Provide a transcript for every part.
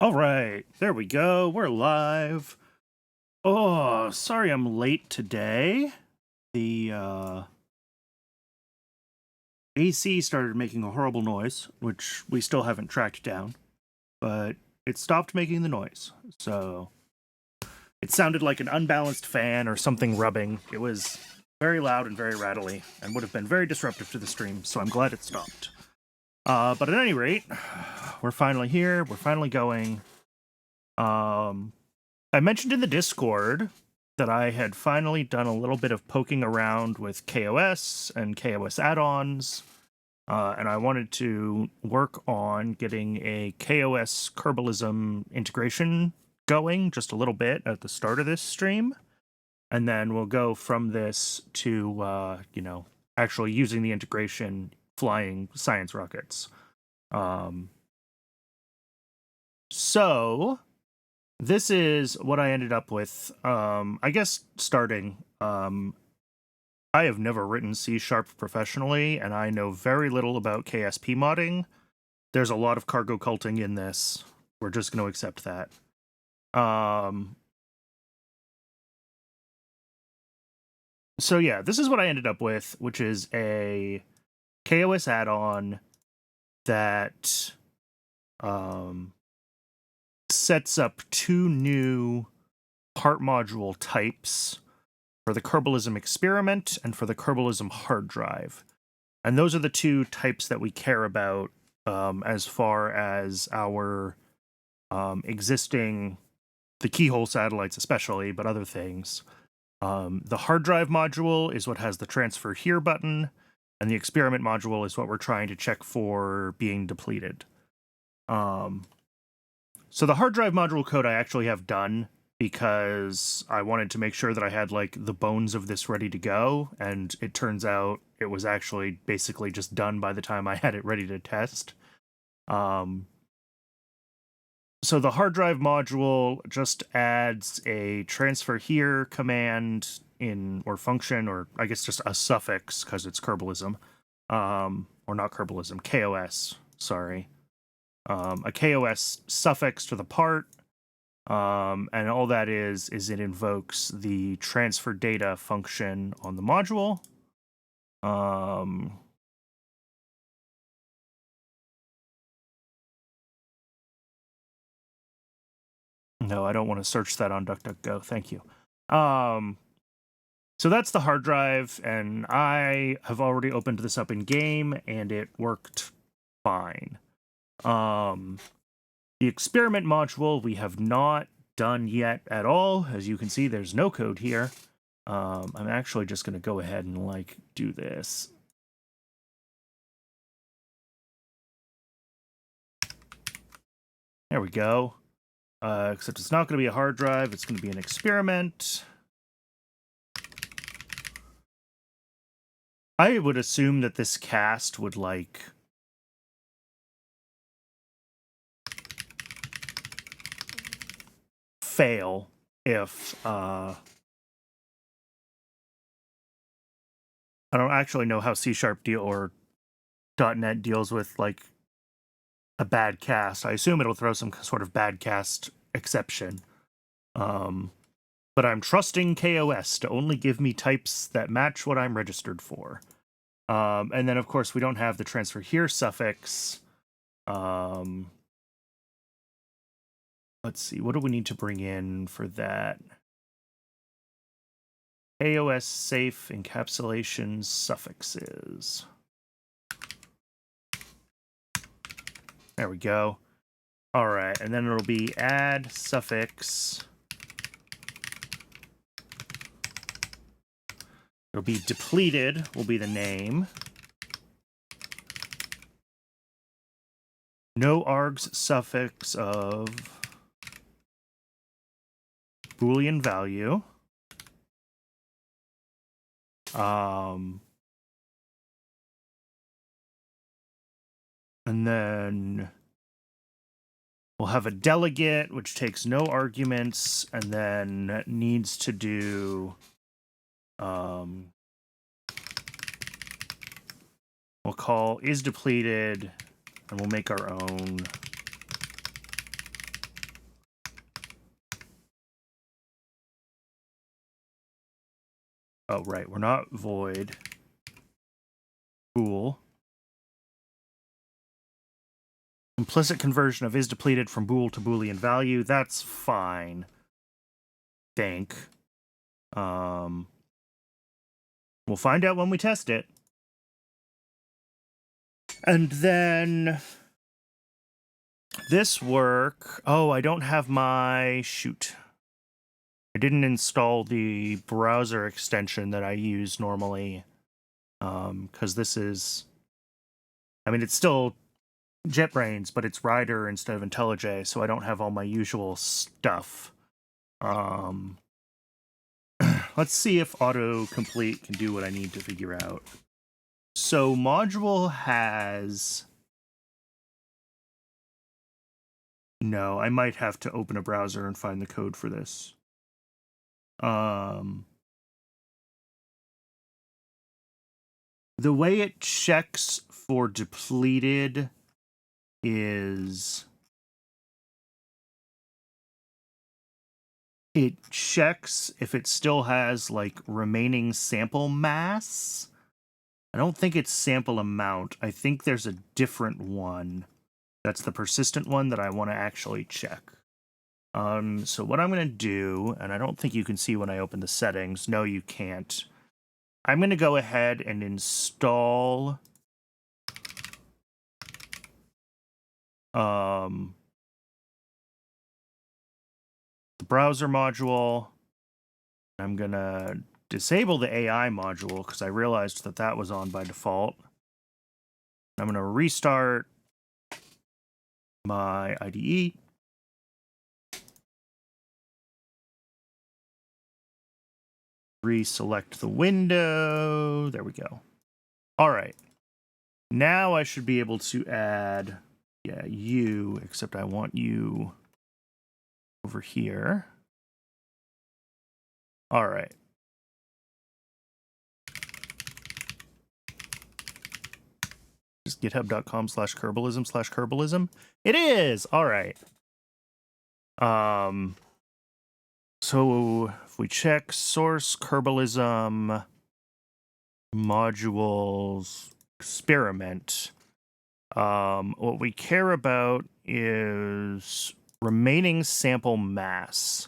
All right, there we go. We're live. Oh, sorry I'm late today. The AC started making a horrible noise, which we still haven't tracked down, but it stopped making the noise. So it sounded like an unbalanced fan or something rubbing. It was very loud and very rattly and would have been very disruptive to the stream, so I'm glad it stopped. But at any rate, we're finally here. We're finally going. I mentioned in the Discord that I had finally done a little bit of poking around with KOS and KOS add-ons, and I wanted to work on getting a KOS Kerbalism integration going just a little bit at the start of this stream, and then we'll go from this to, actually using the integration, flying science rockets. So this is what I ended up with. I guess starting, I have never written C# professionally, and I know very little about KSP modding. There's a lot of cargo culting in this. We're just going to accept that. So yeah, this is what I ended up with, which is a KOS add-on that sets up two new part module types for the Kerbalism experiment and for the Kerbalism hard drive. And those are the two types that we care about as far as our existing, the keyhole satellites especially, but other things. The hard drive module is what has the transfer here button, and the experiment module is what we're trying to check for being depleted. So the hard drive module code I actually have done because I wanted to make sure that I had like the bones of this ready to go, and it turns out it was actually basically just done by the time I had it ready to test. So the hard drive module just adds a transfer here command in, or function, or I guess just a suffix because it's Kerbalism, or not Kerbalism, KOS, sorry. A KOS suffix to the part, and all that is it invokes the transfer data function on the module. No, I don't want to search that on DuckDuckGo. Thank you. So that's the hard drive, and I have already opened this up in game, and it worked fine. The experiment module we have not done yet at all. As you can see, there's no code here. I'm actually just going to go ahead and like do this. There we go. Except it's not going to be a hard drive. It's going to be an experiment. I would assume that this cast would like fail if I don't actually know how C# deal or .NET deals with like a bad cast. I assume it'll throw some sort of bad cast exception. But I'm trusting KOS to only give me types that match what I'm registered for. And then of course we don't have the transfer here suffix. Let's see, what do we need to bring in for that? KOS safe encapsulation suffixes. There we go. All right, and then it'll be add suffix. It'll be depleted, will be the name. No args suffix of Boolean value. And then we'll have a delegate, which takes no arguments, and then needs to do, we'll call is depleted, and we'll make our own Oh, right, we're not void. Bool. Implicit conversion of is depleted from bool to Boolean value. That's fine. Think. We'll find out when we test it. And then this work. Oh, I don't have my shoot. I didn't install the browser extension that I use normally. Because this is, I mean, it's still JetBrains, but it's Rider instead of IntelliJ, so I don't have all my usual stuff. Let's see if autocomplete can do what I need to figure out. So module has... No, I might have to open a browser and find the code for this. The way it checks for depleted is... It checks if it still has, like, remaining sample mass. I don't think it's sample amount. I think there's a different one. That's the persistent one that I want to actually check. So what I'm going to do, and I don't think you can see when I open the settings. No, you can't. I'm going to go ahead and install... the browser module. I'm going to disable the AI module because I realized that that was on by default. I'm going to restart my IDE. Reselect the window. There we go. All right. Now I should be able to add, yeah, you, except I want you over here. All right. Is github.com/Kerbalism/Kerbalism? It is! All right. So if we check source Kerbalism modules experiment, what we care about is remaining sample mass.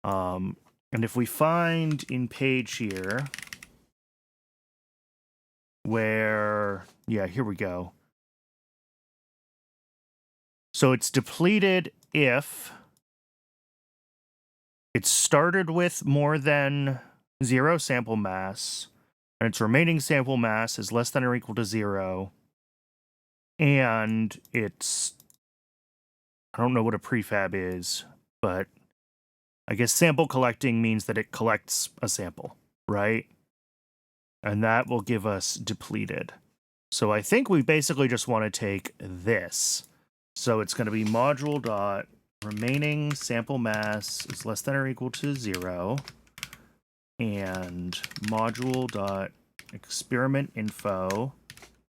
And if we find in page here where, yeah, here we go. So it's depleted if it started with more than 0 sample mass, and its remaining sample mass is less than or equal to 0, and it's, I don't know what a prefab is, but I guess sample collecting means that it collects a sample, right? And that will give us depleted. So I think we basically just want to take this. So it's going to be module dot remaining sample mass is less than or equal to 0, and module dot experiment info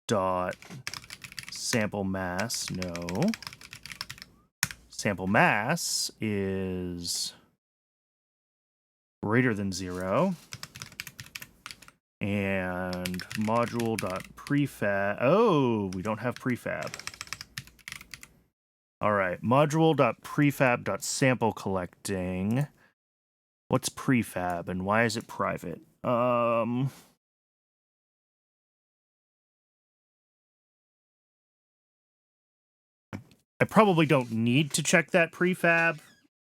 dot sample mass, no. Sample mass is greater than 0. And module dot prefab. Oh, we don't have prefab. All right, module dot prefab dot sample collecting. What's prefab and why is it private? I probably don't need to check that prefab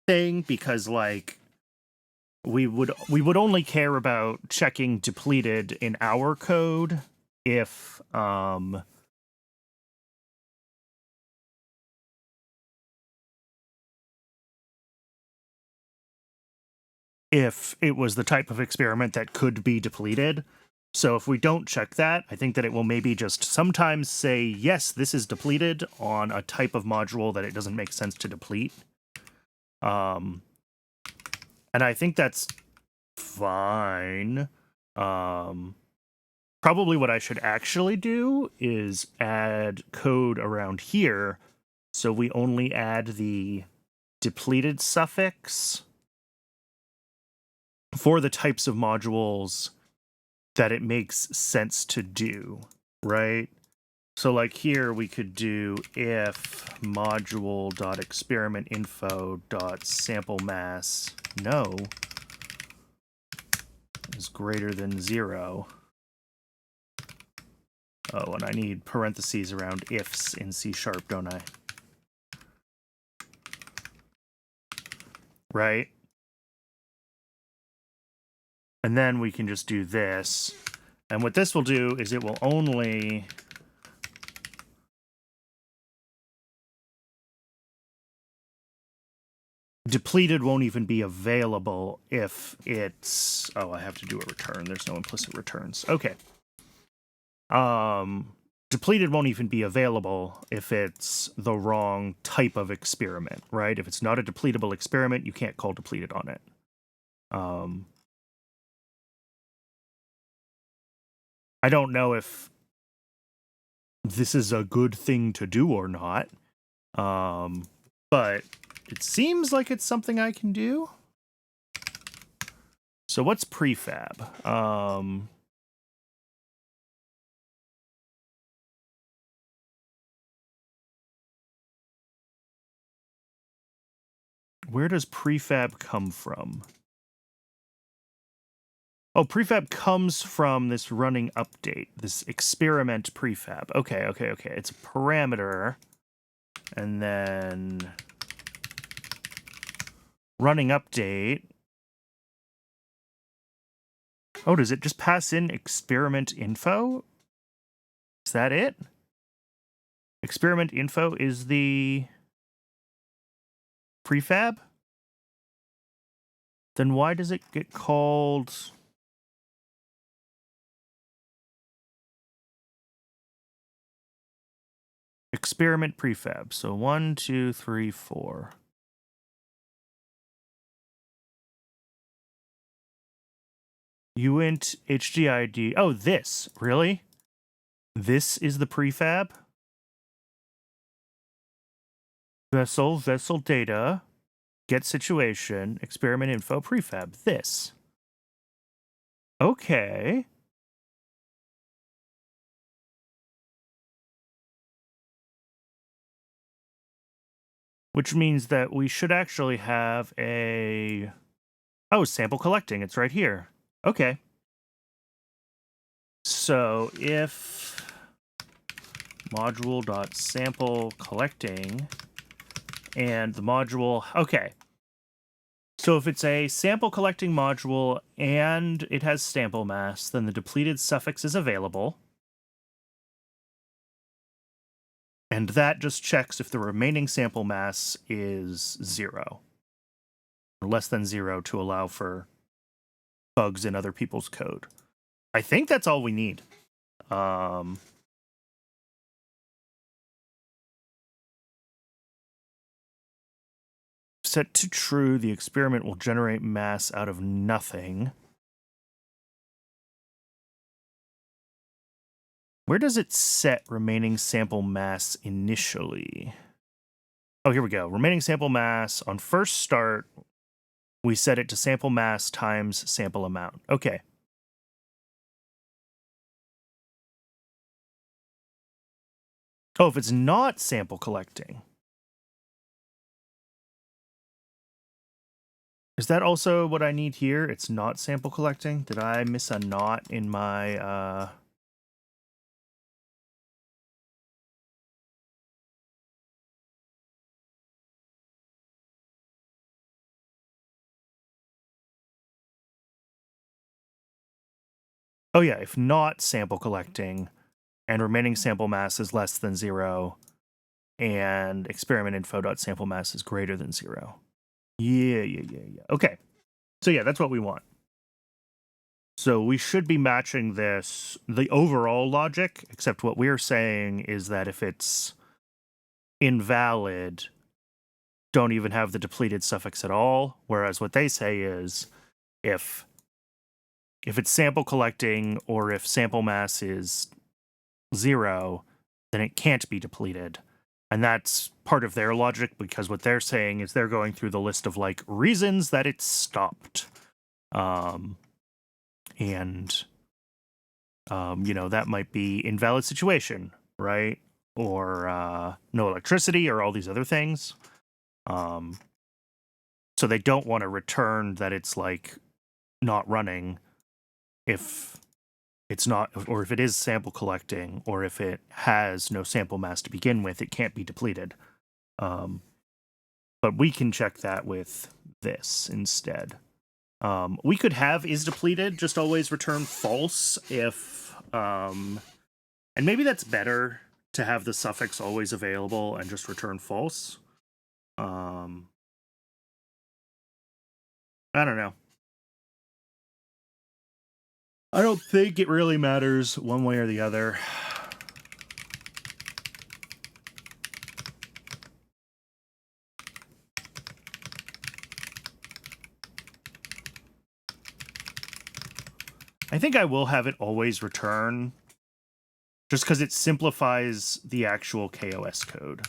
thing because, like, we would only care about checking depleted in our code if it was the type of experiment that could be depleted. So if we don't check that, I think that it will maybe just sometimes say, yes, this is depleted on a type of module that it doesn't make sense to deplete. And I think that's fine. Probably what I should actually do is add code around here so we only add the depleted suffix for the types of modules that it makes sense to do, right? So like here we could do if module.experimentinfo.samplemass no is greater than 0. Oh, and I need parentheses around ifs in C#, don't I? Right? And then we can just do this. And what this will do is it will only... Depleted won't even be available if it's... Oh, I have to do a return. There's no implicit returns. Okay. Depleted won't even be available if it's the wrong type of experiment, right? If it's not a depletable experiment, you can't call depleted on it. I don't know if this is a good thing to do or not, but it seems like it's something I can do. So what's prefab? Where does prefab come from? Oh, prefab comes from this running update, this experiment prefab. Okay. It's a parameter, and then running update. Oh, does it just pass in experiment info? Is that it? Experiment info is the prefab? Then why does it get called... Experiment prefab. So 1, 2, 3, 4. Uint HDID. Oh, this. Really? This is the prefab? Vessel data, get situation, experiment info, prefab. This. Okay. Which means that we should actually have a... Oh, sample collecting. It's right here. Okay. So if module.sample collecting and the module... Okay. So if it's a sample collecting module and it has sample mass, then the depleted suffix is available. And that just checks if the remaining sample mass is 0. Or less than 0 to allow for bugs in other people's code. I think that's all we need. Set to true, the experiment will generate mass out of nothing. Where does it set remaining sample mass initially? Oh, here we go. Remaining sample mass on first start, we set it to sample mass times sample amount. Okay. Oh, if it's not sample collecting. Is that also what I need here? It's not sample collecting? Did I miss a not in my... Oh yeah, if not sample collecting and remaining sample mass is less than 0 and experiment info.sample mass is greater than 0. Yeah. Okay. So yeah, that's what we want. So we should be matching this, the overall logic, except what we're saying is that if it's invalid, don't even have the depleted suffix at all. Whereas what they say is if it's sample collecting or if sample mass is 0, then it can't be depleted. And that's part of their logic, because what they're saying is they're going through the list of like reasons that it's stopped. And that might be invalid situation, right? Or no electricity, or all these other things. So they don't want to return that it's like not running if it's not, or if it is sample collecting, or if it has no sample mass to begin with, it can't be depleted. But we can check that with this instead. We could have is depleted just always return false if, and maybe that's better to have the suffix always available and just return false. I don't know. I don't think it really matters one way or the other. I think I will have it always return, just because it simplifies the actual KOS code.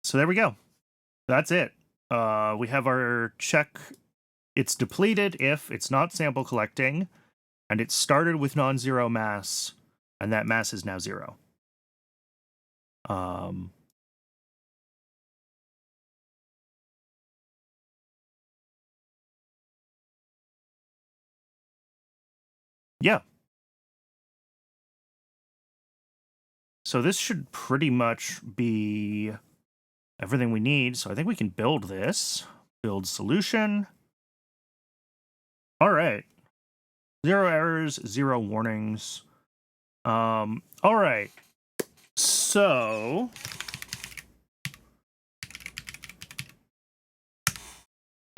So there we go. That's it. We have our check. It's depleted if it's not sample collecting, and it started with non-zero mass, and that mass is now 0. Yeah. So this should pretty much be everything we need. So I think we can build this. Build solution. All right. 0 errors, 0 warnings. All right. So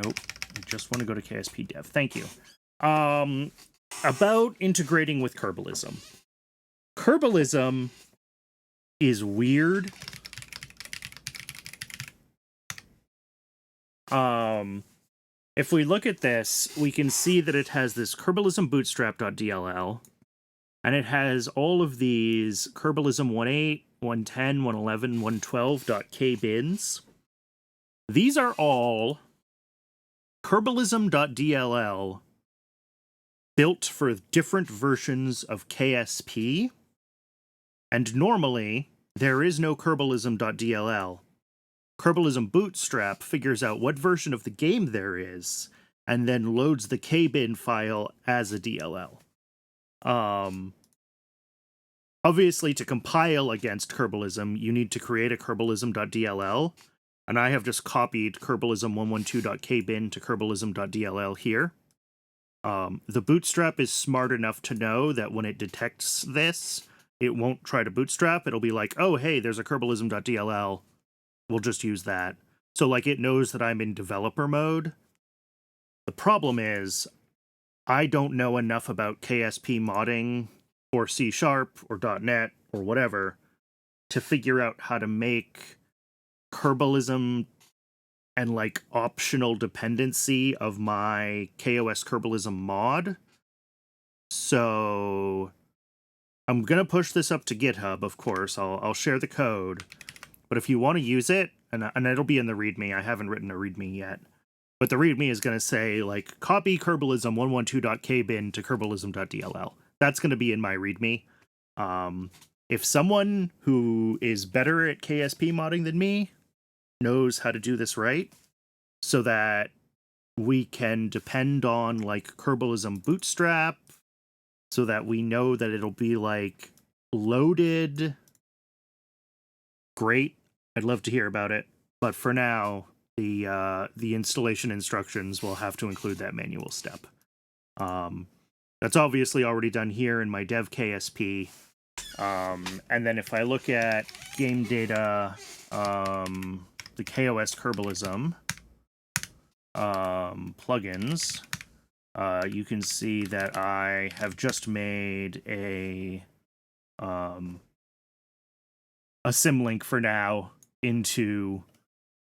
nope. I just want to go to KSP Dev. Thank you. About integrating with Kerbalism. Kerbalism is weird. If we look at this, we can see that it has this Kerbalism bootstrap.dll, and it has all of these Kerbalism 1.8, 1.10, 1.11, 1.12.kbins. These are all Kerbalism.dll built for different versions of KSP, and normally there is no Kerbalism.dll. Kerbalism Bootstrap figures out what version of the game there is, and then loads the kbin file as a DLL. Obviously, to compile against Kerbalism, you need to create a Kerbalism.dll, and I have just copied Kerbalism 112.kbin to Kerbalism.dll here. The Bootstrap is smart enough to know that when it detects this, it won't try to bootstrap. It'll be like, oh, hey, there's a Kerbalism.dll. We'll just use that. So, like, it knows that I'm in developer mode. The problem is, I don't know enough about KSP modding, or C# or .NET, or whatever, to figure out how to make Kerbalism and, like, optional dependency of my KOS Kerbalism mod. So I'm going to push this up to GitHub, of course. I'll share the code. But if you want to use it, and it'll be in the README, I haven't written a README yet, but the README is going to say, like, copy Kerbalism 112.kbin to Kerbalism.dll. That's going to be in my README. If someone who is better at KSP modding than me knows how to do this right, so that we can depend on, like, Kerbalism Bootstrap, so that we know that it'll be, like, loaded, great. I'd love to hear about it. But for now, the installation instructions will have to include that manual step. That's obviously already done here in my dev KSP. And then if I look at game data, the KOS Kerbalism plugins, you can see that I have just made a symlink for now into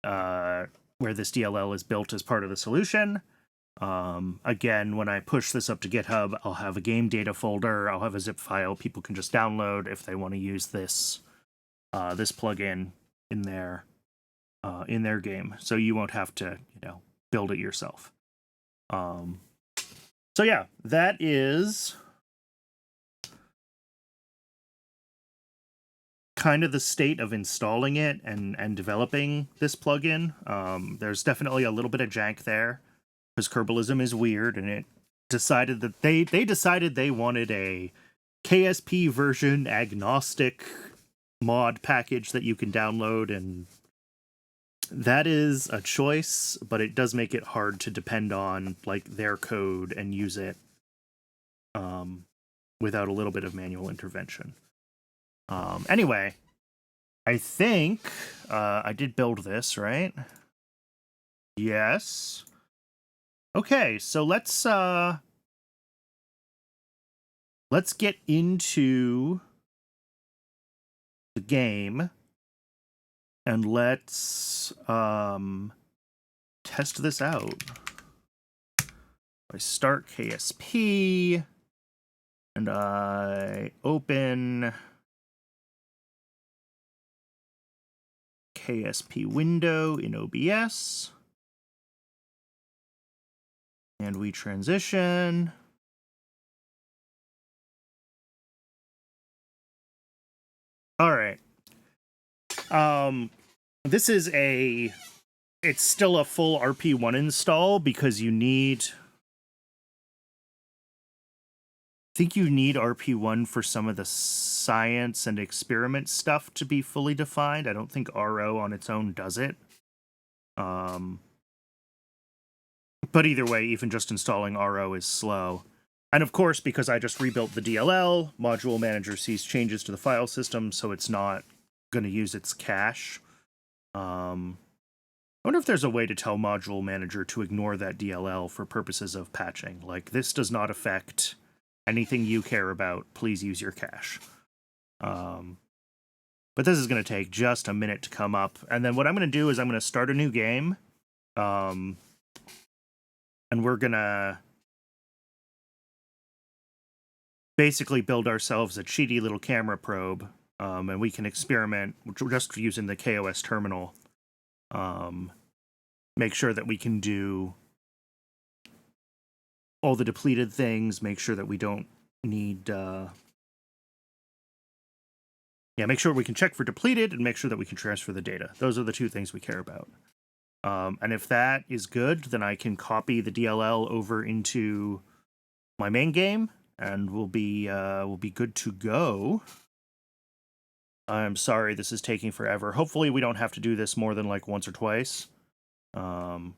where this DLL is built as part of the solution. Again, when I push this up to GitHub, I'll have a game data folder. I'll have a zip file people can just download if they want to use this this plugin in there. in their game, so you won't have to, build it yourself. So yeah, that is kind of the state of installing it and developing this plugin. There's definitely a little bit of jank there, because Kerbalism is weird, and it decided that they decided they wanted a KSP version agnostic mod package that you can download, and that is a choice, but it does make it hard to depend on like their code and use it without a little bit of manual intervention. Anyway, I think I did build this, right? Yes. Okay, so let's get into the game, and let's test this out. I start KSP, and I open KSP window in OBS, and we transition. All right. This is it's still a full RP-1 install, because you need, I think you need RP-1 for some of the science and experiment stuff to be fully defined. I don't think RO on its own does it. But either way, even just installing RO is slow. And of course, because I just rebuilt the DLL, Module Manager sees changes to the file system, so it's not going to use its cache. I wonder if there's a way to tell Module Manager to ignore that DLL for purposes of patching. Like, this does not affect anything you care about. Please use your cache. But this is going to take just a minute to come up. And then what I'm going to do is I'm going to start a new game. And we're going to basically build ourselves a cheaty little camera probe. And we can experiment just using the KOS terminal. Make sure that we can do all the depleted things, make sure that we don't need... make sure we can check for depleted, and make sure that we can transfer the data. Those are the two things we care about. And if that is good, then I can copy the DLL over into my main game, and we'll be good to go. I'm sorry this is taking forever. Hopefully we don't have to do this more than like once or twice. And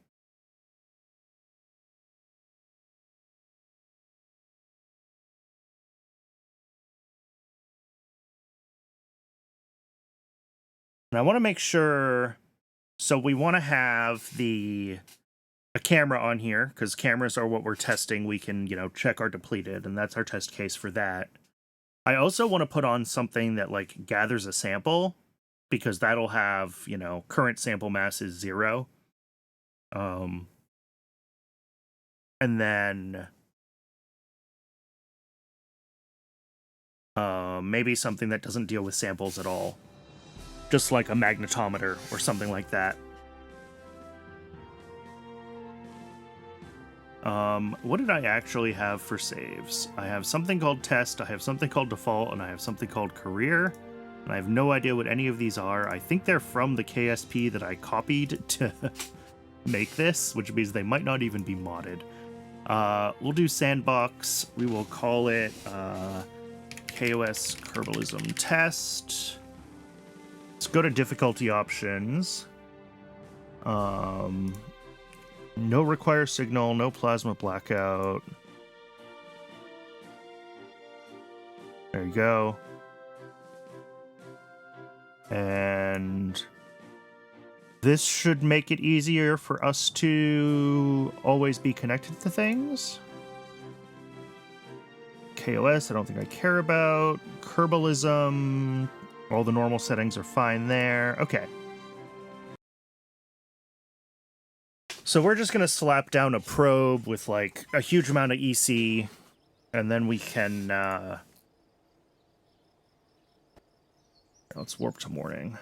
I want to make sure, so we want to have a camera on here, because cameras are what we're testing. We can, check our depleted, and that's our test case for that. I also want to put on something that like gathers a sample, because that'll have, current sample mass is 0. And then maybe something that doesn't deal with samples at all. Just like a magnetometer or something like that. What did I actually have for saves? I have something called test, I have something called default, and I have something called career. And I have no idea what any of these are. I think they're from the KSP that I copied to make this, which means they might not even be modded. We'll do sandbox. We will call it KOS Kerbalism test. Let's go to difficulty options. No require signal, no plasma blackout. There you go. And this should make it easier for us to always be connected to things. KOS, I don't think I care about. Kerbalism, all the normal settings are fine there. Okay. So we're just going to slap down a probe with like a huge amount of EC, and then we can... let's warp to morning.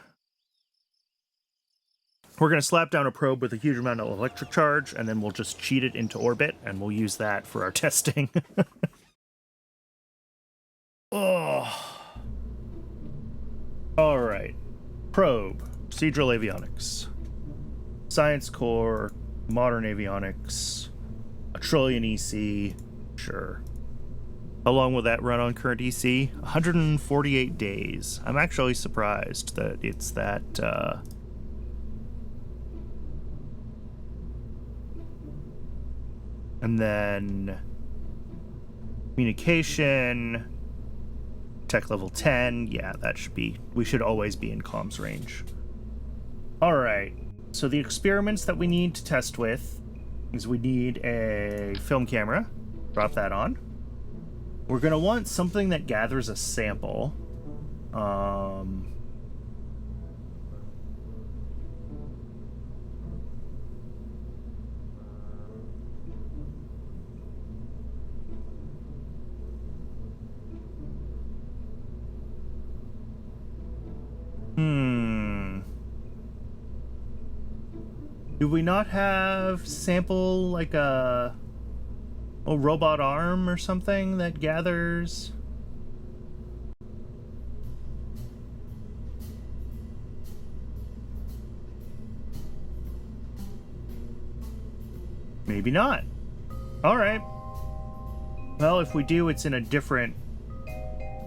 We're going to slap down a probe with a huge amount of electric charge, and then we'll just cheat it into orbit, and we'll use that for our testing. Oh. All right. Probe. Procedural avionics. Science core. Modern avionics. A trillion EC. Sure. How long will that run on current EC? 148 days. I'm actually surprised that it's that, and then communication, tech level 10. Yeah, that should be, we should always be in comms range. All right, so the experiments that we need to test with is we need a film camera. Drop that on. We're gonna want something that gathers a sample. Do we not have sample like a robot arm or something that gathers? Maybe not. All right. Well, if we do, it's in a different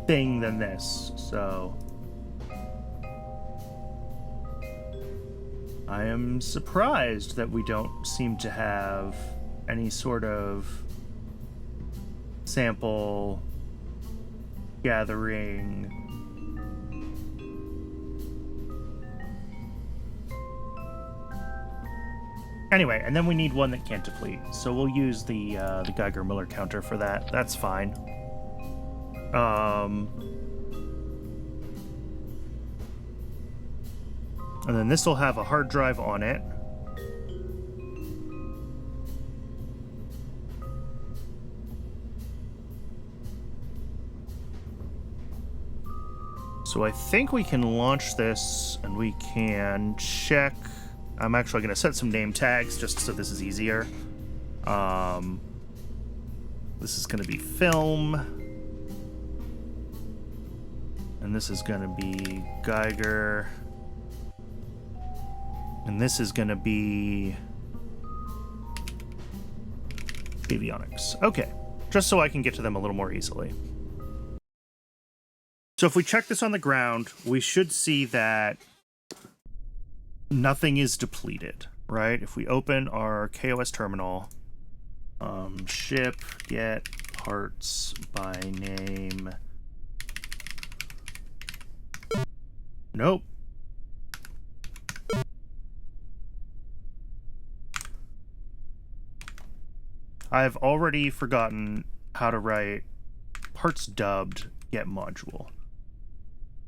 thing than this, so I am surprised that we don't seem to have any sort of sample gathering. Anyway, and then we need one that can't deplete, so we'll use the Geiger-Miller counter for that. That's fine. And then this will have a hard drive on it. So I think we can launch this and we can check. I'm actually going to set some name tags just so this is easier. This is going to be film. And this is going to be Geiger. And this is going to be avionics. Okay, just so I can get to them a little more easily. So if we check this on the ground, we should see that nothing is depleted, right? If we open our KOS terminal, ship get parts by name. Nope. I've already forgotten how to write parts dubbed get module.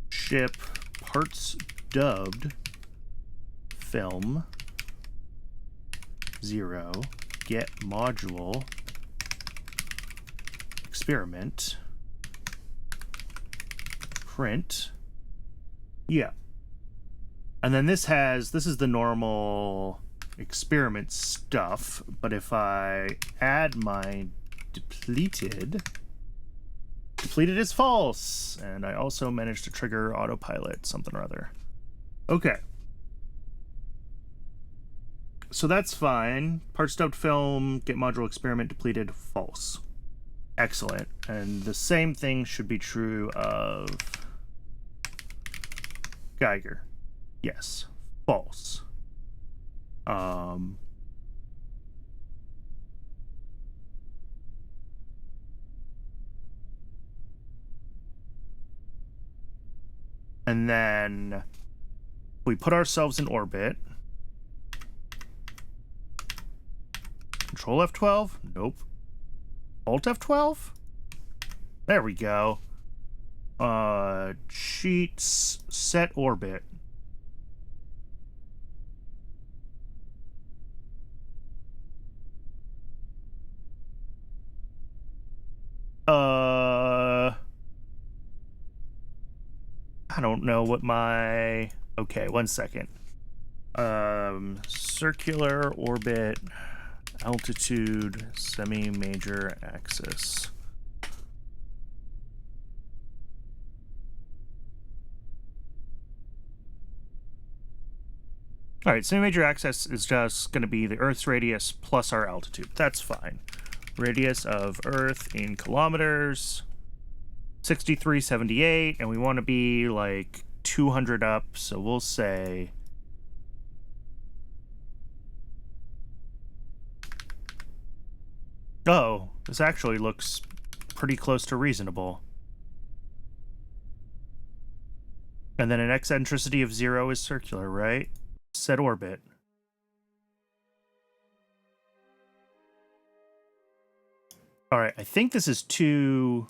Ship parts dubbed film 0 get module experiment print. Yeah. And then this is the normal experiment stuff, but if I add my depleted is false, and I also managed to trigger autopilot something or other. Okay, so that's fine. Parts dubbed film get module experiment depleted false. Excellent. And the same thing should be true of Geiger. Yes, false. And then we put ourselves in orbit. Control F12? Nope. Alt F12? There we go. Cheats, set orbit. I don't know what my... Okay, 1 second. Circular orbit, altitude, semi-major axis. All right, semi-major axis is just going to be the Earth's radius plus our altitude. That's fine. Radius of Earth in kilometers, 6378, and we want to be like 200 up, so we'll say... Oh, this actually looks pretty close to reasonable. And then an eccentricity of 0 is circular, right? Set orbit. All right, I think this is too...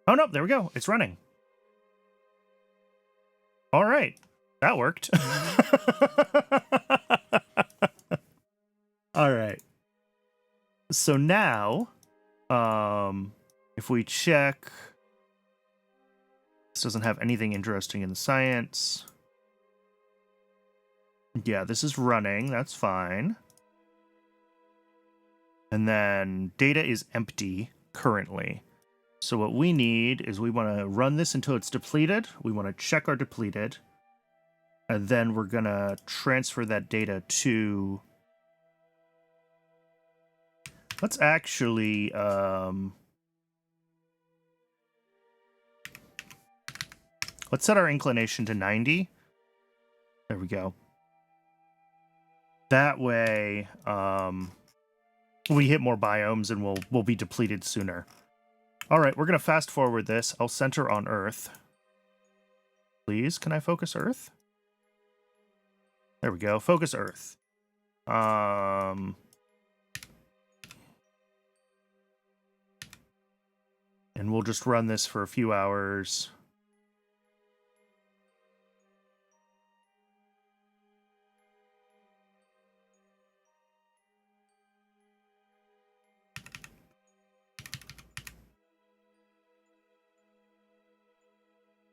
Oh, no, there we go. It's running. All right, that worked. All right. So now, if we check... This doesn't have anything interesting in the science. Yeah, this is running. That's fine. And then data is empty currently. So what we need is we want to run this until it's depleted. We want to check our depleted. And then we're going to transfer that data to... Let's actually... Let's set our inclination to 90. There we go. That way, we hit more biomes and we'll be depleted sooner. All right, we're going to fast forward this. I'll center on Earth. Please, can I focus Earth? There we go. Focus Earth. And we'll just run this for a few hours.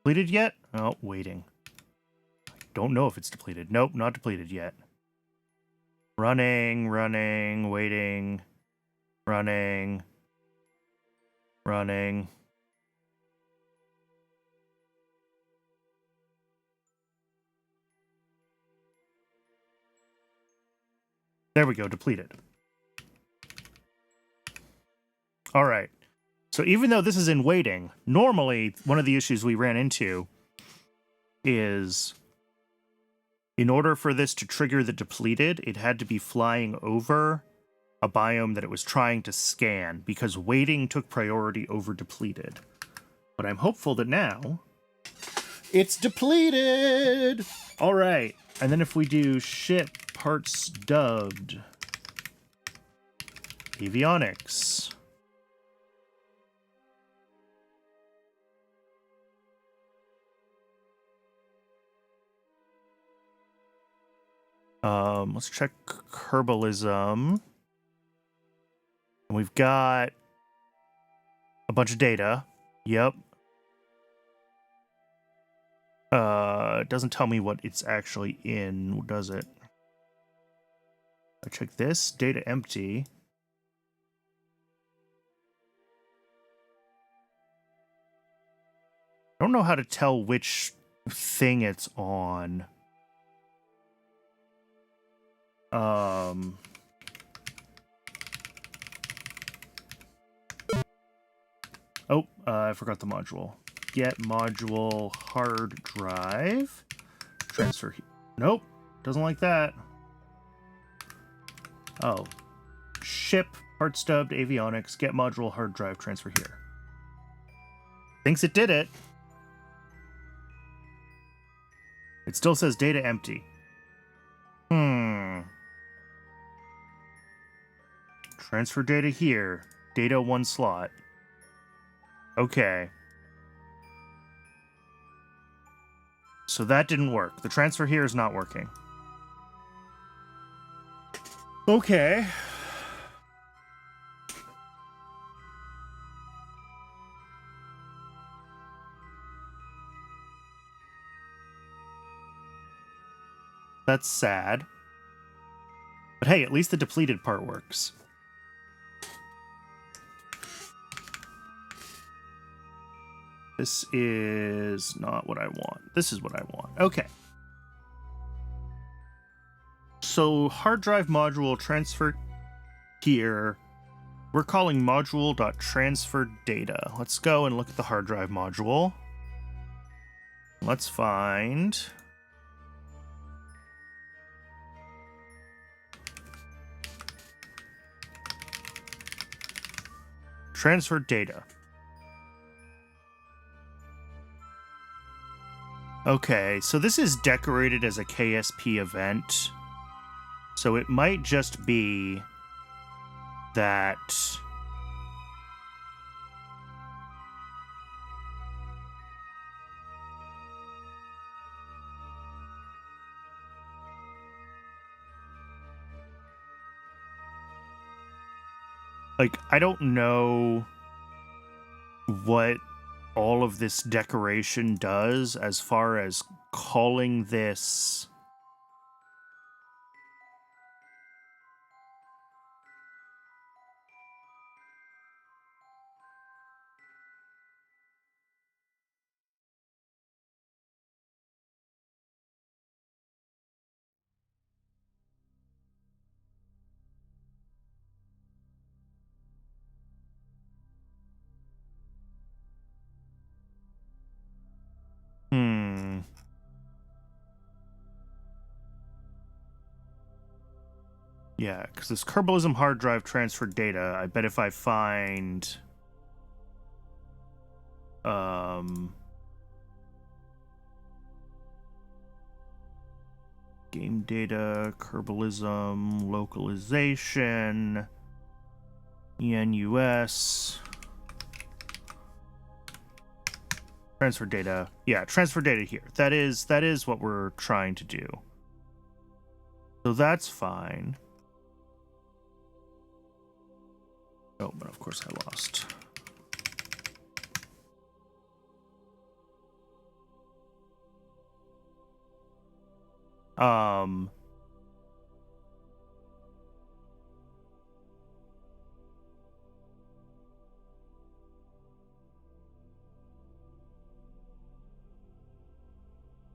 Depleted yet? Oh, waiting. Don't know if it's depleted. Nope, not depleted yet. Running, waiting, running. There we go, depleted. All right. So even though this is in waiting, normally one of the issues we ran into is in order for this to trigger the depleted, it had to be flying over a biome that it was trying to scan because waiting took priority over depleted. But I'm hopeful that now it's depleted. All right. And then if we do ship parts dubbed avionics. Let's check Kerbalism. And we've got a bunch of data. Yep. It doesn't tell me what it's actually in, does it? I check this. Data empty. I don't know how to tell which thing it's on. Oh, I forgot the module. Get module hard drive. Transfer. Nope, doesn't like that. Oh. Ship parts dubbed avionics. Get module hard drive. Transfer here. Thinks it did it. It still says data empty. Transfer data here. Data 1 slot. Okay. So that didn't work. The transfer here is not working. Okay. That's sad. But hey, at least the depleted part works. This is not what I want. This is what I want. Okay. So hard drive module transfer here. We're calling module.transfer-data. Let's go and look at the hard drive module. Let's find... transfer data. Okay, so this is decorated as a KSP event. So it might just be that like, I don't know what all of this decoration does as far as calling this yeah, because this Kerbalism hard drive transfer data, I bet if I find game data, Kerbalism, localization, ENUS, transfer data. Yeah, transfer data here. That is what we're trying to do. So that's fine. Oh, but of course I lost.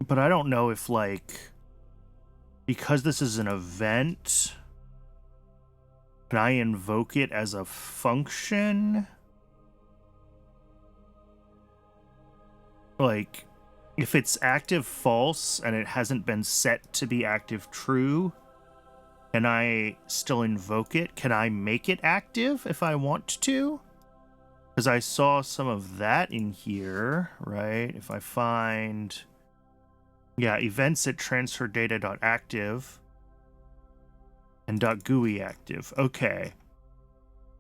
But I don't know if, like, because this is an event, can I invoke it as a function? Like, if it's active false and it hasn't been set to be active true, can I still invoke it? Can I make it active if I want to? Because I saw some of that in here, right? If I find... yeah, events at transferdata.active and .GUI active. Okay.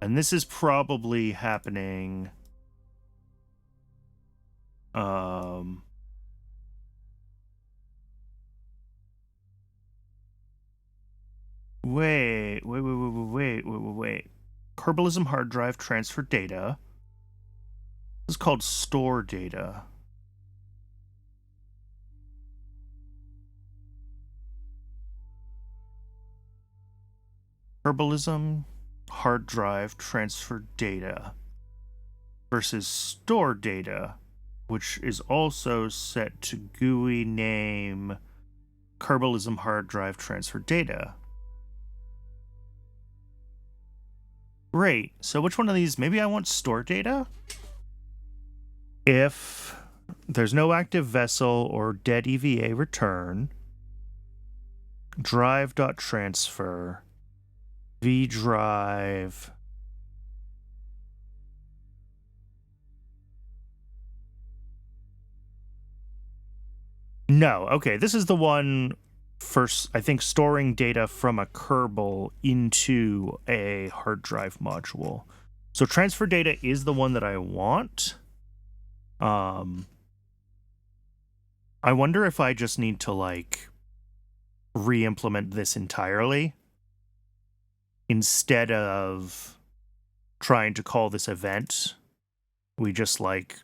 And this is probably happening... Wait. Kerbalism hard drive transfer data. This is called store data. Kerbalism hard drive transfer data versus store data, which is also set to GUI name Kerbalism hard drive transfer data. Great. So which one of these? Maybe I want store data? If there's no active vessel or dead EVA return, drive.transfer, vdrive, no, okay, this is the one for, I think, storing data from a Kerbal into a hard drive module. So transfer data is the one that I want. I wonder if I just need to, like, re-implement this entirely instead of trying to call this event. We just, like...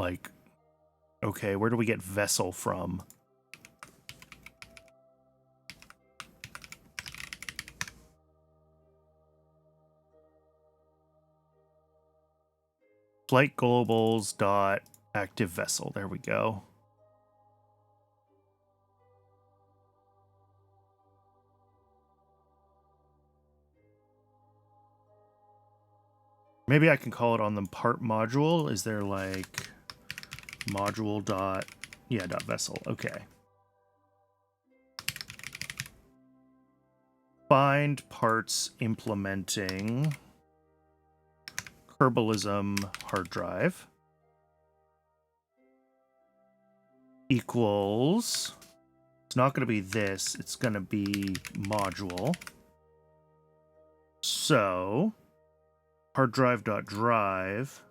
Like, okay, where do we get vessel from? Flight globals dot active vessel. There we go. Maybe I can call it on the part module. Is there like module dot, yeah, dot vessel. Okay. Find parts implementing Kerbalism hard drive equals, it's not going to be this, it's going to be module. So hard drive.drive,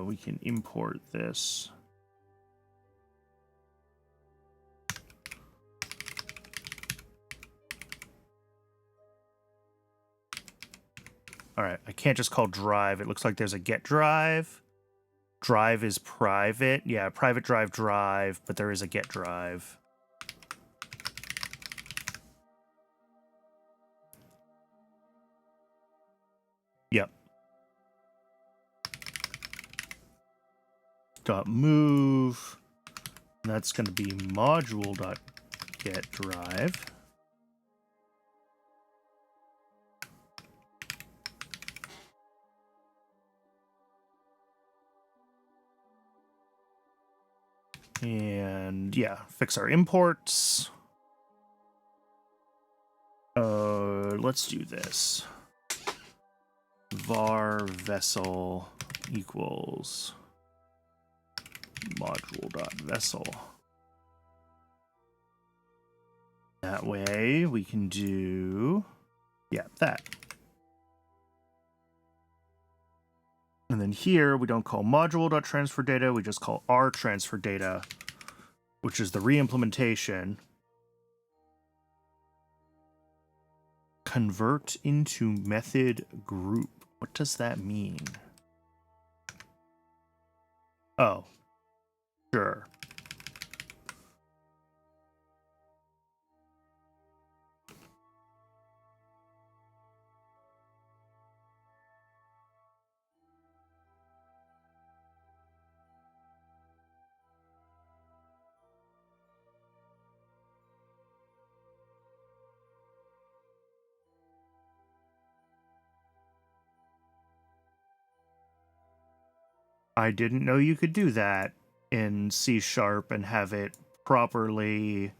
we can import this. All right, I can't just call drive. It looks like there's a get drive. Drive is private. Yeah, private drive, but there is a get drive. Yep. Dot move. And that's going to be module dot get drive. And yeah, fix our imports. Let's do this. Var vessel equals module.vessel. That way we can do, yeah, that. And then here we don't call module.transfer data, we just call our transfer data, which is the reimplementation. Convert into method group. What does that mean? Oh, sure. I didn't know you could do that in C# and have it properly.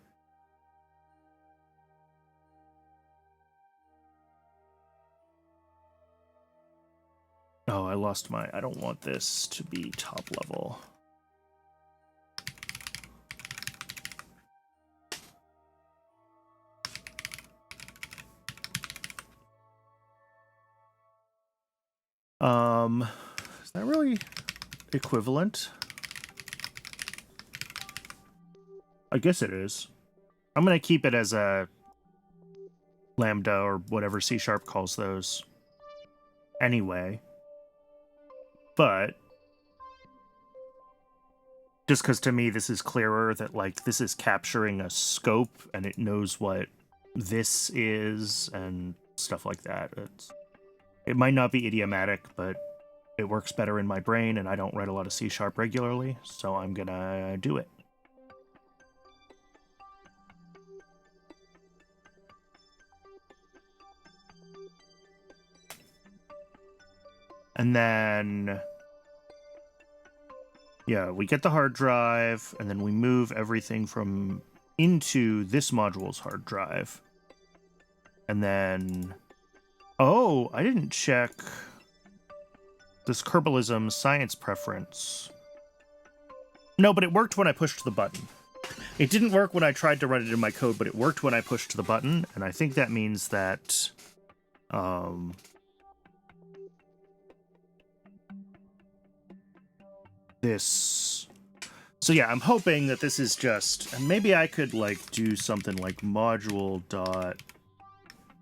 Oh, I lost my, I don't want this to be top level. Is that really equivalent? I guess it is. I'm going to keep it as a lambda or whatever C# calls those anyway. But just because to me this is clearer that like this is capturing a scope and it knows what this is and stuff like that. It might not be idiomatic, but it works better in my brain, and I don't write a lot of C# regularly, so I'm gonna do it. And then, yeah, we get the hard drive, and then we move everything from into this module's hard drive. And then, oh, I didn't check this Kerbalism science preference. No, but it worked when I pushed the button. It didn't work when I tried to write it in my code, but it worked when I pushed the button, and I think that means that this. So yeah, I'm hoping that this is just, and maybe I could like do something like module dot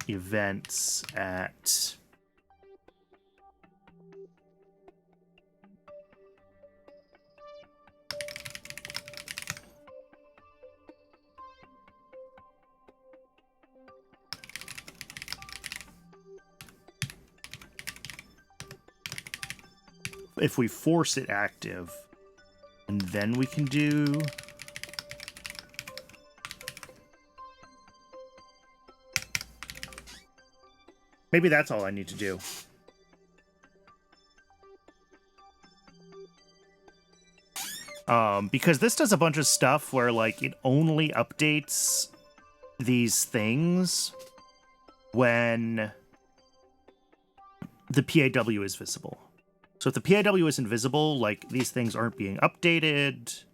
events at if we force it active, and then we can do... Maybe that's all I need to do. Because this does a bunch of stuff where, like, it only updates these things when the PAW is visible. So if the PAW isn't visible, like, these things aren't being updated.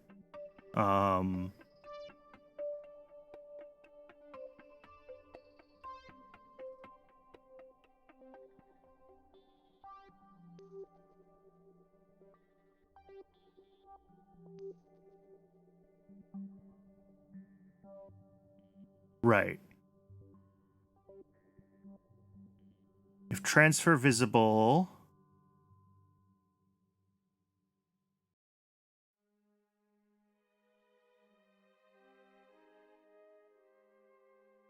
Right. If transfer visible...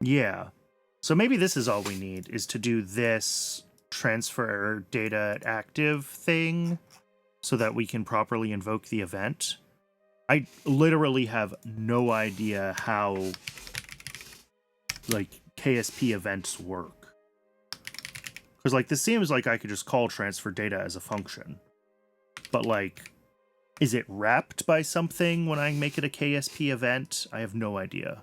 Yeah. So maybe this is all we need, is to do this transfer data active thing so that we can properly invoke the event. I literally have no idea how, like, KSP events work. Because, like, this seems like I could just call transfer data as a function. But, like, is it wrapped by something when I make it a KSP event? I have no idea.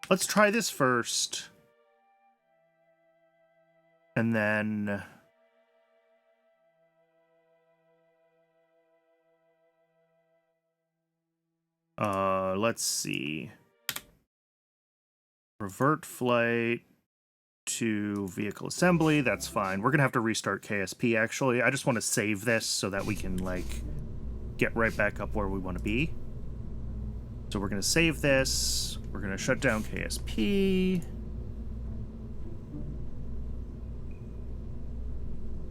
Let's try this first. And then... let's see. Revert flight to vehicle assembly. That's fine. We're going to have to restart KSP, actually. I just want to save this so that we can, like, get right back up where we want to be. So we're going to save this. We're going to shut down KSP.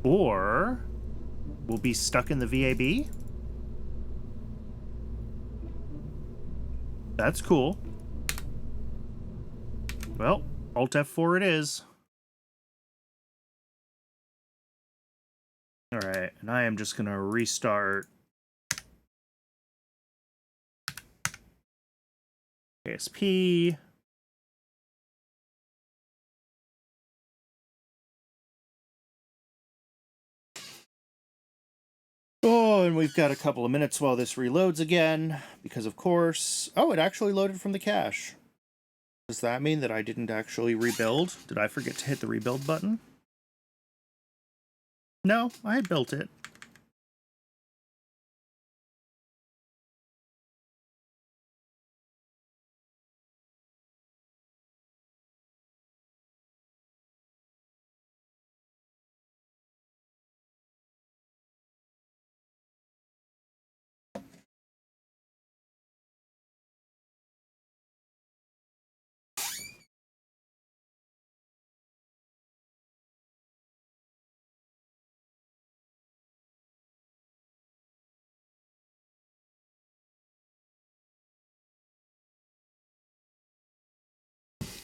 Or we'll be stuck in the VAB. That's cool. Well, Alt F4 it is. All right, and I am just going to restart KSP. Oh, and we've got a couple of minutes while this reloads again, because of course... Oh, it actually loaded from the cache. Does that mean that I didn't actually rebuild? Did I forget to hit the rebuild button? No, I had built it.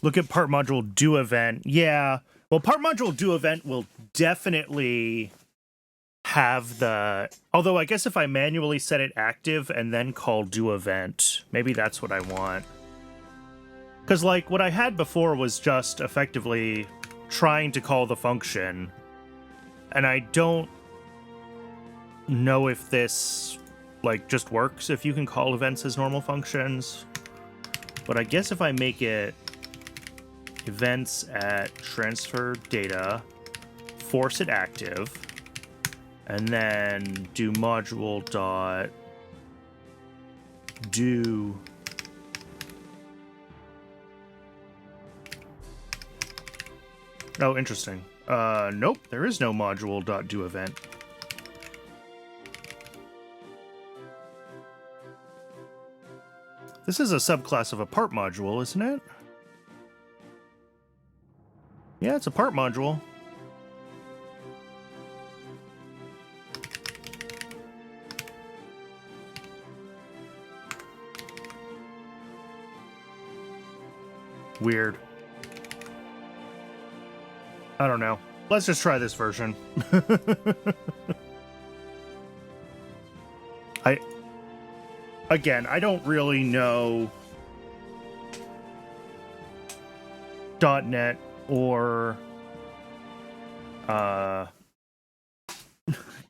Look at part module do event. Yeah. Well, part module do event will definitely have the... Although I guess if I manually set it active and then call do event, maybe that's what I want. Because, like, what I had before was just effectively trying to call the function. And I don't know if this, like, just works if you can call events as normal functions. But I guess if I make it events at transfer data, force it active, and then do module dot do oh, interesting. Nope, there is no module dot do event. This is a subclass of a part module, isn't it? Yeah, it's a part module. Weird. I don't know. Let's just try this version. Again, I don't really know .NET or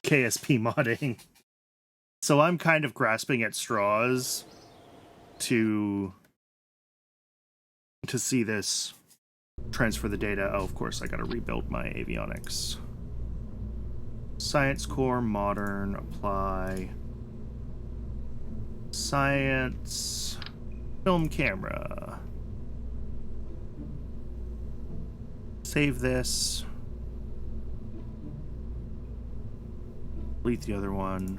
KSP modding. So I'm kind of grasping at straws to see this transfer the data. Oh, of course, I gotta rebuild my avionics. Science core, modern, apply. Science, film camera. Save this. Delete the other one.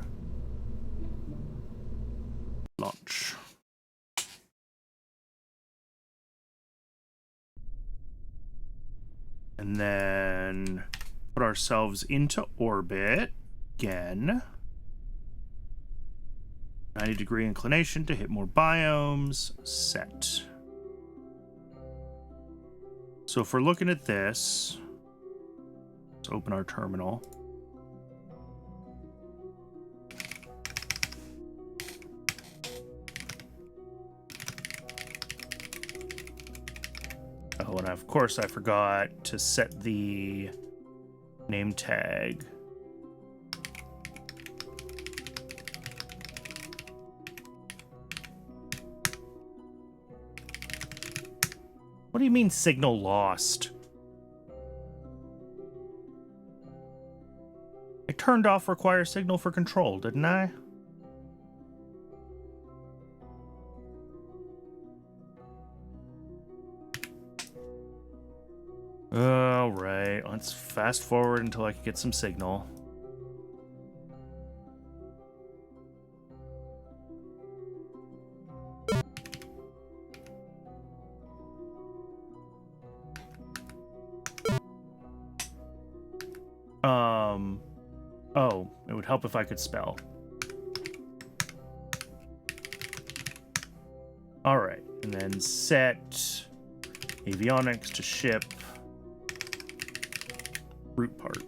Launch. And then put ourselves into orbit again. 90-degree inclination to hit more biomes. Set. So if we're looking at this, let's open our terminal. Oh, and of course I forgot to set the name tag. What do you mean signal lost? I turned off require signal for control, didn't I? All right, let's fast forward until I can get some signal. Oh, it would help if I could spell. All right, and then set avionics to ship root part.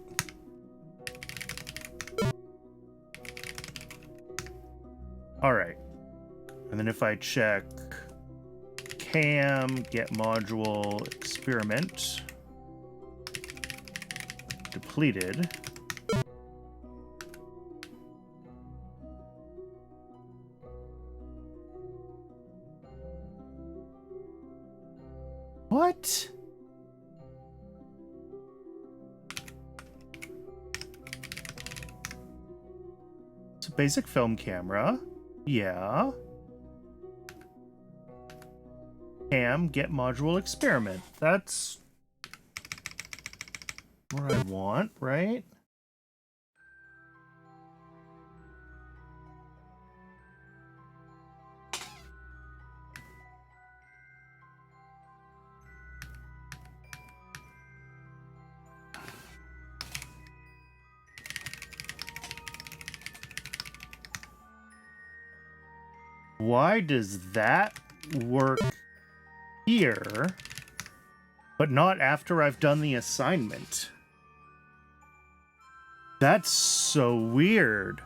All right, and then if I check cam, get module, experiment, depleted. What? It's a basic film camera. Yeah. Cam, get module, experiment. That's what I want, right? Why does that work here, but not after I've done the assignment? That's so weird.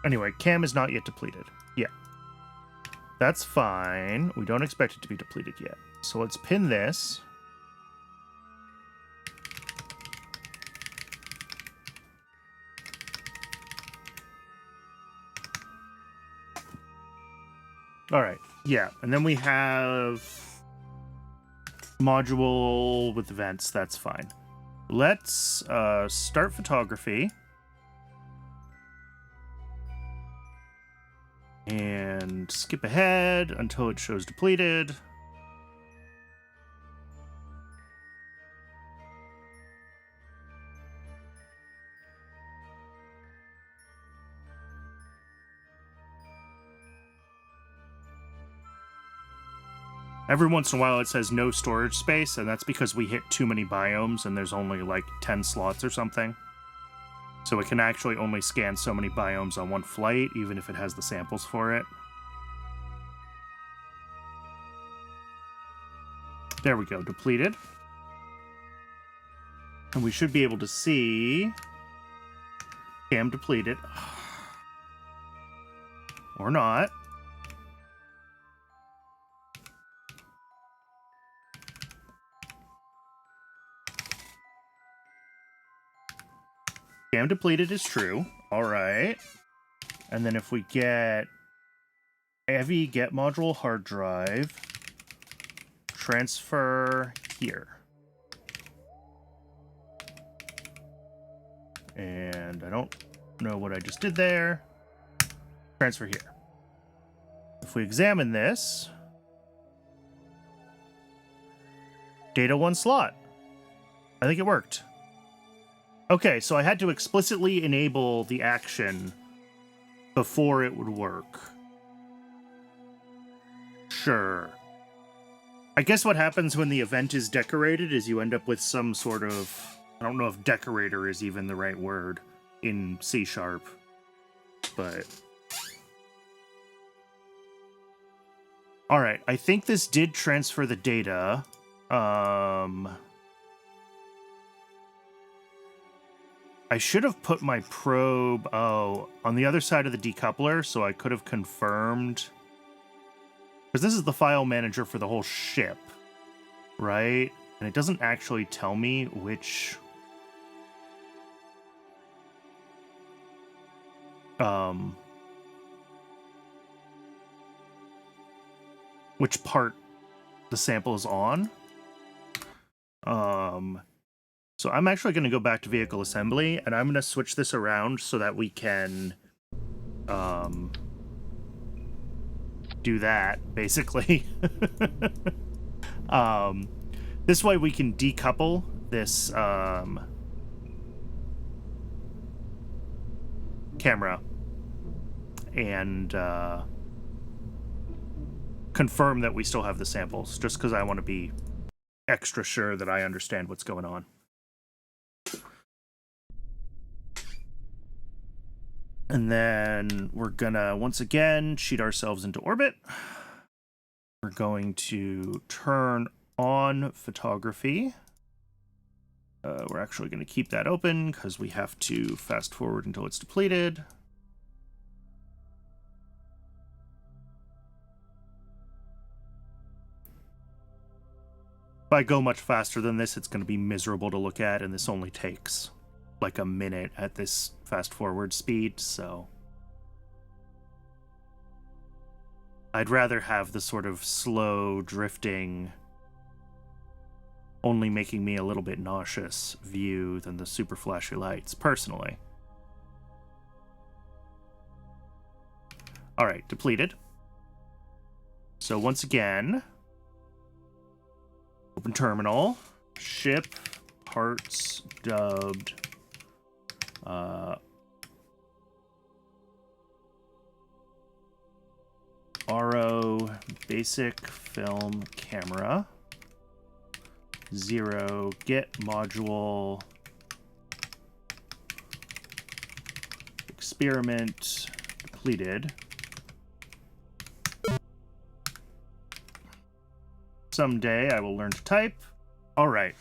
Anyway, cam is not yet depleted. Yeah. That's fine. We don't expect it to be depleted yet. So let's pin this. All right, yeah, and then we have module with events. That's fine. Let's start photography. And skip ahead until it shows depleted. Every once in a while it says no storage space, and that's because we hit too many biomes and there's only like 10 slots or something. So it can actually only scan so many biomes on one flight, even if it has the samples for it. There we go, depleted. And we should be able to see cam depleted. Or not. Cam depleted is true. All right. And then if we get heavy get module hard drive, transfer here. And I don't know what I just did there. Transfer here. If we examine this, data 1 slot. I think it worked. Okay, so I had to explicitly enable the action before it would work. Sure. I guess what happens when the event is decorated is you end up with some sort of... I don't know if decorator is even the right word in C#, but... Alright, I think this did transfer the data. I should have put my probe, on the other side of the decoupler, so I could have confirmed. Because this is the file manager for the whole ship, right? And it doesn't actually tell me which... which part the sample is on. So I'm actually going to go back to vehicle assembly, and I'm going to switch this around so that we can do that, basically. This way we can decouple this camera and confirm that we still have the samples, just because I want to be extra sure that I understand what's going on. And then we're gonna, once again, sheet ourselves into orbit. We're going to turn on photography. We're actually going to keep that open because we have to fast forward until it's depleted. If I go much faster than this, it's going to be miserable to look at, and this only takes like a minute at this fast forward speed, so I'd rather have the sort of slow drifting, only making me a little bit nauseous view than the super flashy lights, personally. Alright, depleted. So once again, open terminal, ship, parts, dubbed, RO basic film camera, 0 get module, experiment depleted. Someday I will learn to type. All right.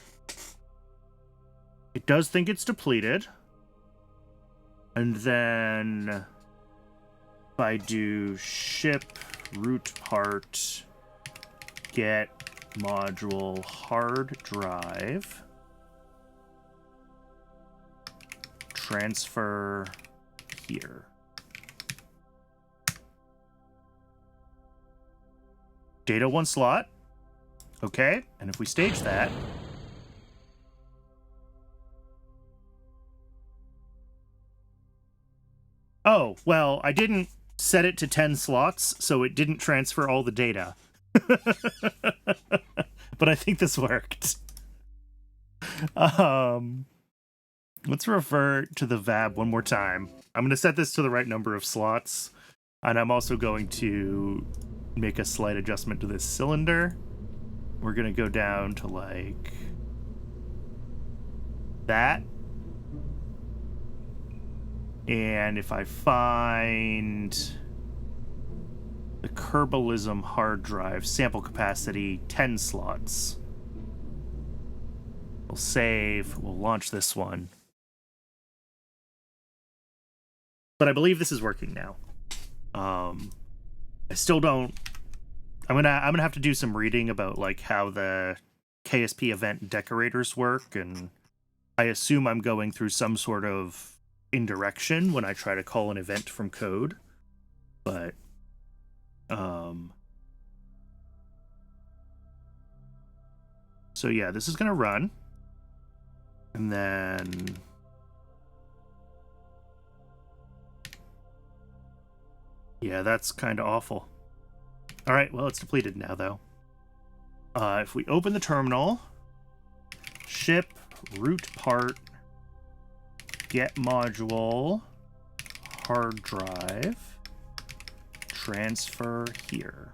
It does think it's depleted. And then if I do ship root part get module hard drive, transfer here. Data 1 slot. Okay, and if we stage that, oh, well, I didn't set it to 10 slots, so it didn't transfer all the data. But I think this worked. Let's revert to the VAB one more time. I'm going to set this to the right number of slots, and I'm also going to make a slight adjustment to this cylinder. We're going to go down to, like, that. And if I find the Kerbalism hard drive, sample capacity 10 slots. We'll save. We'll launch this one. But I believe this is working now. I still don't. I'm gonna have to do some reading about like how the KSP event decorators work, and I assume I'm going through some sort of indirection when I try to call an event from code. But so yeah, this is gonna run, and then yeah, that's kind of awful. All right, well, it's depleted now, though. If we open the terminal, ship root part, get module, hard drive, transfer here.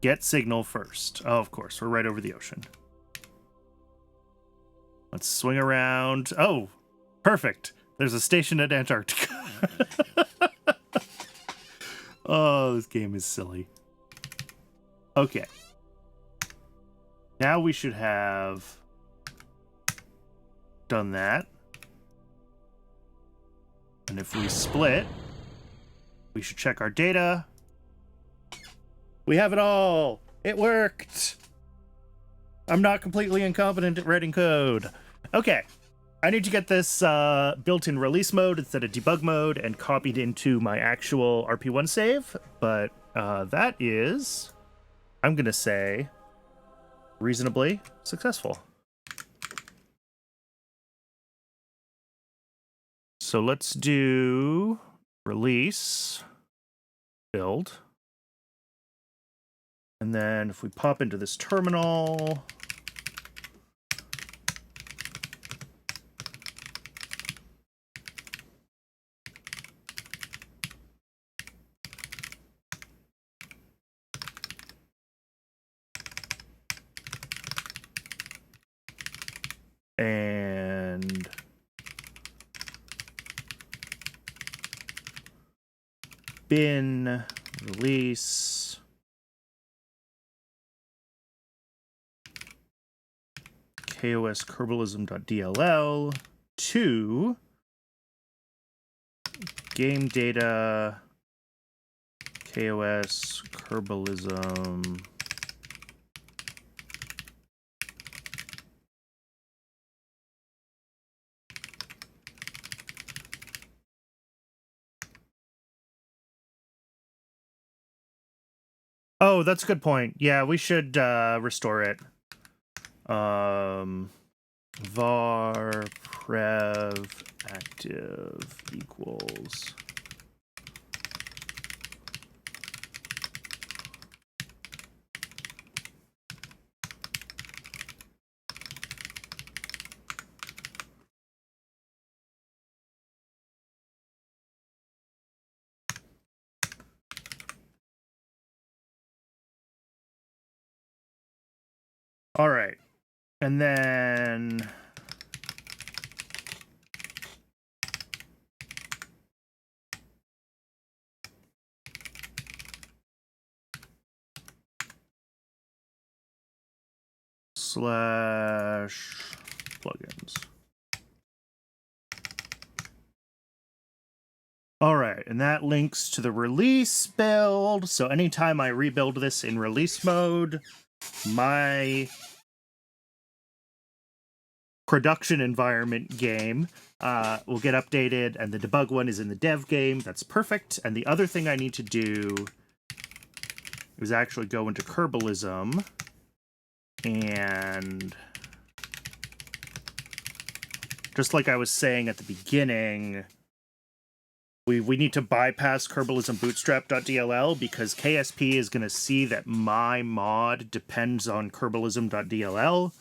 Get signal first. Oh, of course, we're right over the ocean. Let's swing around. Oh, perfect. There's a station at Antarctica. Oh, this game is silly. Okay. Now we should have done that. And if we split, we should check our data. We have it all. It worked. I'm not completely incompetent at writing code. Okay. I need to get this built in release mode instead of debug mode and copied into my actual RP-1 save, but that is, I'm going to say, reasonably successful. So let's do release, build, and then if we pop into this terminal, and bin release kOS-Kerbalism.dll to game data kOS-Kerbalism Oh, that's a good point. Yeah, we should restore it. Var prev active equals all right. And then slash plugins. All right, and that links to the release build. So anytime I rebuild this in release mode, my production environment game will get updated, and the debug one is in the dev game. That's perfect. And the other thing I need to do is actually go into Kerbalism and, just like I was saying at the beginning, we need to bypass Kerbalism bootstrap.dll because KSP is going to see that my mod depends on Kerbalism.dll,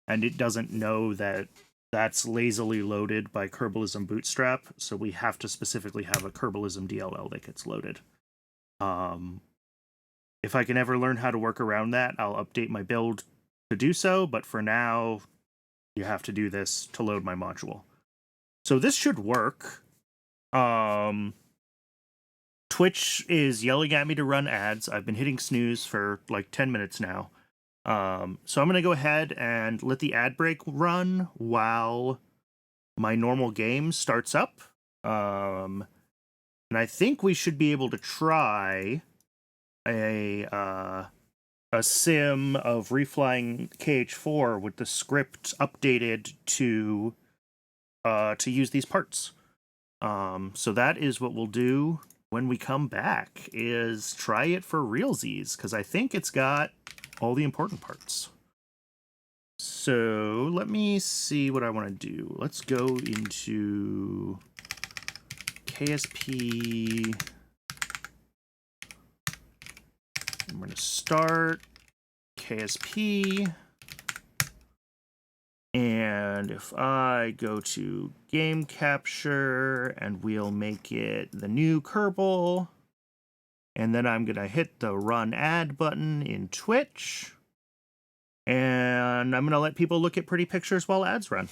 and it doesn't know that that's lazily loaded by Kerbalism bootstrap, so we have to specifically have a Kerbalism DLL that gets loaded. If I can ever learn how to work around that, I'll update my build to do so, but for now, you have to do this to load my module. So this should work. Twitch is yelling at me to run ads. I've been hitting snooze for like 10 minutes now. So I'm going to go ahead and let the ad break run while my normal game starts up. And I think we should be able to try a sim of reflying KH4 with the script updated to use these parts. So that is what we'll do when we come back, is try it for realsies, because I think it's got all the important parts. So let me see what I want to do. Let's go into KSP. I'm going to start KSP. And if I go to game capture, and we'll make it the new Kerbal, and then I'm going to hit the run ad button in Twitch, and I'm going to let people look at pretty pictures while ads run.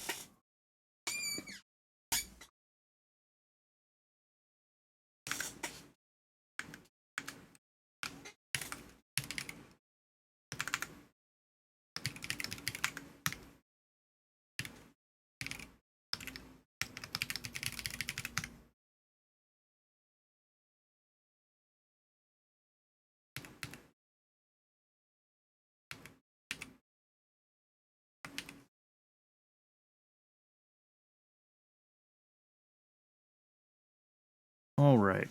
All right.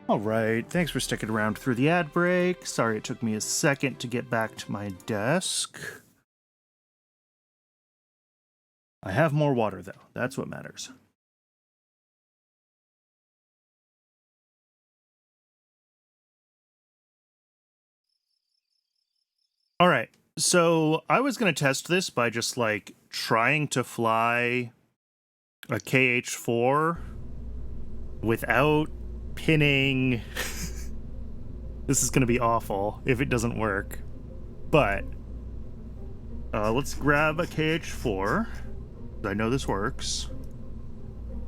All right, thanks for sticking around through the ad break. Sorry it took me a second to get back to my desk. I have more water, though. That's what matters. All right, so I was going to test this by just, like, trying to fly a KH-4 without pinning. This is going to be awful if it doesn't work. But let's grab a KH-4. I know this works.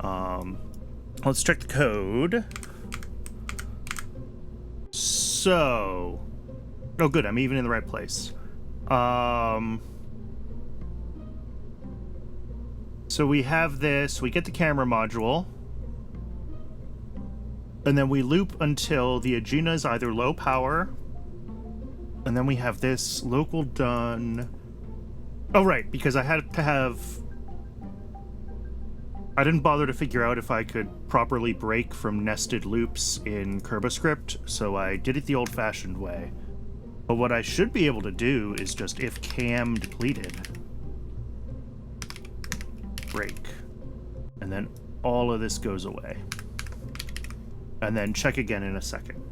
Let's check the code. So, oh good, I'm even in the right place. So we have this, we get the camera module, and then we loop until the Agena is either low power, and then we have this local done. Oh right, because I had to have, I didn't bother to figure out if I could properly break from nested loops in KerbaScript, so I did it the old-fashioned way. But what I should be able to do is just if cam depleted, break, and then all of this goes away. And then check again in a second.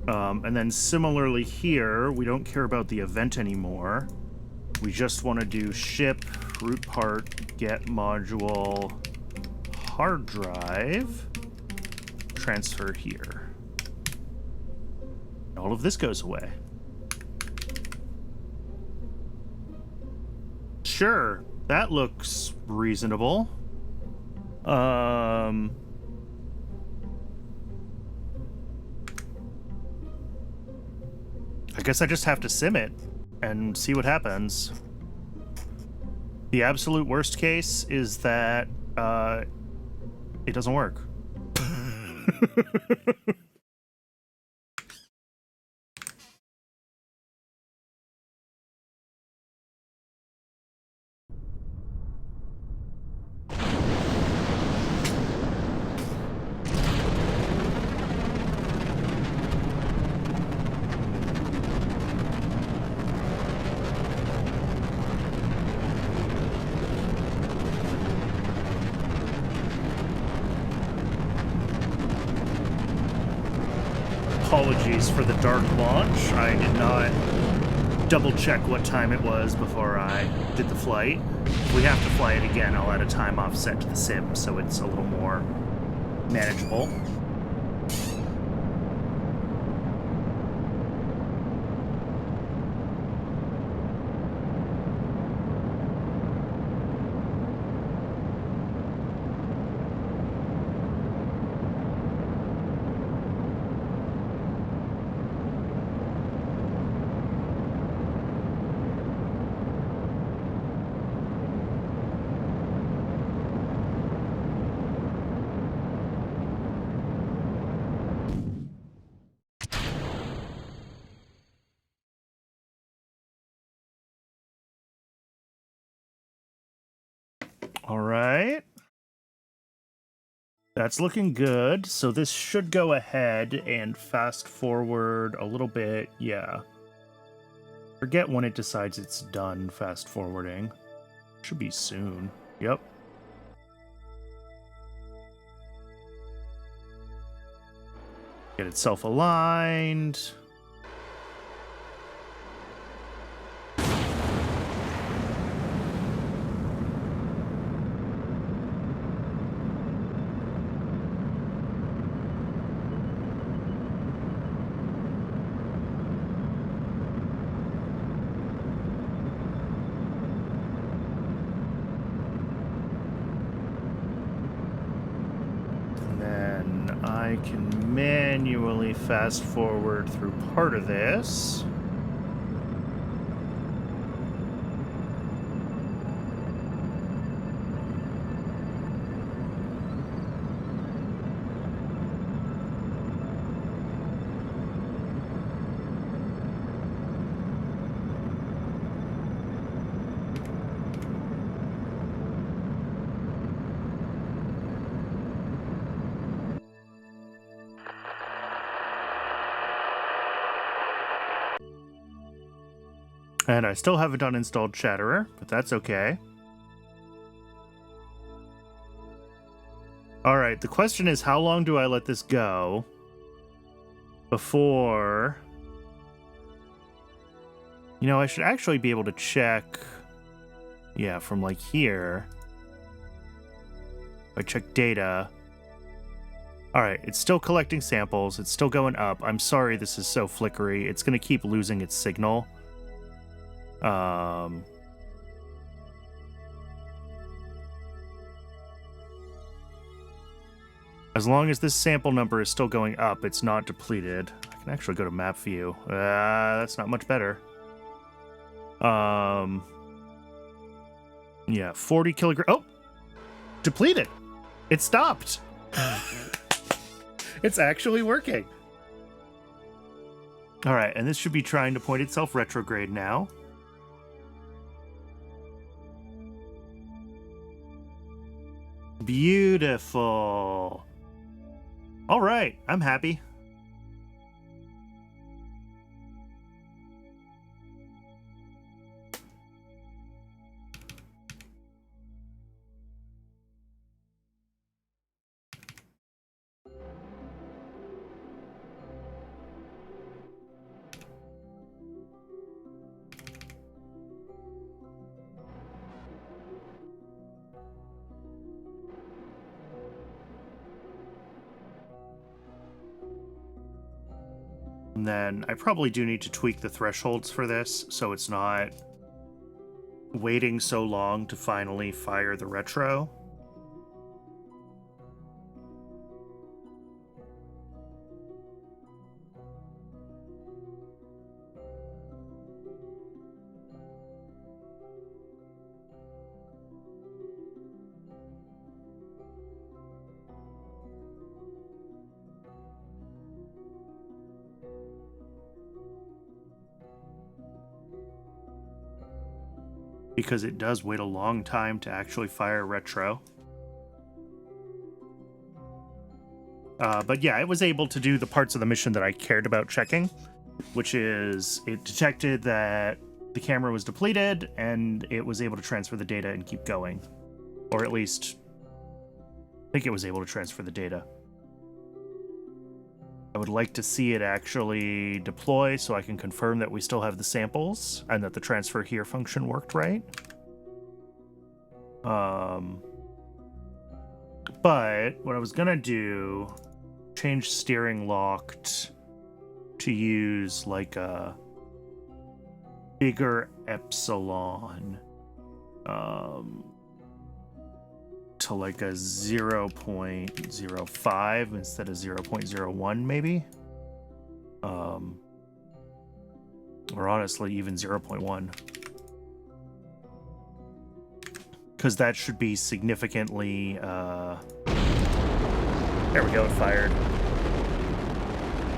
And then similarly here, we don't care about the event anymore. We just want to do ship, root part, get module, hard drive, transfer here. All of this goes away. Sure, that looks reasonable. I guess I just have to sim it and see what happens. The absolute worst case is that it doesn't work. Apologies for the dark launch. I did not double check what time it was before I did the flight. If we have to fly it again, I'll add a time offset to the sim so it's a little more manageable. All right. That's looking good. So this should go ahead and fast forward a little bit. Yeah. Forget when it decides it's done fast forwarding. Should be soon. Yep. Get itself aligned. I can manually fast forward through part of this. And I still haven't uninstalled Chatterer, but that's okay. All right, the question is, how long do I let this go before... You know, I should actually be able to check... Yeah, from like here. If I check data... All right, it's still collecting samples. It's still going up. I'm sorry this is so flickery. It's going to keep losing its signal. As long as this sample number is still going up, it's not depleted. I can actually go to map view. That's not much better. Yeah, 40 kilogram. Oh, depleted. It stopped. It's actually working. All right, and this should be trying to point itself retrograde now. Beautiful. All right, I'm happy. And then I probably do need to tweak the thresholds for this so it's not waiting so long to finally fire the retro. Because it does wait a long time to actually fire retro. But yeah, it was able to do the parts of the mission that I cared about checking, which is it detected that the camera was depleted and it was able to transfer the data and keep going. Or at least, I think it was able to transfer the data. I would like to see it actually deploy so I can confirm that we still have the samples and that the transfer here function worked right. But what I was gonna do, change steering locked to use like a bigger epsilon to like a 0.05 instead of 0.01 maybe, or honestly even 0.1, because that should be significantly there we go, it fired.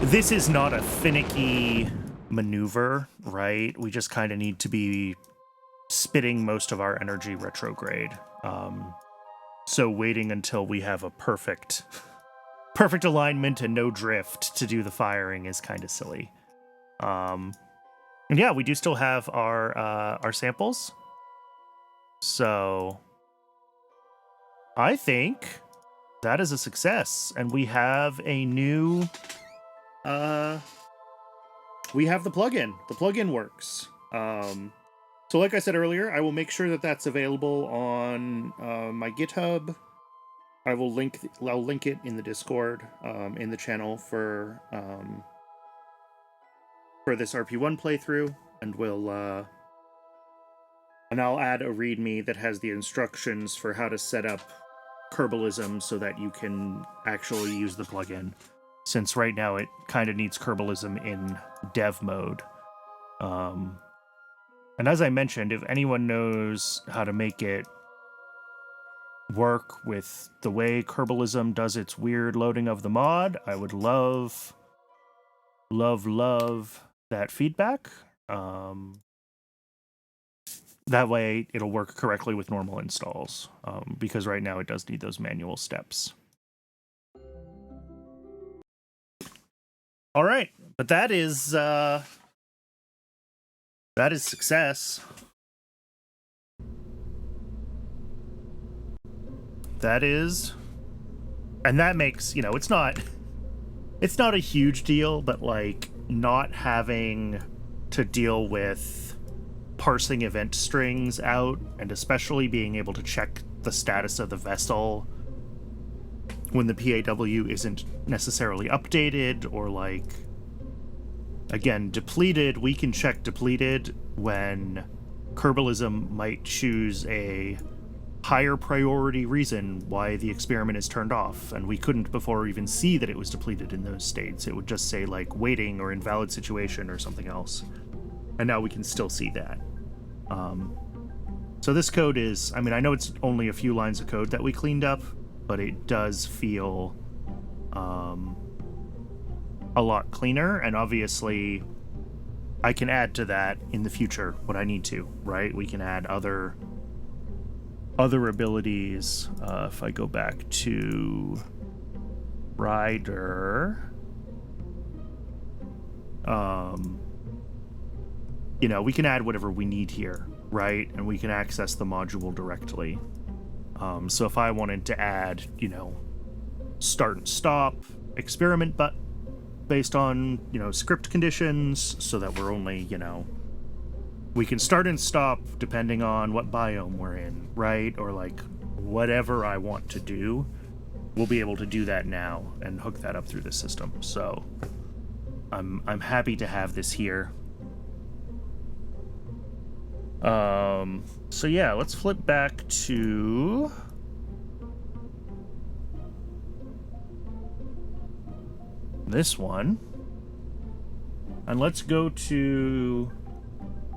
This is not a finicky maneuver, right? We just kind of need to be spitting most of our energy retrograde. So waiting until we have a perfect alignment and no drift to do the firing is kind of silly. And yeah, we do still have our samples. So I think that is a success, and we have a new we have the plugin. The plugin works. So like I said earlier, I will make sure that that's available on my GitHub. I'll link it in the Discord, in the channel for this RP-1 playthrough, and I'll add a README that has the instructions for how to set up Kerbalism so that you can actually use the plugin, since right now it kind of needs Kerbalism in dev mode. And as I mentioned, if anyone knows how to make it work with the way Kerbalism does its weird loading of the mod, I would love that feedback. That way it'll work correctly with normal installs, because right now it does need those manual steps. All right, but that is That is success. That is... And that makes, you know, it's not a huge deal, but, like, not having to deal with parsing event strings out, and especially being able to check the status of the vessel when the PAW isn't necessarily updated, or, like, again, depleted. We can check depleted when Kerbalism might choose a higher priority reason why the experiment is turned off, and we couldn't before even see that it was depleted in those states. It would just say, like, waiting or invalid situation or something else. And now we can still see that. So this code is, I mean, I know it's only a few lines of code that we cleaned up, but it does feel a lot cleaner, and obviously I can add to that in the future when I need to, right? We can add other abilities. If I go back to Rider, you know, we can add whatever we need here, right? And we can access the module directly. So if I wanted to add, you know, start and stop experiment, but based on, you know, script conditions, so that we're only, you know, we can start and stop depending on what biome we're in, right? Or, like, whatever I want to do, we'll be able to do that now and hook that up through the system. So I'm happy to have this here. So yeah, let's flip back to this one, and let's go to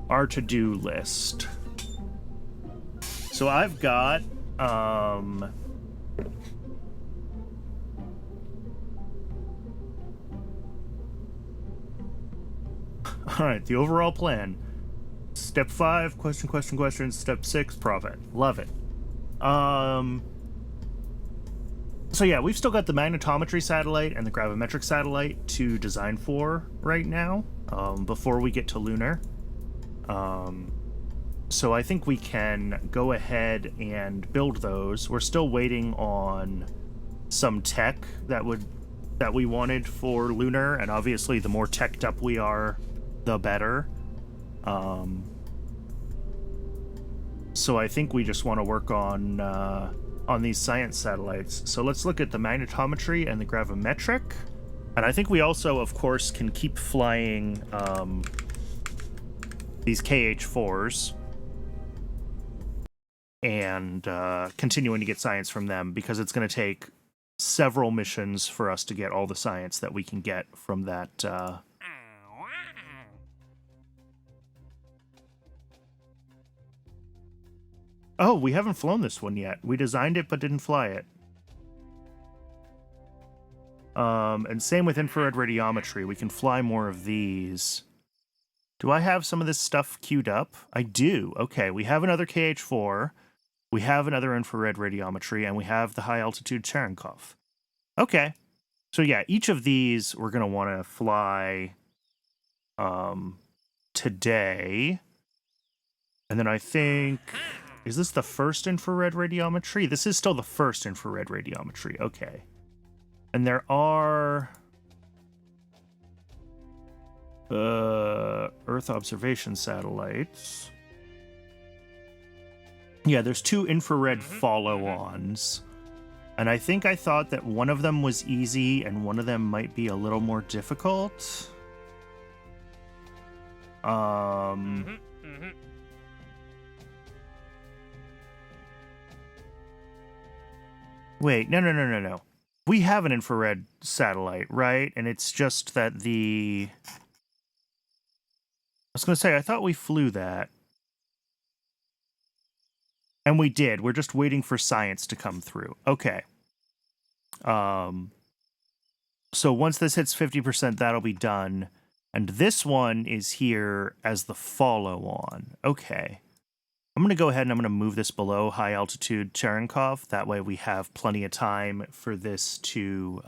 our to-do list. So I've got all right, the overall plan. Step 5, question. Step 6, profit. Love it. So yeah, we've still got the magnetometry satellite and the gravimetric satellite to design for right now, before we get to lunar. So I think we can go ahead and build those. We're still waiting on some tech that we wanted for lunar, and obviously the more teched up we are, the better. So I think we just want to work on these science satellites. So let's look at the magnetometry and the gravimetric. And I think we also, of course, can keep flying these KH-4s and continuing to get science from them, because it's going to take several missions for us to get all the science that we can get from that. Oh, we haven't flown this one yet. We designed it but didn't fly it. And same with infrared radiometry. We can fly more of these. Do I have some of this stuff queued up? I do. Okay, we have another KH-4. We have another infrared radiometry, and we have the high-altitude Cherenkov. Okay. So yeah, each of these we're going to want to fly today. And then I think... Is this the first infrared radiometry? This is still the first infrared radiometry. Okay. And there are... Earth observation satellites. Yeah, there's 2 infrared follow-ons. And I think I thought that one of them was easy and one of them might be a little more difficult. Wait, no. We have an infrared satellite, right? And it's just that the... I was going to say, I thought we flew that. And we did. We're just waiting for science to come through. Okay. So once this hits 50%, that'll be done. And this one is here as the follow-on. Okay. I'm going to go ahead and I'm going to move this below high-altitude Cherenkov. That way we have plenty of time for this to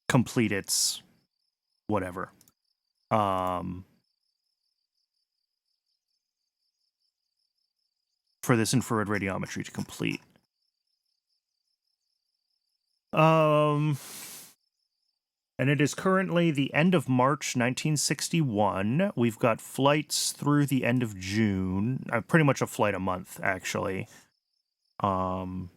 complete its whatever. for this infrared radiometry to complete. And it is currently the end of March 1961. We've got flights through the end of June. Pretty much a flight a month, actually. And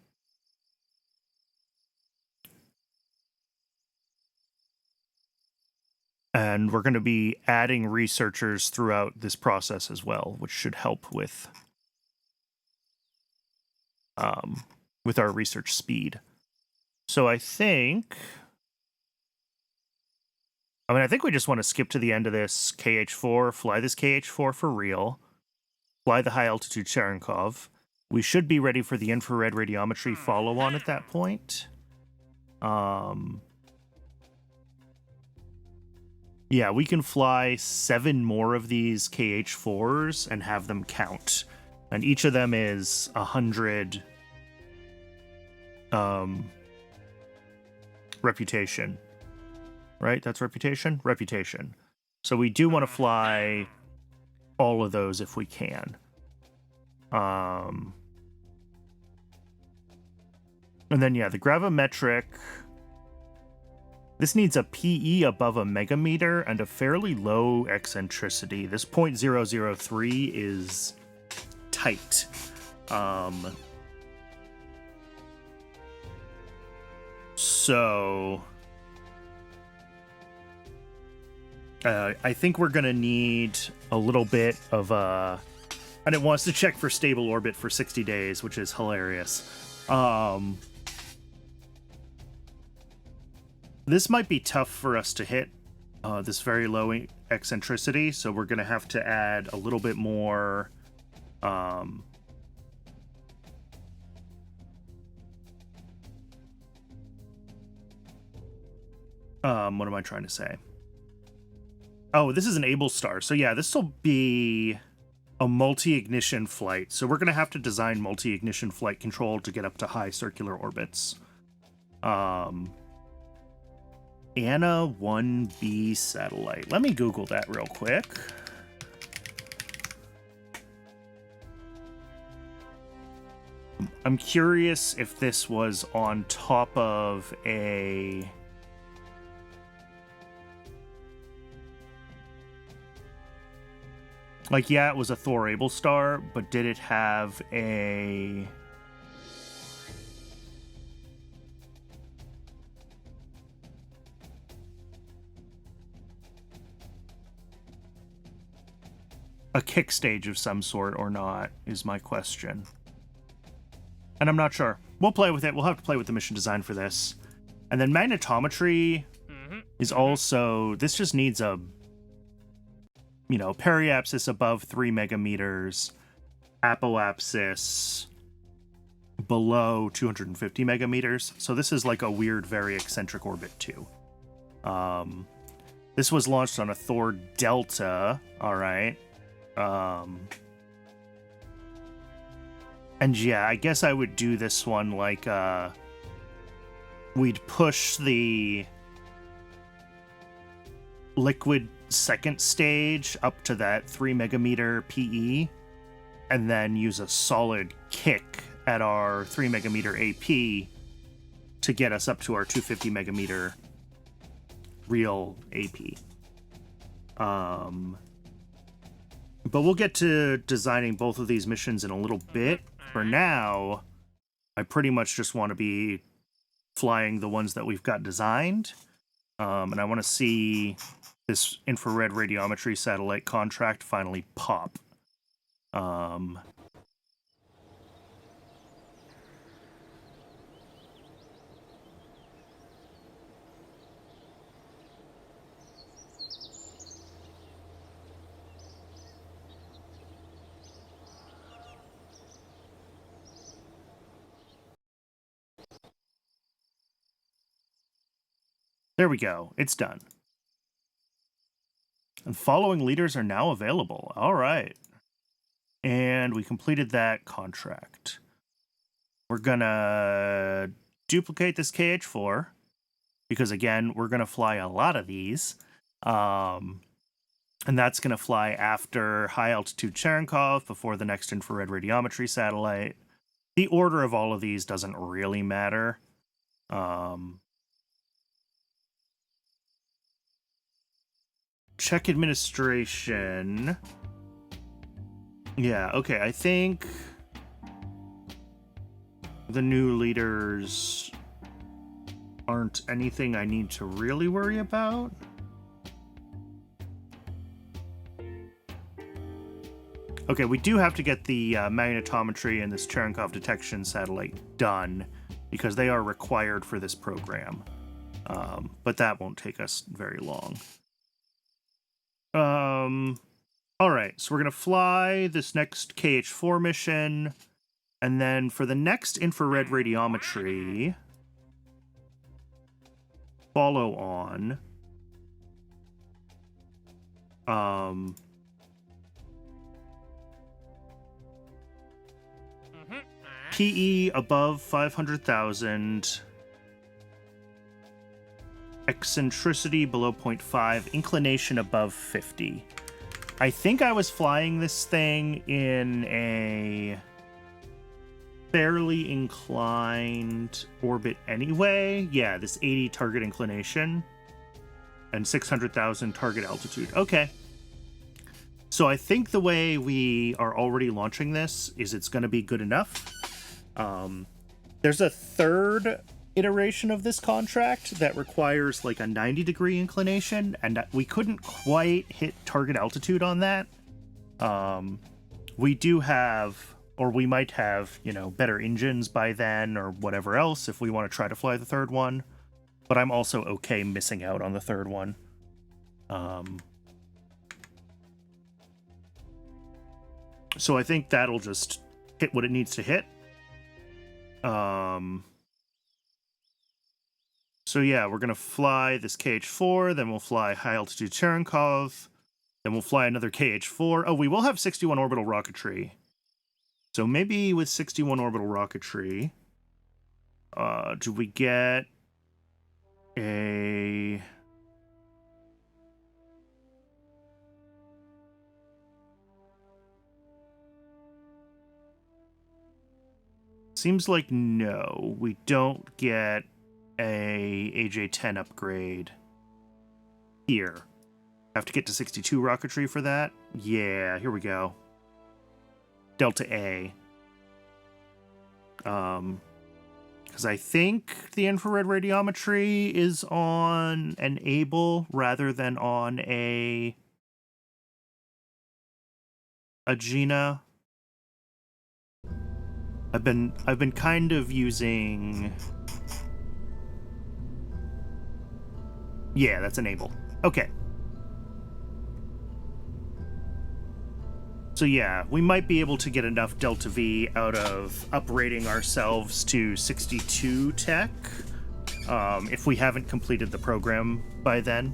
we're going to be adding researchers throughout this process as well, which should help with our research speed. So I think we just want to skip to the end of this KH-4, fly this KH-4 for real, fly the high-altitude Cherenkov. We should be ready for the infrared radiometry follow-on at that point. Yeah, we can fly 7 more of these KH-4s and have them count. And each of them is 100 reputation. Right? That's reputation? Reputation. So we do want to fly all of those if we can. And then, yeah, the gravimetric. This needs a PE above a megameter and a fairly low eccentricity. This 0.003 is tight. So I think we're going to need a little bit of and it wants to check for stable orbit for 60 days, which is hilarious. This might be tough for us to hit this very low eccentricity, so we're going to have to add a little bit more what am I trying to say? Oh, this is an Able Star. So yeah, this will be a multi-ignition flight. So we're going to have to design multi-ignition flight control to get up to high circular orbits. Anna 1B satellite. Let me Google that real quick. I'm curious if this was on top of a... Like, yeah, it was a Thor Able Star, but did it have a... a kick stage of some sort or not, is my question. And I'm not sure. We'll play with it. We'll have to play with the mission design for this. And then magnetometry is also... This just needs a... You know, periapsis above 3 megameters, apoapsis below 250 megameters. So this is like a weird, very eccentric orbit too. This was launched on a Thor Delta, all right. And yeah, I guess I would do this one like, we'd push the liquid second stage up to that 3 megameter PE, and then use a solid kick at our 3 megameter AP to get us up to our 250 megameter real AP. But we'll get to designing both of these missions in a little bit. For now, I pretty much just want to be flying the ones that we've got designed. And I want to see this infrared radiometry satellite contract finally pop. There we go. It's done. And following leaders are now available. All right. And we completed that contract. We're going to duplicate this KH-4 because, again, we're going to fly a lot of these. And that's going to fly after high-altitude Cherenkov, before the next infrared radiometry satellite. The order of all of these doesn't really matter. Check administration. Yeah, okay, I think the new leaders aren't anything I need to really worry about. Okay, we do have to get the magnetometry and this Cherenkov detection satellite done, because they are required for this program. But that won't take us very long. Alright, so we're going to fly this next KH-4 mission, and then for the next infrared radiometry, follow on, PE above 500,000, eccentricity below 0.5, inclination above 50. I think I was flying this thing in a fairly inclined orbit anyway. Yeah, this 80 target inclination and 600,000 target altitude. Okay. So I think the way we are already launching this is it's going to be good enough. There's a third iteration of this contract that requires like a 90-degree inclination, and we couldn't quite hit target altitude on that. We do have, or we might have, you know, better engines by then or whatever else if we want to try to fly the third one. But I'm also okay missing out on the third one. So I think that'll just hit what it needs to hit. So yeah, we're gonna fly this KH-4, then we'll fly high-altitude Cherenkov, then we'll fly another KH-4. Oh, we will have 61 orbital rocketry. So maybe with 61 orbital rocketry, do we get a... Seems like no, we don't get a AJ-10 upgrade here. Have to get to 62 rocketry for that? Yeah, here we go. Delta A. Because I think the infrared radiometry is on an Able rather than on a Gina. I've been kind of using... Yeah, that's an Able. Okay. So yeah, we might be able to get enough Delta V out of uprating ourselves to 62 tech, if we haven't completed the program by then.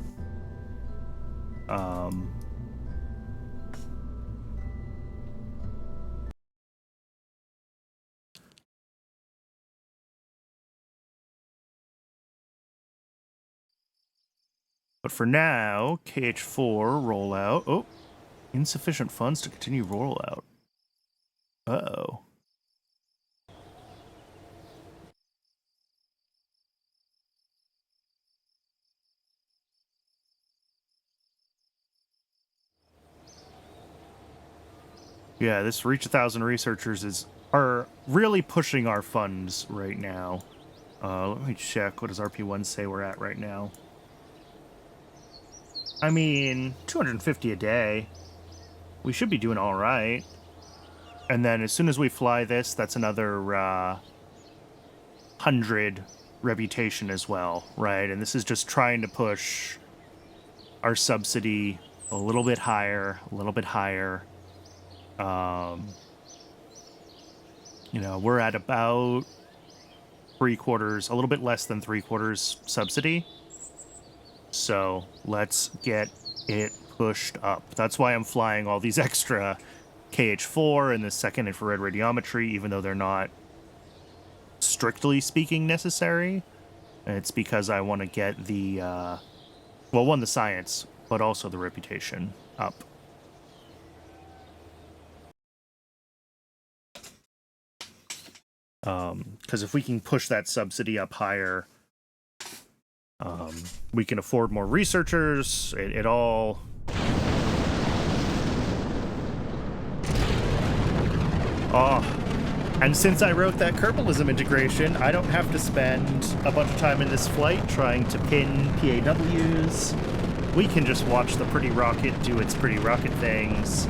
But for now, KH-4 rollout. Oh, insufficient funds to continue rollout. Uh-oh. Yeah, this Reach 1,000 researchers are really pushing our funds right now. Let me check. What does RP-1 say we're at right now? I mean, 250 a day. We should be doing all right. And then as soon as we fly this, that's another 100 reputation as well, right? And this is just trying to push our subsidy a little bit higher, a little bit higher. You know, we're at about 3/4, a little bit less than 3/4 subsidy. So let's get it pushed up. That's why I'm flying all these extra KH-4 and the second infrared radiometry, even though they're not strictly speaking necessary. And it's because I want to get the, well, one, the science, but also the reputation. up. Because if we can push that subsidy up higher, we can afford more researchers. It all... Oh, and since I wrote that Kerbalism integration, I don't have to spend a bunch of time in this flight trying to pin PAWs. We can just watch the pretty rocket do its pretty rocket things.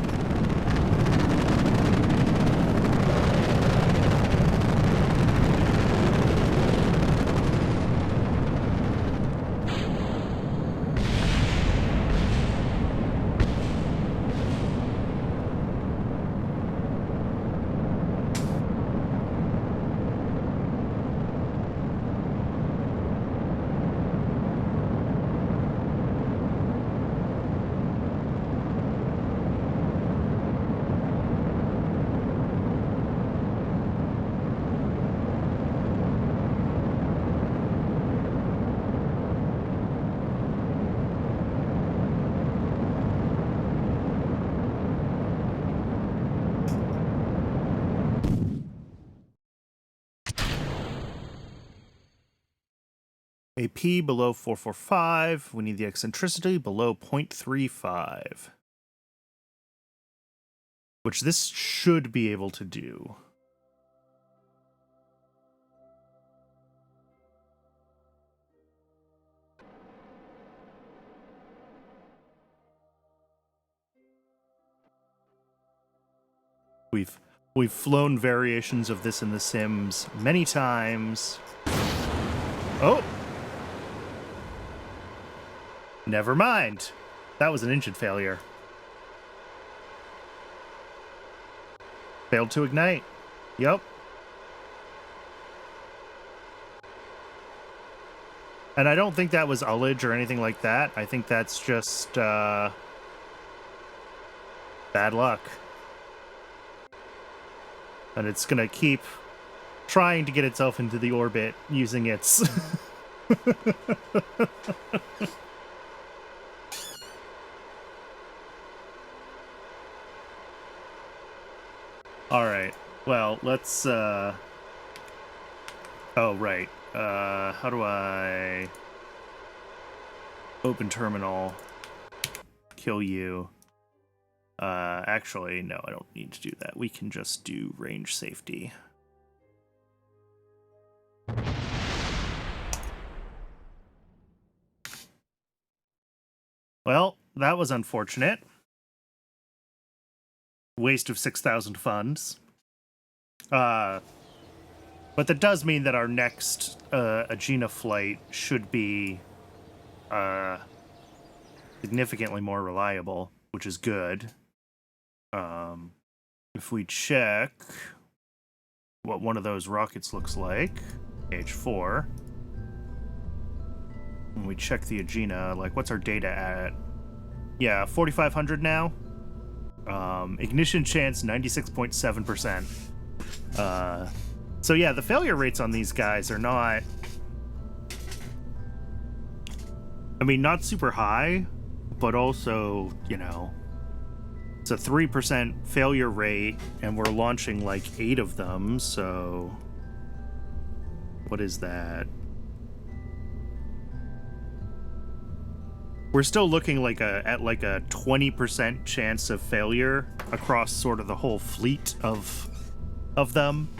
AP below 445. We need the eccentricity below 0.35. Which this should be able to do. We've flown variations of this in The Sims many times. Oh! Never mind. That was an engine failure. Failed to ignite. Yep. And I don't think that was ullage or anything like that. I think that's just, bad luck. And it's gonna keep trying to get itself into the orbit using its... Alright, well, let's, Oh, right. How do I... Open terminal. Kill you. Actually, no, I don't need to do that. We can just do range safety. Well, that was unfortunate. Waste of 6,000 funds. But that does mean that our next Agena flight should be significantly more reliable, which is good. If we check what one of those rockets looks like, H4, and we check the Agena, like, what's our data at? Yeah, 4,500 now. Ignition chance 96.7%. So yeah, the failure rates on these guys are not, I mean, not super high, but also, you know, it's a 3% failure rate, and we're launching like 8 of them, so what is that? We're still looking like at like a 20% chance of failure across sort of the whole fleet of them,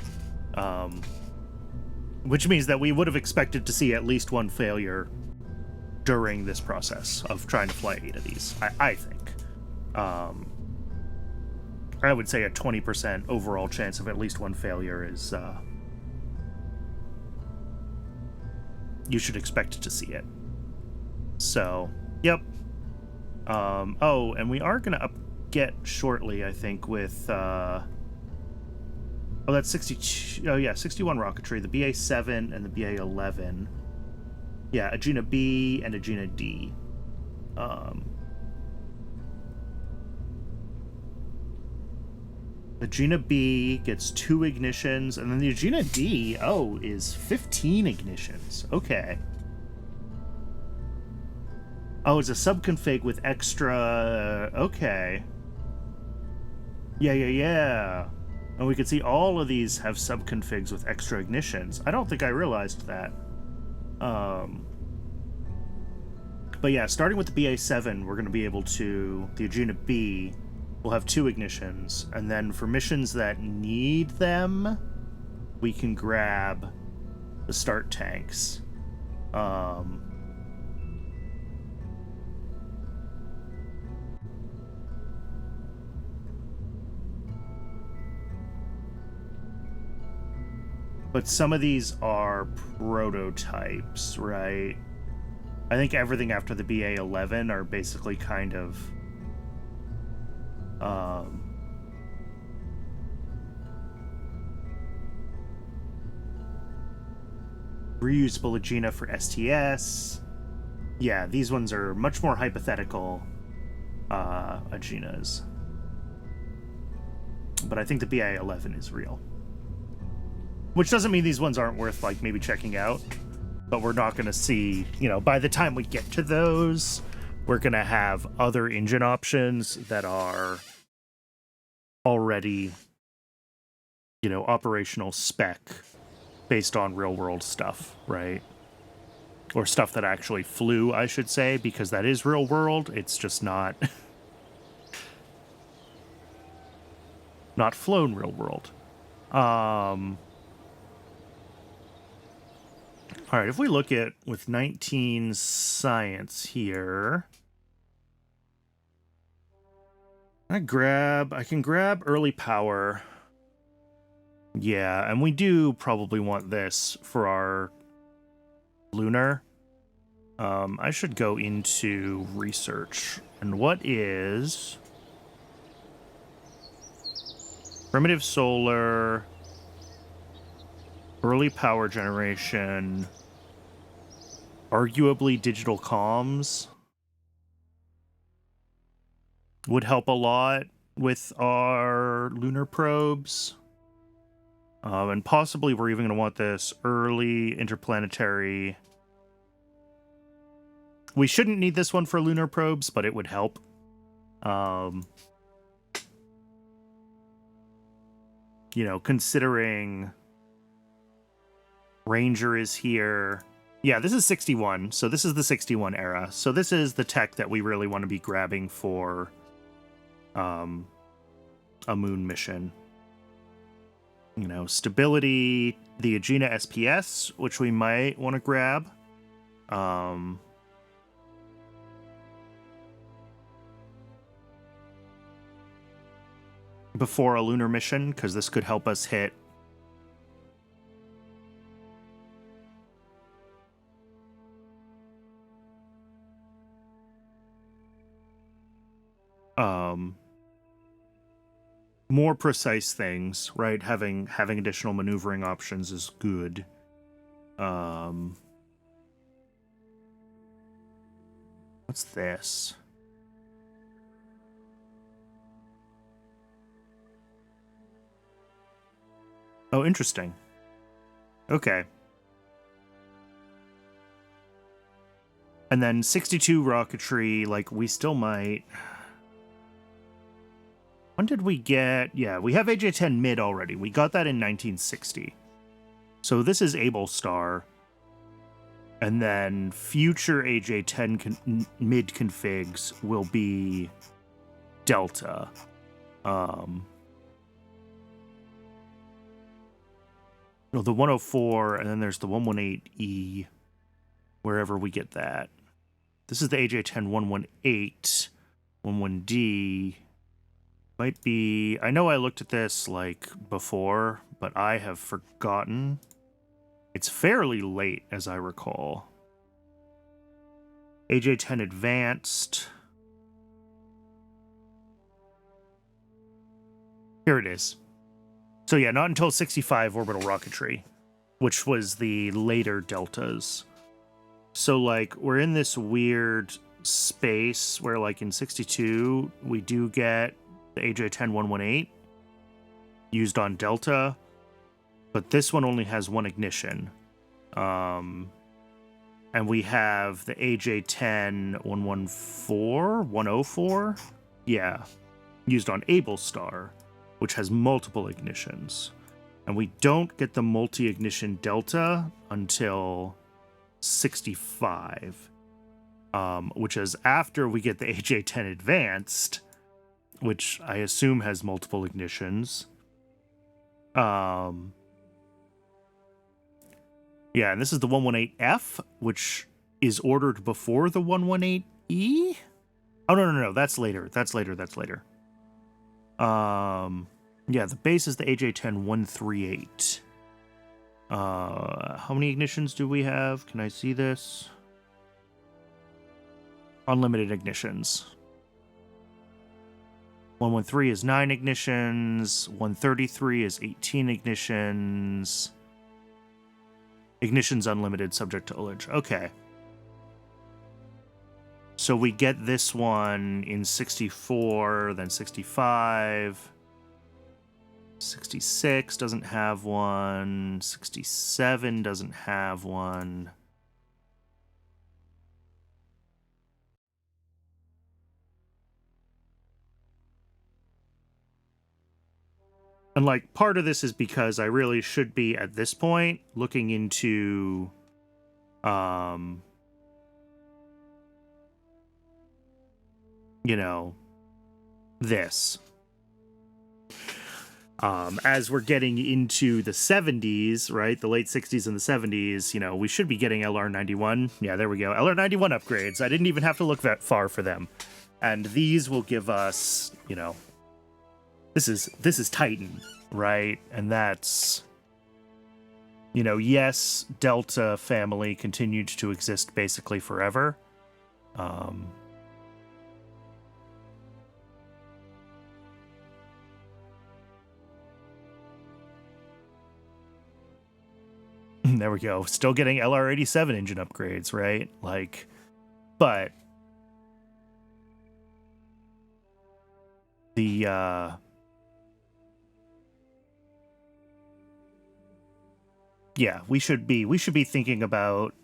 which means that we would have expected to see at least one failure during this process of trying to fly 8 of these. I think. I would say a 20% overall chance of at least one failure is you should expect to see it. So. Yep. Oh, and we are going to get shortly, I think, with, oh, that's 62, oh yeah, 61 rocketry, the BA-7 and the BA-11. Yeah, Agena B and Agena D. Agena B gets 2 ignitions, and then the Agena D, oh, is 15 ignitions. Okay. Oh, it's a subconfig with extra... Okay. Yeah. And we can see all of these have subconfigs with extra ignitions. I don't think I realized that. But yeah, starting with the BA7, we're going to be able to... The Agena B will have 2 ignitions. And then for missions that need them, we can grab the start tanks. But some of these are prototypes, right? I think everything after the BA11 are basically kind of... reusable Agena for STS. Yeah, these ones are much more hypothetical Agenas. But I think the BA11 is real. Which doesn't mean these ones aren't worth, like, maybe checking out. But we're not going to see, you know, by the time we get to those, we're going to have other engine options that are already, you know, operational spec based on real-world stuff, right? Or stuff that actually flew, I should say, because that is real-world. It's just not... not flown real-world. All right, if we look at with 19 science here, I can grab early power. Yeah, and we do probably want this for our lunar. I should go into research. And what is primitive solar, early power generation, arguably digital comms would help a lot with our lunar probes. And possibly we're even going to want this early interplanetary. We shouldn't need this one for lunar probes, but it would help. You know, considering Ranger is here. Yeah, this is 61, so this is the 61 era. So this is the tech that we really want to be grabbing for a moon mission. You know, stability, the Agena SPS, which we might want to grab. Before a lunar mission, because this could help us hit more precise things, right? Having additional maneuvering options is good. What's this? Oh, interesting. Okay. And then 62 rocketry, like, we still might... When did we get... Yeah, we have AJ-10 mid already. We got that in 1960. So this is Able Star. And then future AJ-10 mid configs will be Delta. No, the 104, and then there's the 118E, wherever we get that. This is the AJ-10 118, 11D. Might be... I know I looked at this, like, before, but I have forgotten. It's fairly late, as I recall. AJ-10 Advanced. Here it is. So yeah, not until 65 orbital rocketry, which was the later deltas. So, like, we're in this weird space where, like, in 62, we do get the AJ-10 118 used on Delta, but this one only has one ignition. And we have the AJ10 104? Yeah, used on Able Star, which has multiple ignitions. And we don't get the multi-ignition delta until 65, which is after we get the AJ10 Advanced, which I assume has multiple ignitions. Yeah, and this is the 118F, which is ordered before the 118E? Oh, no, that's later. That's later. Yeah, the base is the AJ10 138. How many ignitions do we have? Can I see this? Unlimited ignitions. 113 is 9 ignitions. 133 is 18 ignitions. Ignitions unlimited, subject to ullage. Okay. So we get this one in 64, then 65. 66 doesn't have one. 67 doesn't have one. And, like, part of this is because I really should be, at this point, looking into, you know, this. As we're getting into the 70s, right, the late 60s and the 70s, you know, we should be getting LR91. Yeah, there we go. LR91 upgrades. I didn't even have to look that far for them. And these will give us, you know, this is Titan, right? And that's, you know, yes, Delta family continued to exist basically forever. There we go. Still getting LR87 engine upgrades, right? Like, but the yeah, we should be thinking about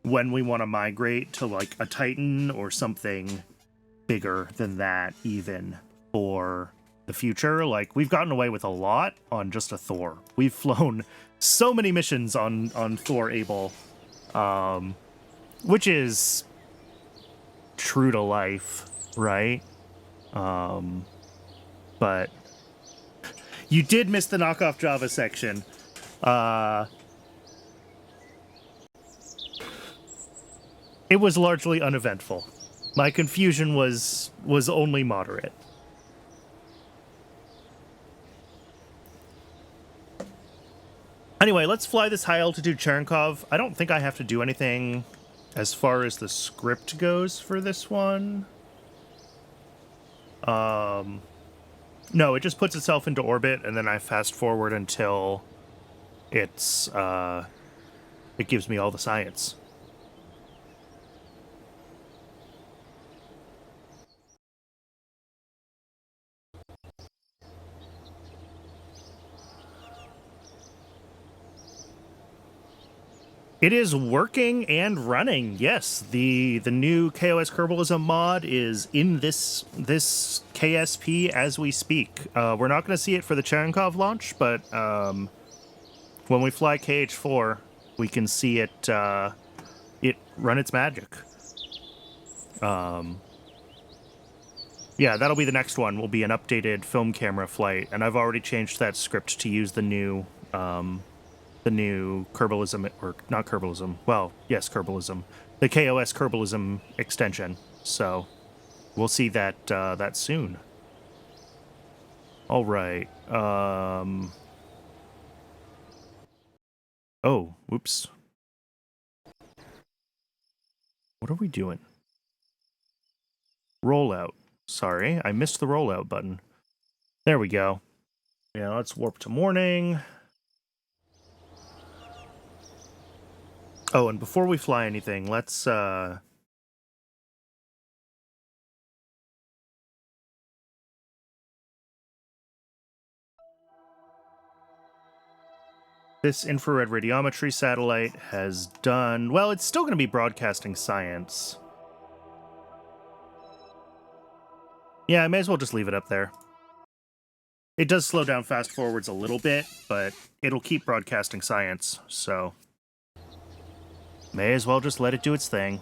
when we want to migrate to like a Titan or something bigger than that even for the future. Like, we've gotten away with a lot on just a Thor. We've flown so many missions on Thor Able, which is true to life, right? But you did miss the knockoff Java section. It was largely uneventful. My confusion was only moderate. Anyway, let's fly this high-altitude Cherenkov. I don't think I have to do anything as far as the script goes for this one. No, it just puts itself into orbit, and then I fast-forward until it's, it gives me all the science. It is working and running. Yes, the new KOS Kerbalism mod is in this KSP as we speak. We're not going to see it for the Cherenkov launch, but when we fly KH4, we can see it it run its magic. Yeah, that'll be the next one. Will be an updated film camera flight, and I've already changed that script to use the new Kerbalism, or not Kerbalism, well, yes, Kerbalism, the KOS Kerbalism extension. So we'll see that that soon. All right. Oh, whoops. What are we doing? Rollout. Sorry, I missed the rollout button. There we go. Yeah, let's warp to morning. Oh, and before we fly anything, let's This infrared radiometry satellite has done... Well, it's still going to be broadcasting science. Yeah, I may as well just leave it up there. It does slow down fast forwards a little bit, but it'll keep broadcasting science, so... May as well just let it do its thing.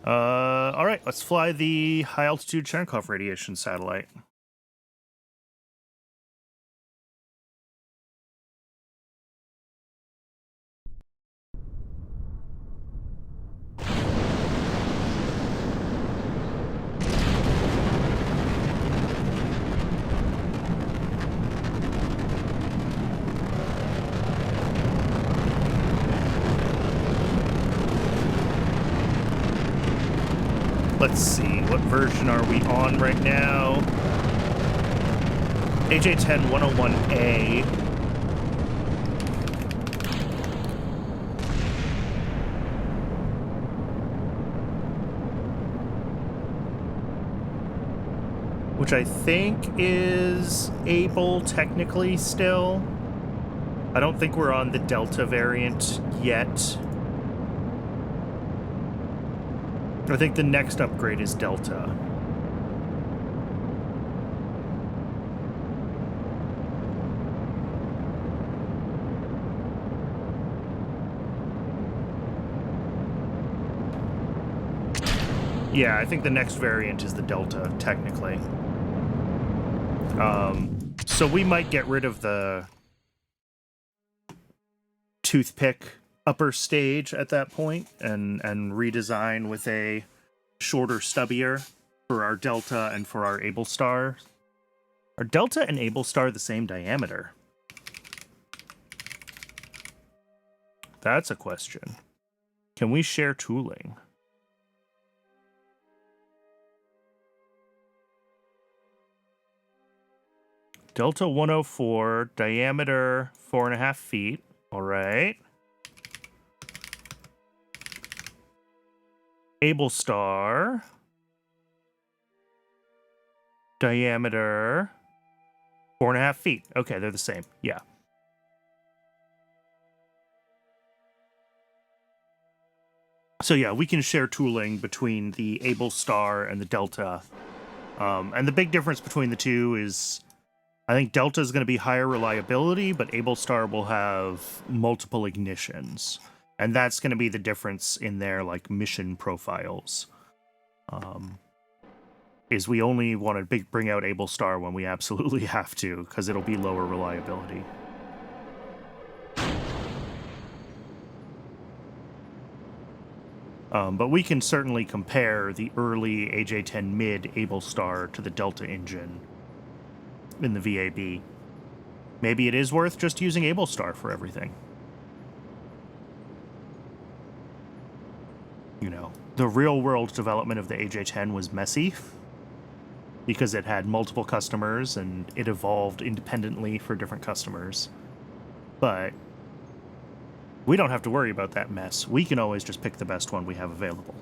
Alright, let's fly the high-altitude Cherenkov radiation satellite. Let's see, what version are we on right now? AJ10 101A. Which I think is able technically still. I don't think we're on the Delta variant yet. I think the next upgrade is Delta. Yeah, I think the next variant is the Delta, technically. So we might get rid of the toothpick upper stage at that point and redesign with a shorter stubbier for our Delta and for our Able Star. Are Delta and Able Star the same diameter? That's a question. Can we share tooling? Delta 104, diameter 4.5 feet. All right. Able Star, diameter 4.5 feet. Okay, they're the same. Yeah. So yeah, we can share tooling between the Able Star and the Delta. And the big difference between the two is I think Delta is going to be higher reliability, but Able Star will have multiple ignitions. And that's going to be the difference in their like mission profiles. Is we only want to bring out Able Star when we absolutely have to, because it'll be lower reliability. But we can certainly compare the early AJ-10 mid Able Star to the Delta engine in the VAB. Maybe it is worth just using Able Star for everything. You know, the real-world development of the AJ-10 was messy because it had multiple customers and it evolved independently for different customers. But we don't have to worry about that mess. We can always just pick the best one we have available.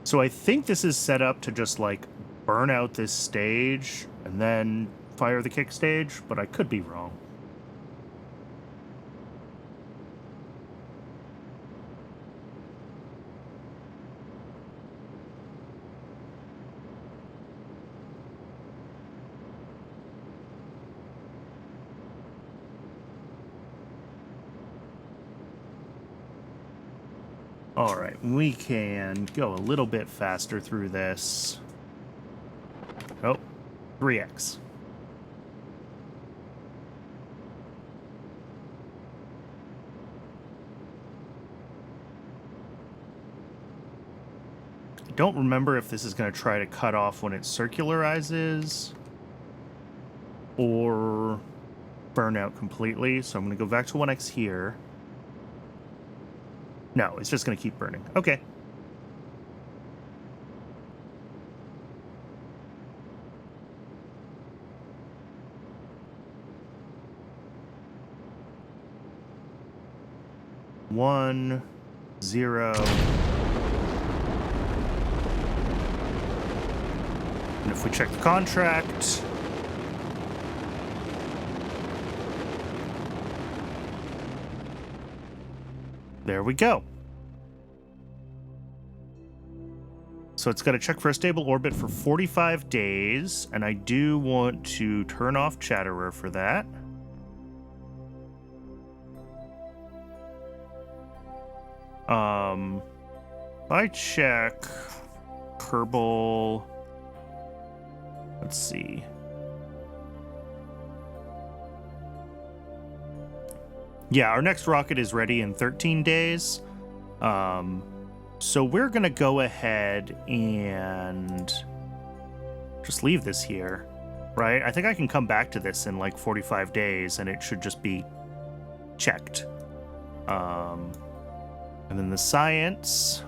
So I think this is set up to just, like, burn out this stage and then fire the kick stage, but I could be wrong. All right, we can go a little bit faster through this. Oh, 3x. I don't remember if this is going to try to cut off when it circularizes or burn out completely. So I'm going to go back to 1x here. No, it's just going to keep burning. Okay. 1, 0. And if we check the contract, there we go. So it's got to check for a stable orbit for 45 days, and I do want to turn off Chatterer for that. If I check Kerbal, let's see. Yeah, our next rocket is ready in 13 days. So we're going to go ahead and just leave this here, right? I think I can come back to this in like 45 days and it should just be checked. And then the science.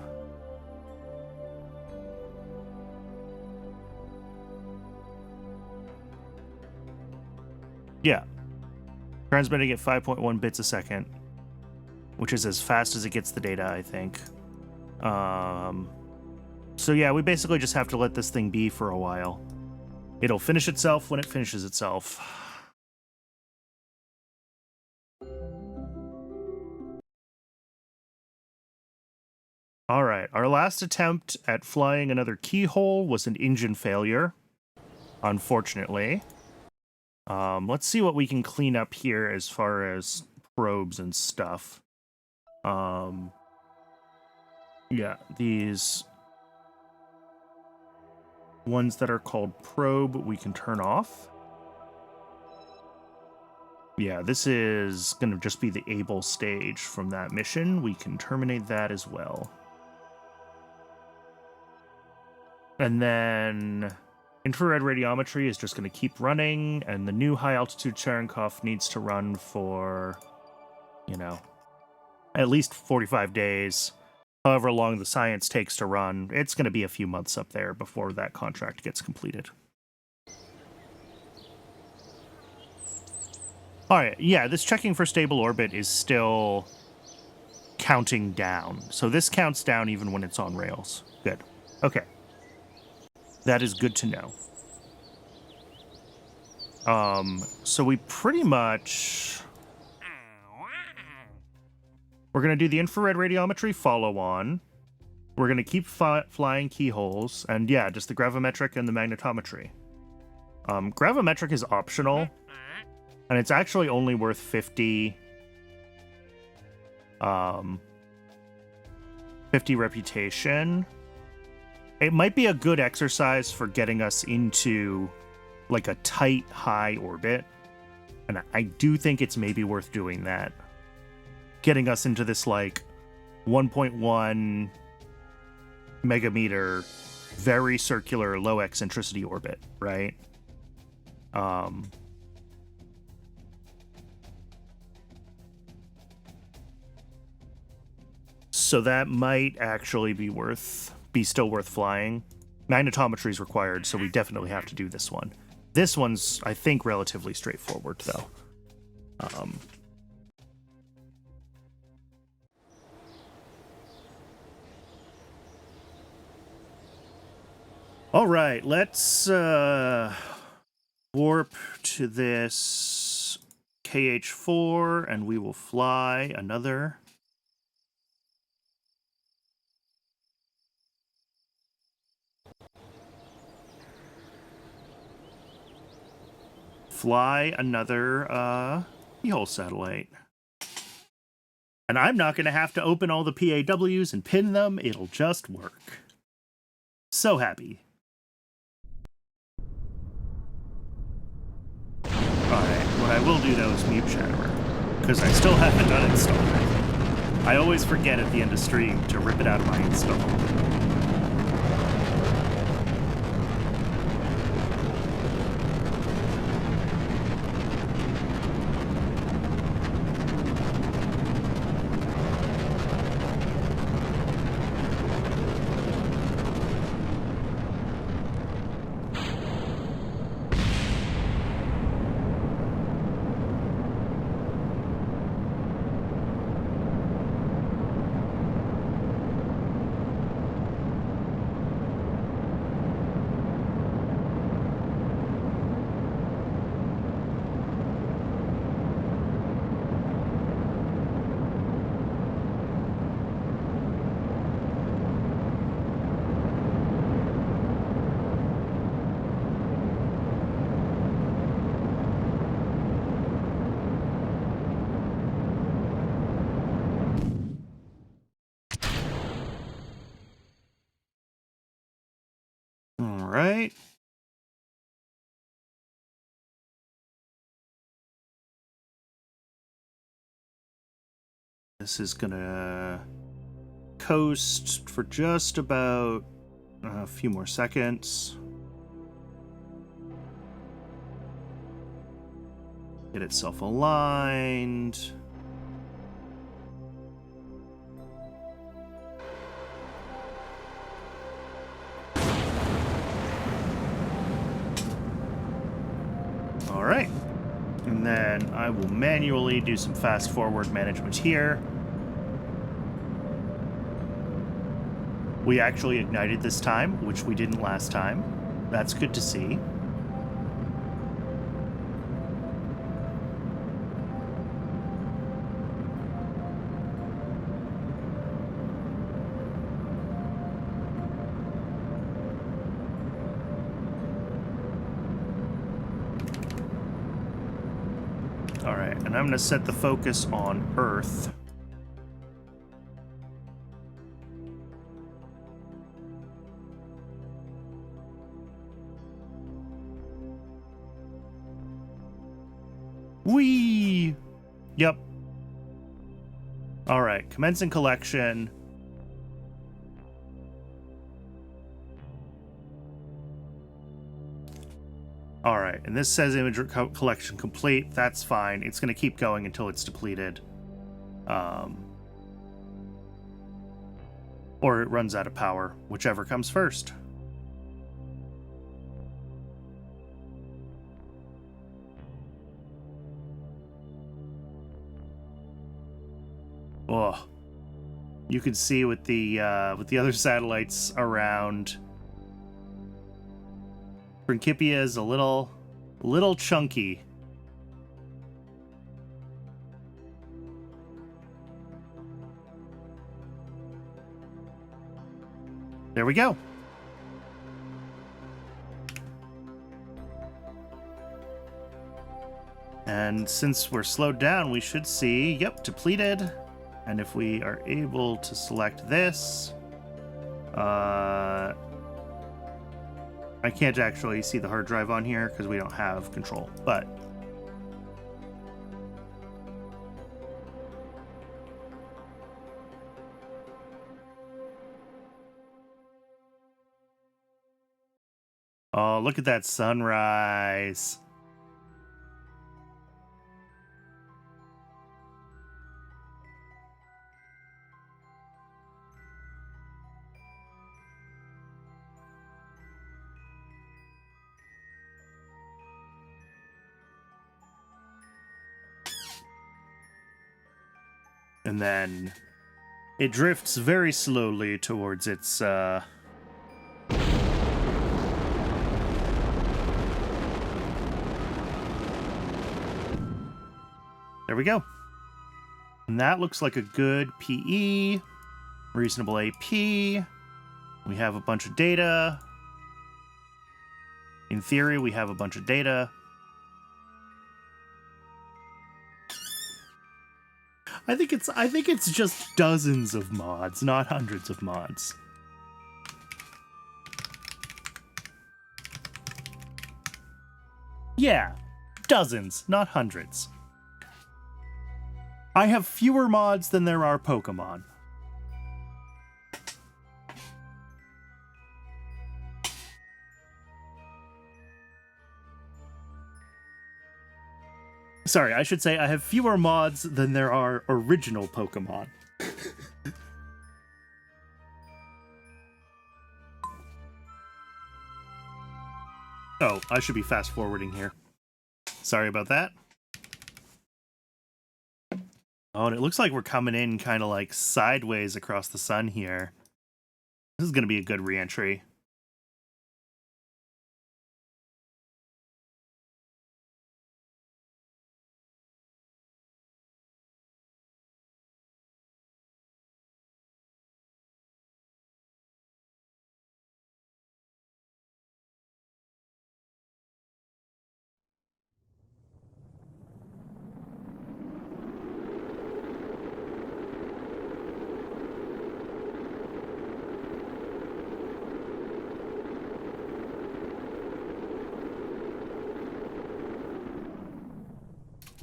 Yeah. Transmitting at 5.1 bits a second, which is as fast as it gets the data, I think. So yeah, we basically just have to let this thing be for a while. It'll finish itself when it finishes itself. All right, our last attempt at flying another keyhole was an engine failure, unfortunately. Let's see what we can clean up here as far as probes and stuff. Yeah, these ones that are called probe, we can turn off. Yeah, this is going to just be the able stage from that mission. We can terminate that as well. And then infrared radiometry is just going to keep running, and the new high-altitude Cherenkov needs to run for, you know, at least 45 days. However long the science takes to run, it's going to be a few months up there before that contract gets completed. All right, yeah, this checking for stable orbit is still counting down. So this counts down even when it's on rails. Good. Okay. That is good to know. So we pretty much... We're going to do the infrared radiometry follow-on. We're going to keep flying keyholes. And yeah, just the gravimetric and the magnetometry. Gravimetric is optional. And it's actually only worth 50... 50 reputation. It might be a good exercise for getting us into like a tight high orbit. And I do think it's maybe worth doing that. Getting us into this like 1.1 megameter, very circular, low eccentricity orbit, right? So that might actually be still worth flying. Magnetometry is required, so we definitely have to do this one. This one's, I think, relatively straightforward, though. All right, let's warp to this KH4, and we will fly another... keyhole satellite. And I'm not going to have to open all the PAWs and pin them. It'll just work. So happy. Alright, what I will do though is mute Chatterer, because I still haven't uninstalled it. I always forget at the end of stream to rip it out of my install. right. This is gonna coast for just about a few more seconds. Get itself aligned. All right. And then I will manually do some fast forward management here. We actually ignited this time, which we didn't last time. That's good to see. All right, and I'm going to set the focus on Earth. Whee! Yep. All right, commencing collection. All right, and this says image collection complete. That's fine. It's going to keep going until it's depleted. Or it runs out of power, whichever comes first. Oh, you can see with the other satellites around, Principia is a little chunky. There we go. And since we're slowed down, we should see, yep, depleted. And if we are able to select this, I can't actually see the hard drive on here because we don't have control, but oh, look at that sunrise. And then it drifts very slowly towards its there we go. And that looks like a good PE, reasonable AP. We have a bunch of data. In theory, we have a bunch of data. I think it's just dozens of mods, not hundreds of mods. Yeah, dozens, not hundreds. I have fewer mods than there are Pokemon. Sorry, I should say I have fewer mods than there are original Pokemon. Oh, I should be fast forwarding here. Sorry about that. Oh, and it looks like we're coming in kind of like sideways across the sun here. This is going to be a good re-entry.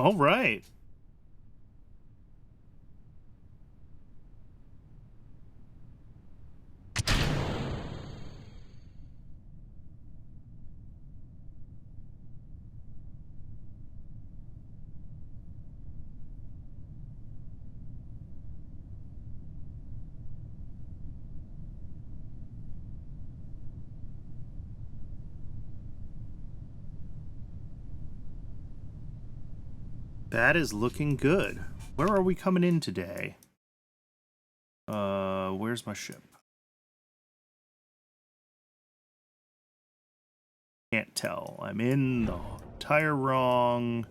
All right. That is looking good. Where are we coming in today? Where's my ship? Can't tell. I'm in the entire wrong...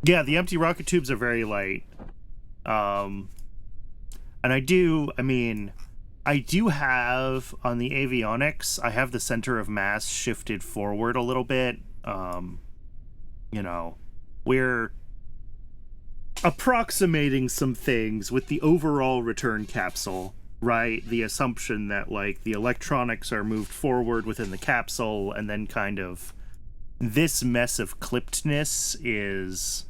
Yeah, the empty rocket tubes are very light. And I do have, on the avionics, I have the center of mass shifted forward a little bit. You know, we're approximating some things with the overall return capsule, right? The assumption that, like, the electronics are moved forward within the capsule, and then kind of this mess of clippedness is,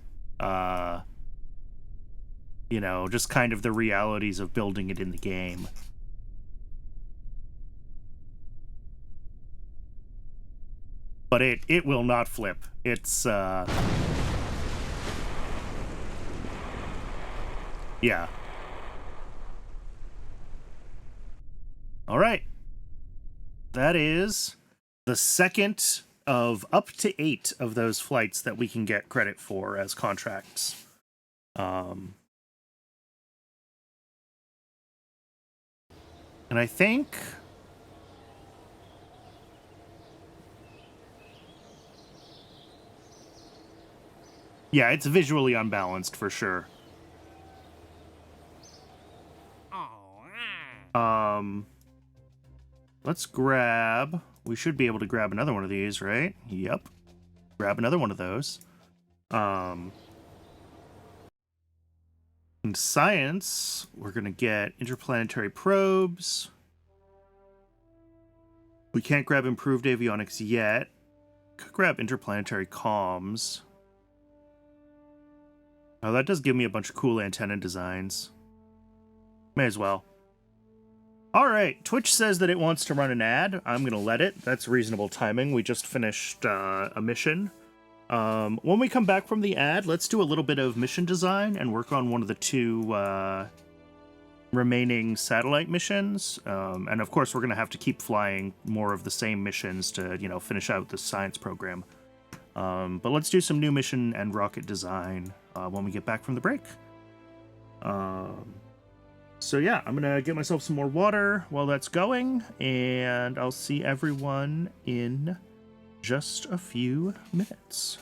you know, just kind of the realities of building it in the game. But it will not flip. It's, yeah. All right. That is the second of up to 8 of those flights that we can get credit for as contracts. And I think... yeah, it's visually unbalanced for sure. Let's grab... we should be able to grab another one of these, right? Yep. Grab another one of those. In science, we're going to get interplanetary probes. We can't grab improved avionics yet. Could grab interplanetary comms. Oh, that does give me a bunch of cool antenna designs. May as well. All right, Twitch says that it wants to run an ad. I'm going to let it. That's reasonable timing. We just finished a mission. When we come back from the ad, let's do a little bit of mission design and work on one of the 2 remaining satellite missions. And of course, we're going to have to keep flying more of the same missions to, you know, finish out the science program. But let's do some new mission and rocket design when we get back from the break. So yeah, I'm going to get myself some more water while that's going, and I'll see everyone in just a few minutes.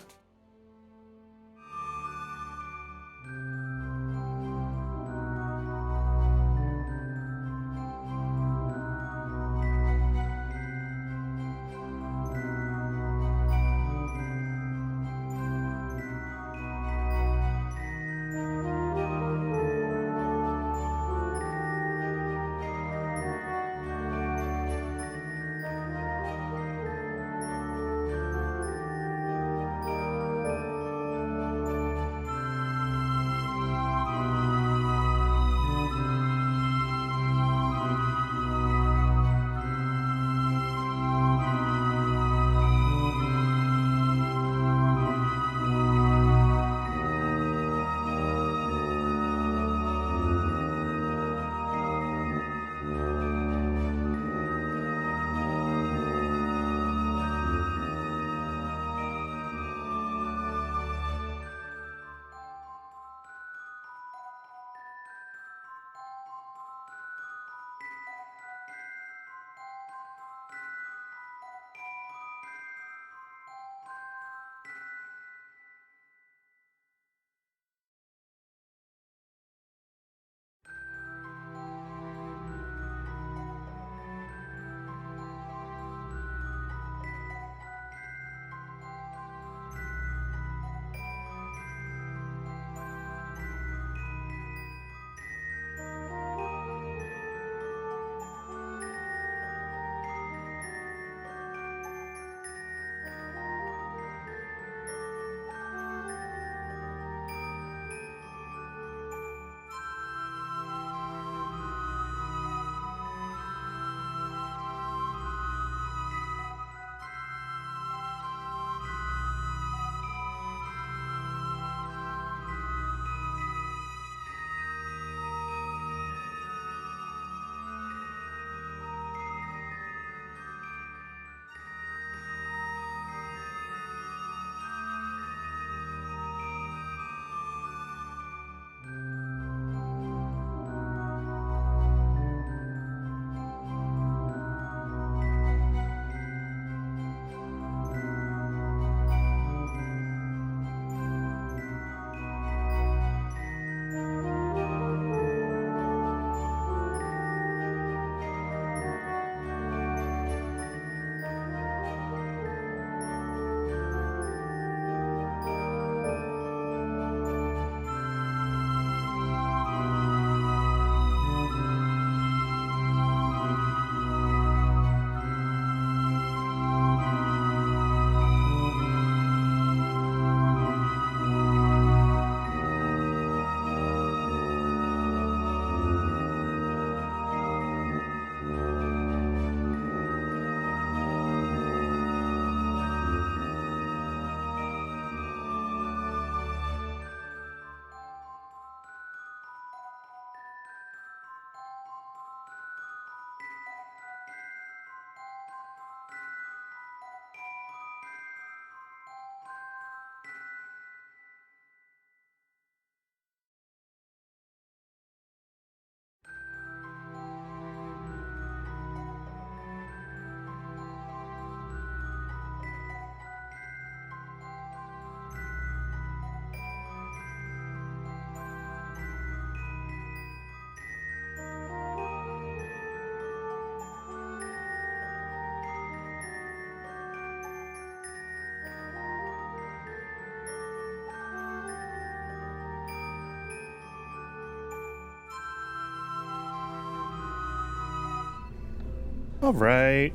All right.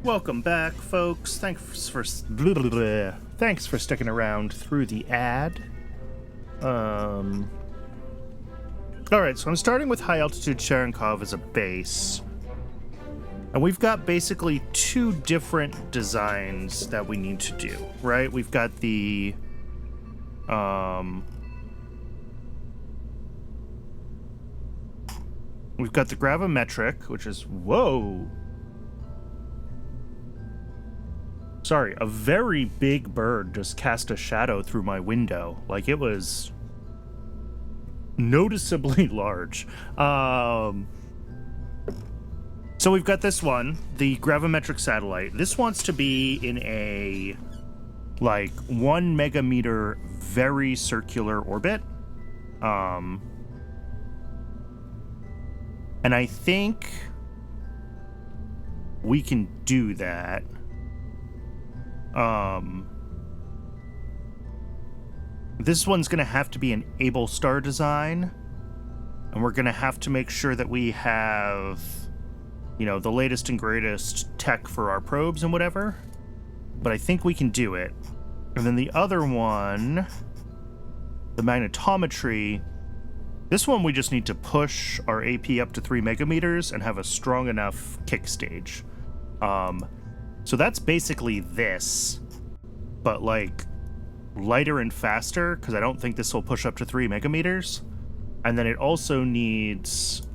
Welcome back, folks. Thanks for sticking around through the ad. All right, so I'm starting with high altitude Cherenkov as a base. And we've got basically two different designs that we need to do, right? We've got the gravimetric, which is whoa. Sorry, a very big bird just cast a shadow through my window. Like, it was noticeably large. So we've got this one, the gravimetric satellite. This wants to be in a, like, 1 megameter very circular orbit. And I think we can do that. This one's going to have to be an Able Star design, and we're going to have to make sure that we have, you know, the latest and greatest tech for our probes and whatever, but I think we can do it. And then the other one, the magnetometry, this one we just need to push our AP up to 3 megameters and have a strong enough kick stage. So that's basically this, but like lighter and faster, because I don't think this will push up to 3 megameters. And then it also needs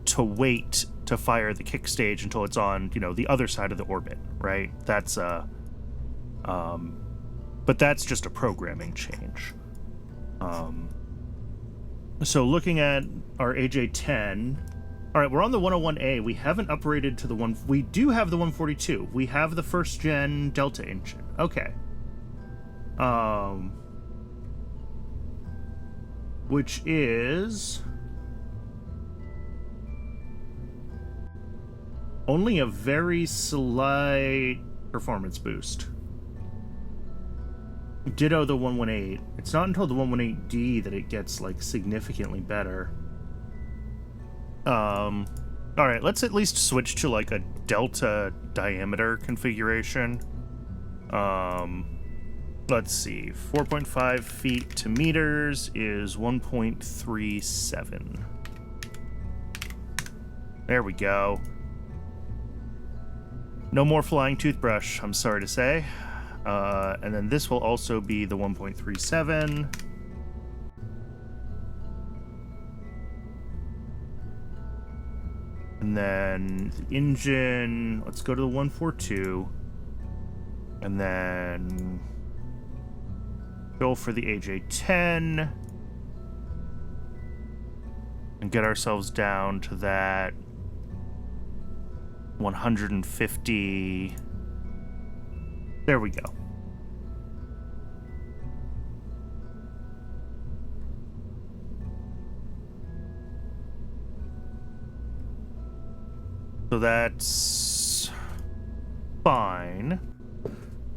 to wait to fire the kick stage until it's on, you know, the other side of the orbit, right? That's but that's just a programming change. So looking at our AJ-10, all right, we're on the 101A. We haven't upgraded to the one. We do have the 142. We have the first gen Delta engine. Okay. Which is only a very slight performance boost. Ditto the 118. It's not until the 118D that it gets, like, significantly better. Alright, let's at least switch to, like, a delta diameter configuration. Let's see. 4.5 feet to meters is 1.37. There we go. No more flying toothbrush, I'm sorry to say. And then this will also be the 1.37. And then the engine, let's go to the 142. And then go for the AJ-10. And get ourselves down to that 150. There we go. So that's fine.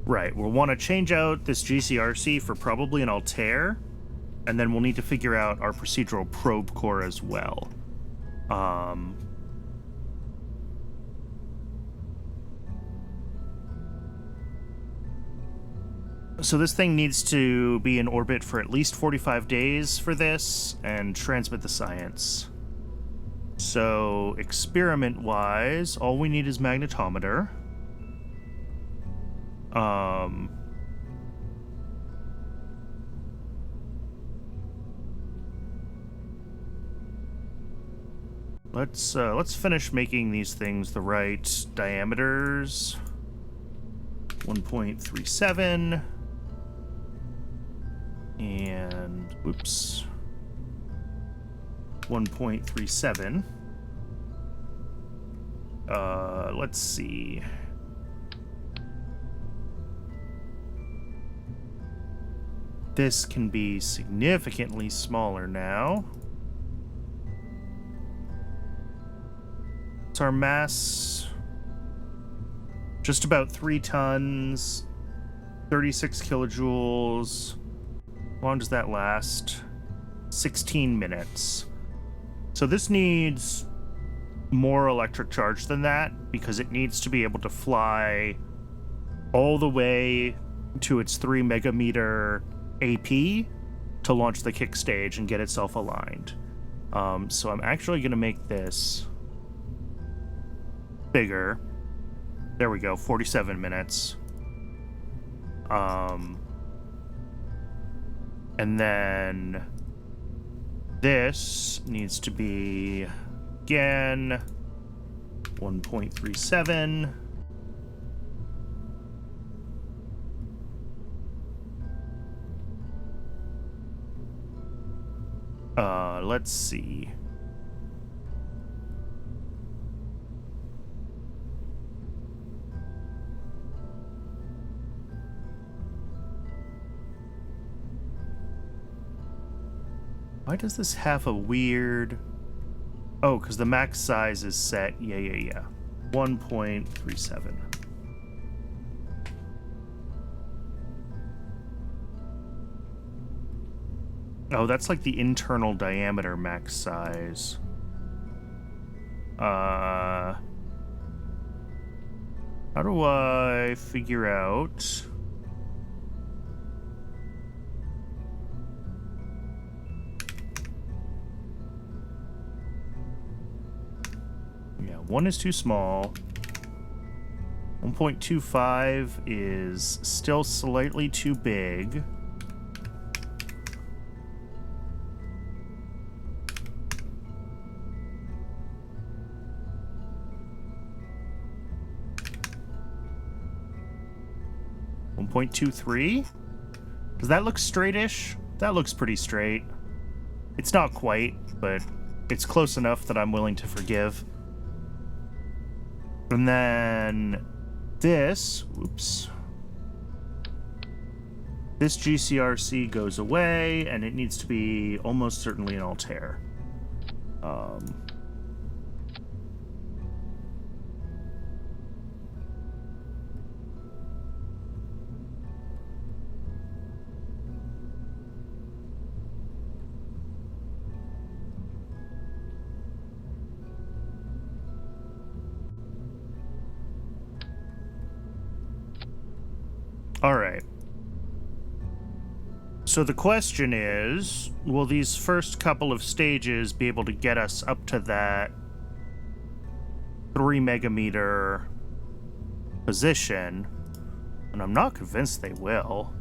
Right, we'll want to change out this GCRC for probably an Altair, and then we'll need to figure out our procedural probe core as well. So this thing needs to be in orbit for at least 45 days for this, and transmit the science. So, experiment-wise, all we need is magnetometer. Let's finish making these things the right diameters. 1.37. And, oops. 1.37. Let's see. This can be significantly smaller now. It's our mass. Just about 3 tons. 36 kilojoules. How long does that last? 16 minutes. So this needs more electric charge than that because it needs to be able to fly all the way to its 3 megameter AP to launch the kick stage and get itself aligned. So I'm actually going to make this bigger. There we go, 47 minutes. And then this needs to be, again, 1.37. Let's see. Why does this have a weird... Oh, because the max size is set. Yeah. 1.37. Oh, that's like the internal diameter max size. How do I figure out... Yeah, 1 is too small. 1.25 is still slightly too big. .23? Does that look straight-ish? That looks pretty straight. It's not quite, but it's close enough that I'm willing to forgive. And then this, oops. This GCRC goes away, and it needs to be almost certainly an Altair. All right. So the question is, will these first couple of stages be able to get us up to that 3 megameter position? And I'm not convinced they will.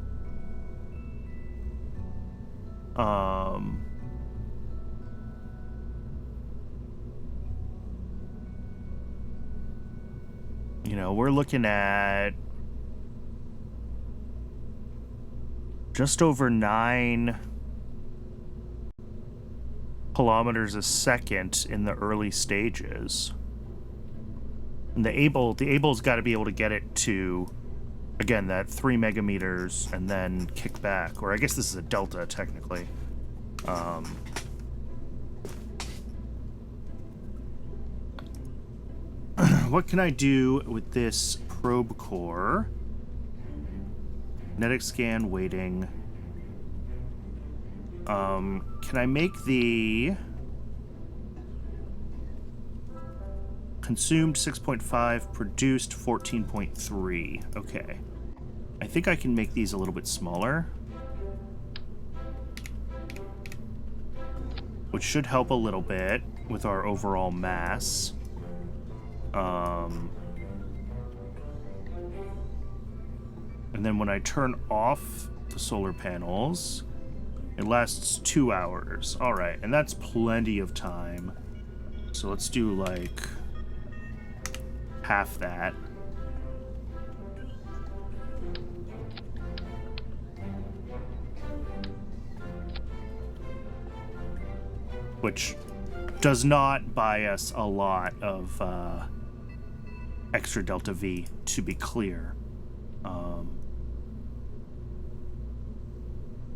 You know, we're looking at just over 9 kilometers a second in the early stages. And the Able's got to be able to get it to, again, that 3 megameters and then kick back. Or I guess this is a delta, technically. What can I do with this probe core? Kinetic scan waiting. Can I make the consumed 6.5, produced 14.3? Okay. I think I can make these a little bit smaller, which should help a little bit with our overall mass. And then when I turn off the solar panels, it lasts 2 hours. All right, and that's plenty of time. So let's do like half that. Which does not buy us a lot of extra delta V, to be clear.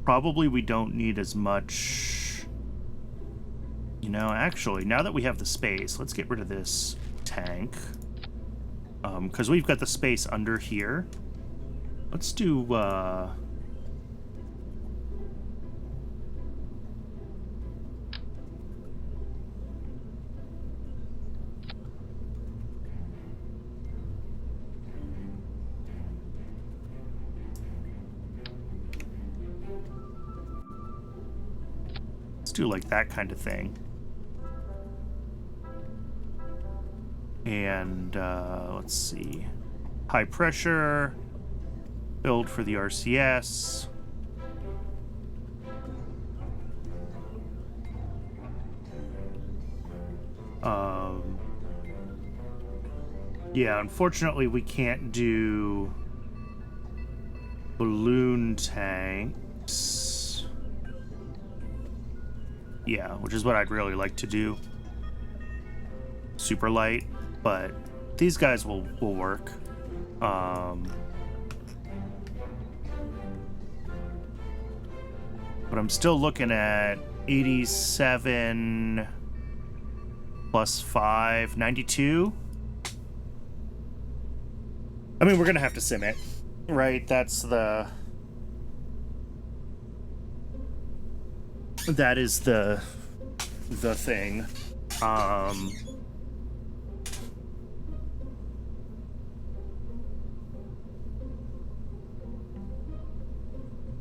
Probably we don't need as much. You know, actually, now that we have the space, let's get rid of this tank. Because we've got the space under here. Let's do, do like that kind of thing. And let's see. High pressure. Build for the RCS. Yeah, unfortunately we can't do balloon tanks. Yeah, which is what I'd really like to do. Super light, but these guys will work. But I'm still looking at 87 plus 5, 92. I mean, we're gonna have to sim it, right? That is the thing.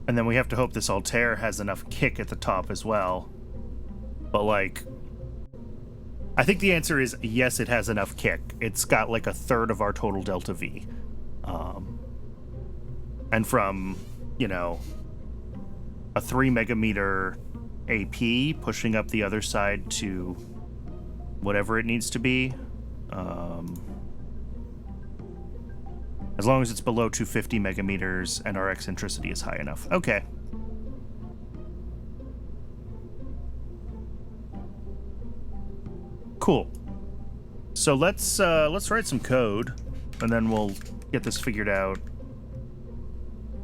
And then we have to hope this Altair has enough kick at the top as well. But, like, I think the answer is yes, it has enough kick. It's got, like, a third of our total delta V. And from, you know, a 3 megameter AP pushing up the other side to whatever it needs to be. As long as it's below 250 megameters and our eccentricity is high enough. Okay. Cool. So let's write some code, and then we'll get this figured out.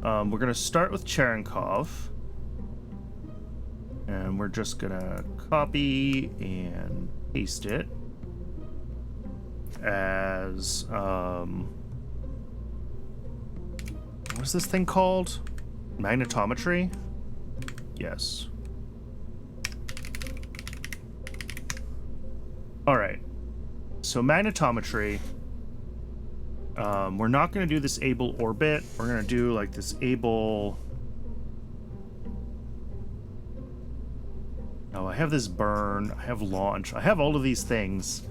We're gonna start with Cherenkov, and we're just gonna copy and paste it as what is this thing called? Magnetometry? Yes. All right. So magnetometry. We're not going to do this able orbit. We're going to do like this able. Oh, I have this burn. I have launch. I have all of these things.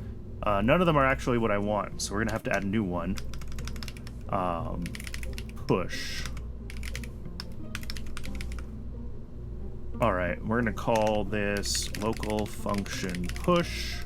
None of them are actually what I want, so we're going to have to add a new one. Push. All right, we're going to call this local function push.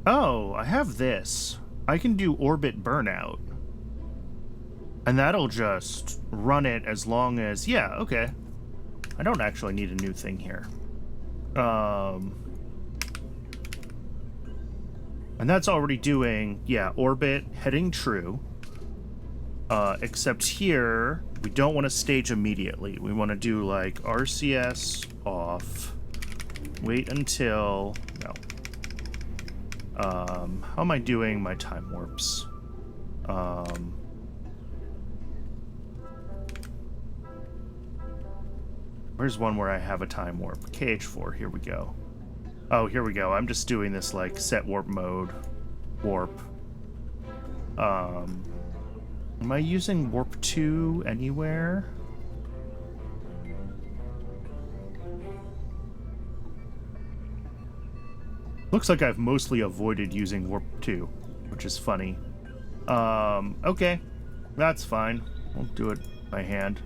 Oh, I have this. I can do orbit burnout. And that'll just run it as long as... Yeah, okay. I don't actually need a new thing here. And that's already doing, yeah, orbit heading true. Except here, we don't want to stage immediately. We want to do like RCS off. Wait until... No. How am I doing my time warps? Where's one where I have a time warp? KH4, here we go. Oh, here we go. I'm just doing this like set warp mode warp. Am I using warp 2 anywhere? Looks like I've mostly avoided using warp 2, which is funny. Okay. That's fine. We'll do it by hand.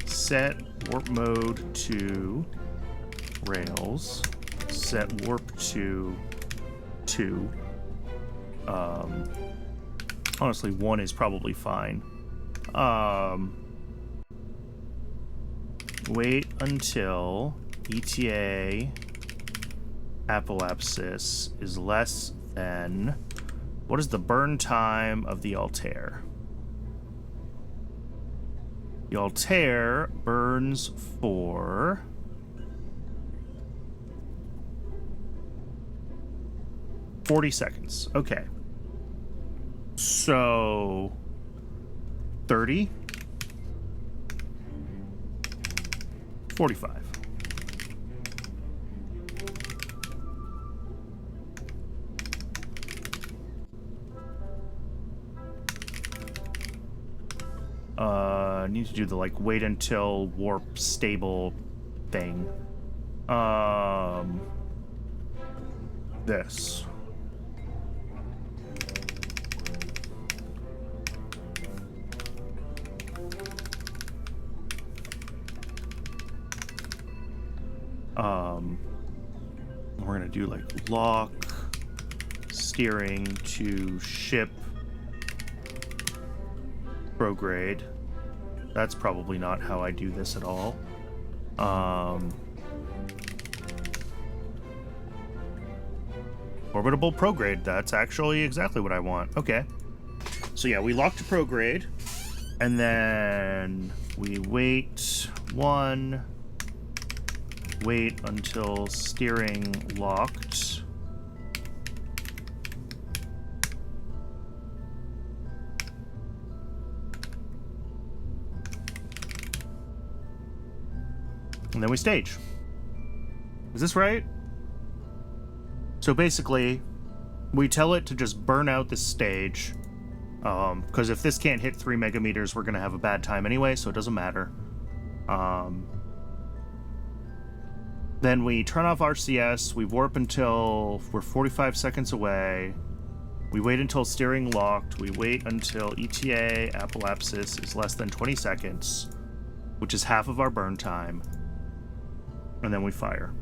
Set warp mode to rails. Set warp to 2. Honestly, 1 is probably fine. Wait until ETA apoapsis is less than... What is the burn time of the Altair? The Altair burns for... ...40 seconds. Okay. So 30, 45. I need to do the like wait until warp stable thing. This. We're gonna do like lock steering to ship prograde. That's probably not how I do this at all. Orbitable prograde. That's actually exactly what I want. Okay. So yeah, we lock to prograde, and then we wait wait until steering locked. And then we stage. Is this right? So basically, we tell it to just burn out this stage, because if this can't hit 3 megameters, we're going to have a bad time anyway, so it doesn't matter. Then we turn off RCS, we warp until we're 45 seconds away, we wait until steering locked, we wait until ETA apoapsis is less than 20 seconds, which is half of our burn time, and then we fire.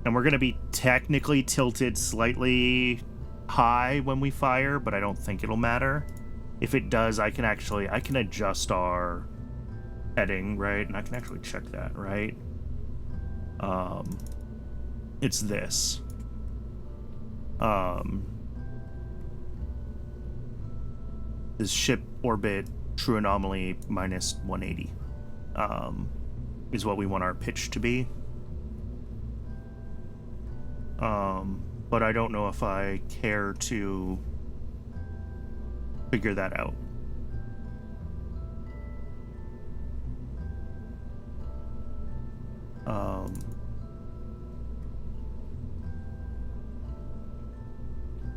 And we're going to be technically tilted slightly high when we fire, but I don't think it'll matter. If it does, I can adjust our heading, right? And I can actually check that, right? It's this. This ship orbit true anomaly minus 180 is what we want our pitch to be. But I don't know if I care to figure that out.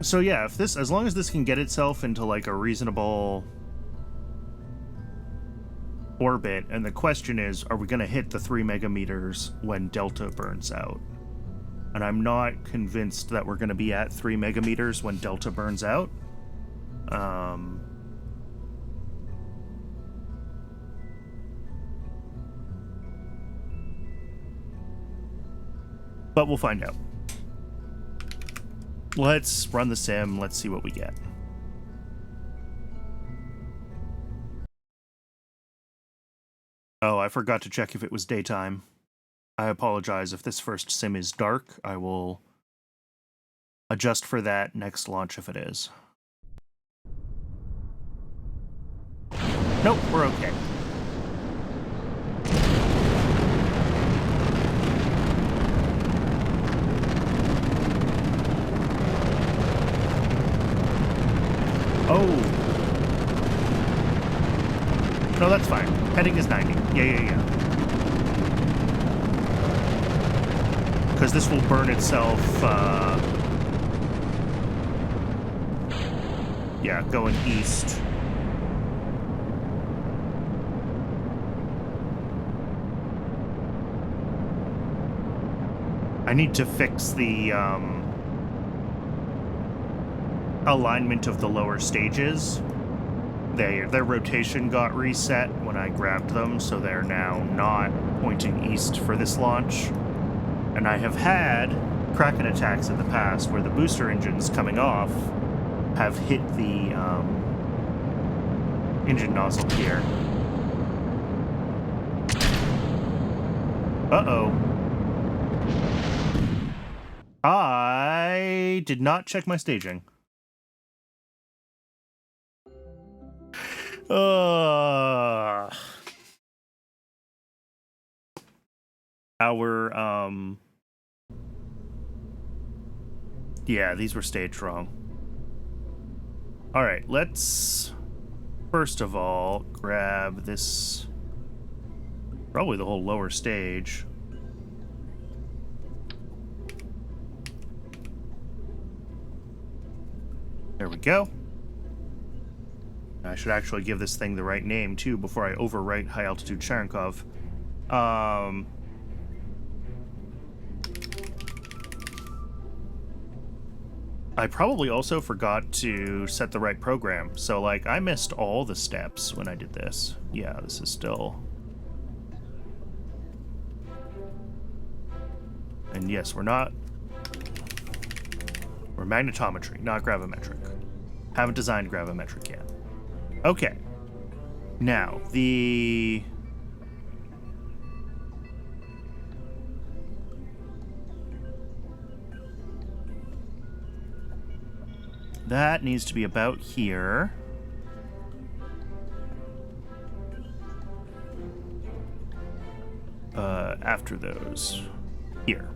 So yeah, if this, as long as this can get itself into like a reasonable orbit, and the question is, are we going to hit the 3 megameters when Delta burns out? And I'm not convinced that we're going to be at 3 megameters when Delta burns out. But we'll find out. Let's run the sim. Let's see what we get. Oh, I forgot to check if it was daytime. I apologize if this first sim is dark. I will adjust for that next launch if it is. Nope, we're okay. Oh. No, that's fine. Heading is 90. Yeah. Because this will burn itself, yeah, going east. I need to fix the, alignment of the lower stages. Their rotation got reset when I grabbed them, so they're now not pointing east for this launch. And I have had Kraken attacks in the past where the booster engines coming off have hit the engine nozzle here. Uh-oh. I did not check my staging. Our Yeah, these were staged wrong. All right, let's first of all grab this, probably the whole lower stage. There we go. I should actually give this thing the right name too before I overwrite high altitude Cherenkov. I probably also forgot to set the right program. So, like, I missed all the steps when I did this. Yeah, this is still... And yes, we're magnetometry, not gravimetric. Haven't designed gravimetric yet. Okay. Now, that needs to be about here. After those. Here.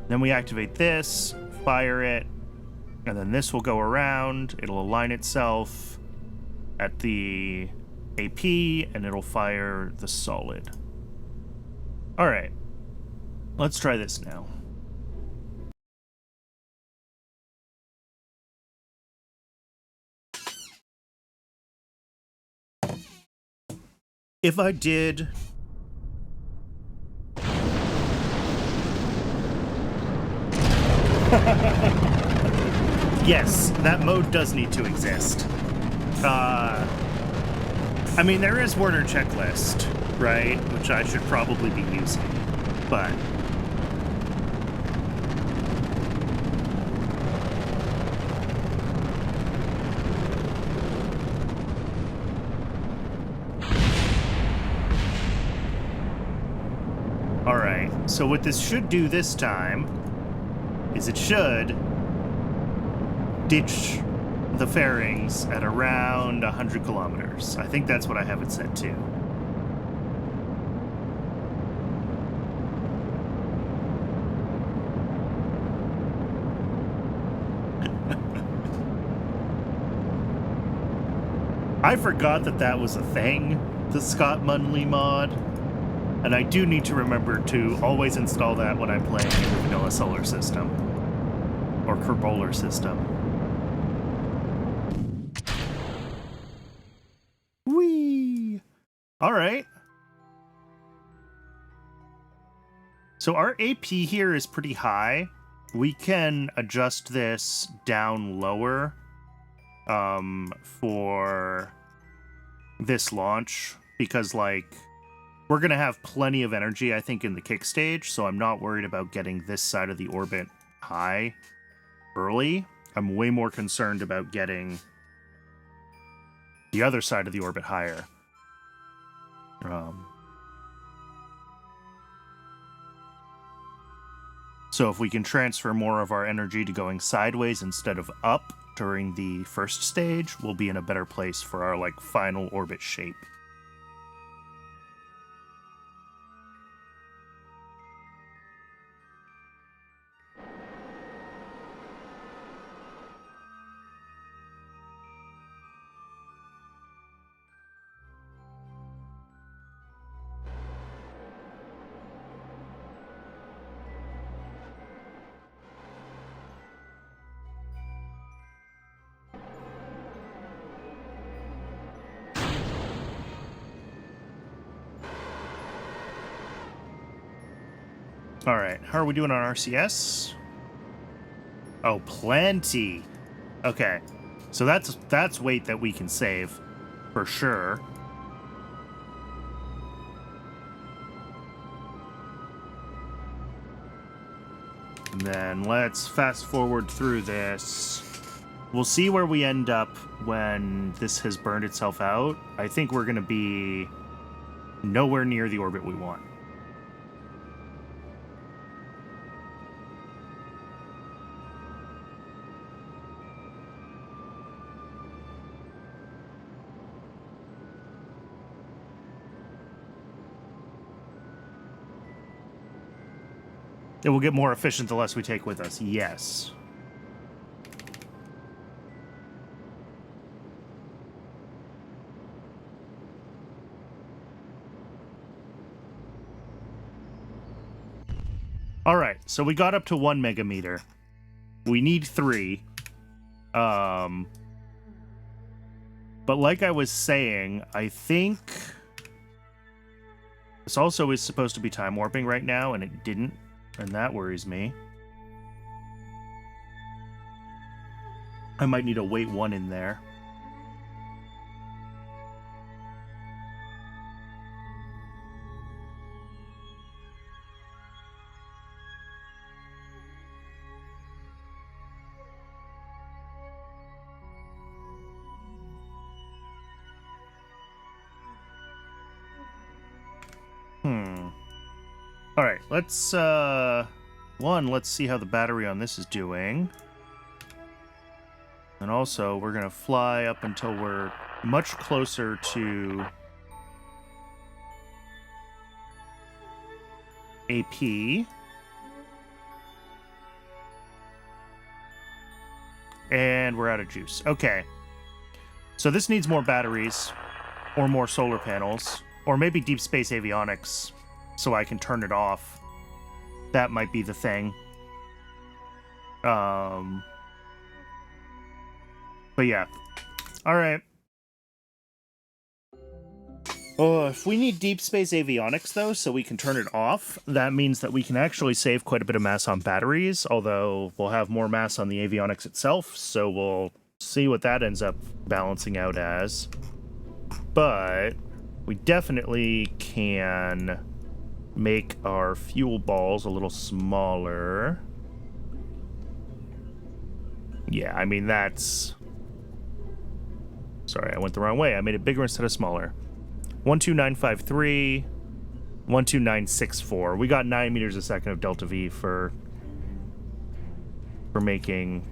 Then we activate this, fire it, and then this will go around. It'll align itself at the AP, and it'll fire the solid. All right. Let's try this now. If I did... Yes, that mode does need to exist. I mean, there is Werner checklist, right? Which I should probably be using, but... Alright, so what this should do this time is it should ditch the fairings at around 100 kilometers. I think that's what I have it set to. I forgot that that was a thing, the Scott Munley mod. And I do need to remember to always install that when I'm playing in the vanilla solar system. Or Kerbolar system. Whee! Alright. So our AP here is pretty high. We can adjust this down lower for this launch. Because, like... we're going to have plenty of energy, I think, in the kick stage, so I'm not worried about getting this side of the orbit high early. I'm way more concerned about getting the other side of the orbit higher. So if we can transfer more of our energy to going sideways instead of up during the first stage, we'll be in a better place for our, like, final orbit shape. All right, how are we doing on RCS? Oh, plenty. Okay, so that's weight that we can save, for sure. And then let's fast forward through this. We'll see where we end up when this has burned itself out. I think we're going to be nowhere near the orbit we want. It will get more efficient the less we take with us. Yes. All right, so we got up to 1 megameter. We need 3. But like I was saying, I think this also is supposed to be time warping right now, and it didn't, and that worries me. I might need a wait 1 in there. All right, let's see how the battery on this is doing. And also, we're going to fly up until we're much closer to AP. And we're out of juice. Okay. So this needs more batteries, or more solar panels, or maybe deep space avionics, so I can turn it off. That might be the thing. But yeah. Alright. Oh, if we need deep space avionics, though, so we can turn it off, that means that we can actually save quite a bit of mass on batteries, although we'll have more mass on the avionics itself, so we'll see what that ends up balancing out as. But we definitely can make our fuel balls a little smaller. Yeah, I mean, that's... Sorry, I went the wrong way. I made it bigger instead of smaller. 12953, 12964. We got 9 meters a second of delta V for making...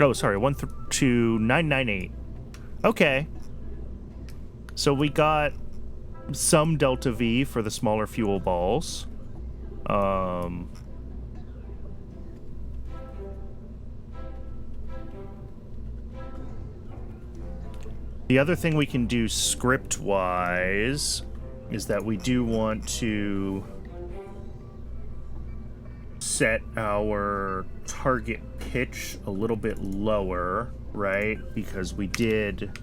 Oh, sorry, 12998. Okay. So we got some delta V for the smaller fuel balls. The other thing we can do script-wise is that we do want to set our target pitch a little bit lower, right? Because we did...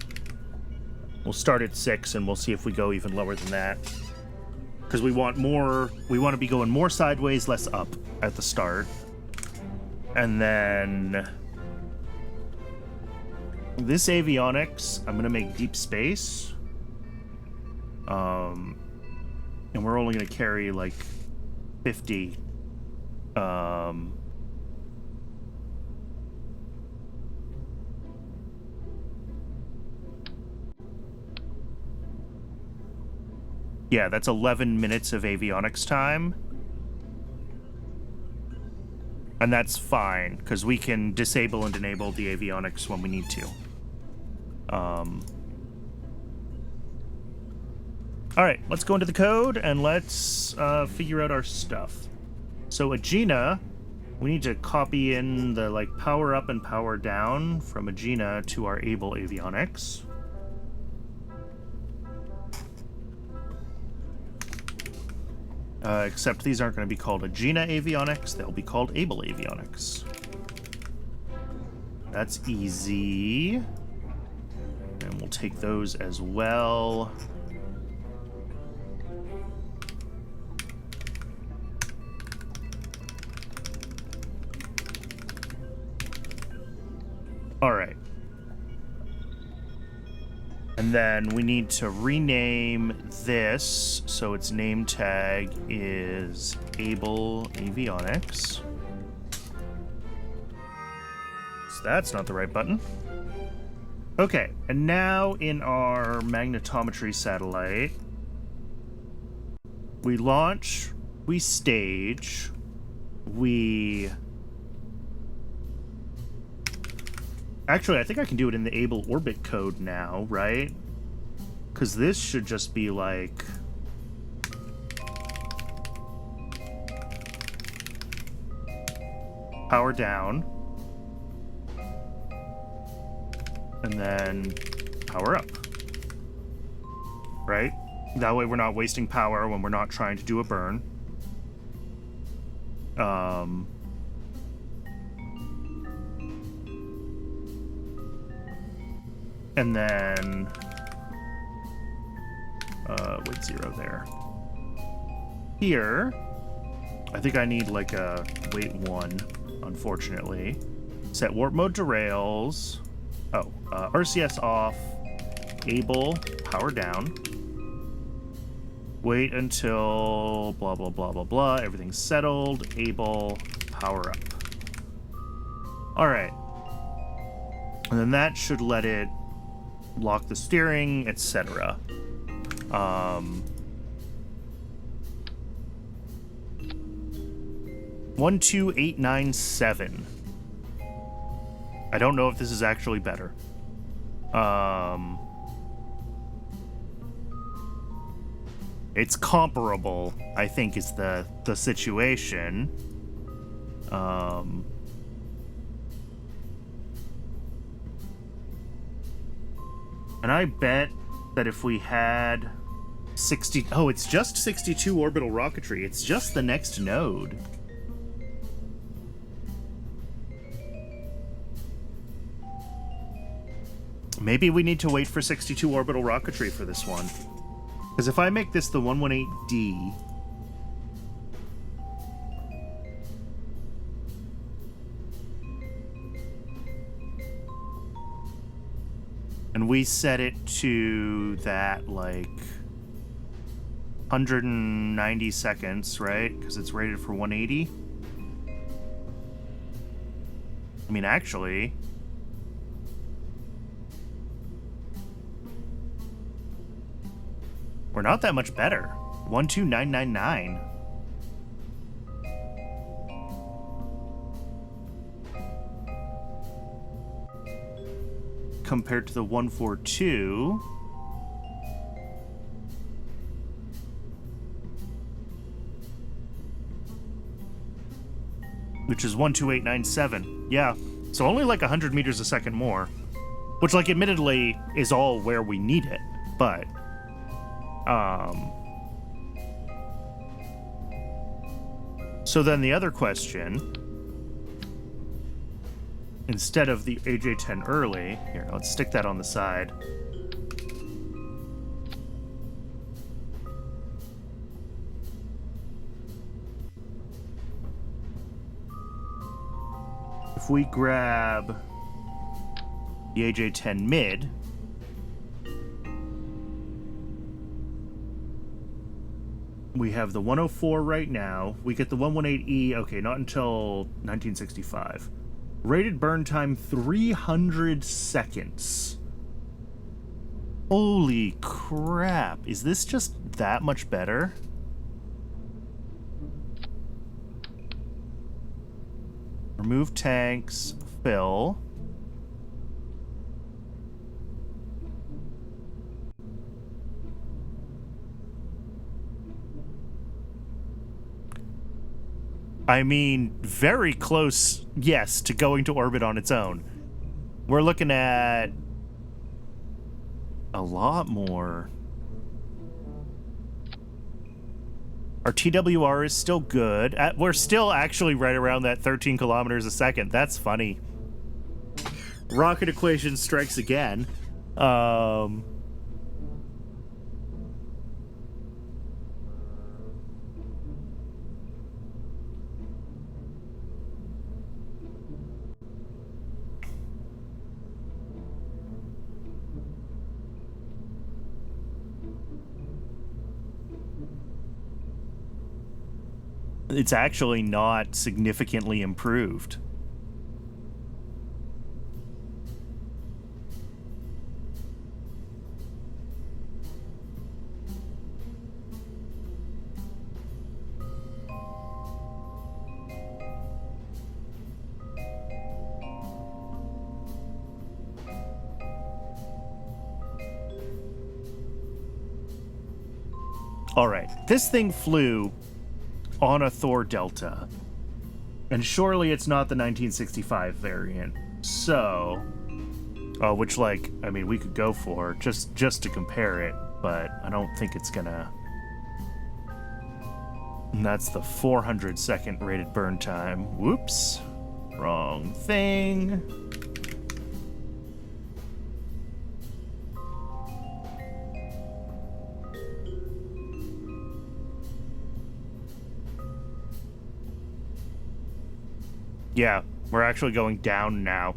We'll start at 6 and we'll see if we go even lower than that. Because we want to be going more sideways, less up at the start. And then... This avionics, I'm going to make deep space. And we're only going to carry like 50. Yeah, that's 11 minutes of avionics time. And that's fine, because we can disable and enable the avionics when we need to. Alright, let's go into the code, and let's figure out our stuff. So Agena, we need to copy in the like power up and power down from Agena to our able avionics. Except these aren't going to be called Agena avionics, they'll be called able avionics. That's easy. And we'll take those as well. All right. And then we need to rename this, so its name tag is Able Avionics. So that's not the right button. Okay, and now in our magnetometry satellite, we launch, we stage, we... Actually, I think I can do it in the able orbit code now, right? Because this should just be like... power down, and then power up, right? That way we're not wasting power when we're not trying to do a burn. And then weight 0 there. Here, I think I need like a weight 1, unfortunately. Set warp mode to rails. Oh, RCS off. Able, power down. Wait until blah, blah, blah, blah, blah. Everything's settled. Able, power up. All right. And then that should let it lock the steering, etc. 12897. I don't know if this is actually better. It's comparable, I think, is the situation. And I bet that if we had 60... Oh, it's just 62 orbital rocketry. It's just the next node. Maybe we need to wait for 62 orbital rocketry for this one. Because if I make this the 118D... and we set it to that, like, 190 seconds, right? Because it's rated for 180. I mean, actually... we're not that much better. 12999. Compared to the 142. Which is 12897. Yeah. So only like 100 meters a second more. Which, like, admittedly is all where we need it. But... so then the other question, instead of the AJ-10 early, here, let's stick that on the side. If we grab the AJ-10 mid, we have the 104 right now. We get the 118E, okay, not until 1965. Rated burn time 300 seconds. Holy crap. Is this just that much better? Remove tanks, fill. I mean, very close, yes, to going to orbit on its own. We're looking at a lot more. Our TWR is still good. We're still actually right around that 13 kilometers a second. That's funny. Rocket equation strikes again. It's actually not significantly improved. All right, this thing flew on a Thor Delta. And surely it's not the 1965 variant. So, which, like, I mean, we could go for just to compare it, but I don't think it's gonna. And that's the 400-second rated burn time. Whoops. Wrong thing. Yeah, we're actually going down now.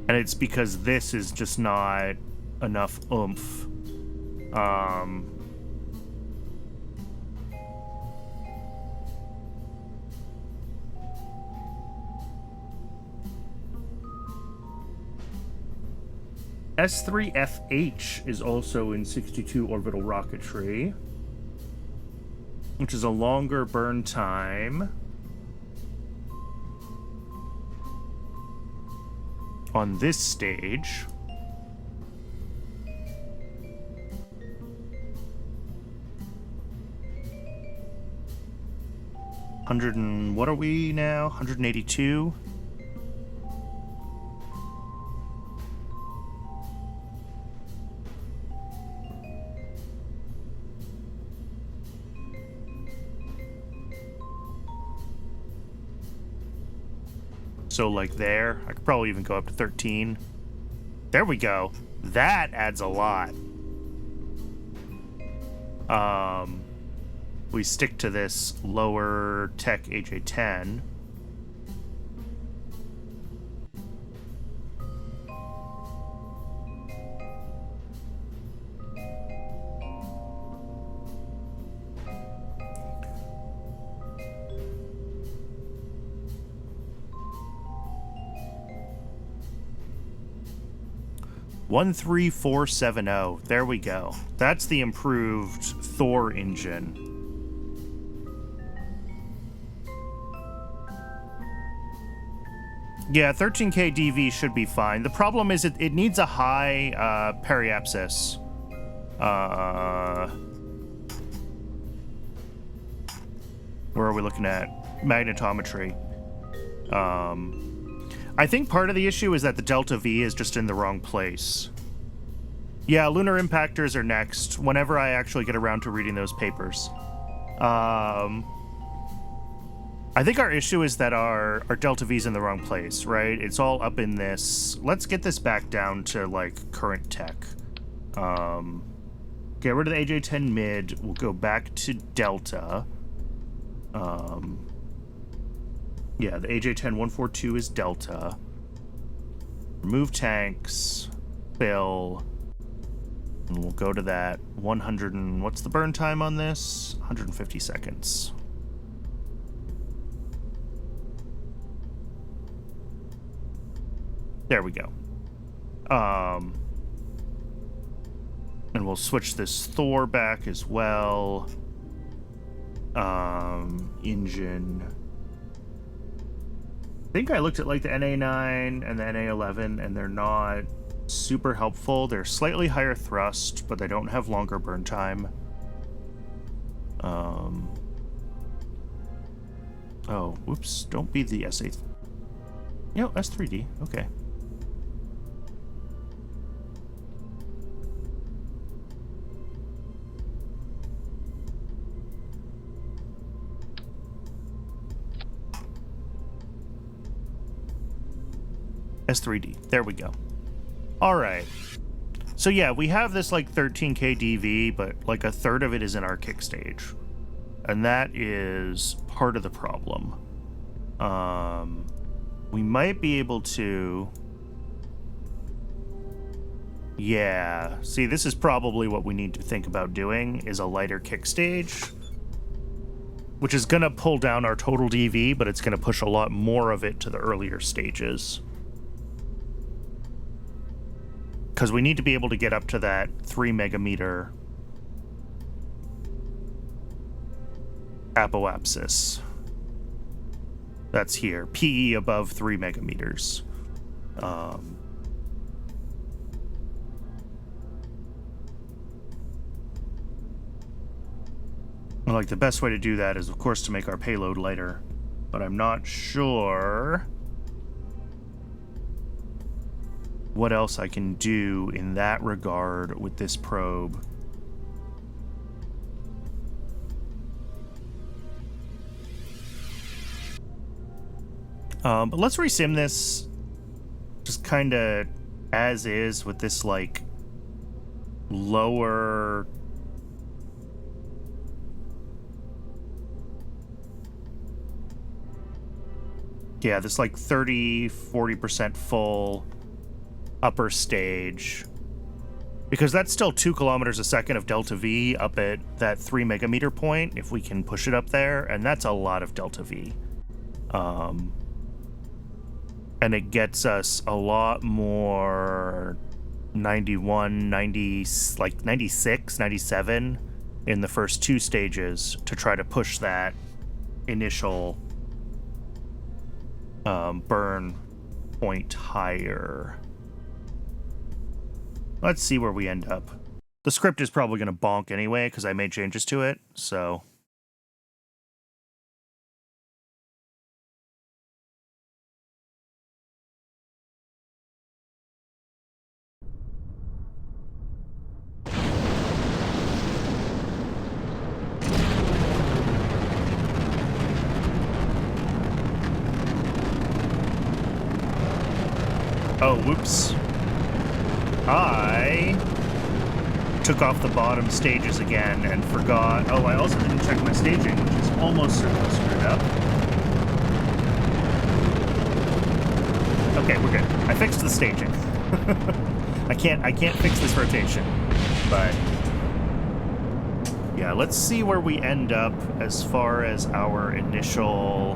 And it's because this is just not enough oomph. S3FH is also in 62 orbital rocketry, which is a longer burn time on this stage. What are we now? 182? So, like, there. I could probably even go up to 13. There we go. That adds a lot. We stick to this lower tech AJ10. One 13470. There we go. That's the improved Thor engine. Yeah, 13K DV should be fine. The problem is it needs a high periapsis. Where are we looking at? Magnetometry. I think part of the issue is that the delta V is just in the wrong place. Yeah, lunar impactors are next, whenever I actually get around to reading those papers. I think our issue is that our delta V is in the wrong place, right? It's all up in this. Let's get this back down to, like, current tech. Get rid of the AJ10 mid. We'll go back to delta. Yeah, the AJ10 142 is delta. Remove tanks. Fill. And we'll go to that 100 and... What's the burn time on this? 150 seconds. There we go. And we'll switch this Thor back as well. Engine... I think I looked at, like, the NA9 and the NA11, and they're not super helpful. They're slightly higher thrust, but they don't have longer burn time. Oh, whoops. Don't be the SA... No, S3D. Okay. S3D. There we go. All right. So yeah, we have this like 13K DV, but like a third of it is in our kick stage. And that is part of the problem. We might be able to... Yeah. See, this is probably what we need to think about doing, is a lighter kick stage. Which is going to pull down our total DV, but it's going to push a lot more of it to the earlier stages. Because we need to be able to get up to that 3 megameter apoapsis. That's here. PE above 3 megameters. Like, the best way to do that is, of course, to make our payload lighter. But I'm not sure what else I can do in that regard with this probe. But let's resim this just kind of as is with this, like, lower... Yeah, this, like, 30-40% full upper stage. Because that's still 2 kilometers a second of delta V up at that 3 megameter point, if we can push it up there, and that's a lot of delta V. And it gets us a lot more 91, 90, like 96, 97 in the first 2 stages to try to push that initial burn point higher. Let's see where we end up. The script is probably going to bonk anyway because I made changes to it, so... Oh, whoops. I took off the bottom stages again and forgot... Oh, I also didn't check my staging, which is almost certainly screwed up. Okay, we're good. I fixed the staging. I can't fix this rotation, but... Yeah, let's see where we end up as far as our initial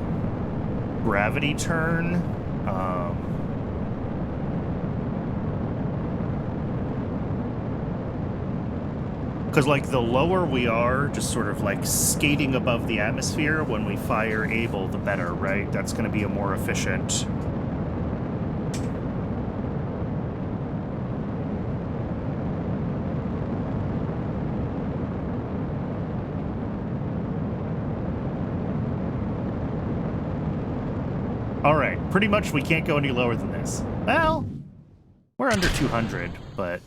gravity turn. Because, like, the lower we are, just sort of, like, skating above the atmosphere when we fire Able, the better, right? That's going to be a more efficient... Alright, pretty much we can't go any lower than this. Well, we're under 200, but...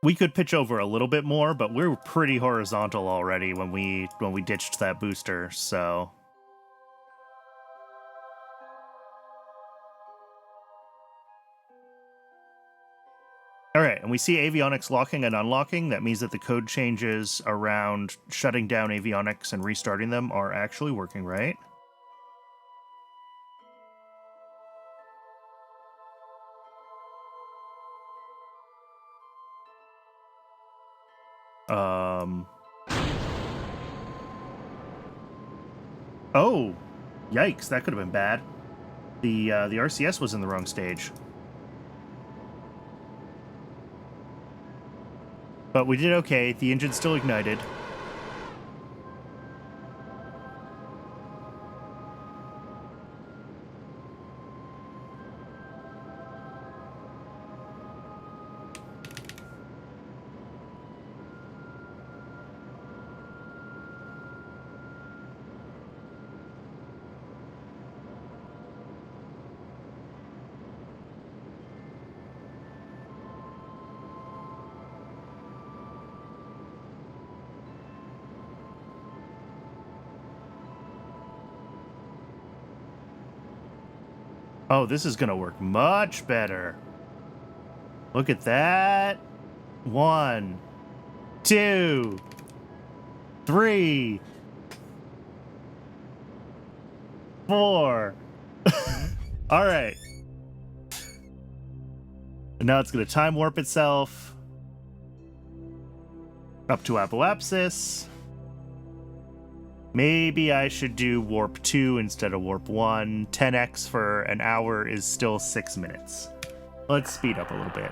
We could pitch over a little bit more, but we're pretty horizontal already when we ditched that booster, so... Alright, and we see avionics locking and unlocking. That means that the code changes around shutting down avionics and restarting them are actually working, right? Oh! Yikes, that could have been bad. The RCS was in the wrong stage. But we did okay. The engine's still ignited. Oh, this is gonna work much better. Look at that. 1, 2, 3, 4. All right. And now it's gonna time warp itself up to apoapsis. Maybe I should do warp 2 instead of warp 1. 10x for an hour is still 6 minutes. Let's speed up a little bit.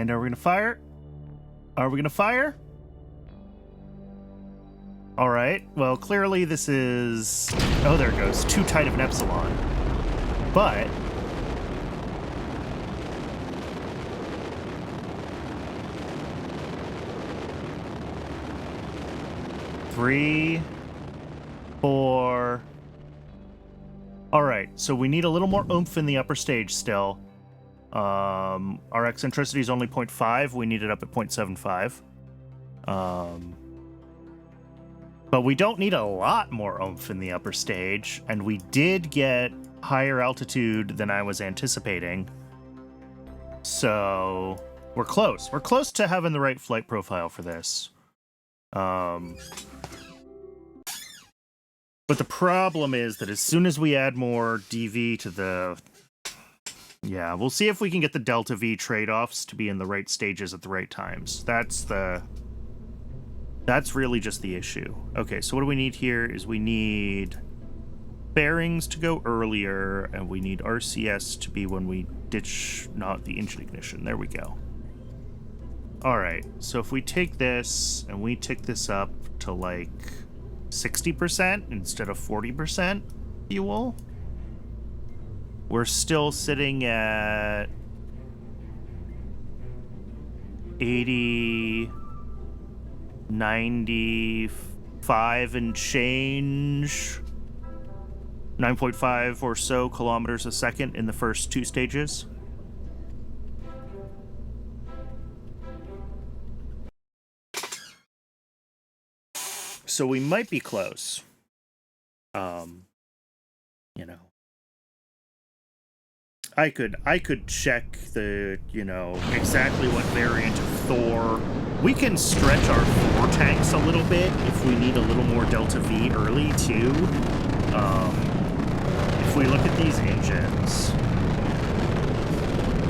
And are we gonna fire? Are we gonna fire? All right. Well, clearly this is... Oh, there it goes. Too tight of an epsilon. But... Three, 4... All right, so we need a little more oomph in the upper stage still. Our eccentricity is only 0.5. We need it up at 0.75. But we don't need a lot more oomph in the upper stage, and we did get higher altitude than I was anticipating. So we're close. We're close to having the right flight profile for this. But the problem is that as soon as we add more DV to the... Yeah, we'll see if we can get the delta V trade-offs to be in the right stages at the right times. That's really just the issue. Okay, so what do we need here is we need bearings to go earlier, and we need RCS to be when we ditch not the engine ignition. There we go. All right, so if we take this and we tick this up to like 60% instead of 40% fuel, we're still sitting at 80, 95 and change, 9.5 or so kilometers a second in the first two stages. So we might be close. You know, I could check the, you know, exactly what variant of Thor. We can stretch our Thor tanks a little bit if we need a little more Delta V early too. If we look at these engines,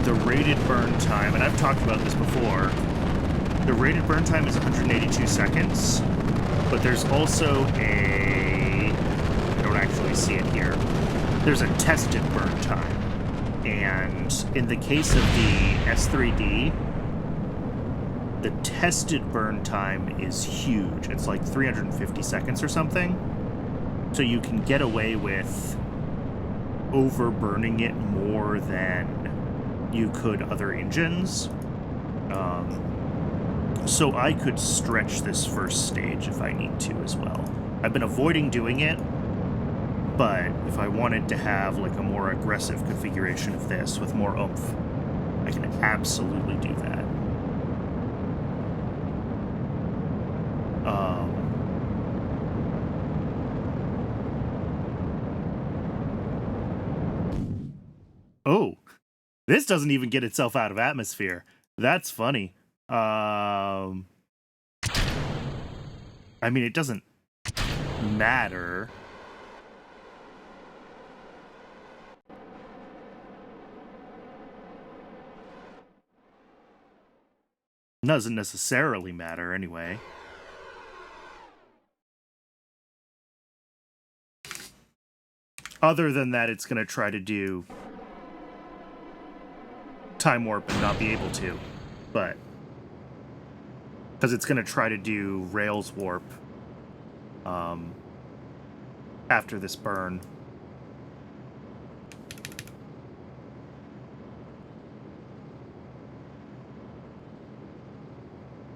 the rated burn time, and I've talked about this before, the rated burn time is 182 seconds. But there's also I don't actually see it here. There's a tested burn time. And in the case of the S3D, the tested burn time is huge. It's like 350 seconds or something. So you can get away with overburning it more than you could other engines. So I could stretch this first stage if I need to as well. I've been avoiding doing it, but if I wanted to have like a more aggressive configuration of this with more oomph, I can absolutely do that. Oh, this doesn't even get itself out of atmosphere. That's funny. I mean, it doesn't matter. Doesn't necessarily matter anyway. Other than that, it's going to try to do time warp and not be able to. But because it's going to try to do rails warp after this burn.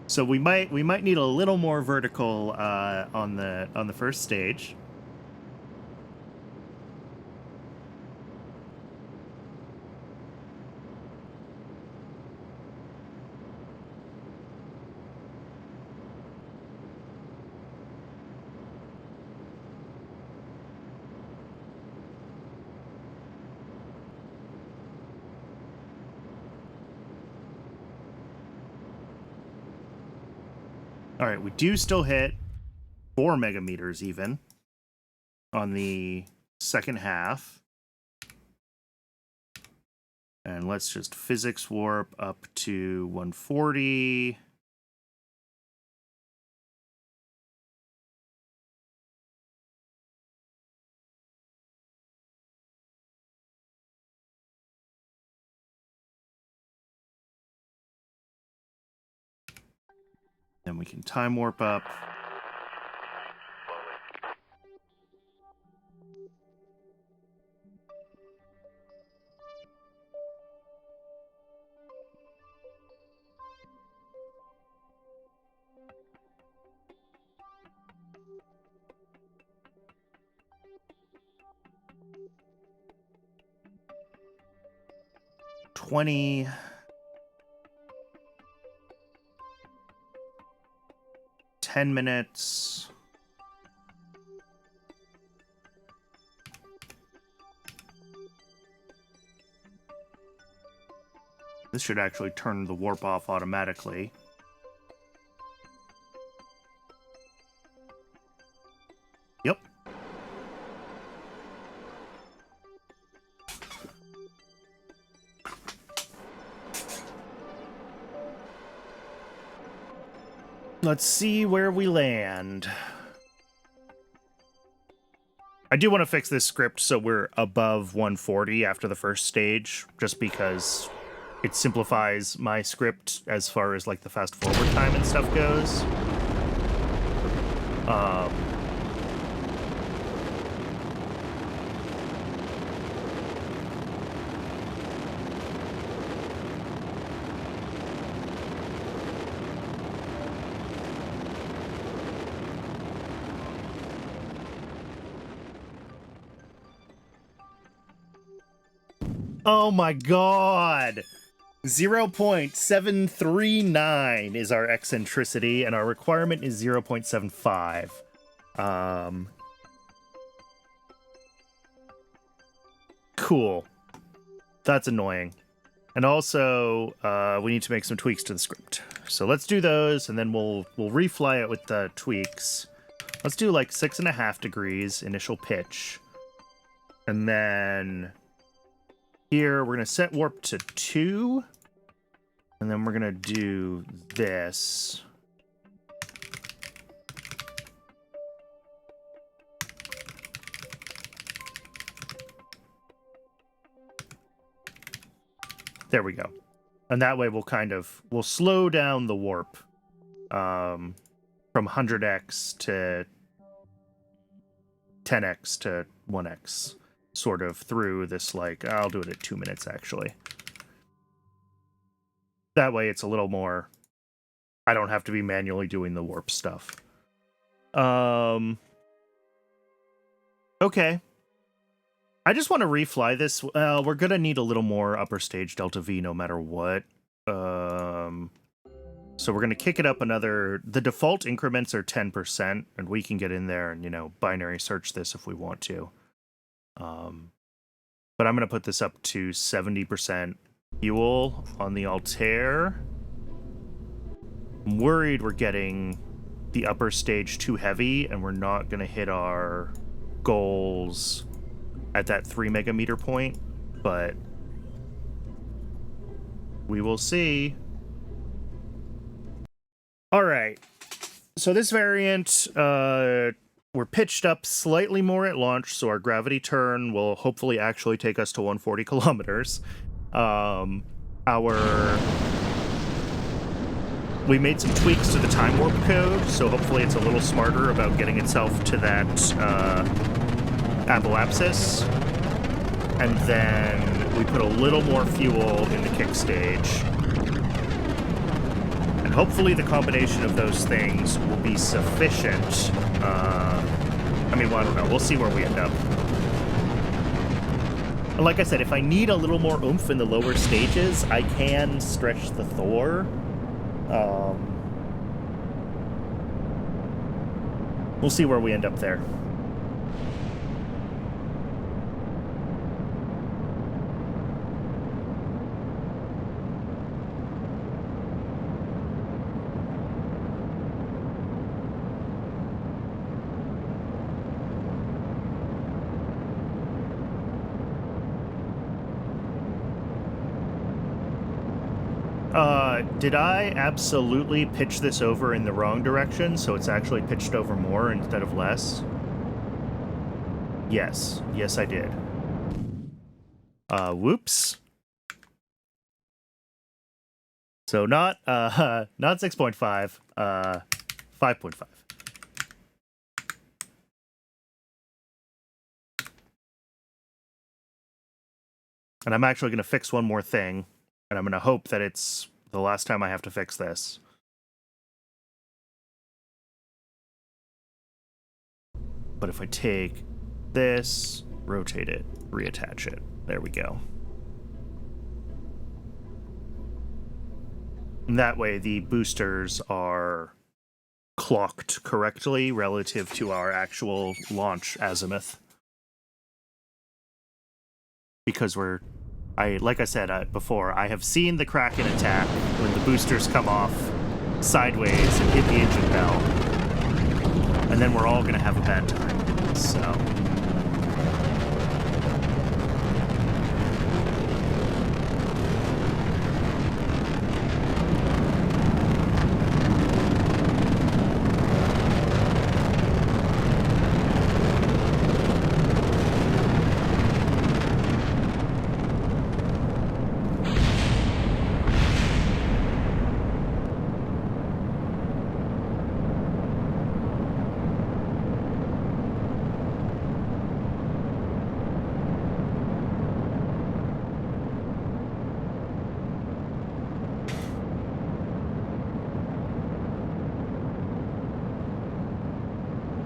So we might need a little more vertical on the first stage. All right, we do still hit 4 megameters even on the second half. And let's just physics warp up to 140. Then we can time warp up. $10 minutes. This should actually turn the warp off automatically. Yep. Let's see where we land. I do want to fix this script so we're above 140 after the first stage, just because it simplifies my script as far as like the fast forward time and stuff goes. Oh my god! 0.739 is our eccentricity, and our requirement is 0.75. Cool. That's annoying. And also, we need to make some tweaks to the script. So let's do those, and then we'll refly it with the tweaks. Let's do like 6.5 degrees initial pitch. And then here, we're going to set warp to 2. And then we're going to do this. There we go. And that way we'll slow down the warp from 100x to 10x to 1x. Sort of through this, like, I'll do it at 2 minutes, actually. That way it's a little more, I don't have to be manually doing the warp stuff. Okay. I just want to refly this. We're going to need a little more upper stage delta V no matter what. So we're going to kick it up another, the default increments are 10%, and we can get in there and, you know, binary search this if we want to. But I'm going to put this up to 70% fuel on the Altair. I'm worried we're getting the upper stage too heavy and we're not going to hit our goals at that 3 megameter point, but we will see. All right. So this variant, we're pitched up slightly more at launch, so our gravity turn will hopefully actually take us to 140 kilometers. We made some tweaks to the time warp code, so hopefully it's a little smarter about getting itself to that apoapsis. And then we put a little more fuel in the kick stage. And hopefully the combination of those things will be sufficient. I mean, well, I don't know. We'll see where we end up. And like I said, if I need a little more oomph in the lower stages, I can stretch the Thor. We'll see where we end up there. Did I absolutely pitch this over in the wrong direction, so it's actually pitched over more instead of less? Yes. Yes, I did. Whoops. So not 6.5, 5.5. And I'm actually going to fix one more thing, and I'm going to hope that it's the last time I have to fix this. But if I take this, rotate it, reattach it, there we go. And that way the boosters are clocked correctly relative to our actual launch azimuth. Because like I said before, I have seen the Kraken attack when the boosters come off sideways and hit the engine bell. And then we're all going to have a bad time. So...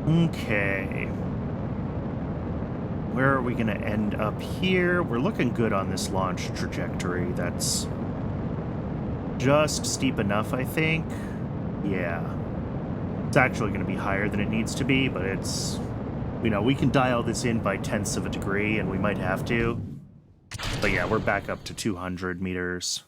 Okay. Where are we going to end up here? We're looking good on this launch trajectory. That's just steep enough, I think. Yeah. It's actually going to be higher than it needs to be, but it's... You know, we can dial this in by tenths of a degree, and we might have to. But yeah, we're back up to 200 meters.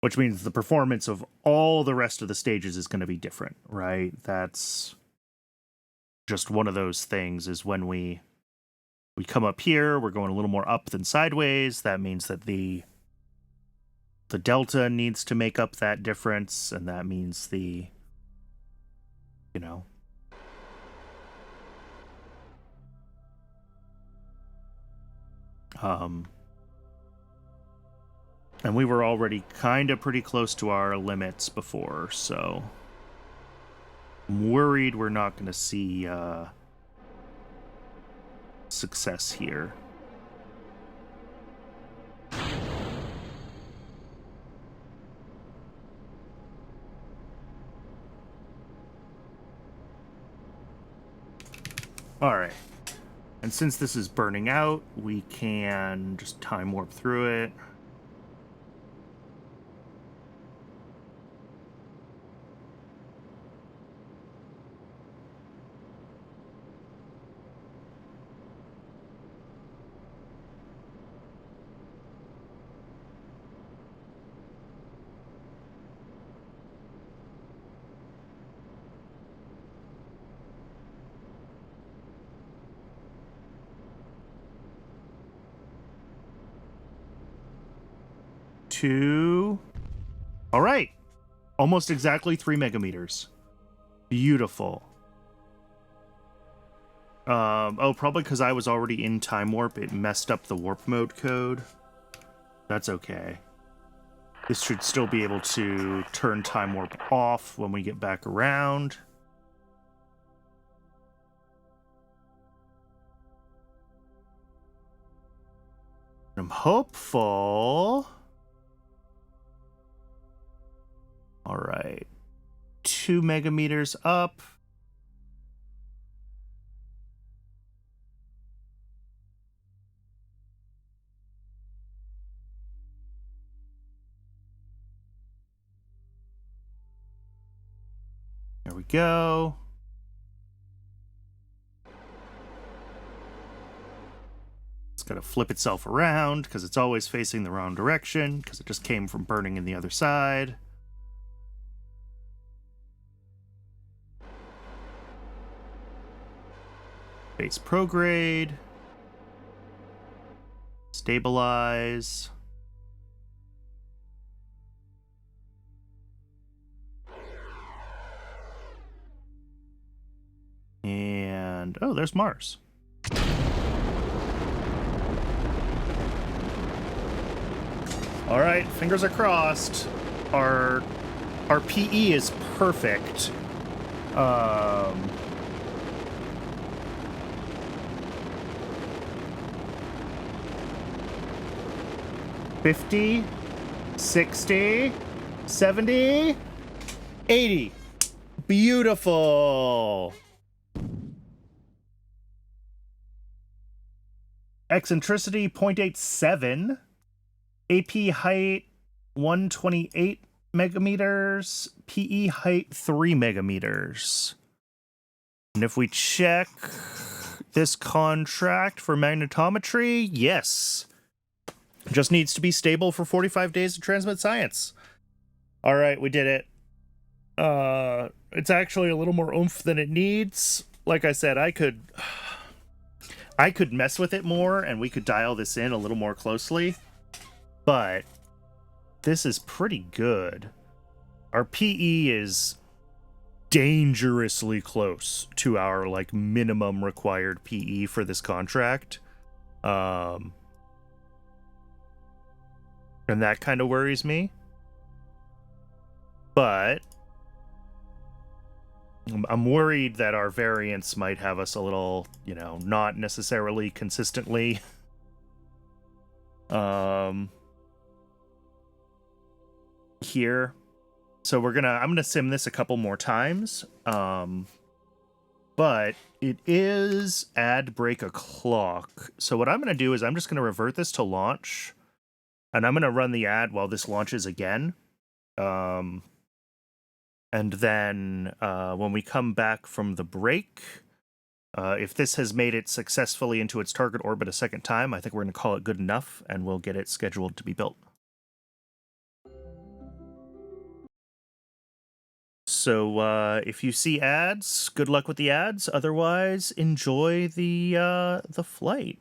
Which means the performance of all the rest of the stages is going to be different, right? That's just one of those things, is when we come up here, we're going a little more up than sideways. That means that the delta needs to make up that difference, and that means the, you know... And we were already kind of pretty close to our limits before, so I'm worried we're not going to see success here. All right. And since this is burning out, we can just time warp through it. All right. Almost exactly 3 megameters. Beautiful. Oh, probably because I was already in time warp, it messed up the warp mode code. That's okay. This should still be able to turn time warp off when we get back around. I'm hopeful. All right. 2 megameters up. There we go. It's got to flip itself around because it's always facing the wrong direction because it just came from burning in the other side. Base prograde. Stabilize. And, oh, there's Mars. All right, fingers are crossed. Our PE is perfect. 50, 60, 70, 80. Beautiful. Eccentricity 0.87. AP height 128 megameters. PE height 3 megameters. And if we check this contract for magnetometry, yes. Just needs to be stable for 45 days to transmit science. All right, we did it. It's actually a little more oomph than it needs. Like I said, I could mess with it more and we could dial this in a little more closely. But this is pretty good. Our PE is dangerously close to our like minimum required PE for this contract. And that kind of worries me. But I'm worried that our variance might have us a little, you know, not necessarily consistently here. So I'm gonna sim this a couple more times. But it is add break o'clock. So what I'm gonna do is I'm just gonna revert this to launch. And I'm going to run the ad while this launches again. And then when we come back from the break, if this has made it successfully into its target orbit a second time, I think we're going to call it good enough, and we'll get it scheduled to be built. So if you see ads, good luck with the ads. Otherwise, enjoy the flight.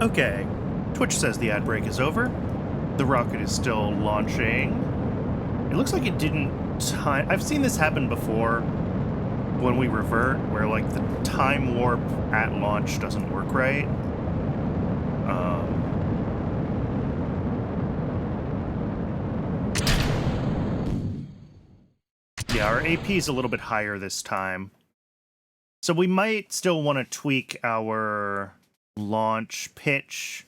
Okay, Twitch says the ad break is over. The rocket is still launching. It looks like it didn't time... I've seen this happen before when we revert, where like the time warp at launch doesn't work right. Yeah, our AP is a little bit higher this time. So we might still want to tweak our launch pitch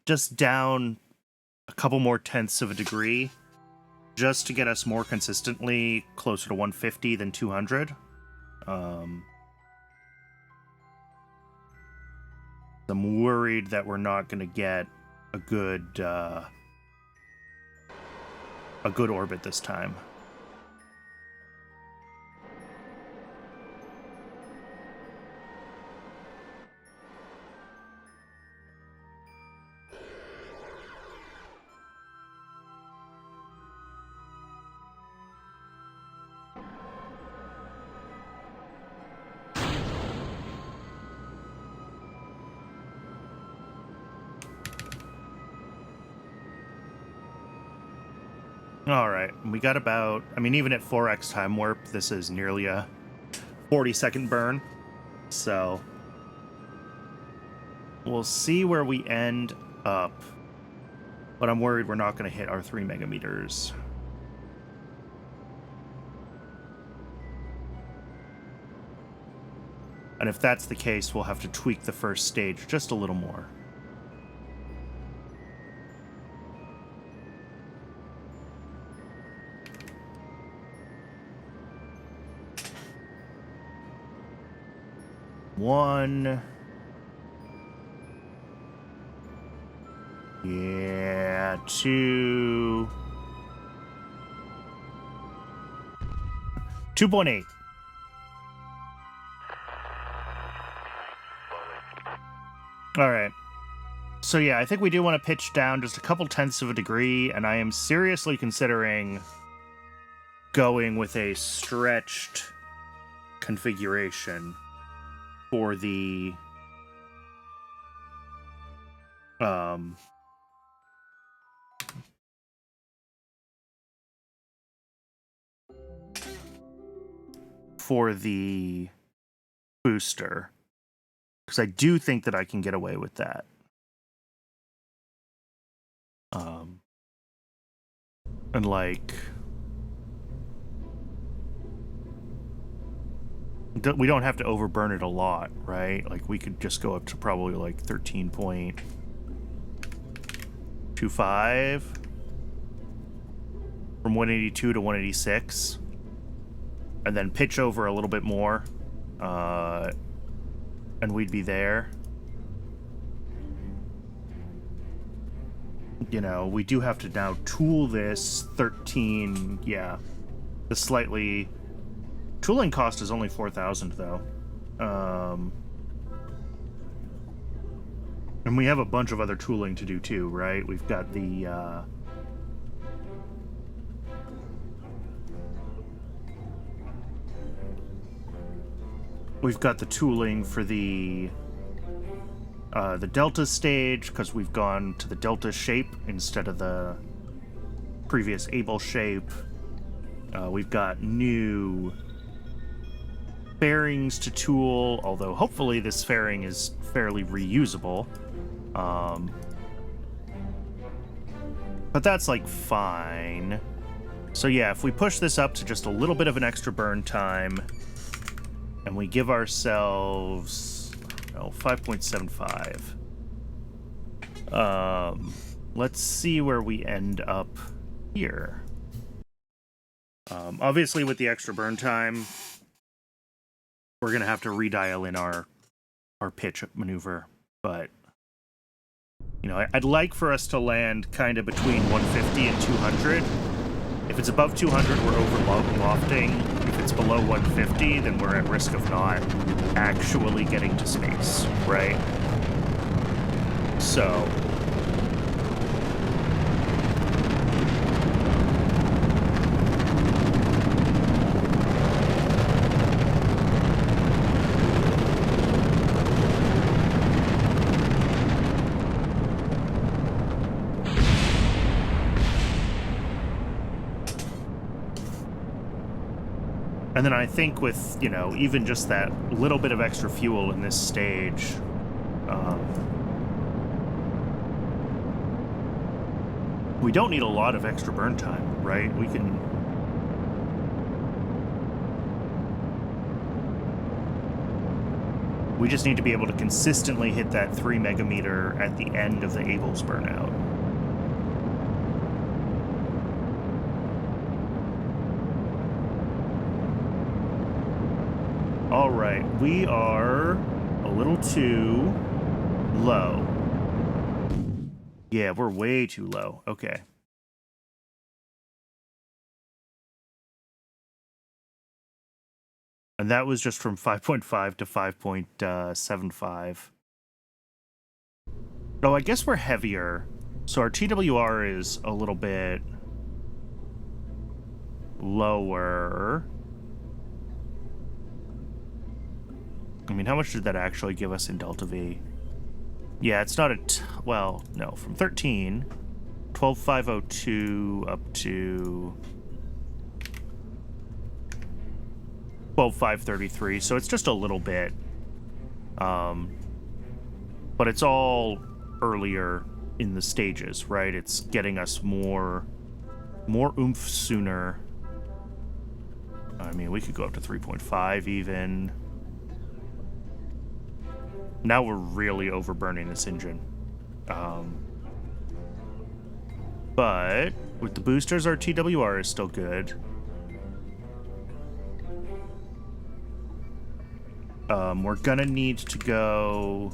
just down a couple more tenths of a degree, just to get us more consistently closer to 150 than 200. I'm worried that we're not going to get a good orbit this time. All right, we got about, I mean, even at 4x time warp, this is nearly a 40-second burn. So we'll see where we end up, but I'm worried we're not going to hit our 3 megameters. And if that's the case, we'll have to tweak the first stage just a little more. One. Yeah, 2. 2.8. All right. So yeah, I think we do want to pitch down just a couple tenths of a degree, and I am seriously considering going with a stretched configuration for the booster, because I do think that I can get away with that. And like, we don't have to overburn it a lot, right? Like, we could just go up to probably like 13.25 from 182 to 186, and then pitch over a little bit more, and we'd be there. You know, we do have to now tool this 13, yeah. The slightly... Tooling cost is only 4,000, though. And we have a bunch of other tooling to do, too, right? We've got the, we've got the tooling for the Delta stage, because we've gone to the Delta shape instead of the previous Able shape. We've got new fairings to tool, although hopefully this fairing is fairly reusable. But that's, like, fine. So yeah, if we push this up to just a little bit of an extra burn time, and we give ourselves... 5.75. Let's see where we end up here. Obviously, with the extra burn time, we're gonna have to redial in our pitch maneuver. But you know, I'd like for us to land kind of between 150 and 200. If it's above 200, we're over lofting. If it's below 150, then we're at risk of not actually getting to space, right? So... And then I think with, you know, even just that little bit of extra fuel in this stage, we don't need a lot of extra burn time, right? We can... We just need to be able to consistently hit that 3 megameter at the end of the Abel's burnout. All right, we are a little too low. Yeah, we're way too low. Okay. And that was just from 5.5 to 5.75. Oh, I guess we're heavier. So our TWR is a little bit lower. I mean, how much did that actually give us in Delta V? Yeah, it's not a... well, no, from 13, 12,502 up to 12,533, so it's just a little bit. But it's all earlier in the stages, right? It's getting us more oomph sooner. I mean, we could go up to 3.5 even. Now we're really overburning this engine. But with the boosters, our TWR is still good. We're gonna need to go...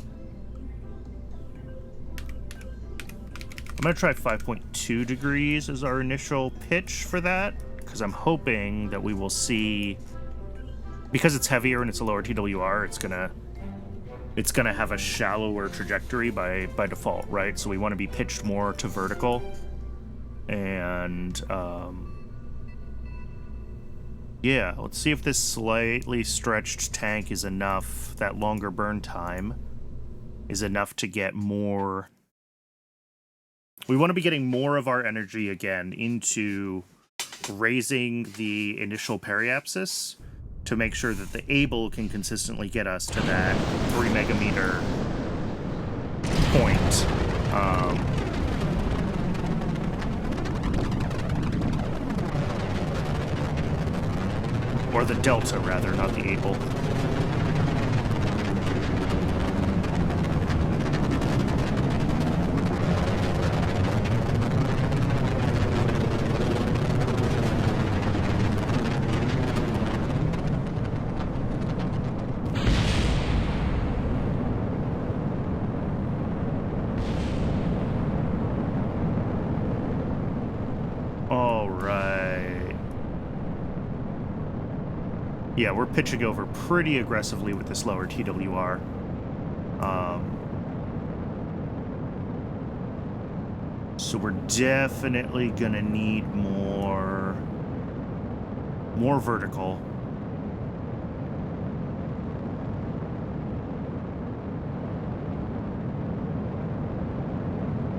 I'm gonna try 5.2 degrees as our initial pitch for that, because I'm hoping that we will see... Because it's heavier and it's a lower TWR, it's gonna have a shallower trajectory by default, right? So we want to be pitched more to vertical. And, yeah, let's see if this slightly stretched tank is enough, that longer burn time is enough to get more... We want to be getting more of our energy again into raising the initial periapsis to make sure that the Able can consistently get us to that 3 megameter point. Or the Delta, rather, not the Able. Yeah, we're pitching over pretty aggressively with this lower TWR. So we're definitely gonna need more vertical.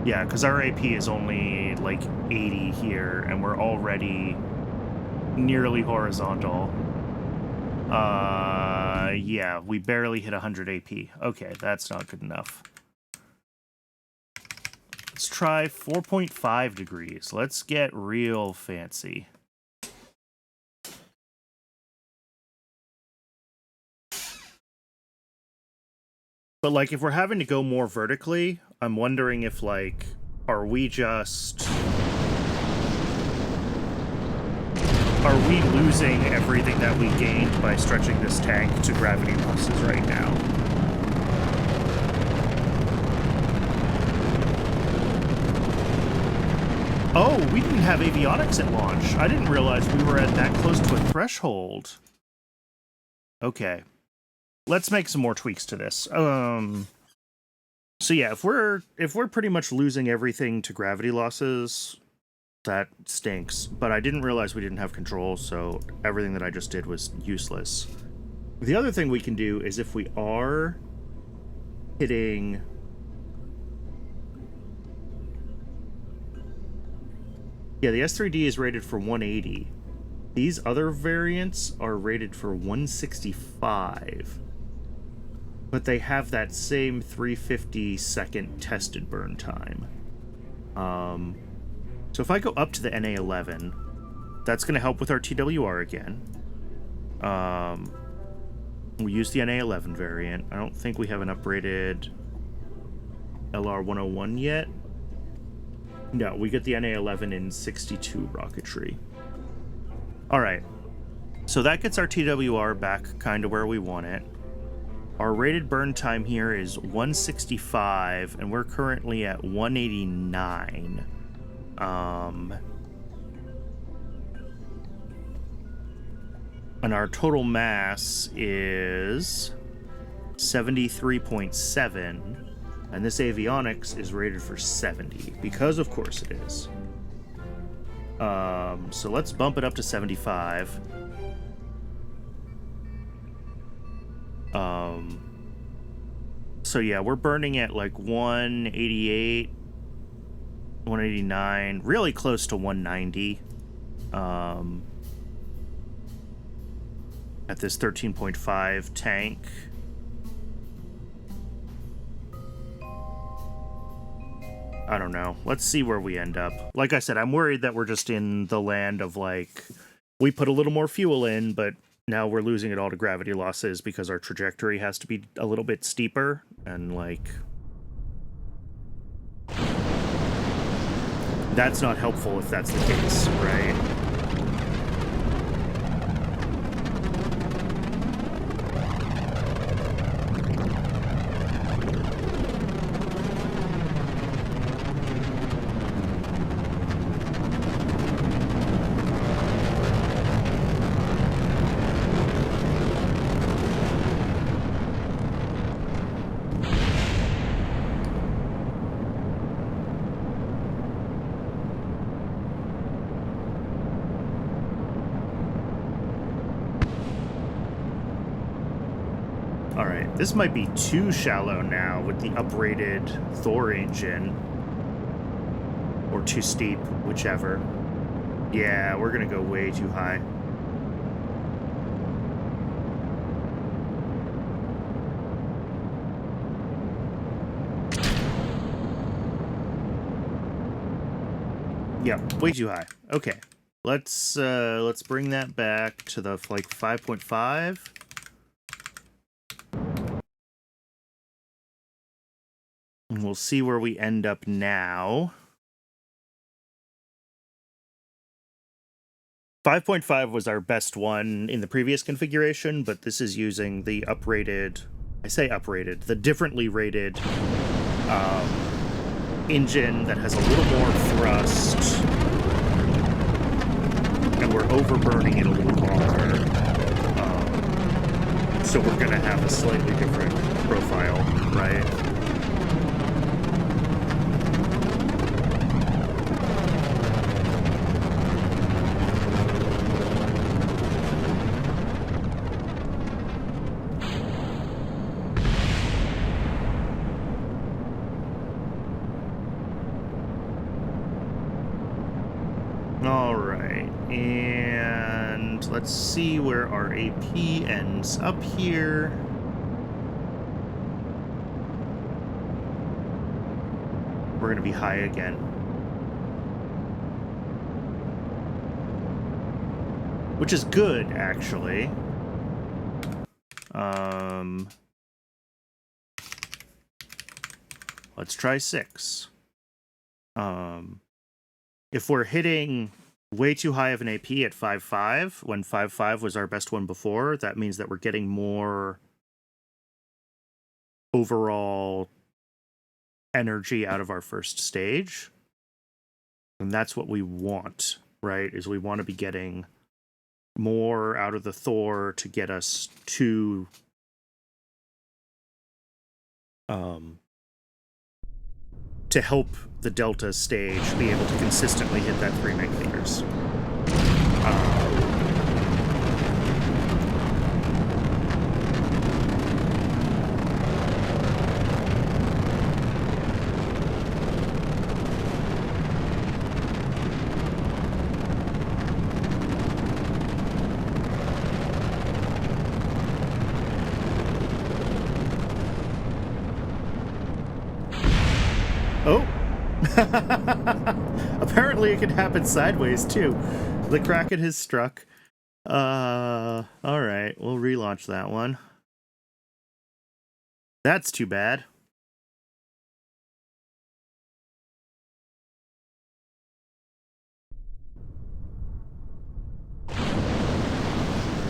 Yeah, because our AP is only like 80 here, and we're already nearly horizontal. Yeah, we barely hit 100 AP. Okay, that's not good enough. Let's try 4.5 degrees. Let's get real fancy. But, like, if we're having to go more vertically, I'm wondering if, like, are we losing everything that we gained by stretching this tank to gravity losses right now? Oh, we didn't have avionics at launch. I didn't realize we were at that close to a threshold. Okay. Let's make some more tweaks to this. So yeah, if we're pretty much losing everything to gravity losses, that stinks. But I didn't realize we didn't have control, so everything that I just did was useless. The other thing we can do is if we are hitting... Yeah, the S3D is rated for 180. These other variants are rated for 165, but they have that same 350-second tested burn time. So if I go up to the NA11, that's going to help with our TWR again. We use the NA11 variant. I don't think we have an upgraded LR-101 yet. No, we get the NA11 in 62 rocketry. Alright, so that gets our TWR back kind of where we want it. Our rated burn time here is 165, and we're currently at 189. And our total mass is 73.7, and this avionics is rated for 70, because of course it is. So let's bump it up to 75. So yeah, we're burning at like 188, 189, really close to 190. At this 13.5 tank. I don't know. Let's see where we end up. Like I said, I'm worried that we're just in the land of, like, we put a little more fuel in, but now we're losing it all to gravity losses because our trajectory has to be a little bit steeper, and, like, that's not helpful if that's the case, right? This might be too shallow now with the uprated Thor engine. Or too steep, whichever. Yeah, we're gonna go way too high. Yep, way too high. Okay. Let's bring that back to the like 5.5. And we'll see where we end up now. 5.5 was our best one in the previous configuration, but this is using the uprated, I say uprated, the differently rated engine that has a little more thrust, and we're overburning it a little more. So we're going to have a slightly different profile, right? Let's see where our AP ends up here. We're going to be high again. Which is good, actually. Let's try 6. If we're hitting way too high of an AP at 5.5, when 5.5 was our best one before, that means that we're getting more overall energy out of our first stage. And that's what we want, right? Is we want to be getting more out of the Thor to get us to help the Delta stage be able to consistently hit that 3 megameters. Oh! Apparently it can happen sideways, too. The Kraken has struck. Alright, we'll relaunch that one. That's too bad.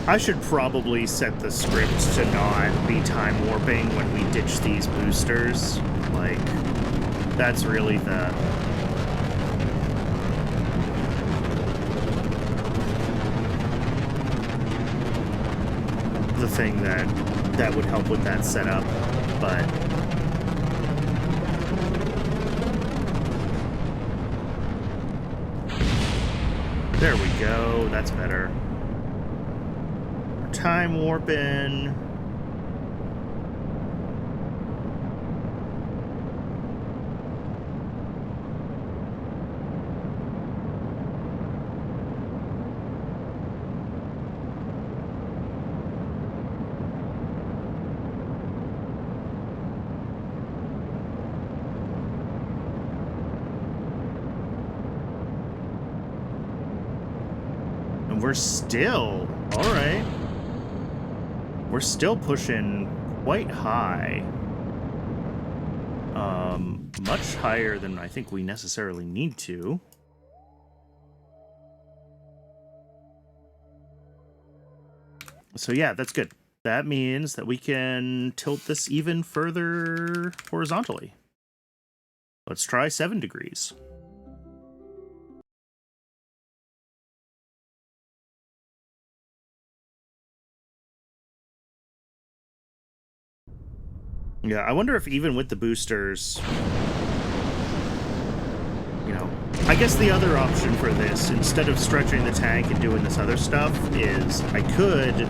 I should probably set the script to not be time warping when we ditch these boosters. Like, that's really the thing that would help with that setup, but there we go. That's better. Time warping. And we're still, all right. We're still pushing quite high. Much higher than I think we necessarily need to. So yeah, that's good. That means that we can tilt this even further horizontally. Let's try 7 degrees. Yeah, I wonder if even with the boosters, you know, I guess the other option for this, instead of stretching the tank and doing this other stuff, is I could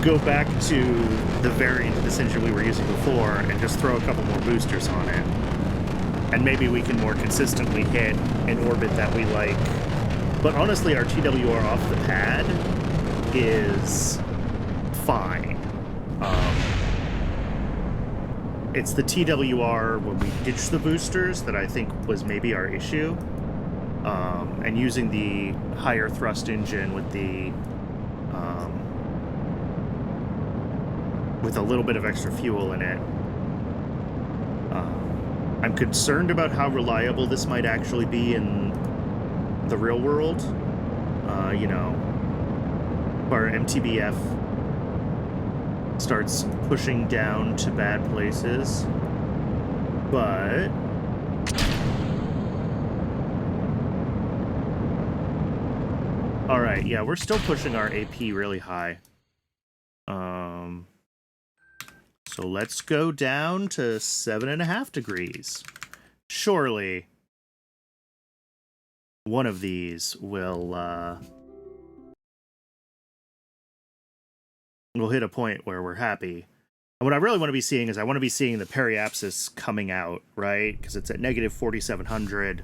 go back to the variant of this engine we were using before and just throw a couple more boosters on it. And maybe we can more consistently hit an orbit that we like. But honestly, our TWR off the pad is fine. It's the TWR when we ditch the boosters that I think was maybe our issue. And using the higher thrust engine with the with a little bit of extra fuel in it. I'm concerned about how reliable this might actually be in the real world. You know, our MTBF starts pushing down to bad places, but all right, yeah, we're still pushing our AP really high. So let's go down to 7.5 degrees. Surely one of these will we'll hit a point where we're happy. And what I really want to be seeing is I want to be seeing the periapsis coming out, right? Because it's at negative 4,700.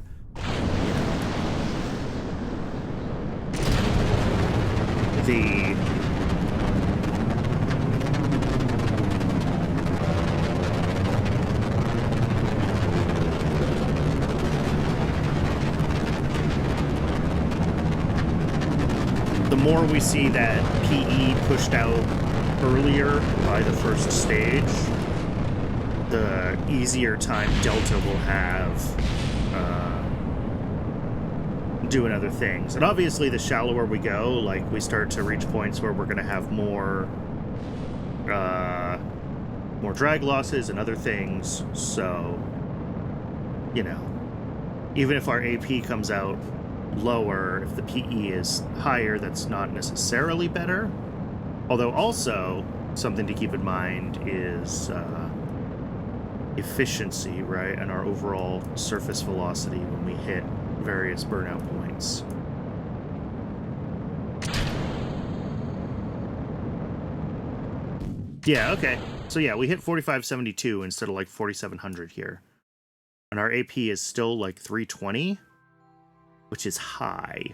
The more we see that PE pushed out earlier by the first stage, the easier time Delta will have doing other things. And obviously the shallower we go, like we start to reach points where we're going to have more drag losses and other things. So, you know, even if our AP comes out lower, if the PE is higher, that's not necessarily better. Although also, something to keep in mind is efficiency, right? And our overall surface velocity when we hit various burnout points. Yeah, okay. So yeah, we hit 4572 instead of like 4700 here. And our AP is still like 320, which is high.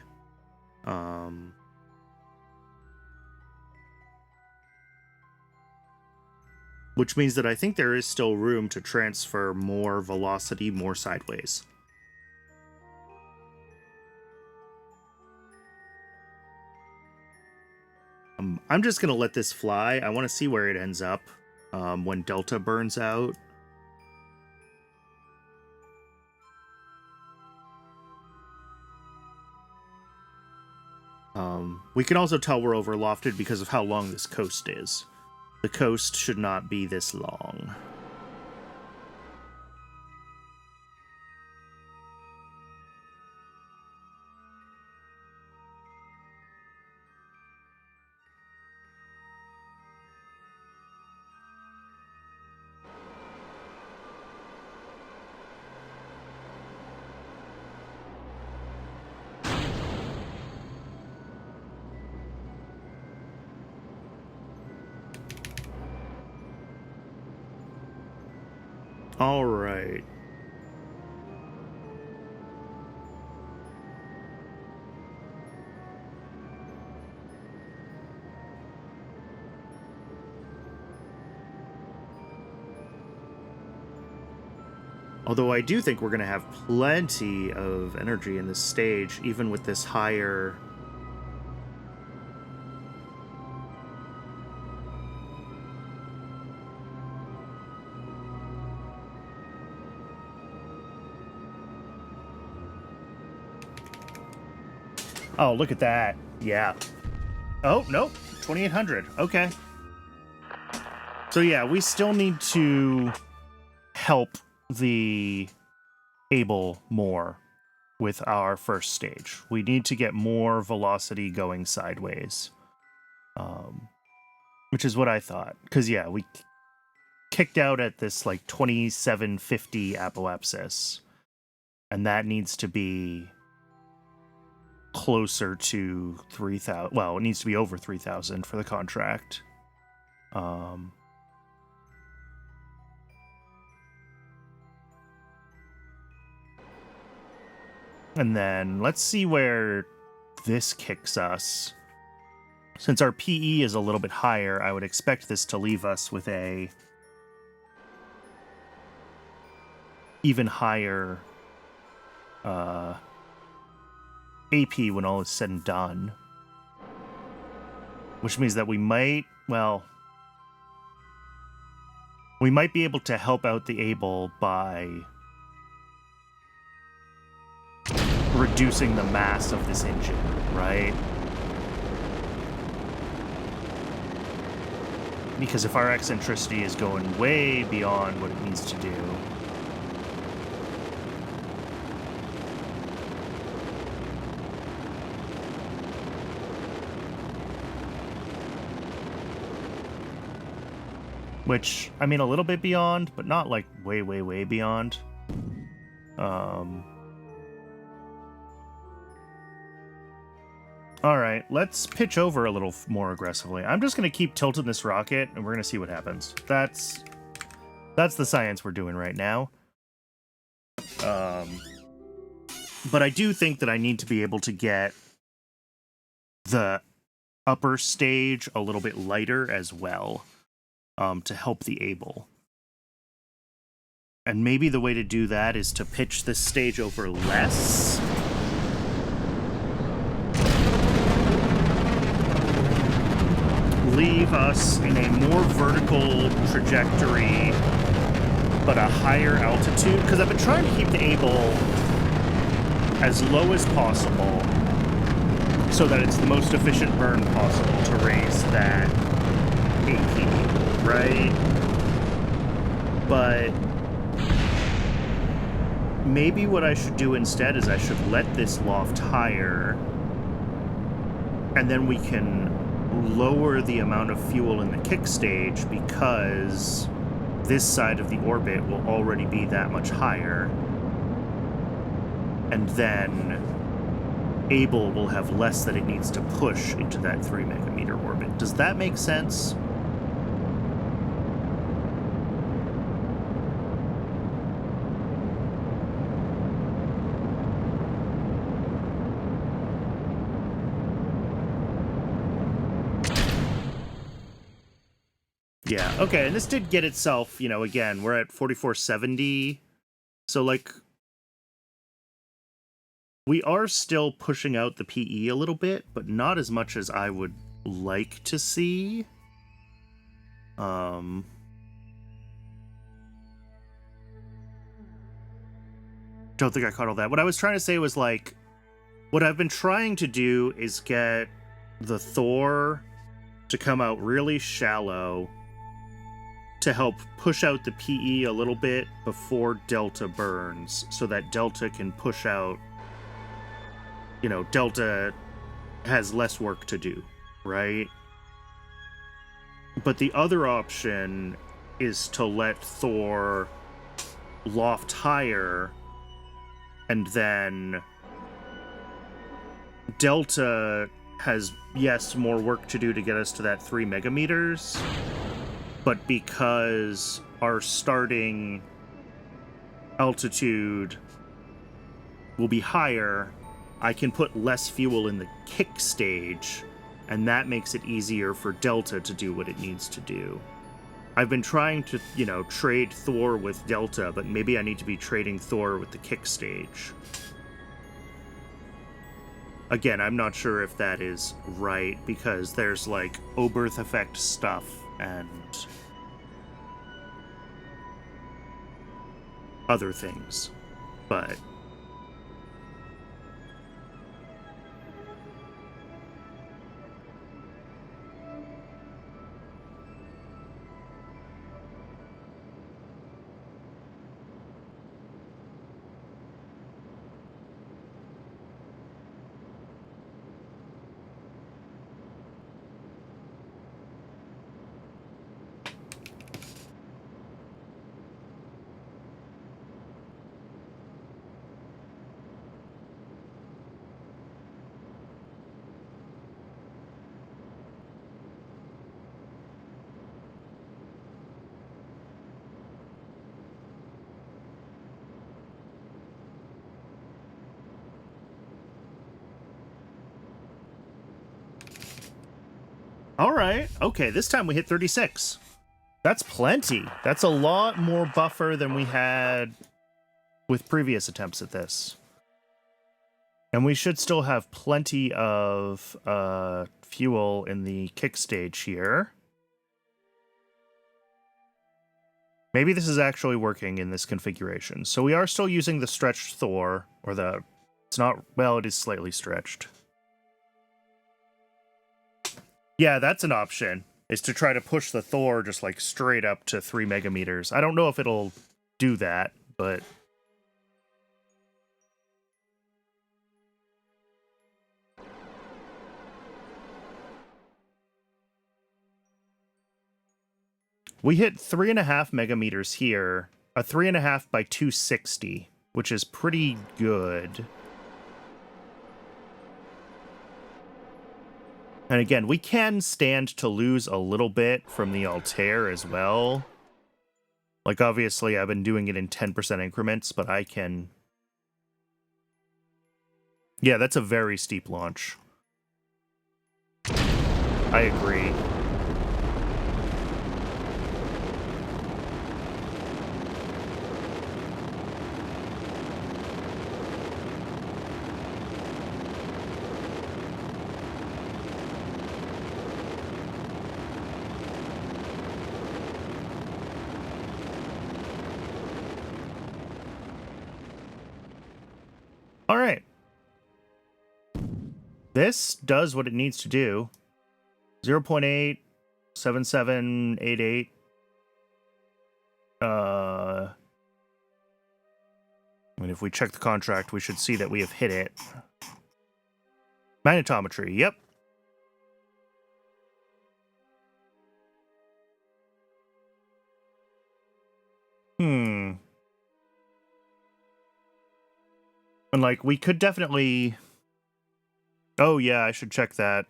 which means that I think there is still room to transfer more velocity more sideways. I'm just going to let this fly. I want to see where it ends up when Delta burns out. We can also tell we're overlofted because of how long this coast is. The coast should not be this long. All right. Although I do think we're going to have plenty of energy in this stage, even with this higher... Oh, look at that. Yeah. Oh, nope. 2800. Okay. So yeah, we still need to help the Able more with our first stage. We need to get more velocity going sideways. Which is what I thought. Because yeah, we kicked out at this like 2750 apoapsis. And that needs to be closer to 3,000. Well, it needs to be over 3,000 for the contract. And then let's see where this kicks us. Since our PE is a little bit higher, I would expect this to leave us with a even higher AP when all is said and done. Which means that we might, well, we might be able to help out the Able by reducing the mass of this engine, right? Because if our eccentricity is going way beyond what it needs to do, which, I mean, a little bit beyond, but not like way, way, way beyond. All right, let's pitch over a little more aggressively. I'm just going to keep tilting this rocket, and we're going to see what happens. That's the science we're doing right now. But I do think that I need to be able to get the upper stage a little bit lighter as well, to help the Able. And maybe the way to do that is to pitch this stage over less. Leave us in a more vertical trajectory, but a higher altitude. Because I've been trying to keep the Able as low as possible so that it's the most efficient burn possible to raise that AP, right? But maybe what I should do instead is I should let this loft higher, and then we can lower the amount of fuel in the kick stage because this side of the orbit will already be that much higher. And then Able will have less that it needs to push into that 3 megameter orbit. Does that make sense? Yeah, okay, and this did get itself, you know, again, we're at 4470. So, like, we are still pushing out the PE a little bit, but not as much as I would like to see. Don't think I caught all that. What I was trying to say was, like, what I've been trying to do is get the Thor to come out really shallow to help push out the PE a little bit before Delta burns, so that Delta can push out, you know, Delta has less work to do, right? But the other option is to let Thor loft higher, and then Delta has, yes, more work to do to get us to that 3 megameters, but because our starting altitude will be higher, I can put less fuel in the kick stage, and that makes it easier for Delta to do what it needs to do. I've been trying to, you know, trade Thor with Delta, but maybe I need to be trading Thor with the kick stage. Again, I'm not sure if that is right, because there's, like, Oberth effect stuff and other things, but all right. Okay, this time we hit 36. That's plenty. That's a lot more buffer than we had with previous attempts at this. And we should still have plenty of fuel in the kick stage here. Maybe this is actually working in this configuration. So we are still using the stretched Thor, or the... It's not... Well, it is slightly stretched. Yeah, that's an option, is to try to push the Thor just, like, straight up to 3 megameters. I don't know if it'll do that, but... We hit 3.5 megameters here, a 3.5 by 260, which is pretty good. And again, we can stand to lose a little bit from the Altair as well. Like, obviously, I've been doing it in 10% increments, but I can... Yeah, that's a very steep launch. I agree. All right. This does what it needs to do. 0.8, 7788. I mean, if we check the contract, we should see that we have hit it. Magnetometry, yep. And, like, we could definitely... Oh, yeah, I should check that.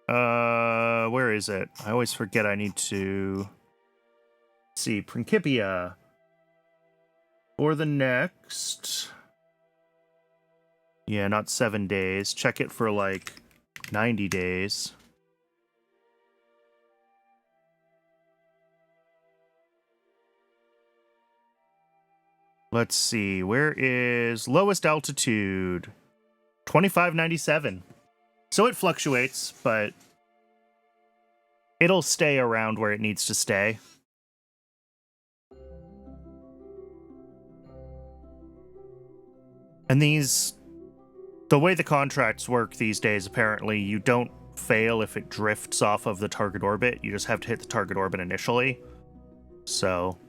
Where is it? I always forget I need to... Let's see, Principia. For the next... Yeah, not 7 days. Check it for, like, 90 days. Let's see. Where is lowest altitude? 2597. So it fluctuates, but it'll stay around where it needs to stay. And the way the contracts work these days, apparently, you don't fail if it drifts off of the target orbit. You just have to hit the target orbit initially. So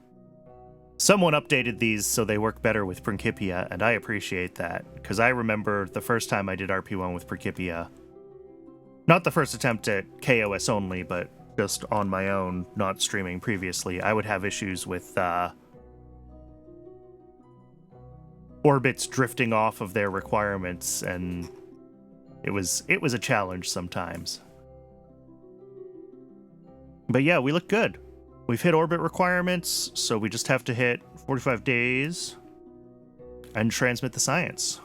someone updated these so they work better with Principia, and I appreciate that, because I remember the first time I did RP-1 with Principia. Not the first attempt at kOS-only, but just on my own, not streaming previously. I would have issues with orbits drifting off of their requirements, and it was a challenge sometimes. But yeah, we look good. We've hit orbit requirements, so we just have to hit 45 days and transmit the science.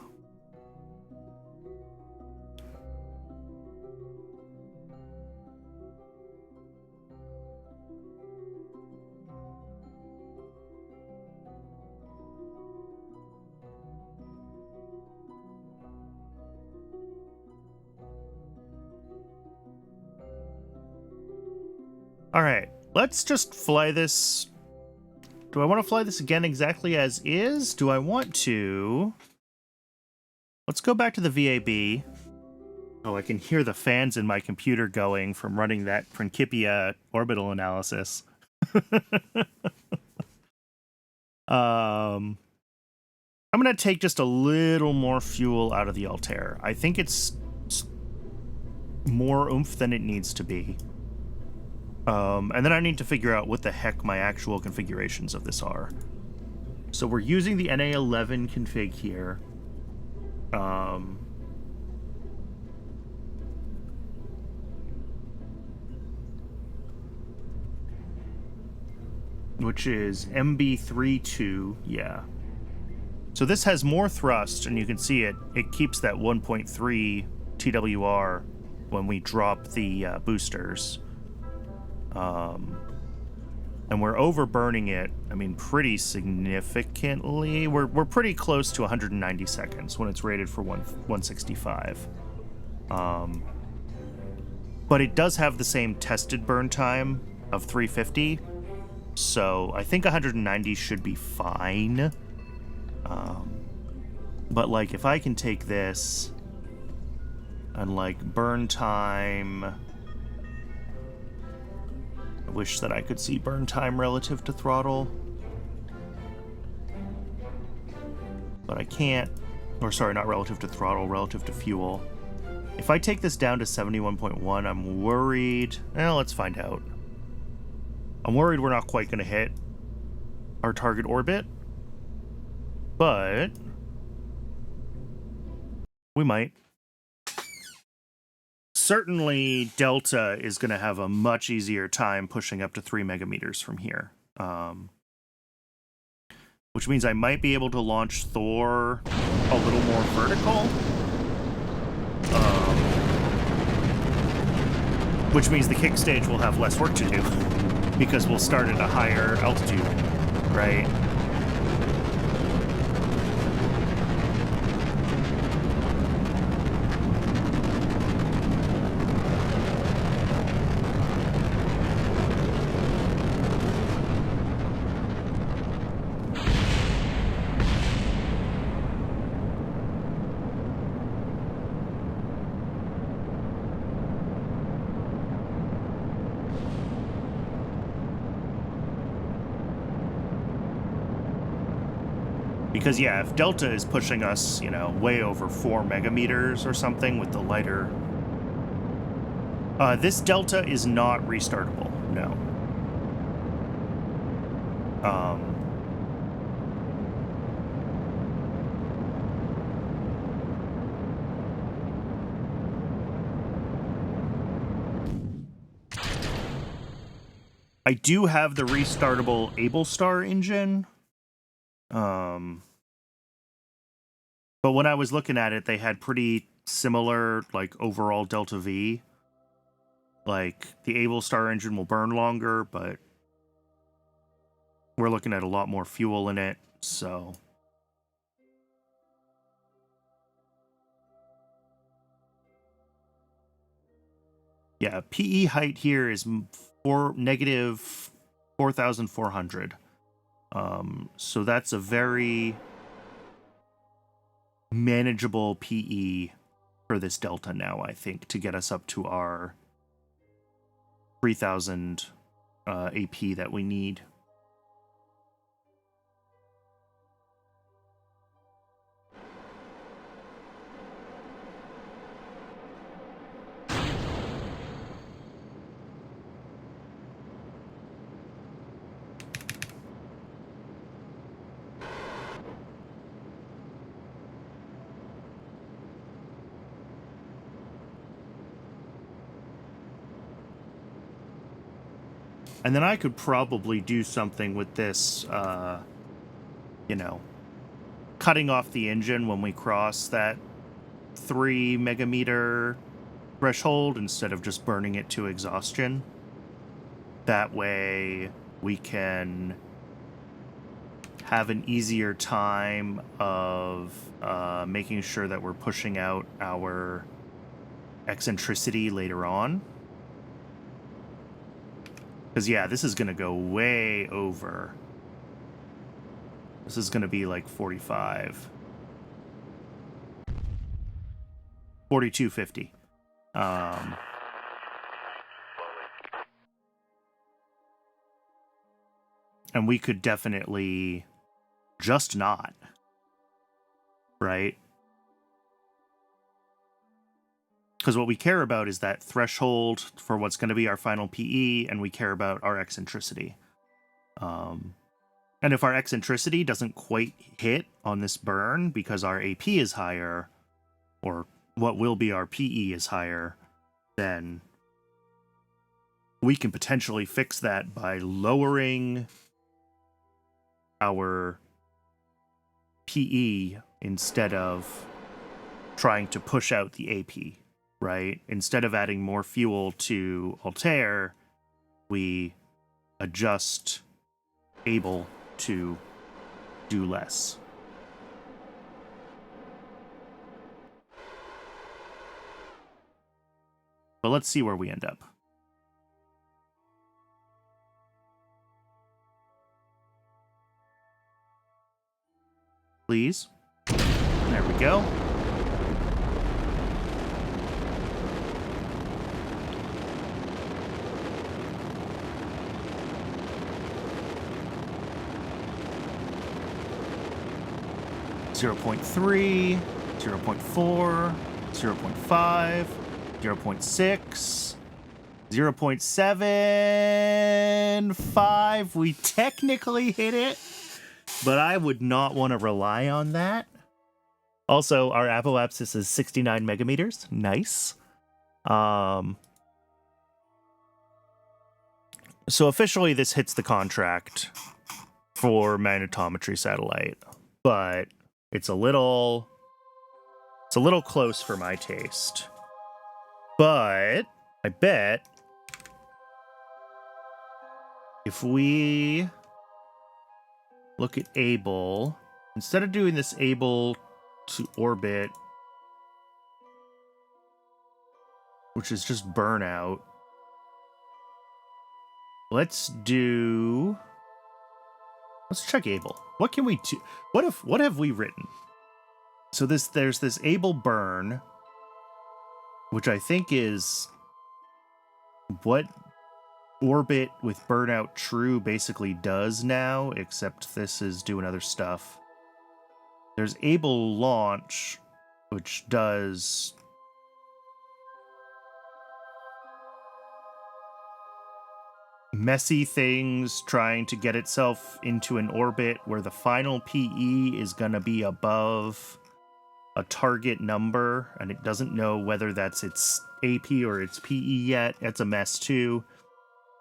All right, let's just fly this. Do I want to fly this again exactly as is? Do I want to? Let's go back to the VAB. Oh, I can hear the fans in my computer going from running that Principia orbital analysis. I'm going to take just a little more fuel out of the Altair. I think it's more oomph than it needs to be. And then I need to figure out what the heck my actual configurations of this are. So we're using the NA11 config here. Which is MB32, yeah. So this has more thrust, and you can see it keeps that 1.3 TWR when we drop the boosters. And we're overburning it, I mean, pretty significantly. We're pretty close to 190 seconds when it's rated for 165. But it does have the same tested burn time of 350, so I think 190 should be fine. But, like, if I can take this and, like, burn time... I wish that I could see burn time relative to throttle. But I can't. Or sorry, not relative to throttle, relative to fuel. If I take this down to 71.1, I'm worried... Well, let's find out. I'm worried we're not quite going to hit our target orbit. But... we might. Certainly, Delta is going to have a much easier time pushing up to 3 megameters from here. Which means I might be able to launch Thor a little more vertical. Which means the kick stage will have less work to do, because we'll start at a higher altitude, right? Because, yeah, if Delta is pushing us, you know, way over 4 megameters or something with the lighter... this Delta is not restartable, no. I do have the restartable AbleStar engine. But when I was looking at it, they had pretty similar, like, overall Delta V. Like, the AbleStar engine will burn longer, but we're looking at a lot more fuel in it, so Yeah, PE height here is negative 4,400. So that's a very manageable PE for this delta now, I think, to get us up to our 3,000 AP that we need. And then I could probably do something with this, you know, cutting off the engine when we cross that 3 megameter threshold instead of just burning it to exhaustion. That way we can have an easier time of making sure that we're pushing out our eccentricity later on. Because, yeah, this is going to go way over. This is going to be like 45. 4250. And we could definitely just not. Right? Because what we care about is that threshold for what's going to be our final PE, and we care about our eccentricity. And if our eccentricity doesn't quite hit on this burn because our AP is higher, or what will be our PE is higher, then we can potentially fix that by lowering our PE instead of trying to push out the AP. Right? Instead of adding more fuel to Altair, we adjust able to do less. But let's see where we end up. Please. There we go. Zero 0.3, 0.4, 0.5, 0.6, 0.75. We technically hit it, but I would not want to rely on that. Also, our apoapsis is 69 megameters. Nice. So officially, this hits the contract for magnetometry satellite, but it's a little close for my taste. But I bet if we look at able, instead of doing this able to orbit, which is just burnout, let's check able. What can we do? What have we written? So there's this able burn, which I think is what orbit with burnout true basically does now, except this is doing other stuff. There's able launch, which does messy things, trying to get itself into an orbit where the final PE is going to be above a target number, and it doesn't know whether that's its AP or its PE yet. That's a mess too.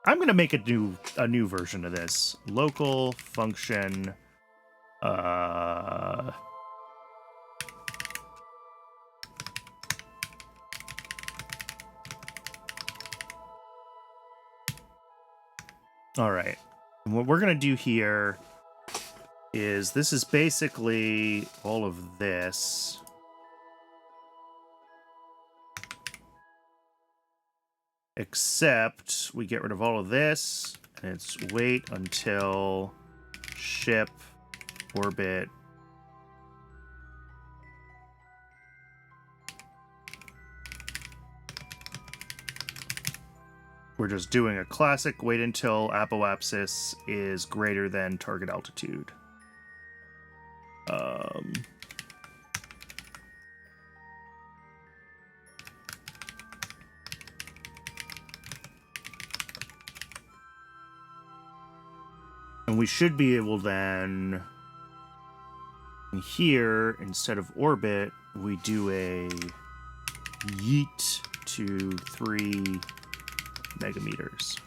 I'm going to make a new version of this. Local function all right. And what we're going to do here is this is basically all of this. Except we get rid of all of this, and it's wait until ship orbit. We're just doing a classic wait until apoapsis is greater than target altitude. And we should be able then, here, instead of orbit, we do a yeet to 3 megameters.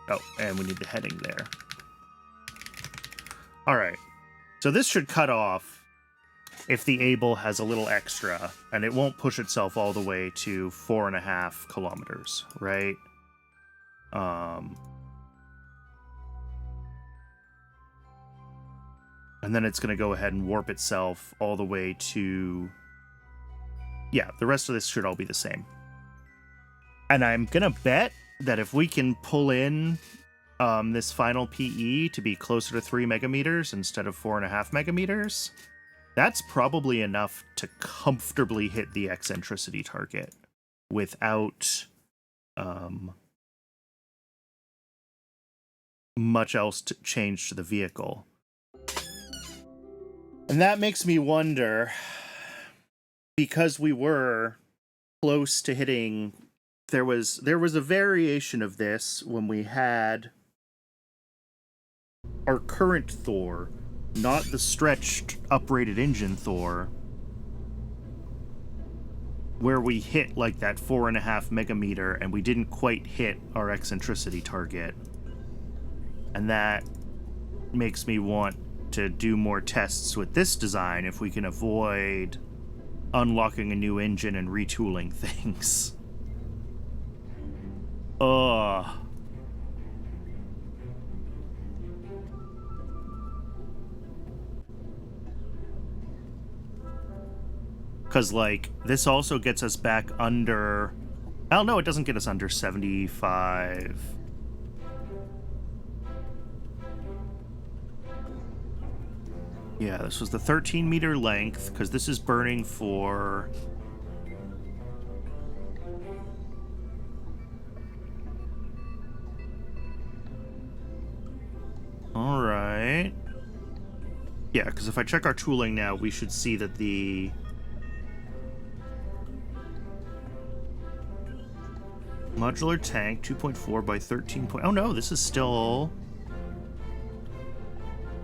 Oh, and we need the heading there. All right. So this should cut off if the Able has a little extra, and it won't push itself all the way to 4.5 kilometers, right? And then it's going to go ahead and warp itself all the way to... Yeah, the rest of this should all be the same. And I'm going to bet that if we can pull in this final PE to be closer to 3 megameters instead of 4.5 megameters, that's probably enough to comfortably hit the eccentricity target without much else to change to the vehicle. And that makes me wonder, because we were close to hitting, there was a variation of this when we had our current Thor, not the stretched uprated engine Thor, where we hit like that 4.5 megameter and we didn't quite hit our eccentricity target. And that makes me want to do more tests with this design if we can avoid unlocking a new engine and retooling things. Ugh. Because, like, this also gets us back under... Oh, no, it doesn't get us under 75... Yeah, this was the 13-meter length, because this is burning for... Alright. Yeah, because if I check our tooling now, we should see that the... Modular tank, 2.4 by 13 point... Oh no, this is still...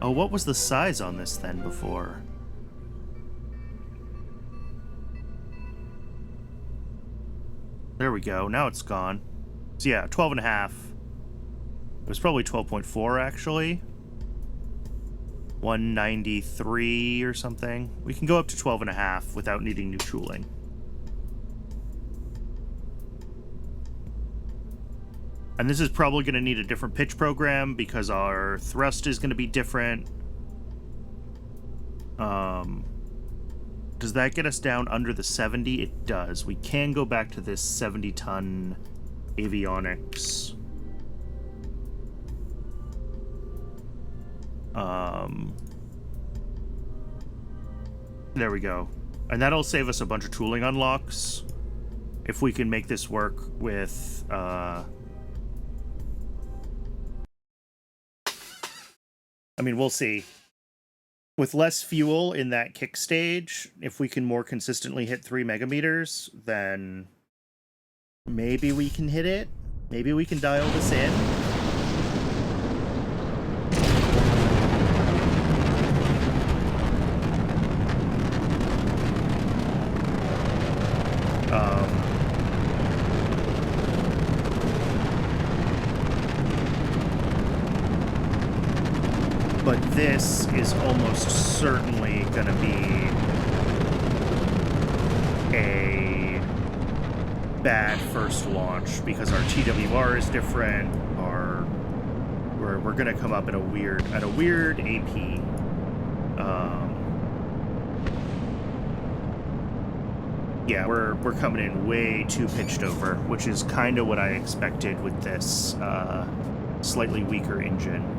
Oh, what was the size on this then before? There we go. Now it's gone. So yeah, 12.5. It was probably 12.4 actually. 193 or something. We can go up to 12.5 without needing new tooling. And this is probably going to need a different pitch program because our thrust is going to be different. Does that get us down under the 70? It does. We can go back to this 70-ton avionics. There we go. And that'll save us a bunch of tooling unlocks if we can make this work with... I mean, we'll see. With less fuel in that kick stage, if we can more consistently hit 3 megameters, then maybe we can hit it. Maybe we can dial this in. But this is almost certainly going to be a bad first launch because our TWR is different. We're going to come up at a weird AP. Yeah, we're coming in way too pitched over, which is kind of what I expected with this slightly weaker engine.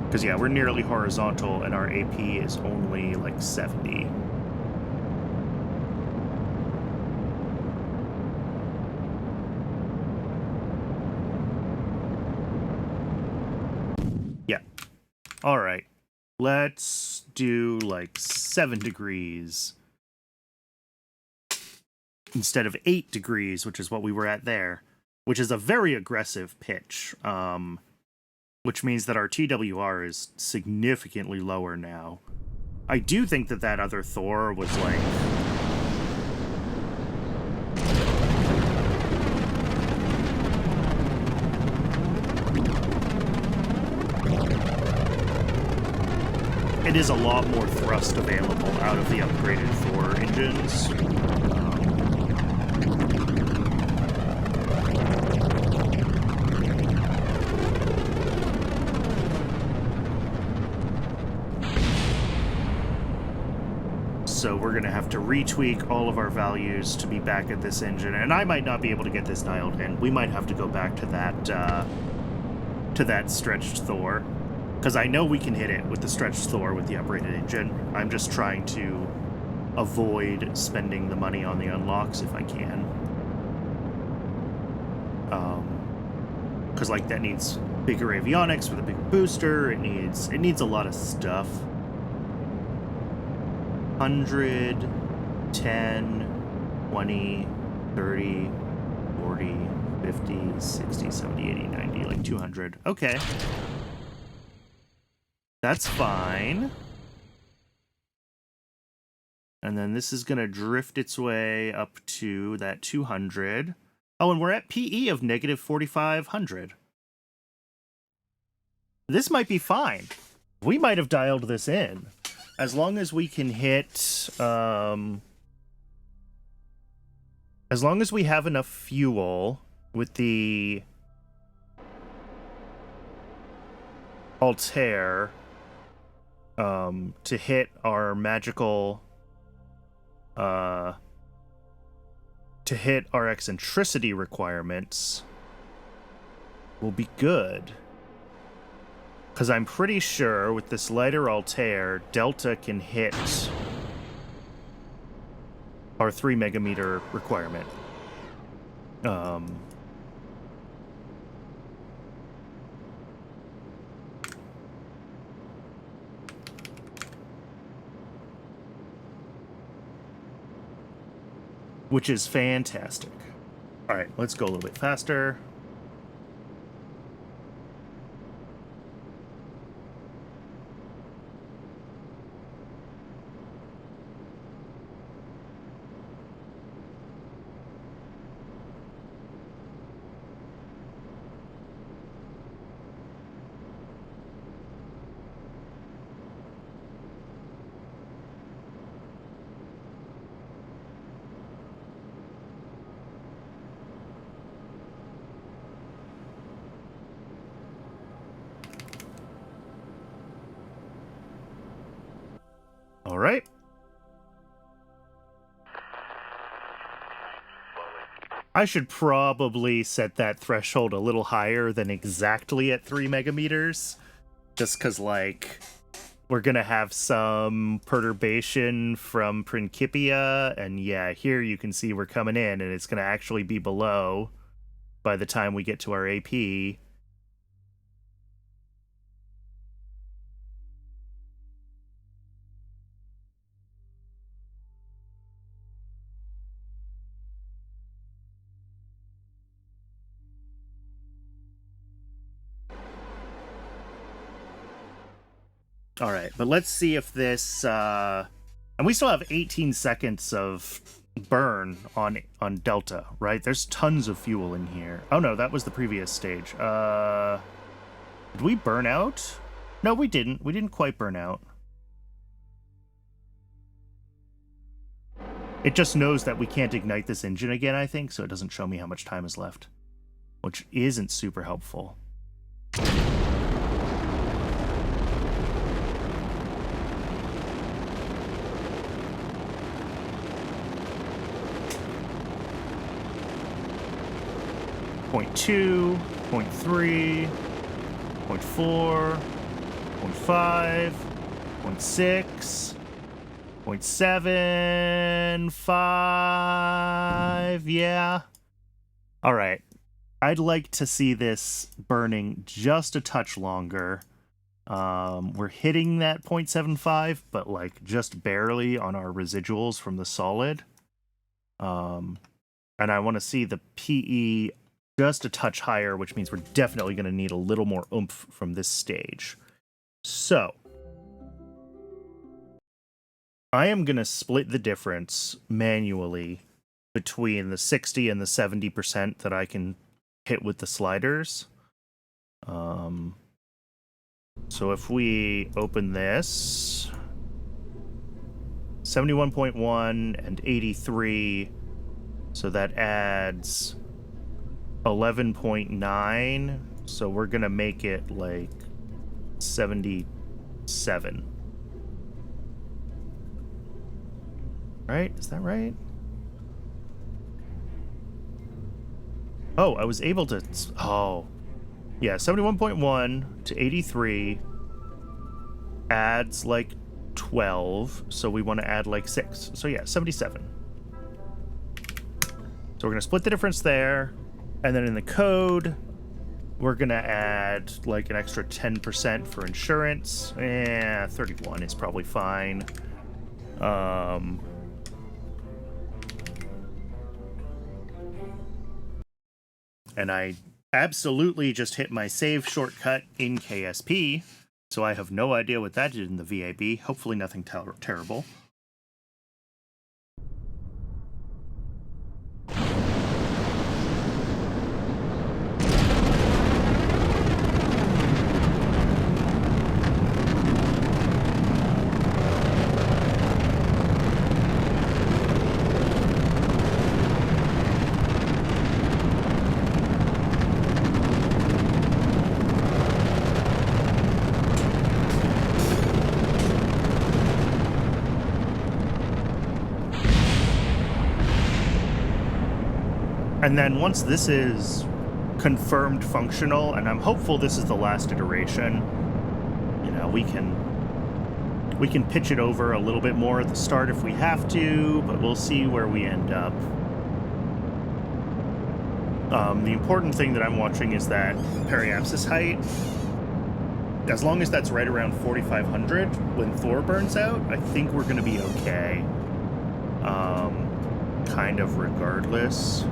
Because, yeah, we're nearly horizontal, and our AP is only, like, 70. Yeah. All right. Let's do, like, 7 degrees. Instead of 8 degrees, which is what we were at there. Which is a very aggressive pitch. Which means that our TWR is significantly lower now. I do think that that other Thor was like... It is a lot more thrust available out of the upgraded Thor engines. So we're going to have to retweak all of our values to be back at this engine, and I might not be able to get this dialed in. We might have to go back to that stretched Thor, because I know we can hit it with the stretched Thor with the upgraded engine. I'm just trying to avoid spending the money on the unlocks if I can. Because like that needs bigger avionics with a bigger booster. It needs a lot of stuff. 100, 10, 20, 30, 40, 50, 60, 70, 80, 90, like 200. Okay. That's fine. And then this is going to drift its way up to that 200. Oh, and we're at PE of negative 4,500. This might be fine. We might have dialed this in. As long as we can hit, as long as we have enough fuel with the Altair to hit our magical, to hit our eccentricity requirements, we'll be good. Because I'm pretty sure with this lighter Altair, Delta can hit our 3 megameter requirement. Which is fantastic. All right, let's go a little bit faster. All right. I should probably set that threshold a little higher than exactly at 3 megameters. Just because, like, we're going to have some perturbation from Principia. And yeah, here you can see we're coming in, and it's going to actually be below by the time we get to our AP. All right, but let's see if this, and we still have 18 seconds of burn on Delta, right? There's tons of fuel in here. Oh no, that was the previous stage. Did we burn out? No, we didn't. We didn't quite burn out. It just knows that we can't ignite this engine again, I think, so it doesn't show me how much time is left, which isn't super helpful. 0.2, 0.3, 0.4, 0.5, 0.6, 0.75, yeah. All right. I'd like to see this burning just a touch longer. We're hitting that 0.75, but like just barely on our residuals from the solid. And I want to see the PE just a touch higher, which means we're definitely going to need a little more oomph from this stage. So I am going to split the difference manually between the 60 and the 70% that I can hit with the sliders. So if we open this, 71.1 and 83, so that adds 11.9, so we're gonna make it like 77. Right? Is that right? Oh, I was able to... Oh. Yeah, 71.1 to 83 adds like 12, so we want to add like 6. So yeah, 77. So we're going to split the difference there, and then in the code, we're going to add like an extra 10% for insurance. 31 is probably fine. And I absolutely just hit my save shortcut in KSP, so I have no idea what that did in the VAB. Hopefully nothing terrible. And then once this is confirmed functional, and I'm hopeful this is the last iteration, you know, we can pitch it over a little bit more at the start if we have to, but we'll see where we end up. The important thing that I'm watching is that periapsis height. As long as that's right around 4,500 when Thor burns out, I think we're going to be okay. Kind of regardless.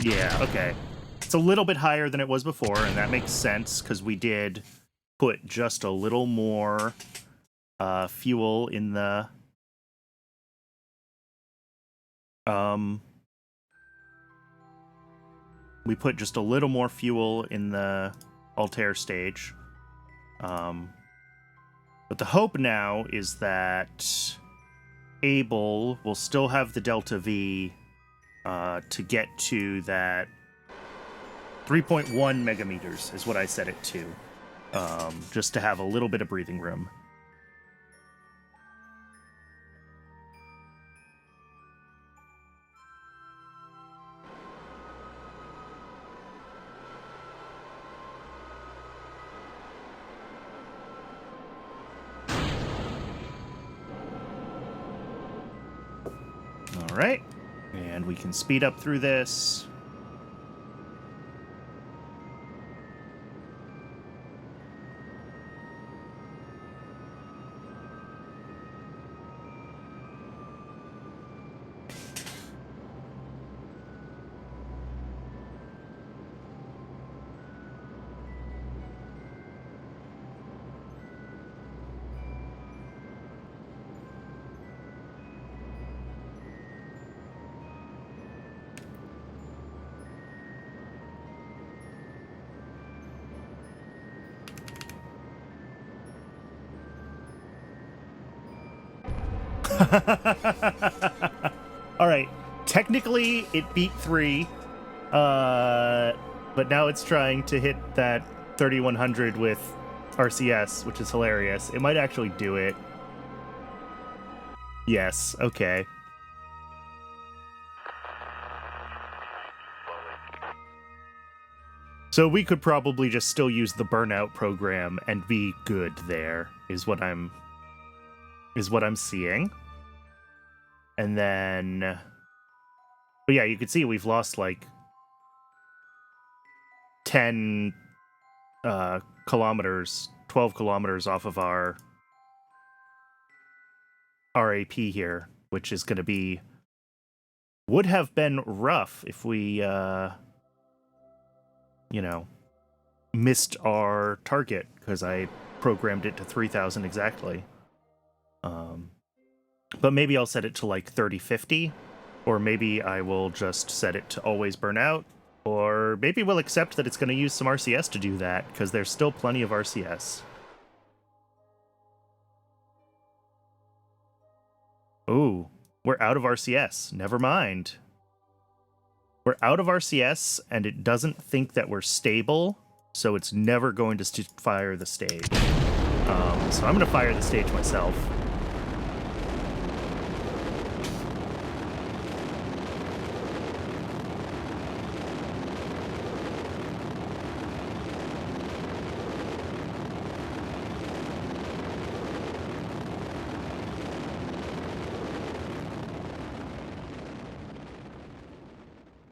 Yeah, okay. It's a little bit higher than it was before, and that makes sense, because we did put just a little more fuel in the... we put just a little more fuel in the Altair stage. But the hope now is that Able will still have the Delta V to get to that 3.1 megameters is what I set it to, just to have a little bit of breathing room. All right. And we can speed up through this. All right. Technically, it beat 3, but now it's trying to hit that 3100 with RCS, which is hilarious. It might actually do it. Yes, okay. So we could probably just still use the burnout program and be good there, is what I'm seeing. And then, but yeah, you can see we've lost like 10 kilometers, 12 kilometers off of our RAP here, which is going to be, would have been rough if we, you know, missed our target, because I programmed it to 3,000 exactly. But maybe I'll set it to like 3050, or maybe I will just set it to always burn out, or maybe we'll accept that it's going to use some RCS to do that, because there's still plenty of RCS. Ooh, we're out of RCS. Never mind. We're out of RCS, and it doesn't think that we're stable, so it's never going to fire the stage. So I'm going to fire the stage myself.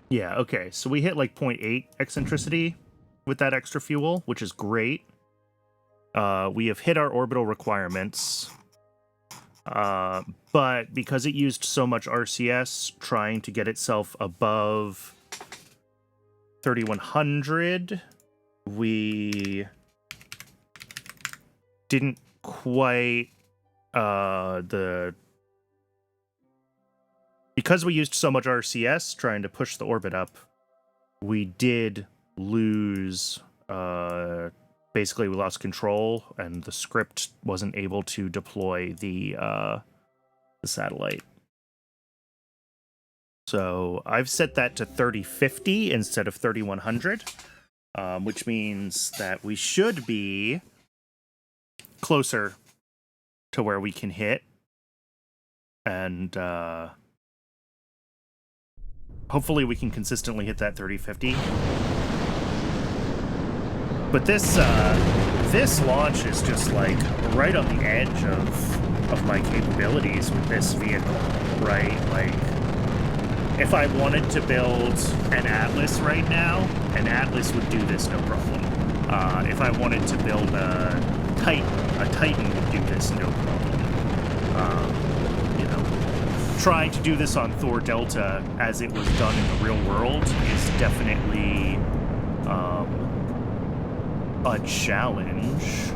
Yeah, okay, so we hit like 0.8 eccentricity with that extra fuel, which is great. We have hit our orbital requirements. But because it used so much RCS trying to get itself above 3,100, we didn't quite, because we used so much RCS trying to push the orbit up, we did lose, basically we lost control, and the script wasn't able to deploy the satellite. So I've set that to 3050 instead of 3,100, which means that we should be closer to where we can hit, and hopefully we can consistently hit that 3050. But this launch is just like right on the edge of my capabilities with this vehicle, right? Like, if I wanted to build an Atlas right now, an Atlas would do this no problem. If I wanted to build a Titan would do this no problem. You know, trying to do this on Thor Delta as it was done in the real world is definitely a challenge.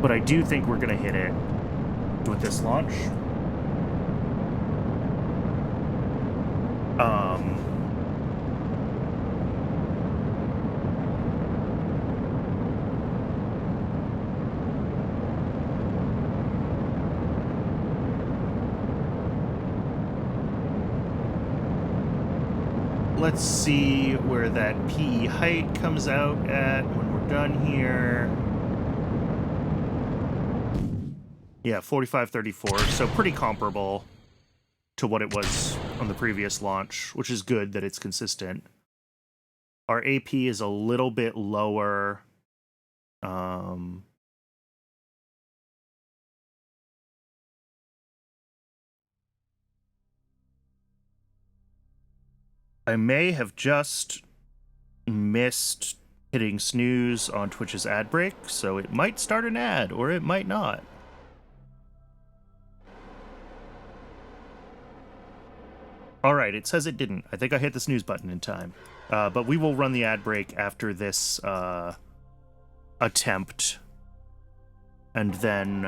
But I do think we're going to hit it with this launch. Let's see where that PE height comes out at when we're done here. Yeah, 4534, so pretty comparable to what it was on the previous launch, which is good that it's consistent. Our AP is a little bit lower. I may have just missed hitting snooze on Twitch's ad break, so it might start an ad, or it might not. All right, it says it didn't. I think I hit the snooze button in time. But we will run the ad break after this attempt. And then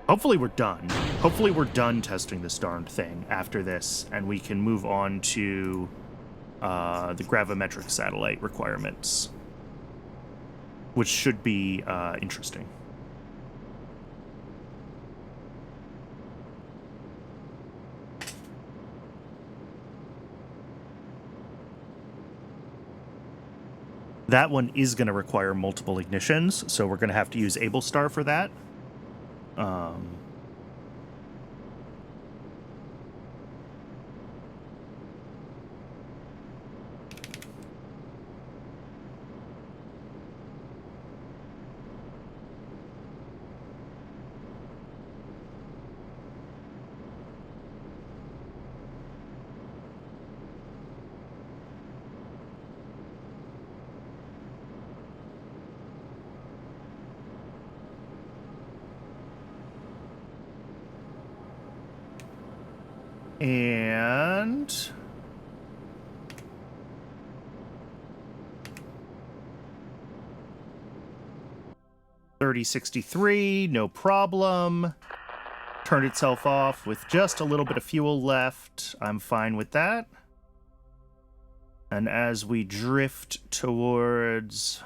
hopefully we're done. Hopefully we're done testing this darned thing after this, and we can move on to the gravimetric satellite requirements, which should be interesting. That one is going to require multiple ignitions, so we're going to have to use AbleStar for that. Um, and 3063, no problem. Turned itself off with just a little bit of fuel left. I'm fine with that. And as we drift towards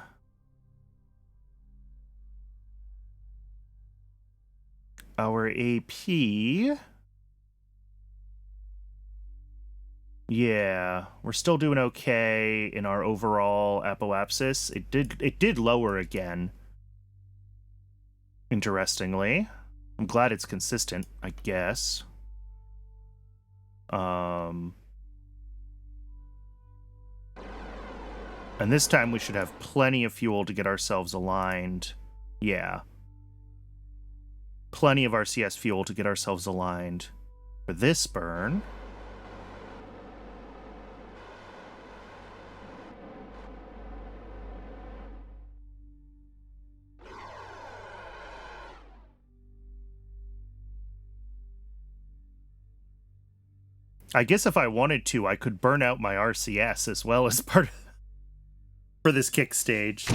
our AP, yeah, we're still doing okay in our overall apoapsis. It did lower again. Interestingly. I'm glad it's consistent, I guess. And this time we should have plenty of fuel to get ourselves aligned. Yeah. Plenty of RCS fuel to get ourselves aligned for this burn. I guess if I wanted to, I could burn out my RCS as well as part of for this kick stage.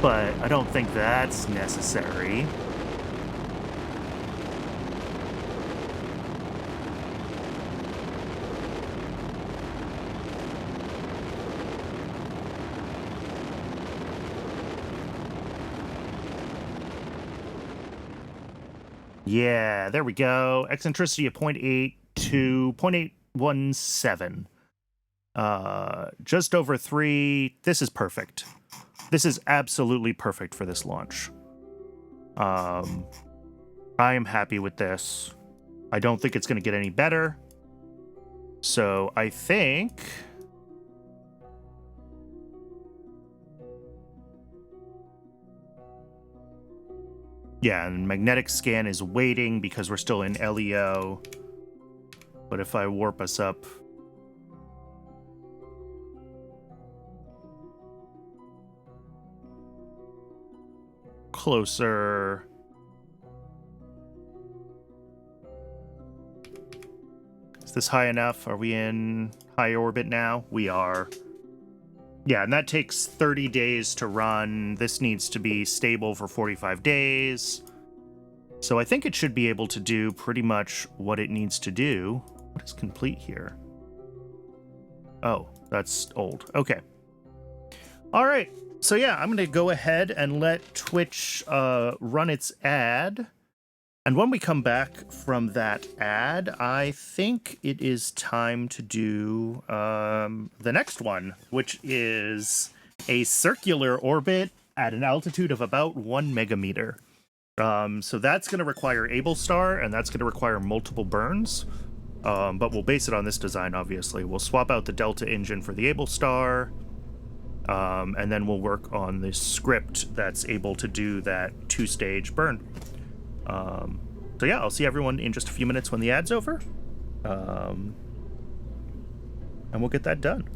But I don't think that's necessary. Yeah, there we go. Eccentricity of 0.8 to 0.817. Just over 3. This is perfect. This is absolutely perfect for this launch. I am happy with this. I don't think it's going to get any better. So I think... yeah, and magnetic scan is waiting because we're still in LEO. But if I warp us up... closer... is this high enough? Are we in high orbit now? We are. Yeah, and that takes 30 days to run. This needs to be stable for 45 days. So I think it should be able to do pretty much what it needs to do. What is complete here? Oh, that's old. Okay. All right. So yeah, I'm going to go ahead and let Twitch run its ad. And when we come back from that ad, I think it is time to do the next one, which is a circular orbit at an altitude of about 1 megameter. So that's going to require Able Star, and that's going to require multiple burns. But we'll base it on this design, obviously. We'll swap out the Delta engine for the Able Star, and then we'll work on the script that's able to do that 2-stage burn. So yeah, I'll see everyone in just a few minutes when the ad's over. And we'll get that done.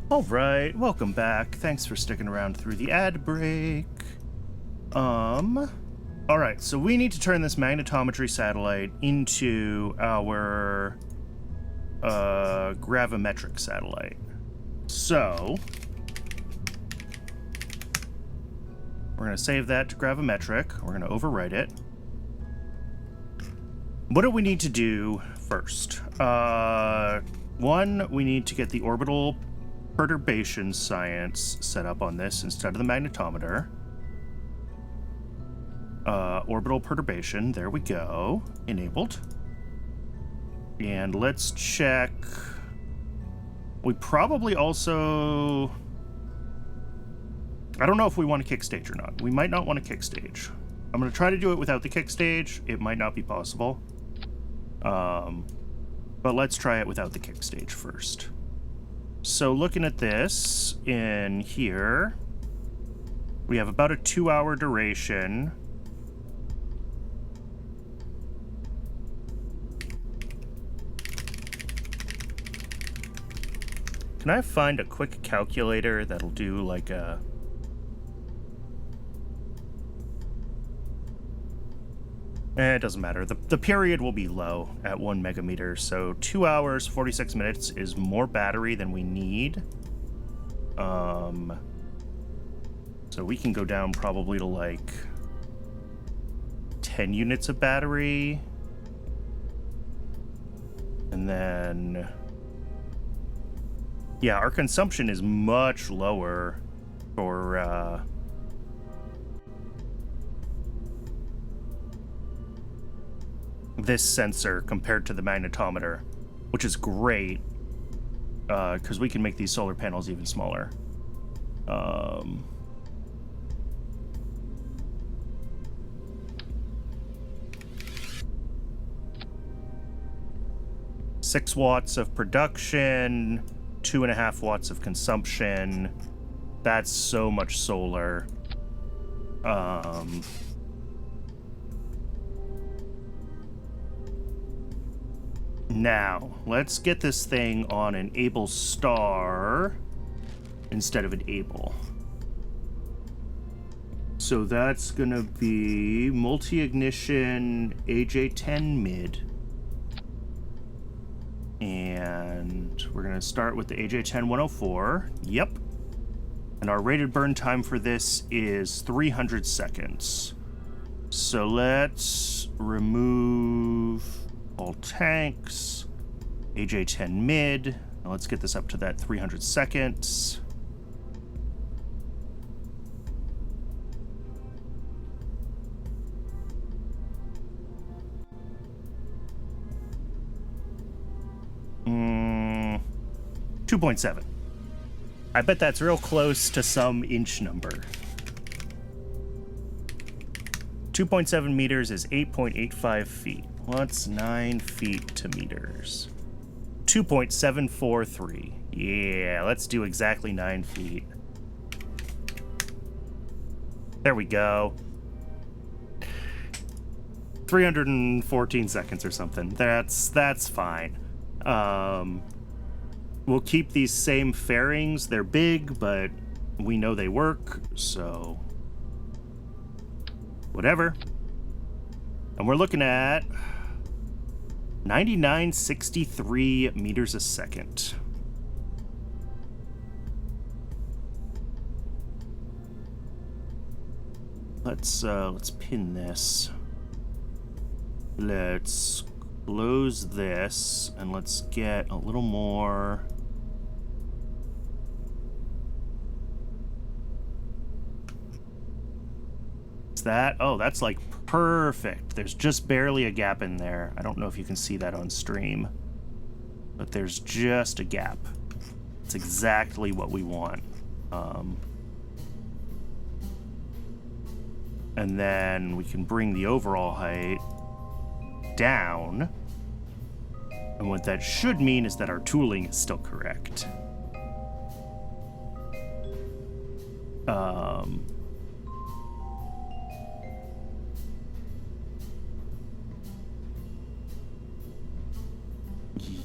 All right, welcome back. Thanks for sticking around through the ad break. All right, so we need to turn this magnetometry satellite into our gravimetric satellite. So we're going to save that to gravimetric. We're going to overwrite it. What do we need to do first? One, we need to get the orbital perturbation science set up on this instead of the magnetometer. Orbital perturbation, there we go. Enabled. And let's check. We probably also... I don't know if we want to kick stage or not. We might not want to kick stage. I'm going to try to do it without the kick stage. It might not be possible. But let's try it without the kick stage first. So looking at this in here, we have about a 2-hour duration. Can I find a quick calculator that'll do like a... it doesn't matter. The period will be low at 1 megameter, so 2 hours, 46 minutes is more battery than we need. So we can go down probably to like 10 units of battery. And then... yeah, our consumption is much lower for... this sensor compared to the magnetometer, which is great because we can make these solar panels even smaller. 6 watts of production, 2.5 watts of consumption. That's so much solar. Now, let's get this thing on an Able star instead of an Able. So that's gonna be multi-ignition AJ10 mid. And we're gonna start with the AJ10 104. Yep. And our rated burn time for this is 300 seconds. So let's remove all tanks, AJ10 mid. Now let's get this up to that 300 seconds. Mm, 2.7. I bet that's real close to some inch number. 2.7 meters is 8.85 feet. What's 9 feet to meters? 2.743. Yeah, let's do exactly 9 feet. There we go. 314 seconds or something. That's fine. We'll keep these same fairings. They're big, but we know they work, so whatever. And we're looking at 9963 meters a second. Let's pin this. Let's close this and let's get a little more. Is that? Oh, that's like perfect. There's just barely a gap in there. I don't know if you can see that on stream, but there's just a gap. It's exactly what we want. And then we can bring the overall height down. And what that should mean is that our tooling is still correct.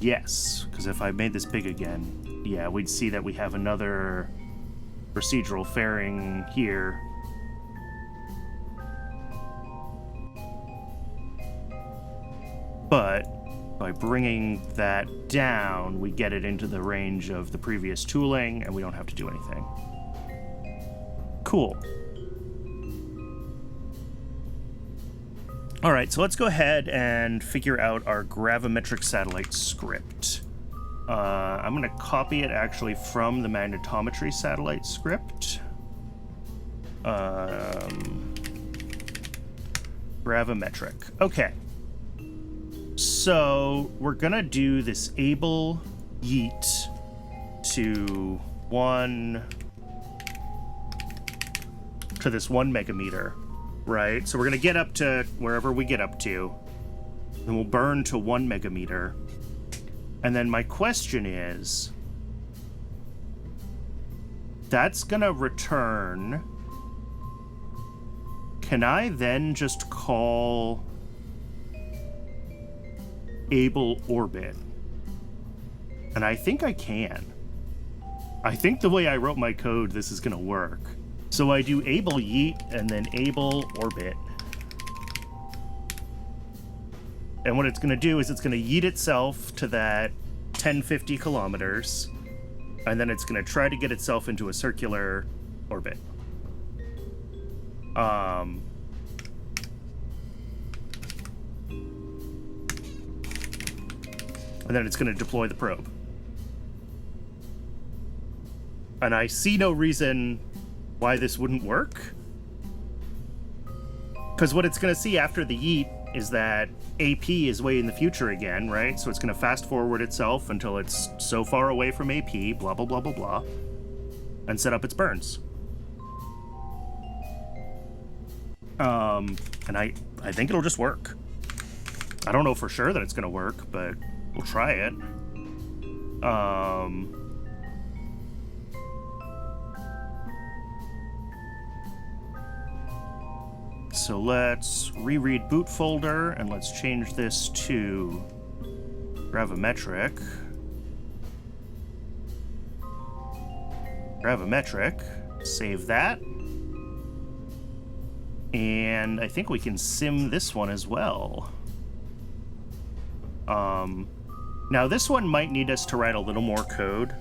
Yes, because if I made this big again, yeah, we'd see that we have another procedural fairing here. But by bringing that down, we get it into the range of the previous tooling, and we don't have to do anything. Cool. All right, so let's go ahead and figure out our gravimetric satellite script. I'm going to copy it actually from the magnetometry satellite script. Gravimetric. Okay. So we're going to do this able yeet to this 1 megameter. Right, so we're going to get up to wherever we get up to, and we'll burn to 1 megameter. And then my question is, that's going to return. Can I then just call able orbit? And I think I can. I think the way I wrote my code, this is going to work. So I do able yeet and then able orbit. And what it's going to do is it's going to yeet itself to that 1050 kilometers, and then it's going to try to get itself into a circular orbit. And then it's going to deploy the probe. And I see no reason why this wouldn't work. Because what it's going to see after the yeet is that AP is way in the future again, right? So it's going to fast forward itself until it's so far away from AP, blah, blah, blah, blah, blah, and set up its burns. And I think it'll just work. I don't know for sure that it's going to work, but we'll try it. So let's reread boot folder, and let's change this to gravimetric. Gravimetric. Save that. And I think we can sim this one as well. Now this one might need us to write a little more code,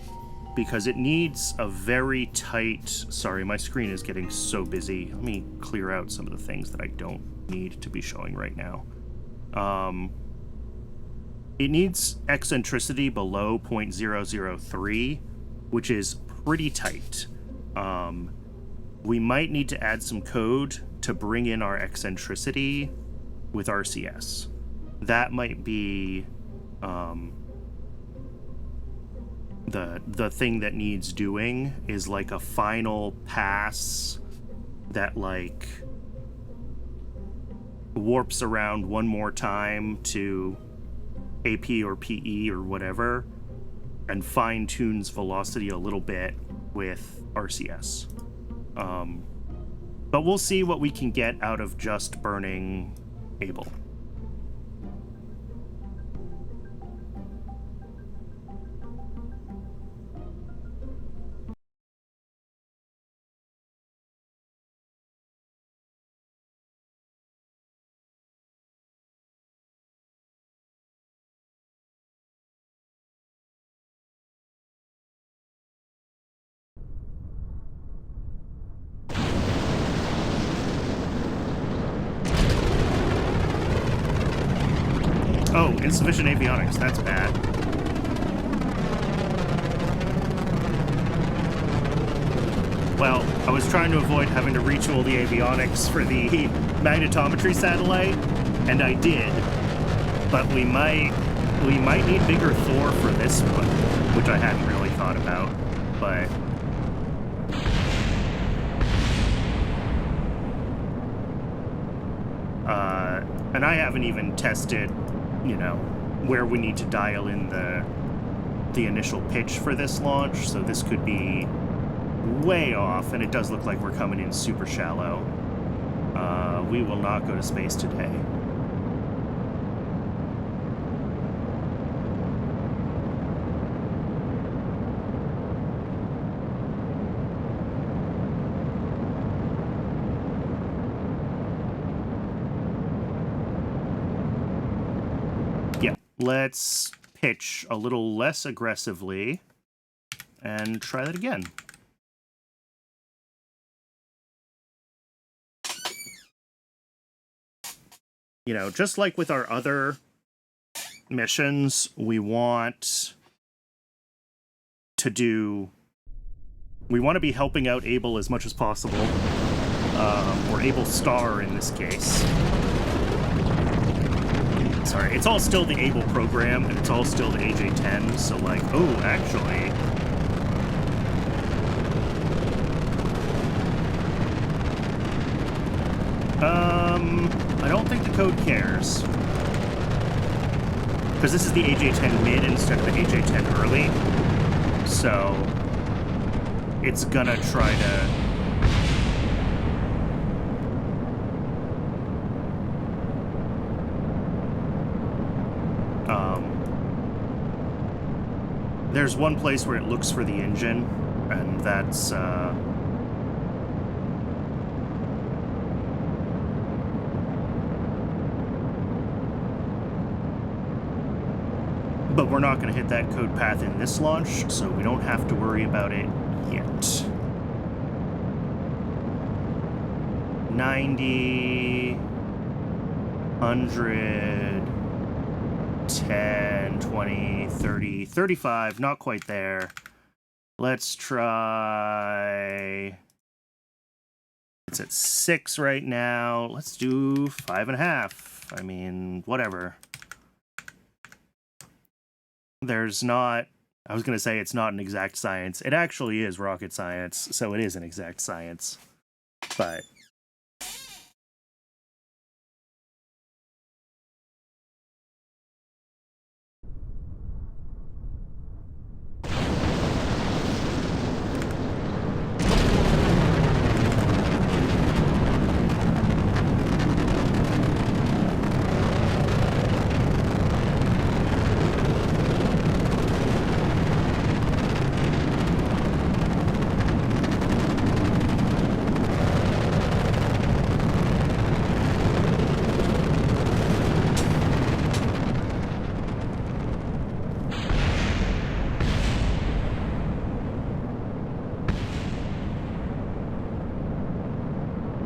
because it needs a very tight... Sorry, my screen is getting so busy. Let me clear out some of the things that I don't need to be showing right now. It needs eccentricity below 0.003, which is pretty tight. We might need to add some code to bring in our eccentricity with RCS. That might be... The thing that needs doing is like a final pass that like warps around one more time to AP or PE or whatever and fine tunes velocity a little bit with RCS. But we'll see what we can get out of just burning able. Oh, insufficient avionics. That's bad. Well, I was trying to avoid having to retool the avionics for the magnetometry satellite, and I did. But we might need bigger Thor for this one, which I hadn't really thought about. But and I haven't even tested, you know, where we need to dial in the initial pitch for this launch, so this could be way off, and it does look like we're coming in super shallow. We will not go to space today. Let's pitch a little less aggressively and try that again. You know, just like with our other missions, we want to be helping out Able as much as possible, or Able Star in this case. Sorry, it's all still the Able program, and it's all still the AJ-10, so like, oh, actually... I don't think the code cares. Because this is the AJ-10 mid instead of the AJ-10 early. So, it's gonna try to... There's one place where it looks for the engine, and that's, but we're not going to hit that code path in this launch, so we don't have to worry about it yet. 90, 100, 10, 20, 30, 35, not quite there. Let's try... It's at 6 right now. Let's do 5.5. I mean, whatever. There's not... I was going to say it's not an exact science. It actually is rocket science, so it is an exact science. But...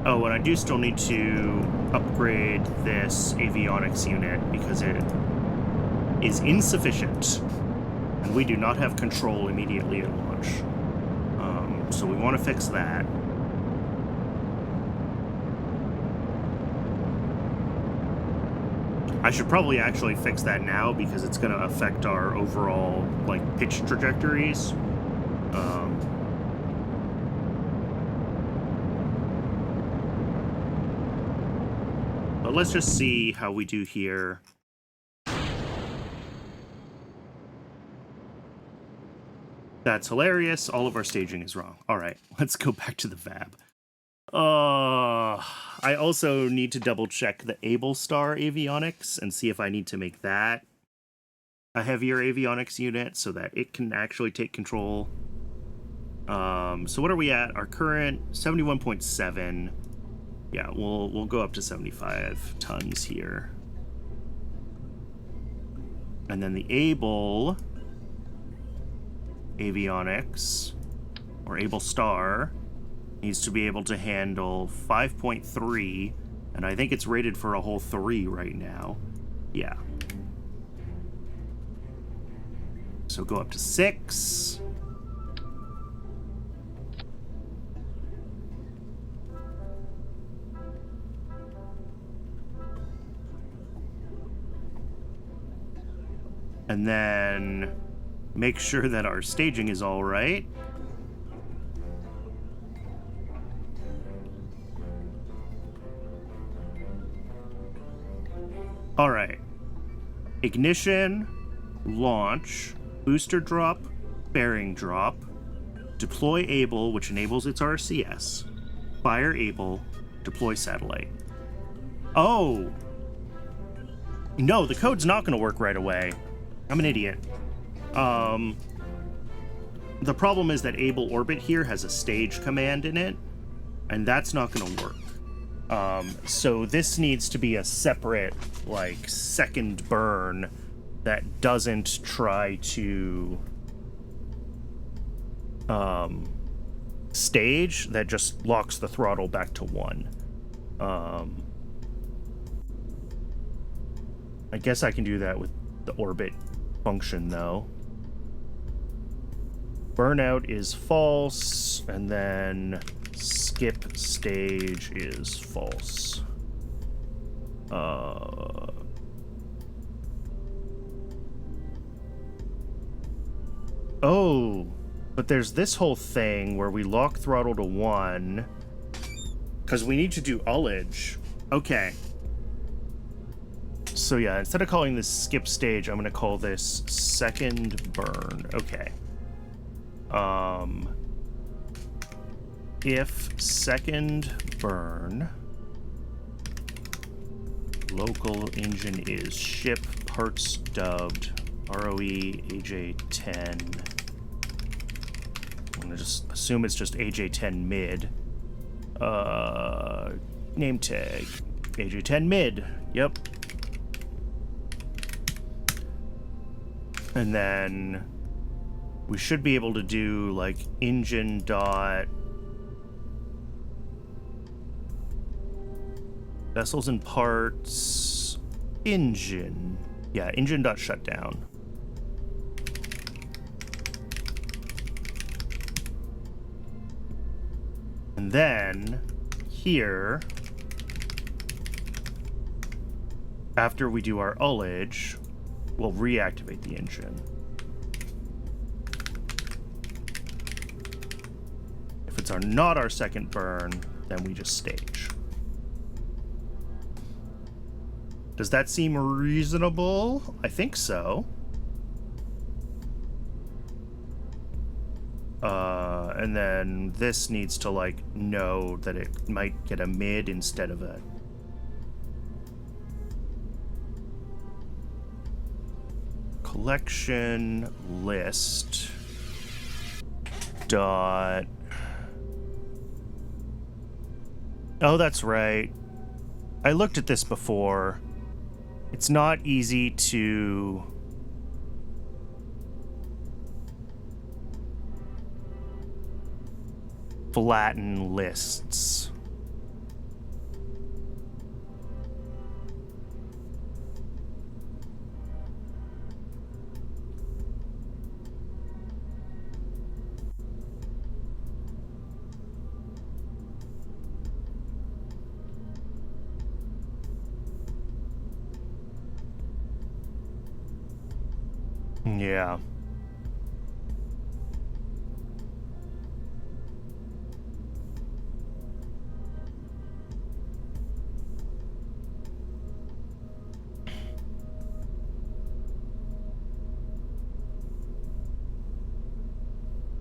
Oh, and I do still need to upgrade this avionics unit because it is insufficient, and we do not have control immediately at launch. So we want to fix that. I should probably actually fix that now because it's going to affect our overall, like, pitch trajectories. But let's just see how we do here. That's hilarious. All of our staging is wrong. All right, let's go back to the VAB. I also need to double check the Able Star avionics and see if I need to make that a heavier avionics unit so that it can actually take control. So what are we at? Our current 71.7. Yeah, we'll go up to 75 tons here. And then the Able avionics, or Able Star, needs to be able to handle 5.3, and I think it's rated for a whole 3 right now. Yeah. So go up to 6. And then make sure that our staging is all right. All right. Ignition, launch, booster drop, bearing drop, deploy Able, which enables its RCS, fire Able, deploy satellite. Oh! No, the code's not going to work right away. I'm an idiot. The problem is that Able Orbit here has a stage command in it, and that's not going to work. So this needs to be a separate, like, second burn that doesn't try to stage, that just locks the throttle back to 1. I guess I can do that with the orbit function, though. Burnout is false, and then skip stage is false. Oh, but there's this whole thing where we lock throttle to 1 because we need to do ullage. Okay. So yeah, instead of calling this skip stage, I'm going to call this second burn. Okay. If second burn, local engine is ship parts dubbed ROE AJ10. I'm gonna just assume it's just AJ10 mid. Name tag AJ10 mid. Yep. And then we should be able to do like engine dot vessels and parts engine. Yeah, engine dot shutdown. And then here, after we do our ullage, we'll reactivate the engine. If it's not our second burn, then we just stage. Does that seem reasonable? I think so. And then this needs to like know that it might get a mid instead of a collection list dot. Oh, that's right. I looked at this before. It's not easy to flatten lists. Yeah.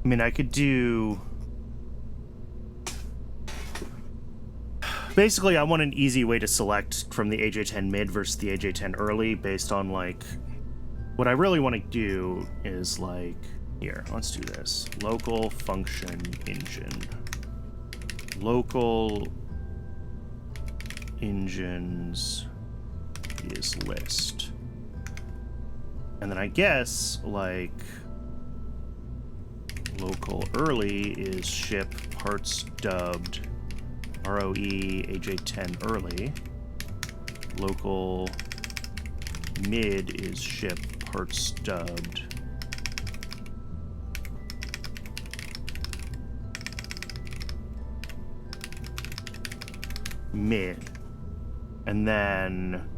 I mean, I could do... Basically, I want an easy way to select from the AJ10 mid versus the AJ10 early based on, like... What I really want to do is, like... Here, let's do this. Local function engine. Local engines is list. And then I guess, like... Local early is ship parts dubbed ROE AJ10 early. Local mid is ship parts dubbed mid. And then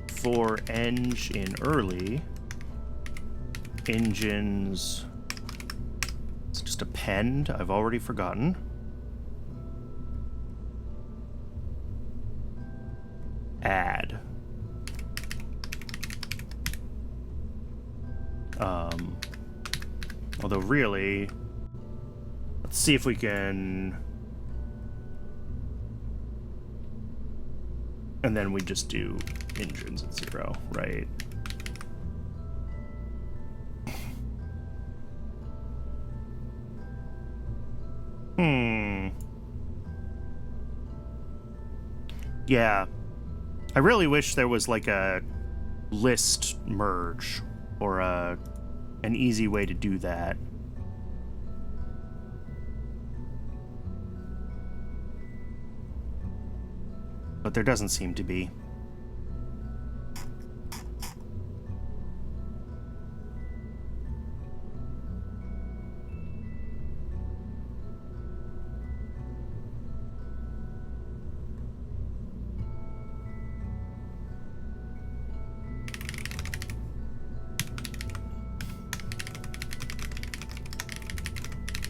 for eng in early, engines, it's just append, I've already forgotten. Add. Although really, let's see if we can... And then we just do engines at 0, right? Yeah. I really wish there was like a list merge or an easy way to do that. But there doesn't seem to be.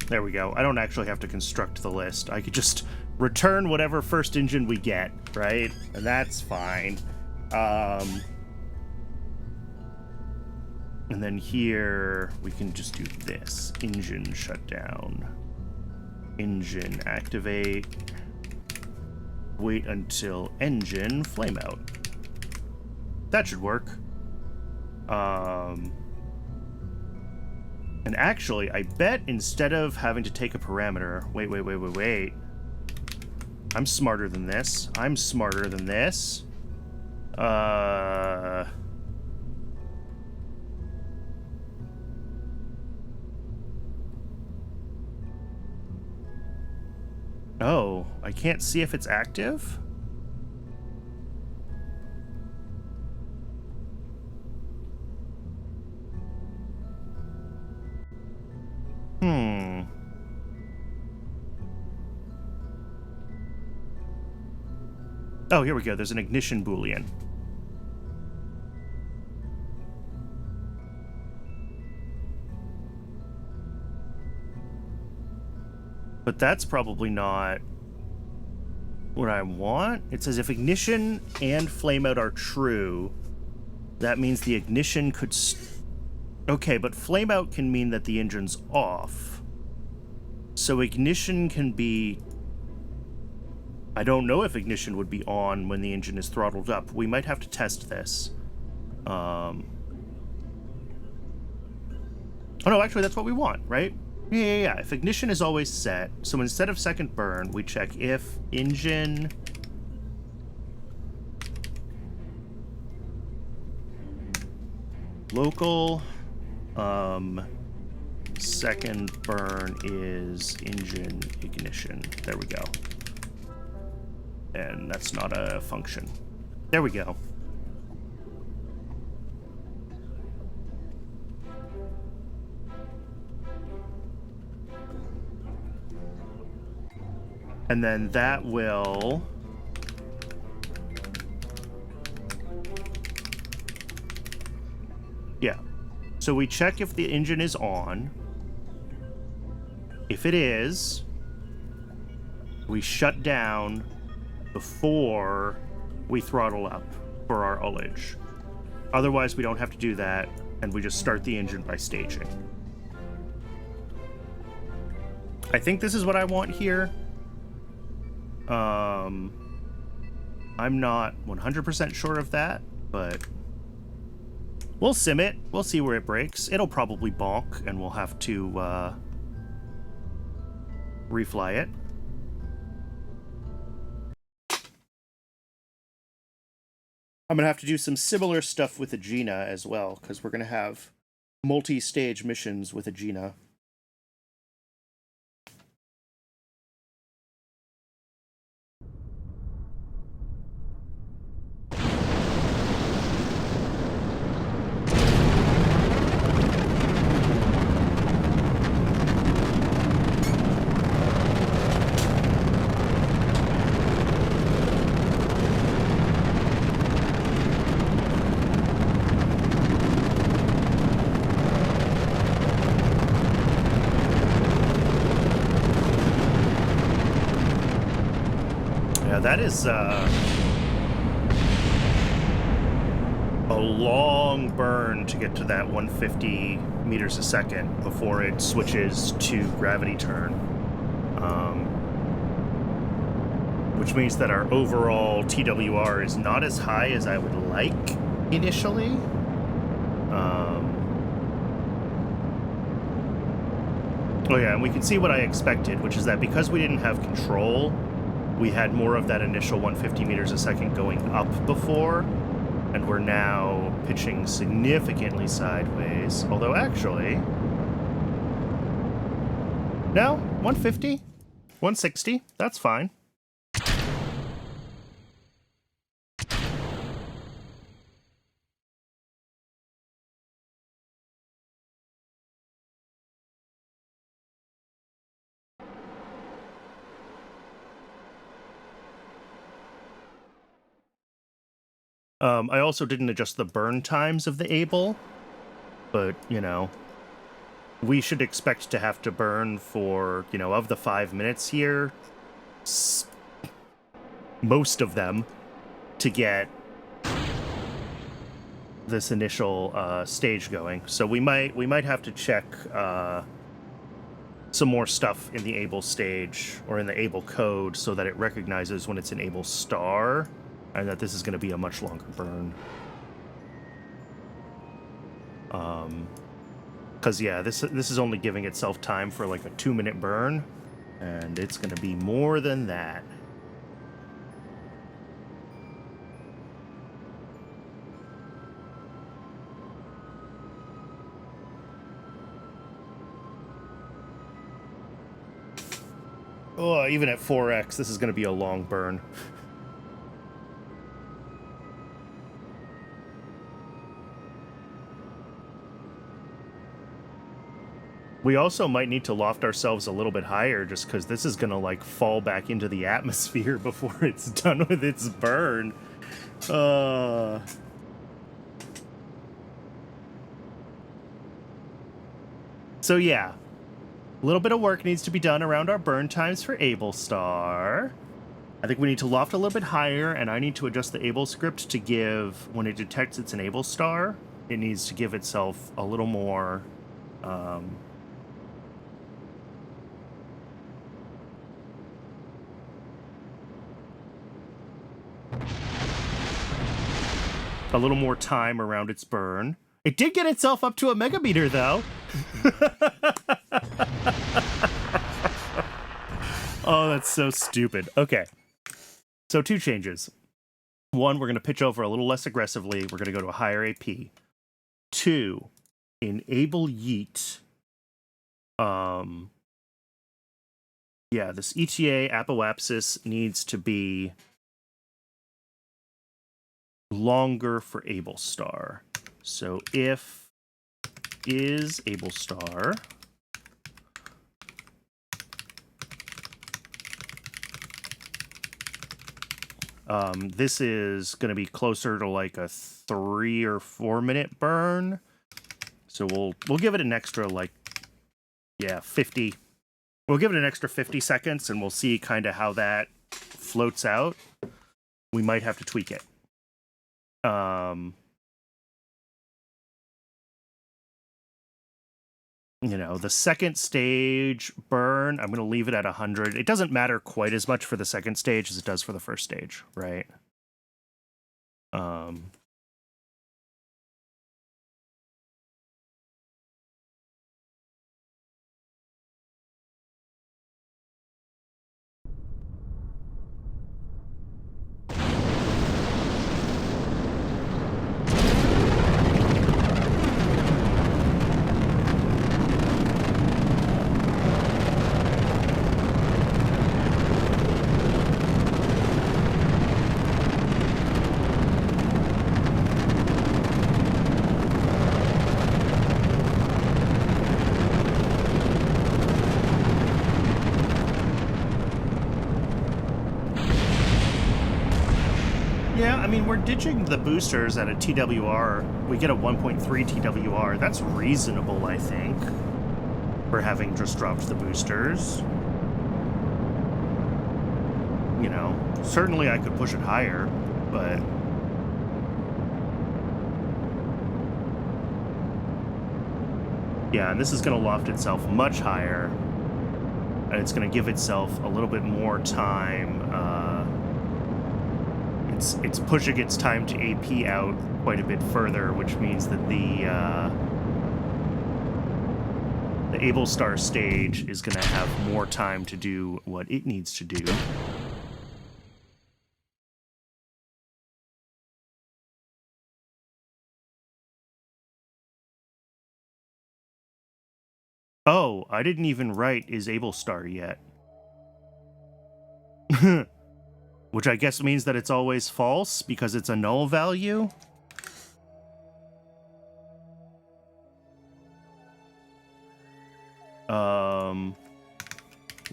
There we go. I don't actually have to construct the list. I could just return whatever first engine we get, right? And that's fine. And then here, we can just do this. Engine shutdown. Engine activate. Wait until engine flameout. That should work. And actually, I bet instead of having to take a parameter... Wait. I'm smarter than this. Oh, I can't see if it's active? Oh, here we go. There's an ignition boolean. But that's probably not what I want. It says if ignition and flameout are true, that means the ignition could... Okay, but flameout can mean that the engine's off. So ignition can be... I don't know if ignition would be on when the engine is throttled up. We might have to test this. Oh no, actually that's what we want, right? Yeah. If ignition is always set, so instead of second burn, we check if engine... local second burn is engine ignition. There we go. And that's not a function. There we go. And then that will... Yeah. So we check if the engine is on. If it is, we shut down before we throttle up for our ullage. Otherwise, we don't have to do that, and we just start the engine by staging. I think this is what I want here. I'm not 100% sure of that, but we'll sim it. We'll see where it breaks. It'll probably bonk, and we'll have to refly it. I'm going to have to do some similar stuff with Agena as well, because we're going to have multi-stage missions with Agena. That is a long burn to get to that 150 meters a second before it switches to gravity turn. Which means that our overall TWR is not as high as I would like initially. Oh yeah, and we can see what I expected, which is that because we didn't have control, we had more of that initial 150 meters a second going up before, and we're now pitching significantly sideways. Although actually, no, 150, 160, that's fine. I also didn't adjust the burn times of the Able, but, you know, we should expect to have to burn for, you know, of the 5 minutes here, most of them, to get this initial stage going. So we might have to check some more stuff in the Able stage, or in the Able code, so that it recognizes when it's an Able star, and that this is going to be a much longer burn. Because, yeah, this is only giving itself time for, like, a 2-minute burn, and it's going to be more than that. Oh, even at 4x, this is going to be a long burn. We also might need to loft ourselves a little bit higher, just because this is going to, like, fall back into the atmosphere before it's done with its burn. So yeah, a little bit of work needs to be done around our burn times for Able Star. I think we need to loft a little bit higher, and I need to adjust the Able script to give, when it detects it's an Able Star, it needs to give itself a little more... a little more time around its burn. It did get itself up to a megameter, though. Oh, that's so stupid. Okay. So 2 changes. 1, we're going to pitch over a little less aggressively. We're going to go to a higher AP. 2, enable yeet. Yeah, this ETA apoapsis needs to be longer for Able Star. So if is Able Star this is going to be closer to like a 3 or 4 minute burn. So we'll give it an extra, like, yeah, 50. We'll give it an extra 50 seconds, and we'll see kind of how that floats out. We might have to tweak it. You know, the second stage burn, I'm going to leave it at 100. It doesn't matter quite as much for the second stage as it does for the first stage, right? Yeah, I mean, we're ditching the boosters at a TWR. We get a 1.3 TWR. That's reasonable, I think, for having just dropped the boosters. You know, certainly I could push it higher, but... yeah, and this is going to loft itself much higher, and it's going to give itself a little bit more time. It's pushing its time to AP out quite a bit further, which means that the Able Star stage is going to have more time to do what it needs to do. Oh, I didn't even write is Able Star yet. Which I guess means that it's always false because it's a null value.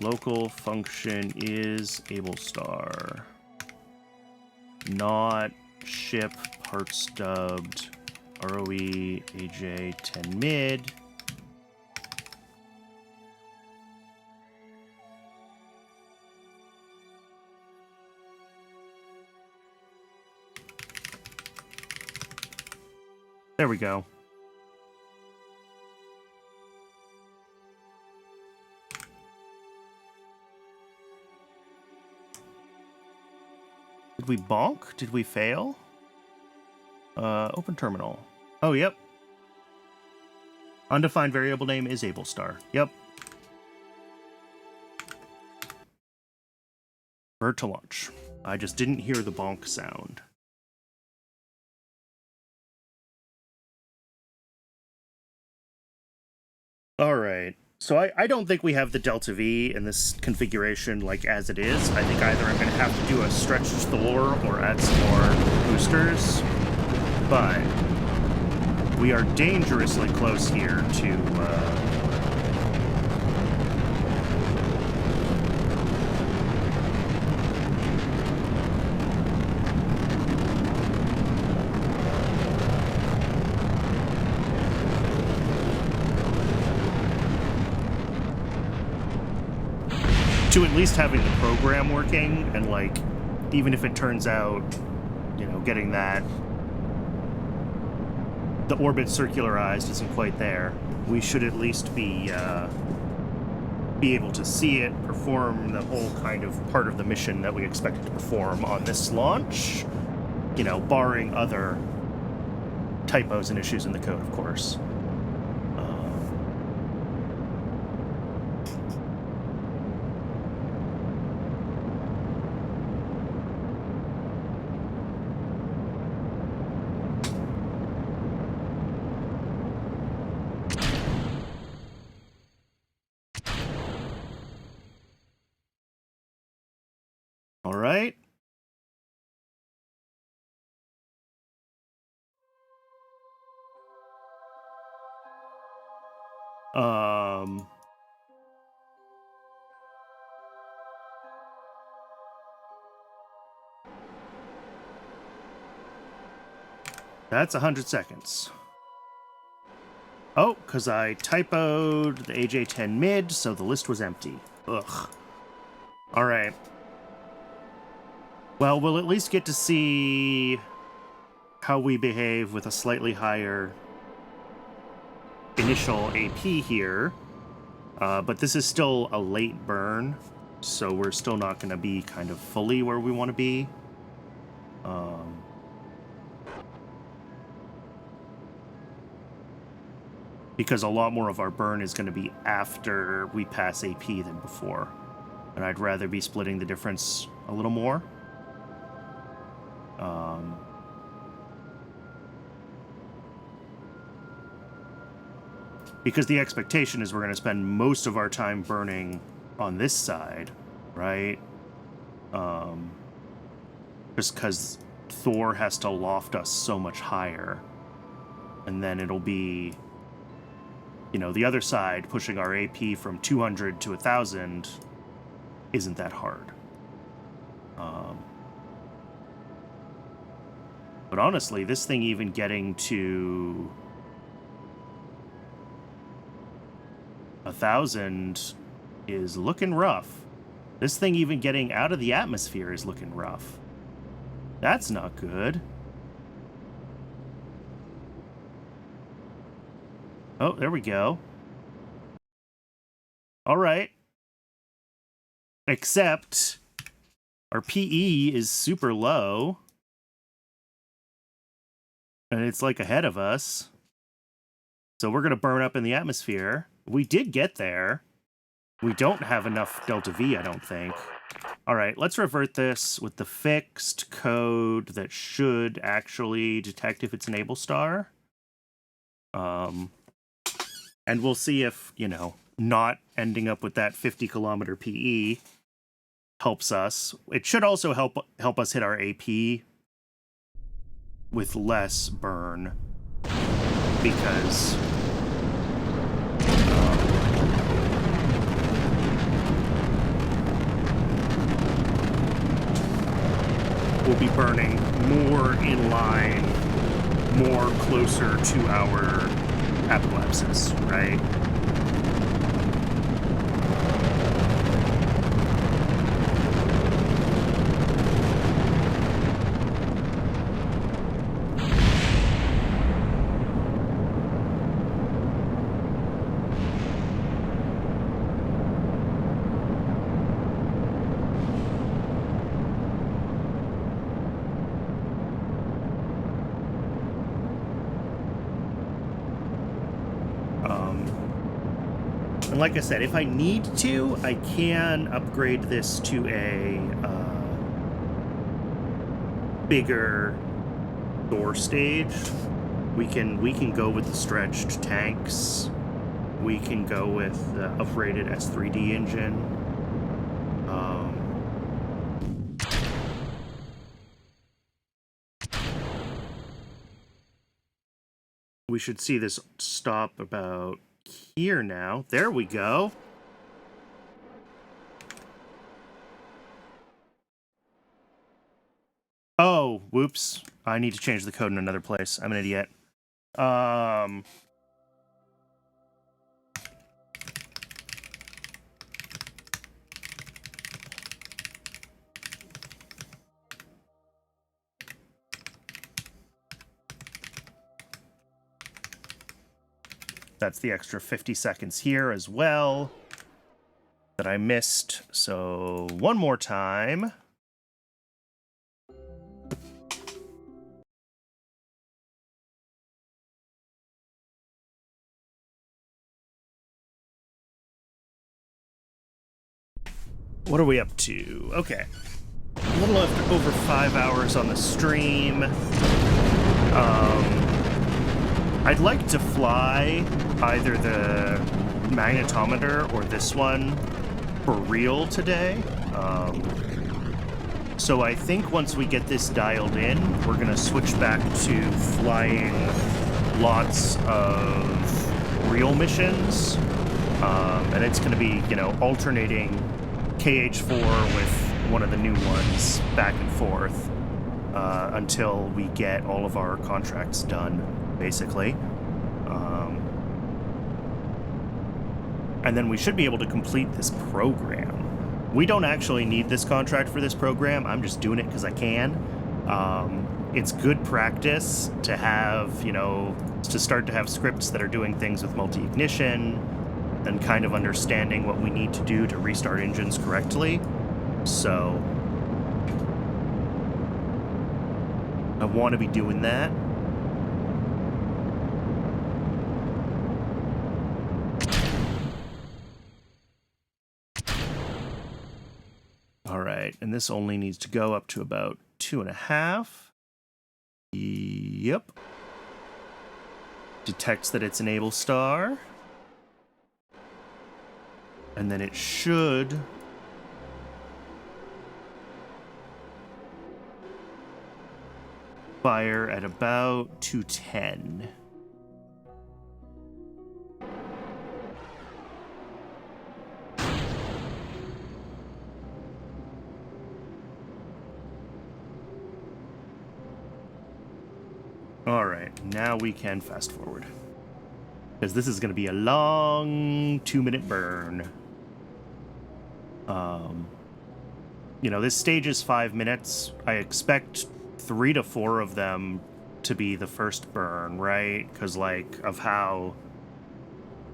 Local function is Able Star. Not ship parts stubbed ROE AJ 10 mid. There we go. Did we bonk? Did we fail? Open terminal. Oh, yep. Undefined variable name is Able Star. Yep. Bird to launch. I just didn't hear the bonk sound. All right. So I don't think we have the delta V in this configuration like as it is. I think either I'm going to have to do a stretch Thor or add some more boosters. But we are dangerously close here to... to at least having the program working, and like, even if it turns out, you know, getting that, the orbit circularized isn't quite there, we should at least be able to see it perform the whole kind of part of the mission that we expected to perform on this launch, you know, barring other typos and issues in the code, of course. All right. That's 100 seconds. Oh, because I typoed the AJ10 mid, so the list was empty. Ugh. All right. Well, we'll at least get to see how we behave with a slightly higher initial AP here. But this is still a late burn, so we're still not going to be kind of fully where we want to be. Because a lot more of our burn is going to be after we pass AP than before. And I'd rather be splitting the difference a little more. Because the expectation is we're going to spend most of our time burning on this side, right? Just because Thor has to loft us so much higher. And then it'll be, you know, the other side pushing our AP from 200 to 1,000 isn't that hard. But honestly, this thing even getting to 1,000 is looking rough. This thing even getting out of the atmosphere is looking rough. That's not good. Oh, there we go. All right. Except our PE is super low. And it's like ahead of us. So we're going to burn up in the atmosphere, We did get there. We don't have enough delta V, I don't think. All right, let's revert this with the fixed code that should actually detect if it's an able star. And we'll see if, you know, not ending up with that 50-kilometer PE helps us. It should also help us hit our AP with less burn, because we'll be burning more in line, more closer to our apoapsis, right? And like I said, if I need to, I can upgrade this to a bigger door stage. We can go with the stretched tanks. We can go with the upgraded S3D engine. We should see this stop about here now. There we go. Oh, whoops. I need to change the code in another place. I'm an idiot. That's the extra 50 seconds here as well that I missed. So one more time. What are we up to? Okay. A little over 5 hours on the stream. I'd like to fly either the magnetometer or this one for real today. So I think once we get this dialed in, we're going to switch back to flying lots of real missions. And it's going to be, you know, alternating KH4 with one of the new ones back and forth until we get all of our contracts done, basically. And then we should be able to complete this program. We don't actually need this contract for this program. I'm just doing it because I can. It's good practice to have, you know, to start to have scripts that are doing things with multi-ignition and kind of understanding what we need to do to restart engines correctly. So I want to be doing that. All right, and this only needs to go up to about 2.5. Yep. Detects that it's an able star. And then it should fire at about 210. All right, now we can fast forward, because this is going to be a long 2-minute burn. You know, this stage is 5 minutes. I expect 3 to 4 of them to be the first burn, right? Because, like, of how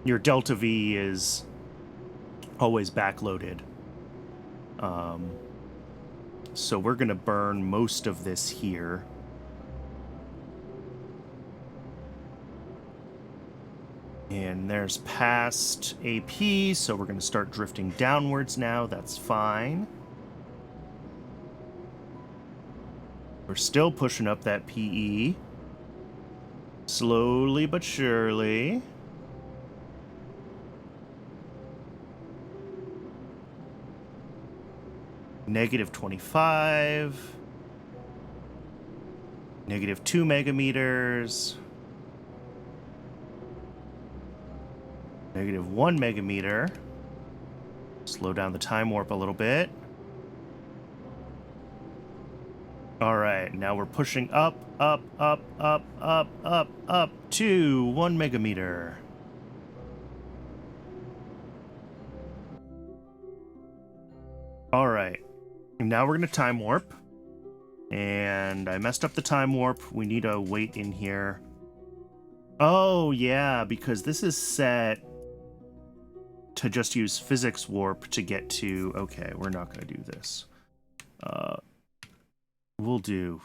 your delta V is always backloaded. So we're going to burn most of this here. And there's past AP, so we're going to start drifting downwards now. That's fine. We're still pushing up that PE. Slowly but surely. Negative 25. Negative 2 megameters. Negative 1 megameter. Slow down the time warp a little bit. All right, now we're pushing up to 1 megameter. All right, now we're gonna time warp. And I messed up the time warp. We need to wait in here. Oh, yeah, because this is set to just use physics warp to get to... Okay, we're not going to do this. We'll do...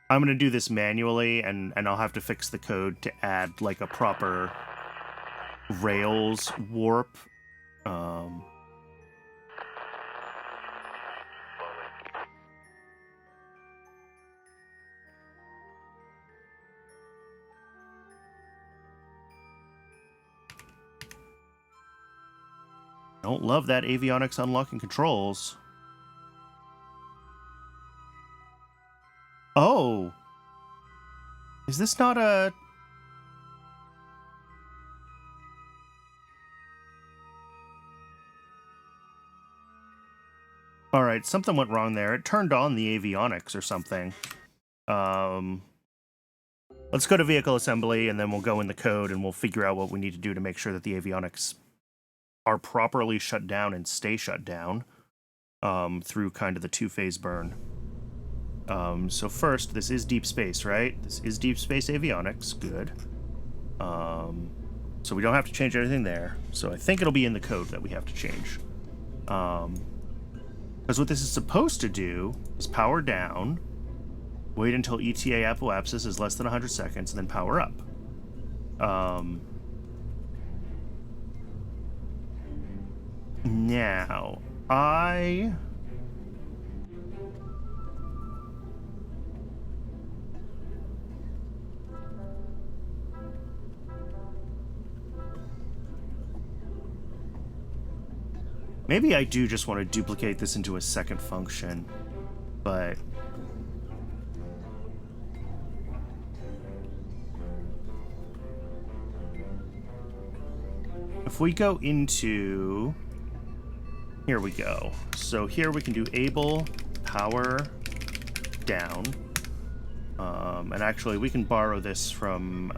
I'm going to do this manually, and I'll have to fix the code to add, like, a proper rails warp. Don't love that avionics unlocking controls. Oh! Is this not a... Alright, something went wrong there. It turned on the avionics or something. Let's go to vehicle assembly, and then we'll go in the code, and we'll figure out what we need to do to make sure that the avionics are properly shut down and stay shut down through kind of the two-phase burn. So first, this is deep space, right? This is deep space avionics. Good. So we don't have to change anything there. So I think it'll be in the code that we have to change. Because what this is supposed to do is power down, wait until ETA apoapsis is less than 100 seconds, and then power up. Now, maybe I do just want to duplicate this into a second function, but... If we go into... Here we go. So here we can do able power down. And actually, we can borrow this from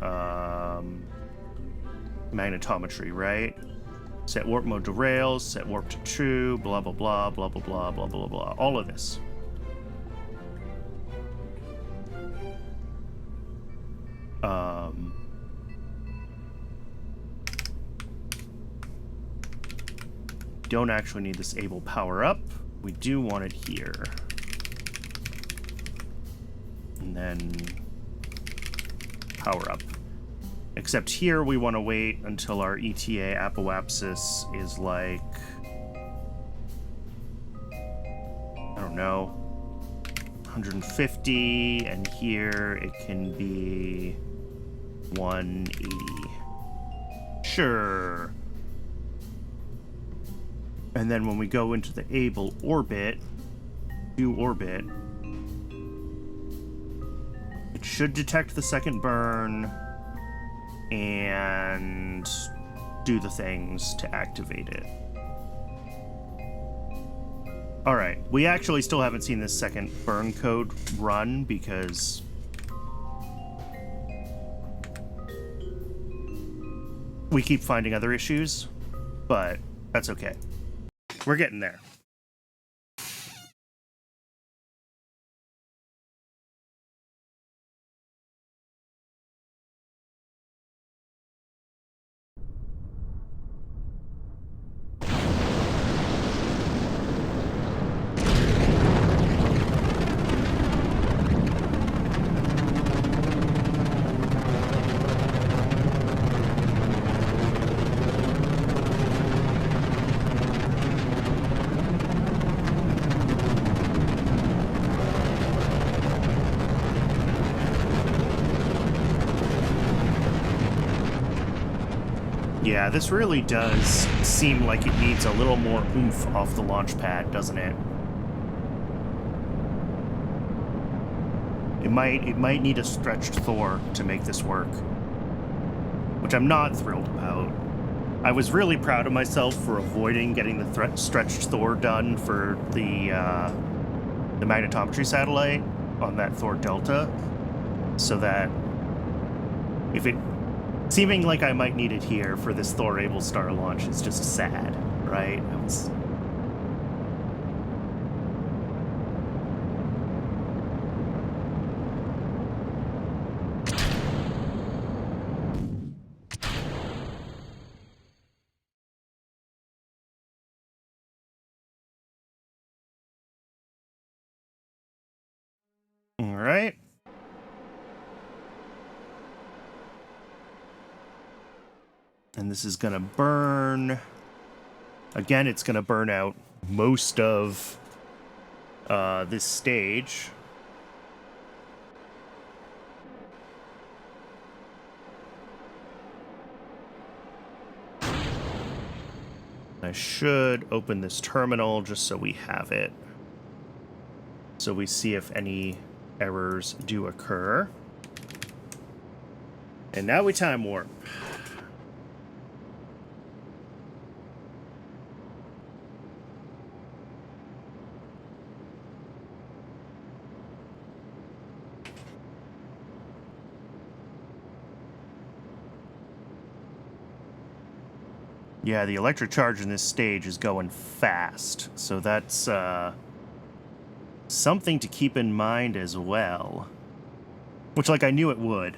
magnetometry, right? Set warp mode to rails, set warp to true, blah, blah, blah, blah, blah, blah, blah, blah, blah. All of this. Don't actually need this able power up. We do want it here. And then power up. Except here we want to wait until our ETA apoapsis is like, I don't know, 150, and here it can be 180. Sure. And then when we go into the able orbit, do orbit, it should detect the second burn and do the things to activate it. Alright, we actually still haven't seen this second burn code run because we keep finding other issues, but that's okay. We're getting there. Yeah, this really does seem like it needs a little more oomph off the launch pad, doesn't it? It might need a stretched Thor to make this work, which I'm not thrilled about. I was really proud of myself for avoiding getting the stretched Thor done for the magnetometry satellite on that Thor Delta, so that if it seeming like I might need it here for this Thor Able Star launch is just sad, right? All right. And this is going to burn. Again, it's going to burn out most of this stage. I should open this terminal just so we have it. So we see if any errors do occur. And now we time warp. Yeah, the electric charge in this stage is going fast, so that's something to keep in mind as well. Which, like, I knew it would.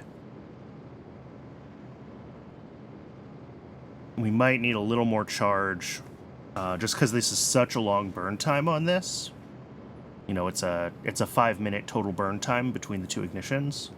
We might need a little more charge, just because this is such a long burn time on this. You know, it's a 5-minute total burn time between the two ignitions.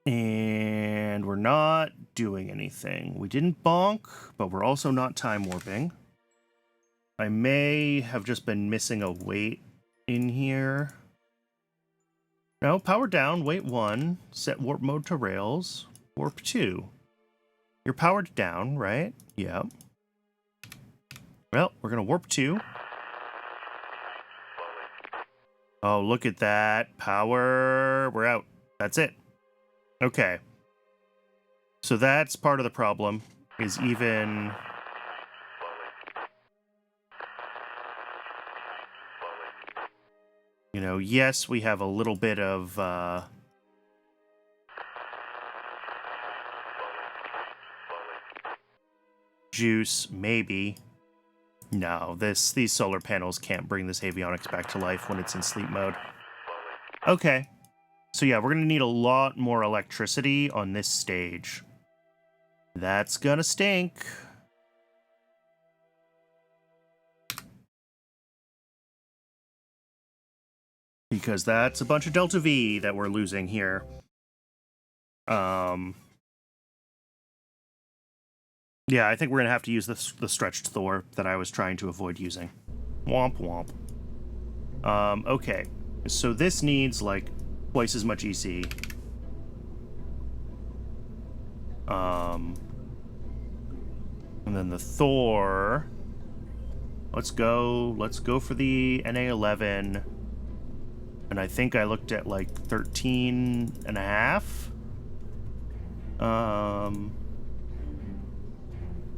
And we're not doing anything. We didn't bonk, but we're also not time warping. I may have just been missing a weight in here. No, power down, weight 1, set warp mode to rails, warp 2. You're powered down, right? Yep. Well, we're gonna warp 2. Oh, look at that. Power, we're out. That's it. Okay. So that's part of the problem, is even... You know, yes, we have a little bit of, juice, maybe. No, these solar panels can't bring this avionics back to life when it's in sleep mode. Okay. So yeah, we're going to need a lot more electricity on this stage. That's gonna stink. Because that's a bunch of Delta V that we're losing here. Yeah, I think we're going to have to use the stretched Thor that I was trying to avoid using. Womp womp. Okay. So this needs, like, twice as much EC. And then the Thor. Let's go for the NA11. And I think I looked at, like, 13 and a half.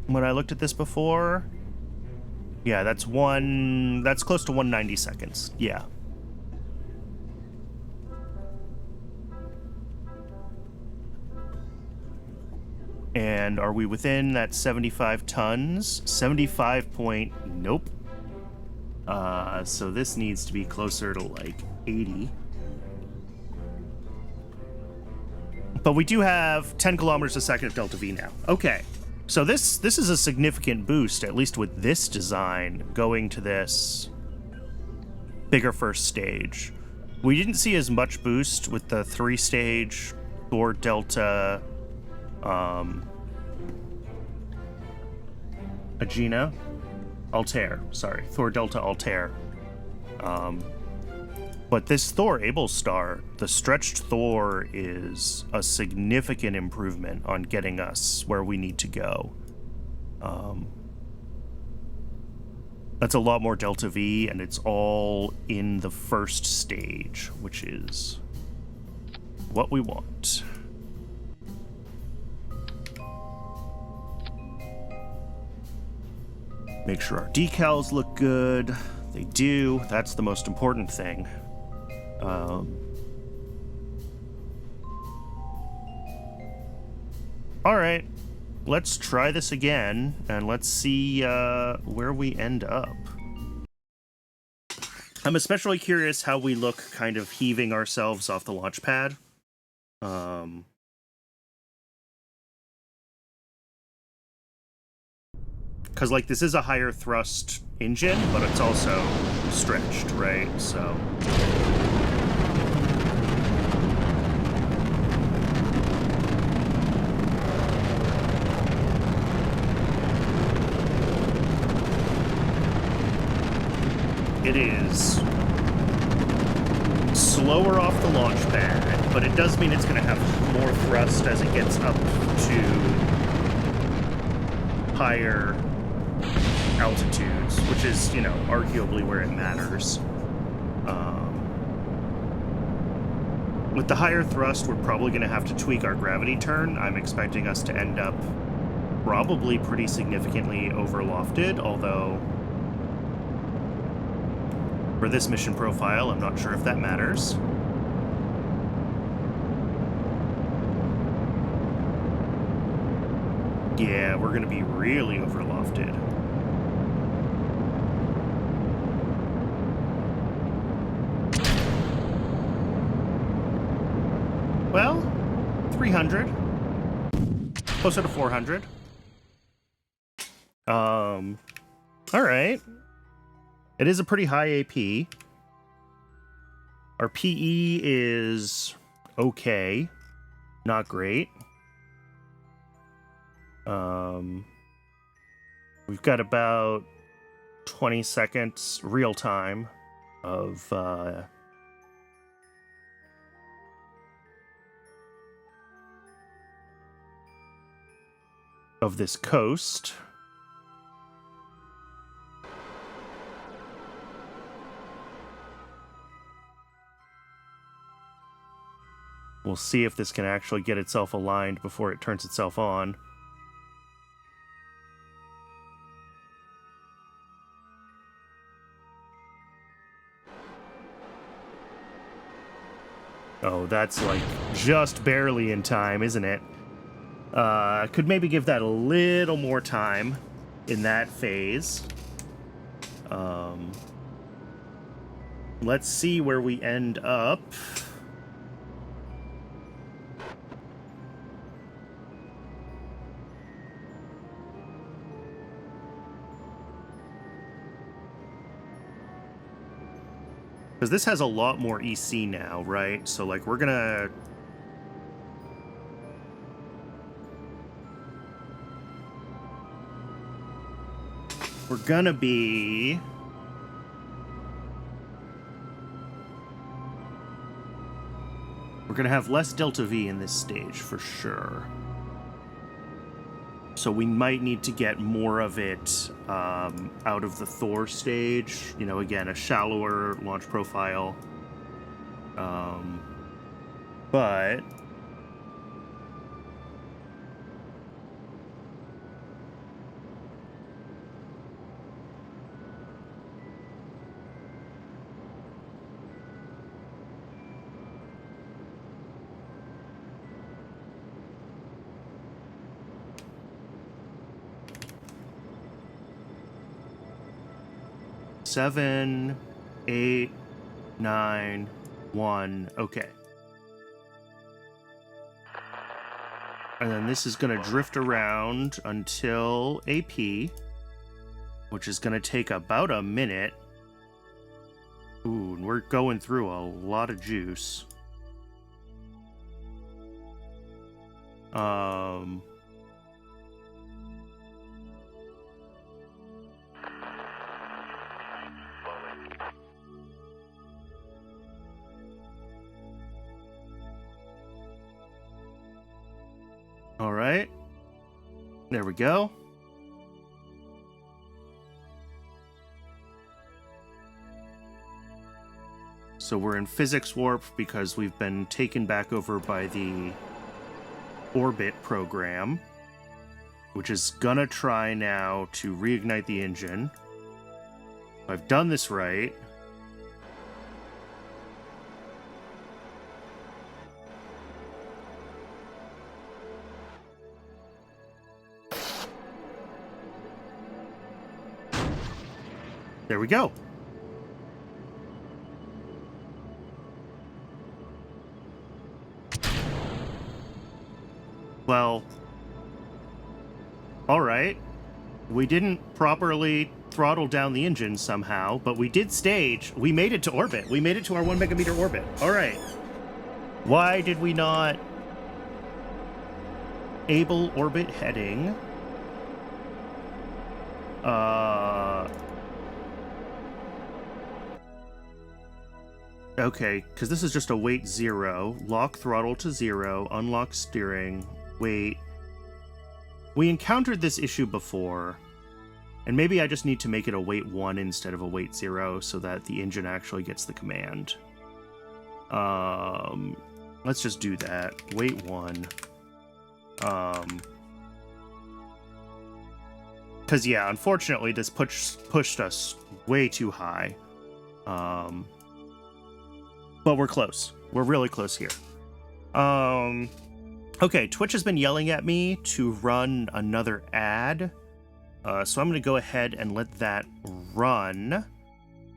When I looked at this before, yeah, that's close to 190 seconds. Yeah. And are we within that 75 tons? 75 point, nope. So this needs to be closer to like 80. But we do have 10 kilometers a second of delta V now. Okay. So this is a significant boost, at least with this design, going to this bigger first stage. We didn't see as much boost with the 3-stage Thor Delta Agena Altair. Sorry, Thor Delta Altair. But this Thor Able Star, the stretched Thor, is a significant improvement on getting us where we need to go. That's a lot more Delta V, and it's all in the first stage, which is what we want. Make sure our decals look good. They do. That's the most important thing. All right, let's try this again, and let's see where we end up. I'm especially curious how we look kind of heaving ourselves off the launch pad. Because, like, this is a higher thrust engine, but it's also stretched, right? So... it is slower off the launch pad, but it does mean it's going to have more thrust as it gets up to higher altitudes, which is, you know, arguably where it matters. With the higher thrust, we're probably going to have to tweak our gravity turn. I'm expecting us to end up probably pretty significantly overlofted, although for this mission profile, I'm not sure if that matters. Yeah, we're going to be really overlofted. Well, 300. Closer to 400. All right. It is a pretty high AP. Our PE is okay. Not great. We've got about 20 seconds real time of this coast. We'll see if this can actually get itself aligned before it turns itself on. Oh, that's like just barely in time, isn't it? Could maybe give that a little more time in that phase. Let's see where we end up. Because this has a lot more EC now, right? So, like, we're gonna... be... We're gonna have less Delta V in this stage, for sure. So we might need to get more of it out of the Thor stage. You know, again, a shallower launch profile. But... seven, 8, 9, 1, okay. And then this is going to drift around until AP, which is going to take about a minute. Ooh, and we're going through a lot of juice. All right. There we go. So we're in physics warp because we've been taken back over by the orbit program, which is gonna try now to reignite the engine. If I've done this right. There we go. Well, all right. We didn't properly throttle down the engine somehow, but we did stage. We made it to orbit. We made it to our 1 megameter orbit. All right. Why did we not able orbit heading? Okay, because this is just a wait 0. Lock throttle to 0. Unlock steering. Wait. We encountered this issue before, and maybe I just need to make it a wait 1 instead of a wait 0 so that the engine actually gets the command. Let's just do that. Wait 1. Because, yeah, unfortunately, this pushed us way too high. But we're close. We're really close here. Okay, Twitch has been yelling at me to run another ad. So I'm going to go ahead and let that run.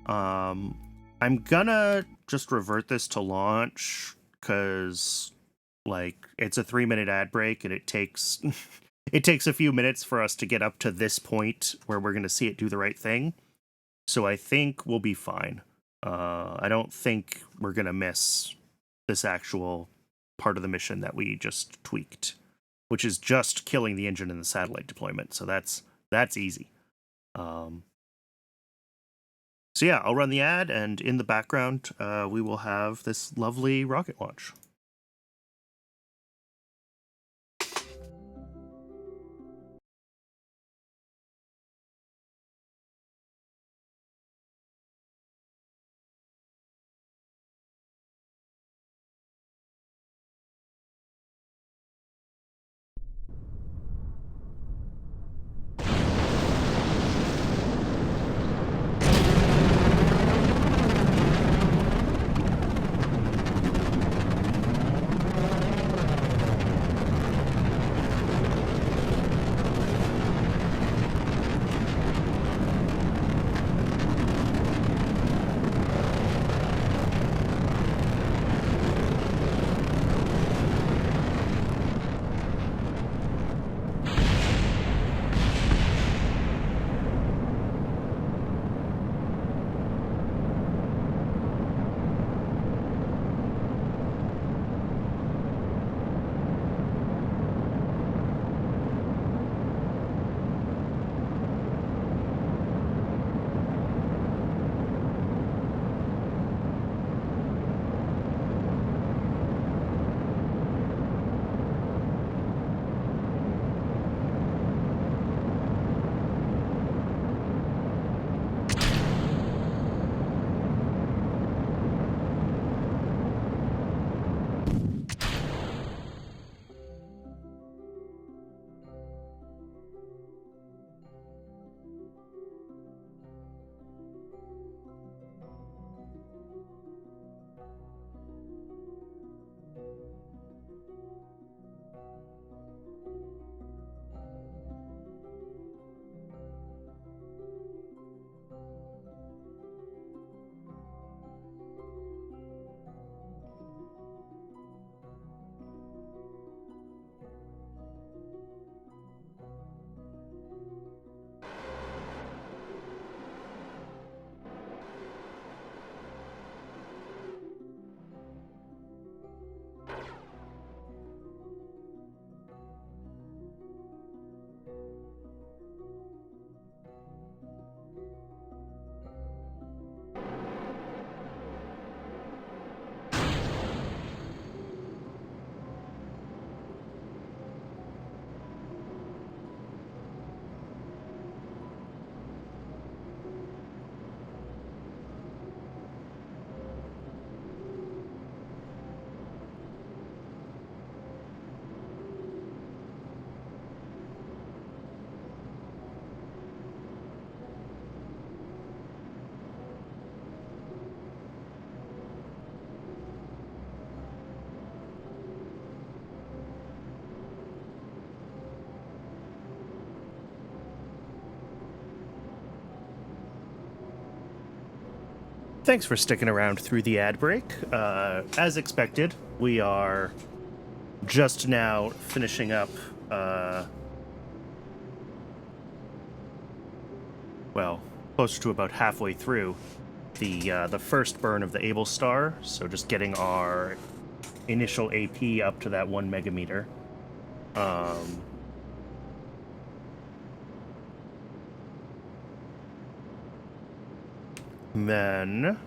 I'm gonna just revert this to launch because, like, it's a 3-minute ad break and it takes it takes a few minutes for us to get up to this point where we're going to see it do the right thing. So I think we'll be fine. I don't think we're going to miss this actual part of the mission that we just tweaked, which is just killing the engine in the satellite deployment. So that's easy. So yeah, I'll run the ad, and in the background, we will have this lovely rocket launch. Thanks for sticking around through the ad break. As expected, we are just now finishing up, well, closer to about halfway through the first burn of the Able Star, so just getting our initial AP up to that 1 megameter. Then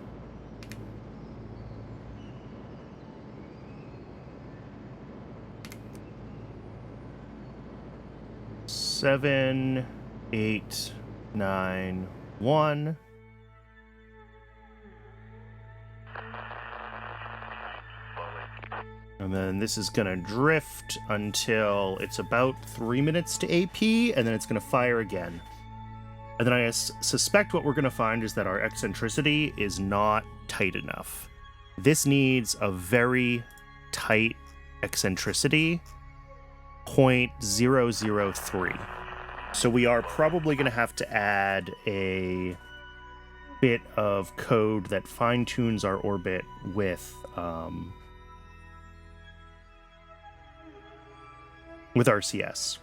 7, 8, 9, 1. And then this is going to drift until it's about 3 minutes to AP, and then it's going to fire again. And then I suspect what we're going to find is that our eccentricity is not tight enough. This needs a very tight eccentricity, 0.003. So we are probably going to have to add a bit of code that fine-tunes our orbit with RCS.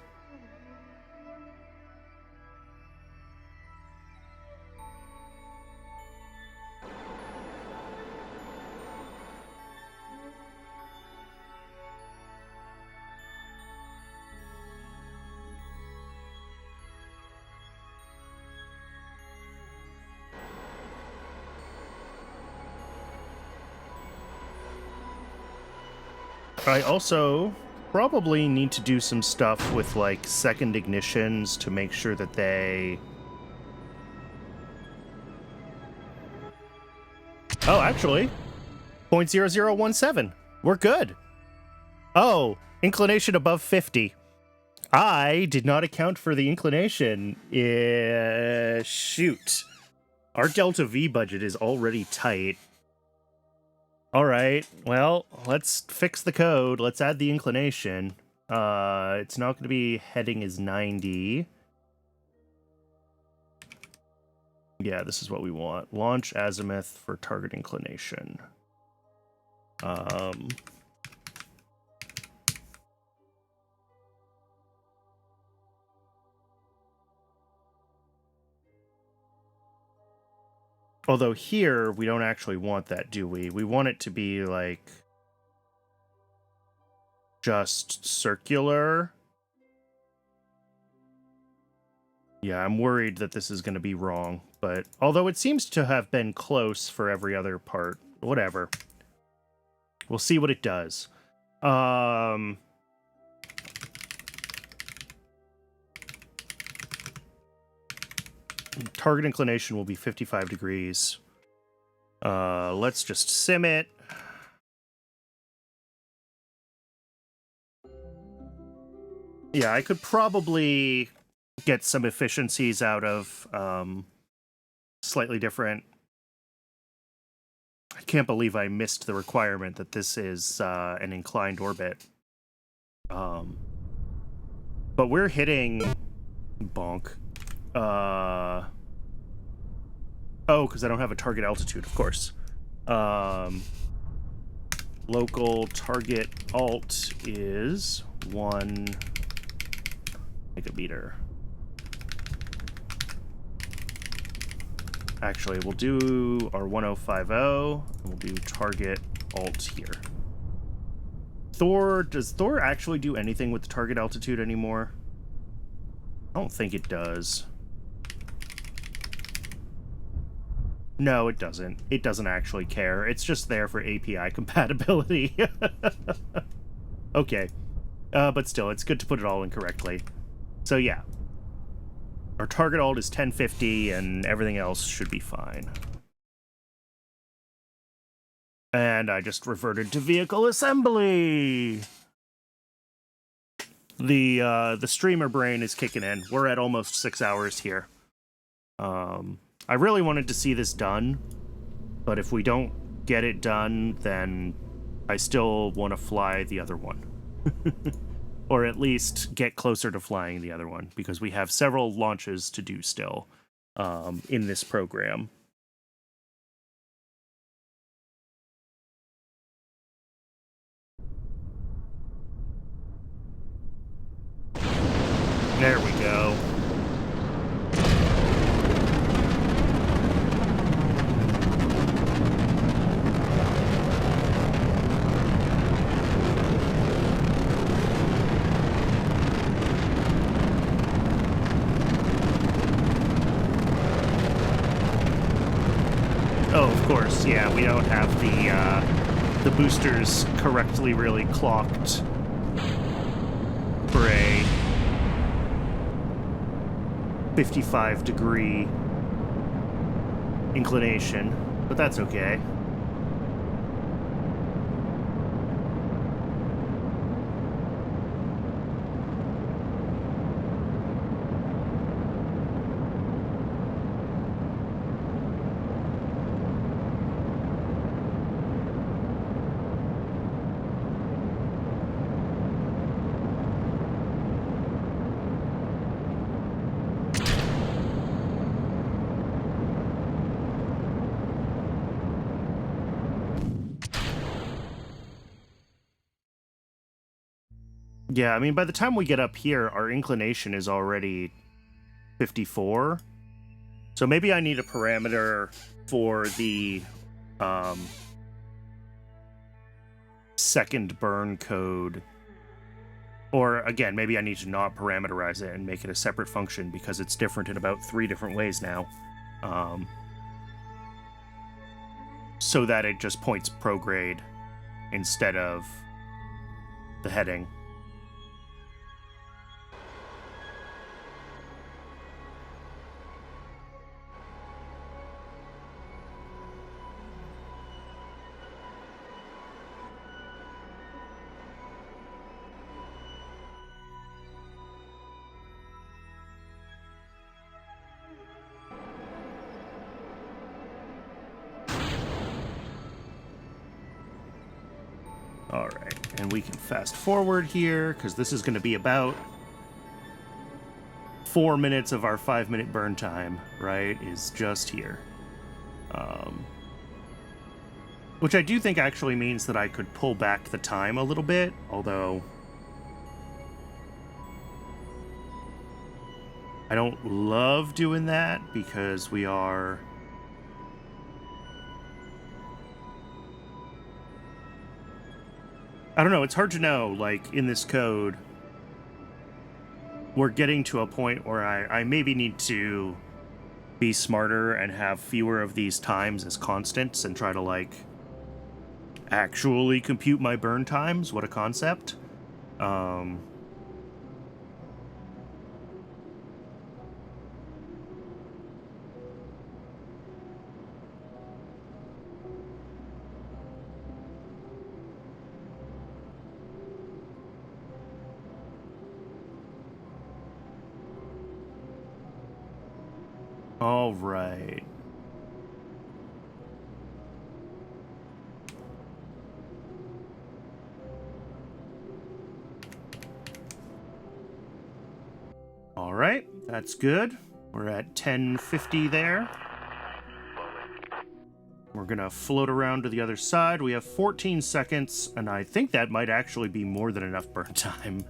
I also probably need to do some stuff with, like, second ignitions to make sure that they... Oh, actually, 0.0017. We're good. Oh, inclination above 50. I did not account for the inclination. Shoot. Our Delta V budget is already tight. All right, well, let's fix the code. Let's add the inclination. It's not going to be heading is 90. Yeah, this is what we want. Launch azimuth for target inclination. Although here, we don't actually want that, do we? We want it to be, like, just circular. Yeah, I'm worried that this is going to be wrong. But although it seems to have been close for every other part, whatever. We'll see what it does. Target inclination will be 55 degrees. Let's just sim it. Yeah, I could probably get some efficiencies out of slightly different. I can't believe I missed the requirement that this is an inclined orbit. But we're hitting bonk. Oh, because I don't have a target altitude, of course. Local target alt is 1 megameter. Actually, we'll do our 1050, and we'll do target alt here. Does Thor actually do anything with the target altitude anymore? I don't think it does. No, it doesn't. It doesn't actually care. It's just there for API compatibility. Okay. But still, it's good to put it all in correctly. So yeah. Our target alt is 1050, and everything else should be fine. And I just reverted to vehicle assembly! The streamer brain is kicking in. We're at almost 6 hours here. I really wanted to see this done, but if we don't get it done, then I still want to fly the other one. Or at least get closer to flying the other one, because we have several launches to do still in this program. There we go. Oh, of course, yeah, we don't have the boosters correctly really clocked for a 55-degree inclination, but that's okay. Yeah, I mean, by the time we get up here, our inclination is already 54. So maybe I need a parameter for the second burn code. Or, again, maybe I need to not parameterize it and make it a separate function because it's different in about 3 different ways now. So that it just points prograde instead of the heading. Alright, and we can fast forward here, because this is going to be about 4 minutes of our 5-minute burn time, right, is just here. Which I do think actually means that I could pull back the time a little bit, although I don't love doing that, because we are... I don't know, it's hard to know, like, in this code, we're getting to a point where I maybe need to be smarter and have fewer of these times as constants and try to, like, actually compute my burn times. What a concept. All right. All right, that's good. We're at 1050 there. We're gonna float around to the other side. We have 14 seconds, and I think that might actually be more than enough burn time.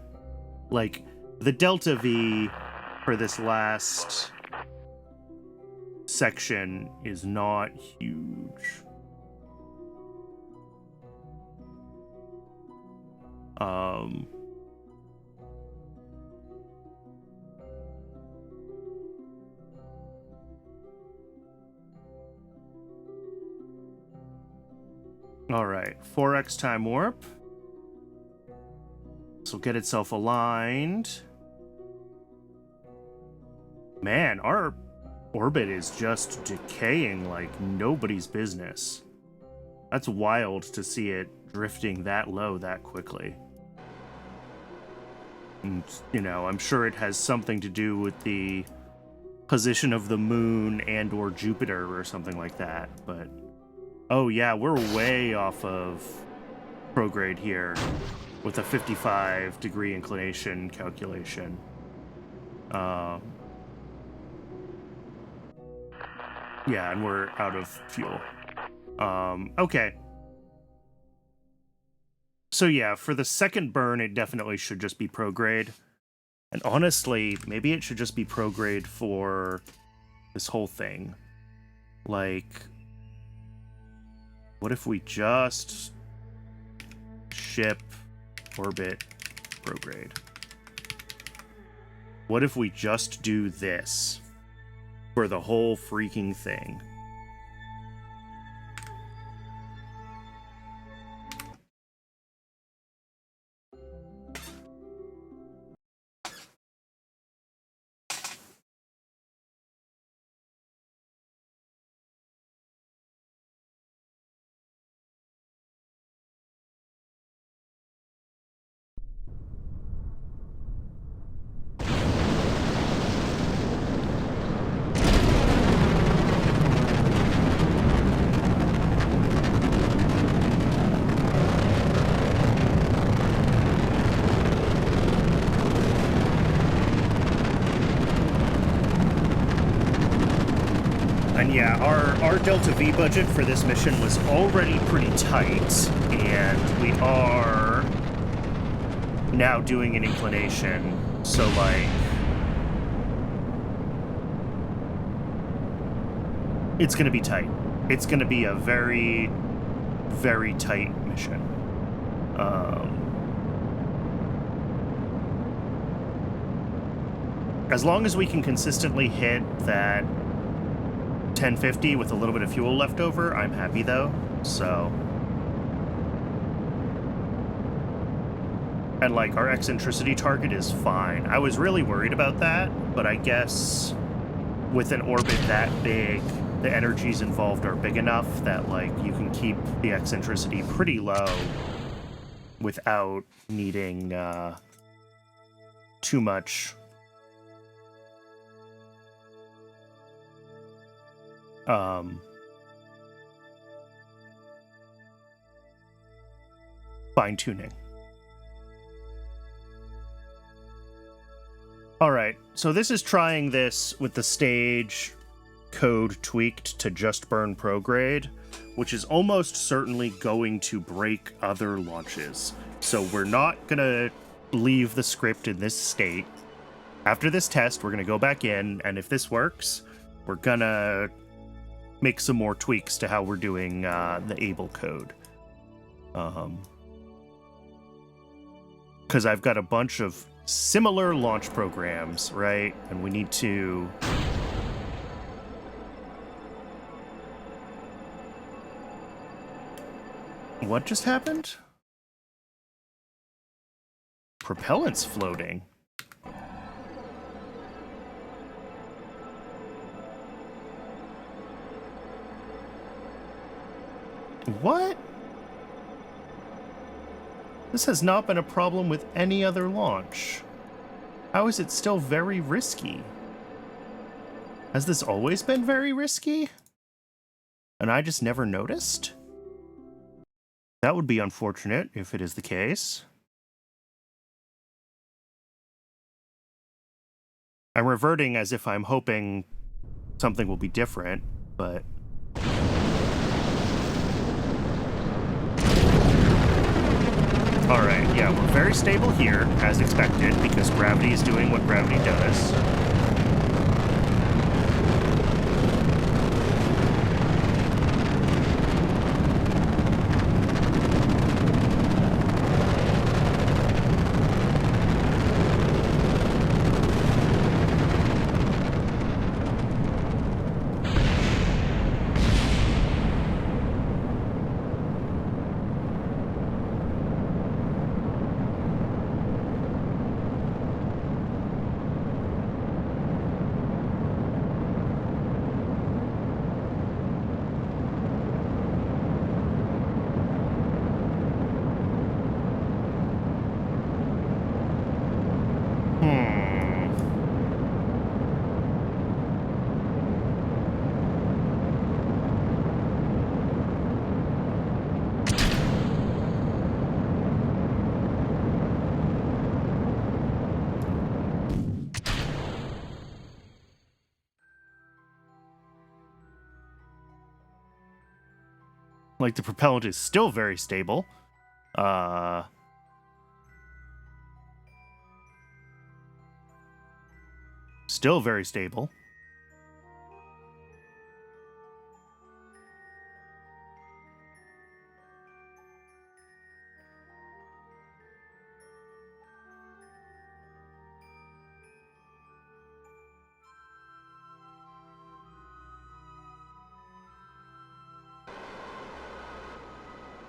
Like, the delta V for this last section is not huge. All right, 4x time warp. This will get itself aligned. Man, our orbit is just decaying like nobody's business. That's wild to see it drifting that low that quickly. And, you know, I'm sure it has something to do with the position of the moon and or Jupiter or something like that, but... Oh yeah, we're way off of prograde here with a 55-degree inclination calculation. Yeah, and we're out of fuel. Okay. So yeah, for the second burn, it definitely should just be prograde. And honestly, maybe it should just be prograde for this whole thing. Like, what if we just ship orbit prograde? What if we just do this for the whole freaking thing? And yeah, our Delta V budget for this mission was already pretty tight, and we are now doing an inclination, so like, it's gonna be tight. It's gonna be a very, very tight mission. As long as we can consistently hit that 1050 with a little bit of fuel left over, I'm happy though, so. And like, our eccentricity target is fine. I was really worried about that, but I guess with an orbit that big, the energies involved are big enough that like you can keep the eccentricity pretty low without needing too much fine-tuning. All right, so this is trying this with the stage code tweaked to just burn prograde, which is almost certainly going to break other launches. So we're not gonna leave the script in this state. After this test, we're gonna go back in, and if this works, we're gonna make some more tweaks to how we're doing the able code. Because I've got a bunch of similar launch programs, right? And we need to... What just happened? Propellant's floating. What? This has not been a problem with any other launch. How is it still very risky? Has this always been very risky? And I just never noticed? That would be unfortunate if it is the case. I'm reverting as if I'm hoping something will be different, but... Alright, yeah, we're very stable here, as expected, because gravity is doing what gravity does. Like, the propellant is still very stable. Still very stable.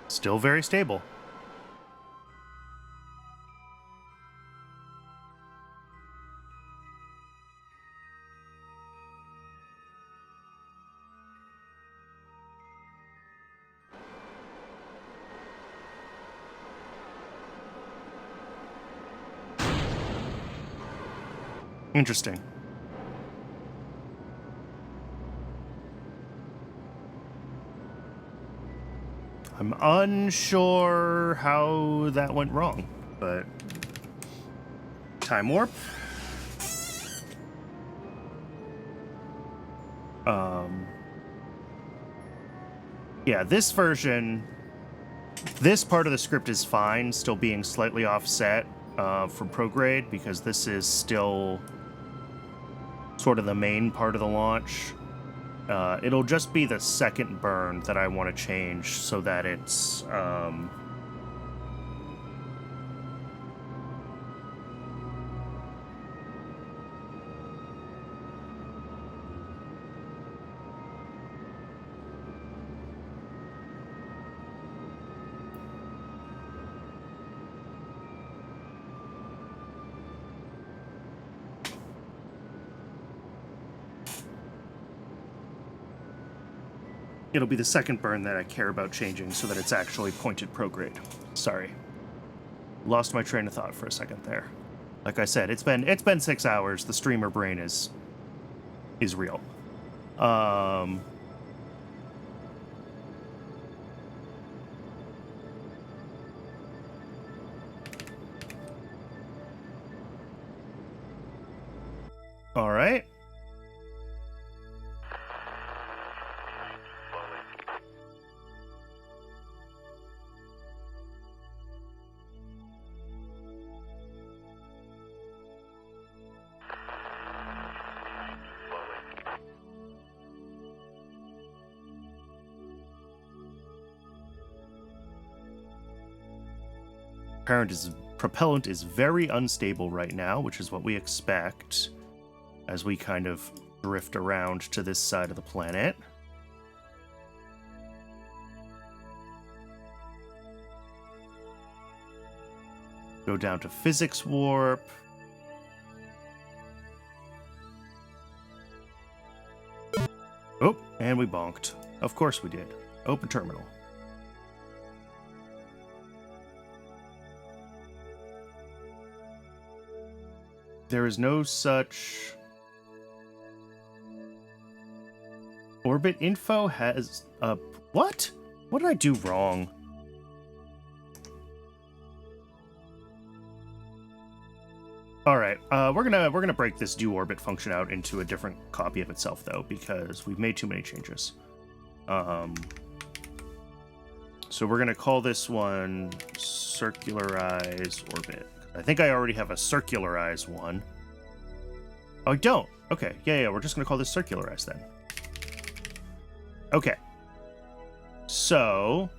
Still very stable. Interesting. I'm unsure how that went wrong, but time warp. Yeah, this version, this part of the script is fine, still being slightly offset from prograde, because this is still sort of the main part of the launch. It'll just be the second burn that I want to change so that it's it'll be the second burn that I care about changing so that it's actually pointed prograde. Sorry. Lost my train of thought for a second there. Like I said, it's been 6 hours. The streamer brain is real. All right. Propellant is very unstable right now, which is what we expect as we kind of drift around to this side of the planet. Go down to physics warp. Oh, and we bonked. Of course we did. Open terminal. There is no such... Orbit info has... what? What did I do wrong? Alright, we're gonna break this do orbit function out into a different copy of itself, though, because we've made too many changes. So we're gonna call this one circularize orbit. I think I already have a circularize one. Oh, I don't. Okay, yeah, we're just gonna call this circularize then. Okay. So,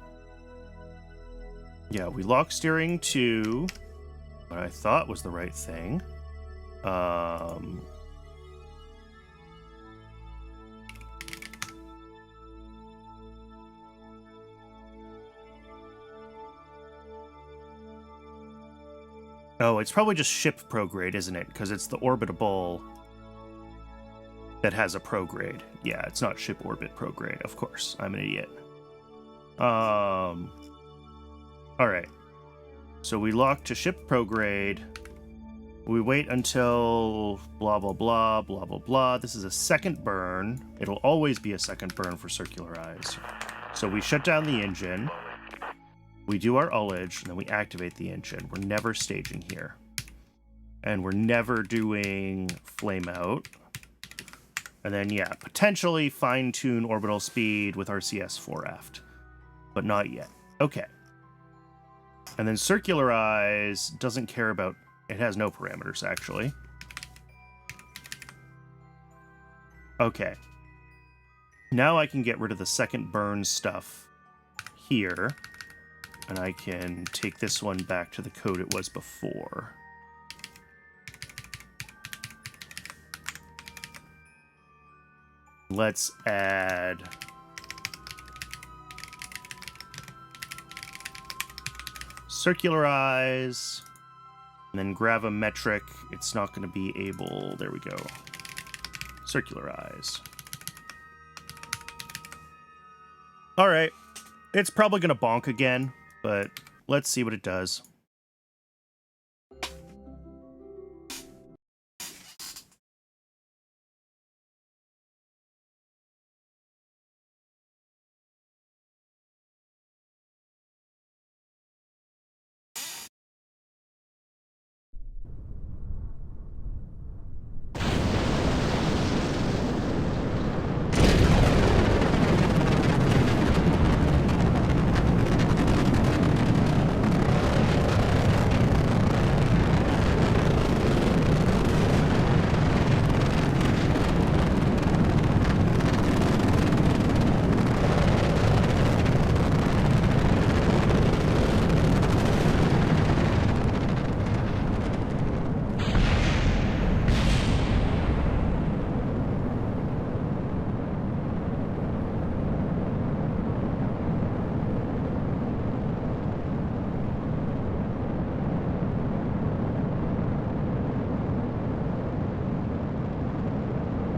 yeah, we lock steering to what I thought was the right thing. Oh, it's probably just ship prograde, isn't it? Because it's the orbitable that has a prograde. Yeah, it's not ship orbit prograde. Of course, I'm an idiot. All right. So we lock to ship prograde. We wait until blah, blah, blah, blah, blah, blah. This is a second burn. It'll always be a second burn for circularize. So we shut down the engine. We do our ullage, and then we activate the engine. We're never staging here. And we're never doing flame out. And then, yeah, potentially fine-tune orbital speed with RCS 4 aft. But not yet. Okay. And then circularize doesn't care about... It has no parameters, actually. Okay. Now I can get rid of the second burn stuff here, and I can take this one back to the code it was before. Let's add circularize, and then gravimetric. It's not going to be able... There we go. Circularize. All right. It's probably going to bonk again, but let's see what it does.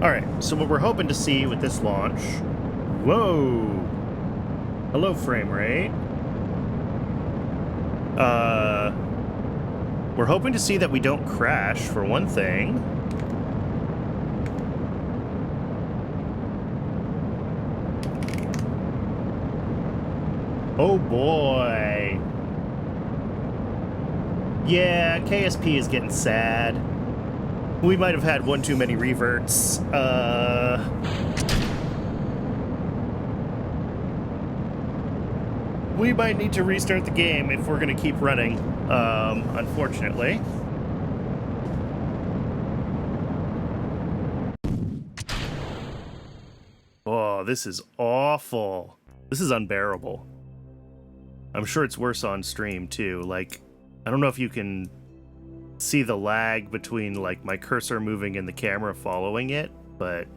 Alright, so what we're hoping to see with this launch... Whoa! Hello, frame rate. We're hoping to see that we don't crash, for one thing. Oh boy! Yeah, KSP is getting sad. We might have had one too many reverts. We might need to restart the game if we're going to keep running, unfortunately. Oh, this is awful. This is unbearable. I'm sure it's worse on stream, too. Like, I don't know if you can see the lag between like my cursor moving and the camera following it, but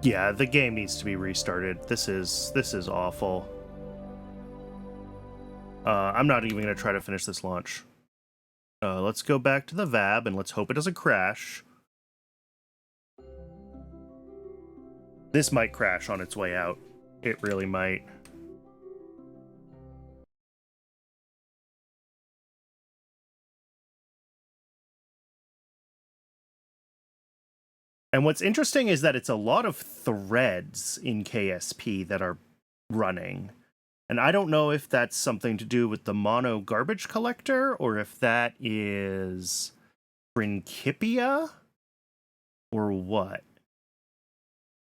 yeah, the game needs to be restarted. This is awful. I'm not even going to try to finish this launch. Let's go back to the VAB and let's hope it doesn't crash. This might crash on its way out. It really might. And what's interesting is that it's a lot of threads in KSP that are running. And I don't know if that's something to do with the mono garbage collector or if that is Principia or what.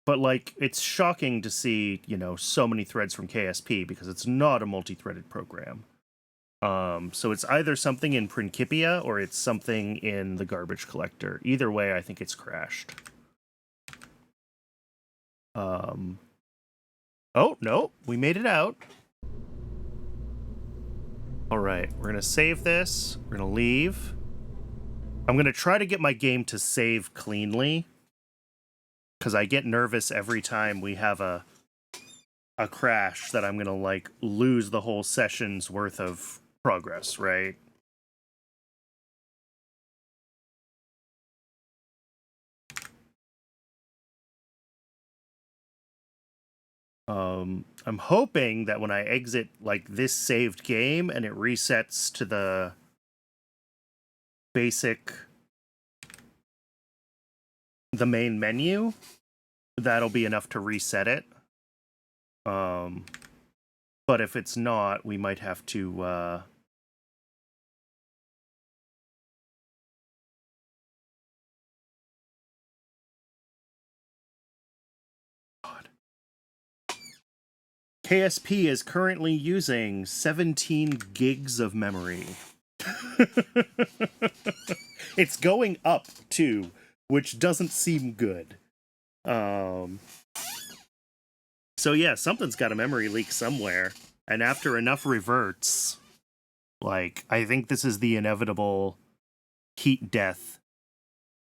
But, like, it's shocking to see, you know, so many threads from KSP because it's not a multi-threaded program. So it's either something in Principia or it's something in the garbage collector. Either way, I think it's crashed. Oh, no, we made it out. All right, we're going to save this. We're going to leave. I'm going to try to get my game to save cleanly, because I get nervous every time we have a crash that I'm going to, like, lose the whole session's worth of progress, right? I'm hoping that when I exit, like, this saved game and it resets to the basic, the main menu, that'll be enough to reset it. But if it's not, we might have to, KSP is currently using 17 gigs of memory. It's going up, too, which doesn't seem good. So yeah, something's got a memory leak somewhere. And after enough reverts, like, I think this is the inevitable heat death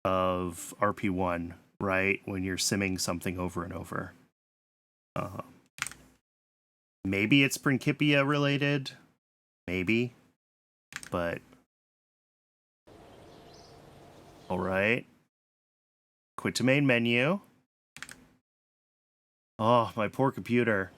of RP-1, right? When you're simming something over and over. Maybe it's Principia related. Maybe. But... Alright. Quit to main menu. Oh, my poor computer.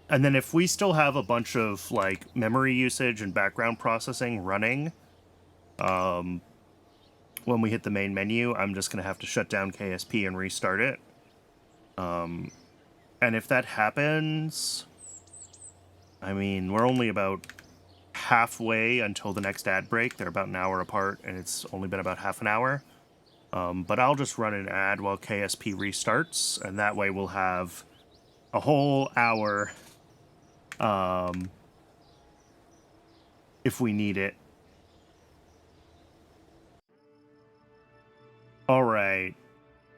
And then if we still have a bunch of, like, memory usage and background processing running, when we hit the main menu, I'm just going to have to shut down KSP and restart it. And if that happens, I mean, we're only about halfway until the next ad break. They're about an hour apart, and it's only been about half an hour. But I'll just run an ad while KSP restarts, and that way we'll have a whole hour if we need it. Alright.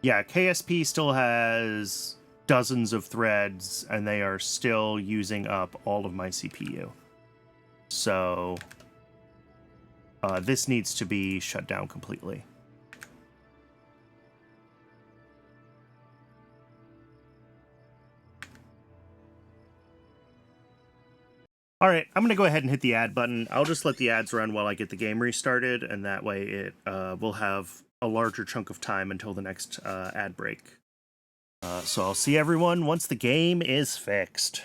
Yeah, KSP still has dozens of threads, and they are still using up all of my CPU. So, this needs to be shut down completely. Alright, I'm going to go ahead and hit the ad button. I'll just let the ads run while I get the game restarted, and that way it will have a larger chunk of time until the next ad break. So I'll see everyone once the game is fixed.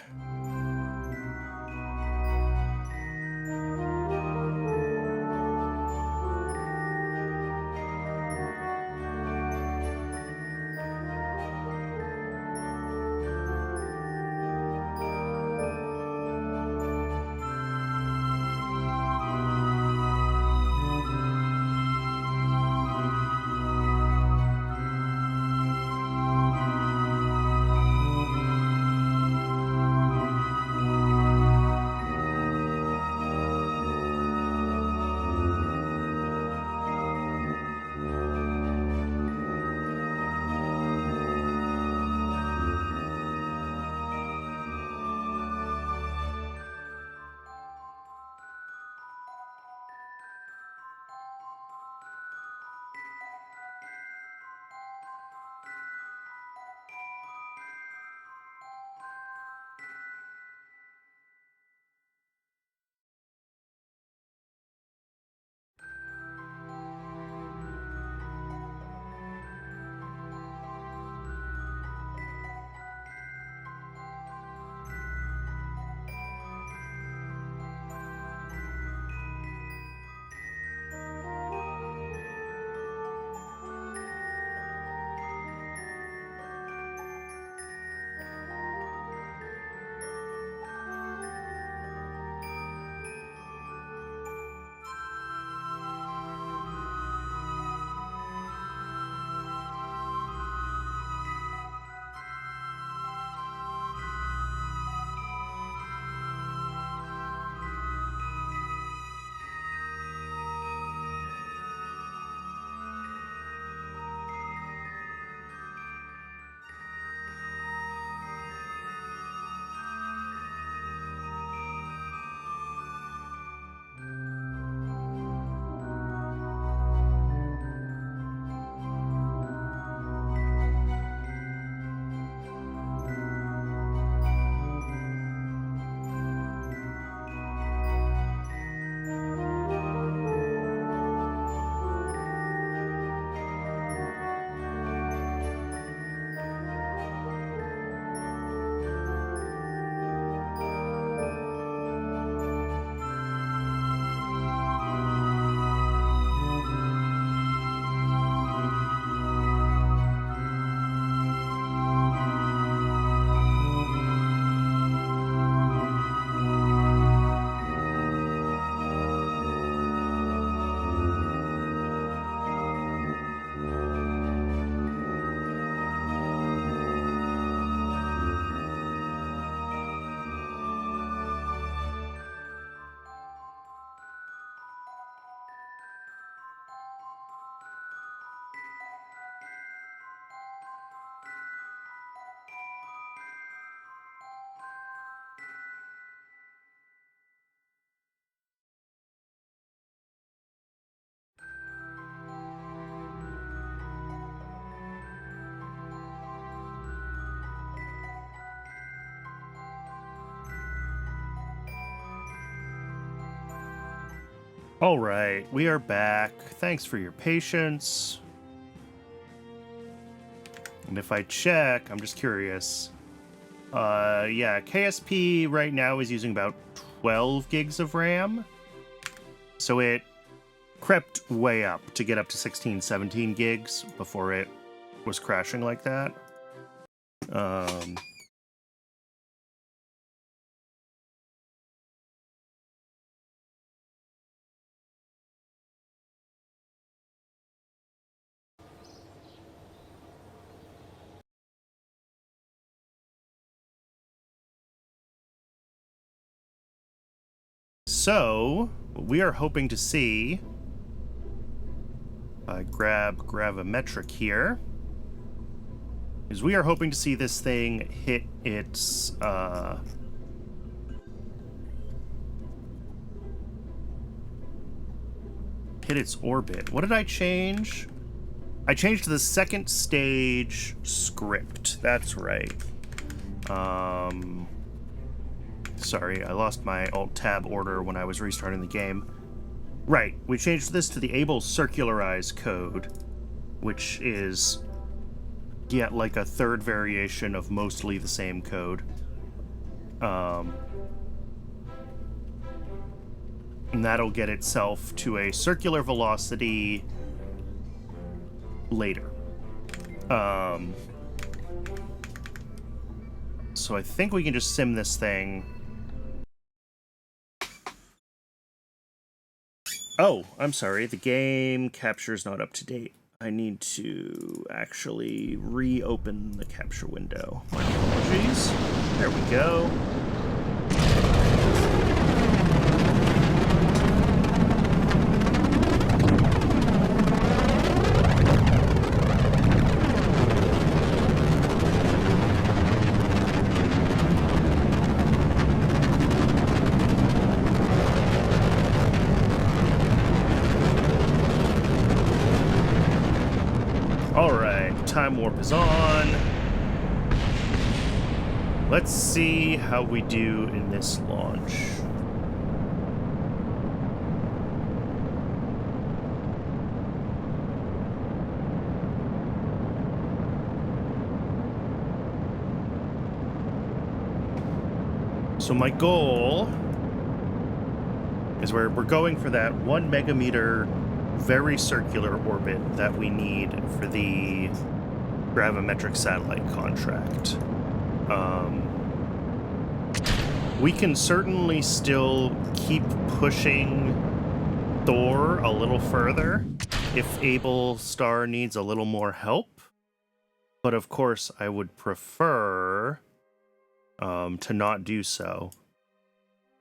All right, we are back. Thanks for your patience. And if I check, I'm just curious. Yeah, KSP right now is using about 12 gigs of RAM. So it crept way up to get up to 16, 17 gigs before it was crashing like that. So, what we are hoping to see, if I grab gravimetric here, is we are hoping to see this thing hit its, orbit. What did I change? I changed the second stage script. That's right. Sorry, I lost my Alt-Tab order when I was restarting the game. Right, we changed this to the Able Circularize code, which is, yeah, like a third variation of mostly the same code. And that'll get itself to a circular velocity later. So I think we can just sim this thing. Oh, I'm sorry, the game capture is not up to date. I need to actually reopen the capture window. My apologies. There we go. Time warp is on. Let's see how we do in this launch. So my goal is we're going for that 1 megameter very circular orbit that we need for the gravimetric satellite contract. We can certainly still keep pushing Thor a little further if Able Star needs a little more help. But of course, I would prefer to not do so.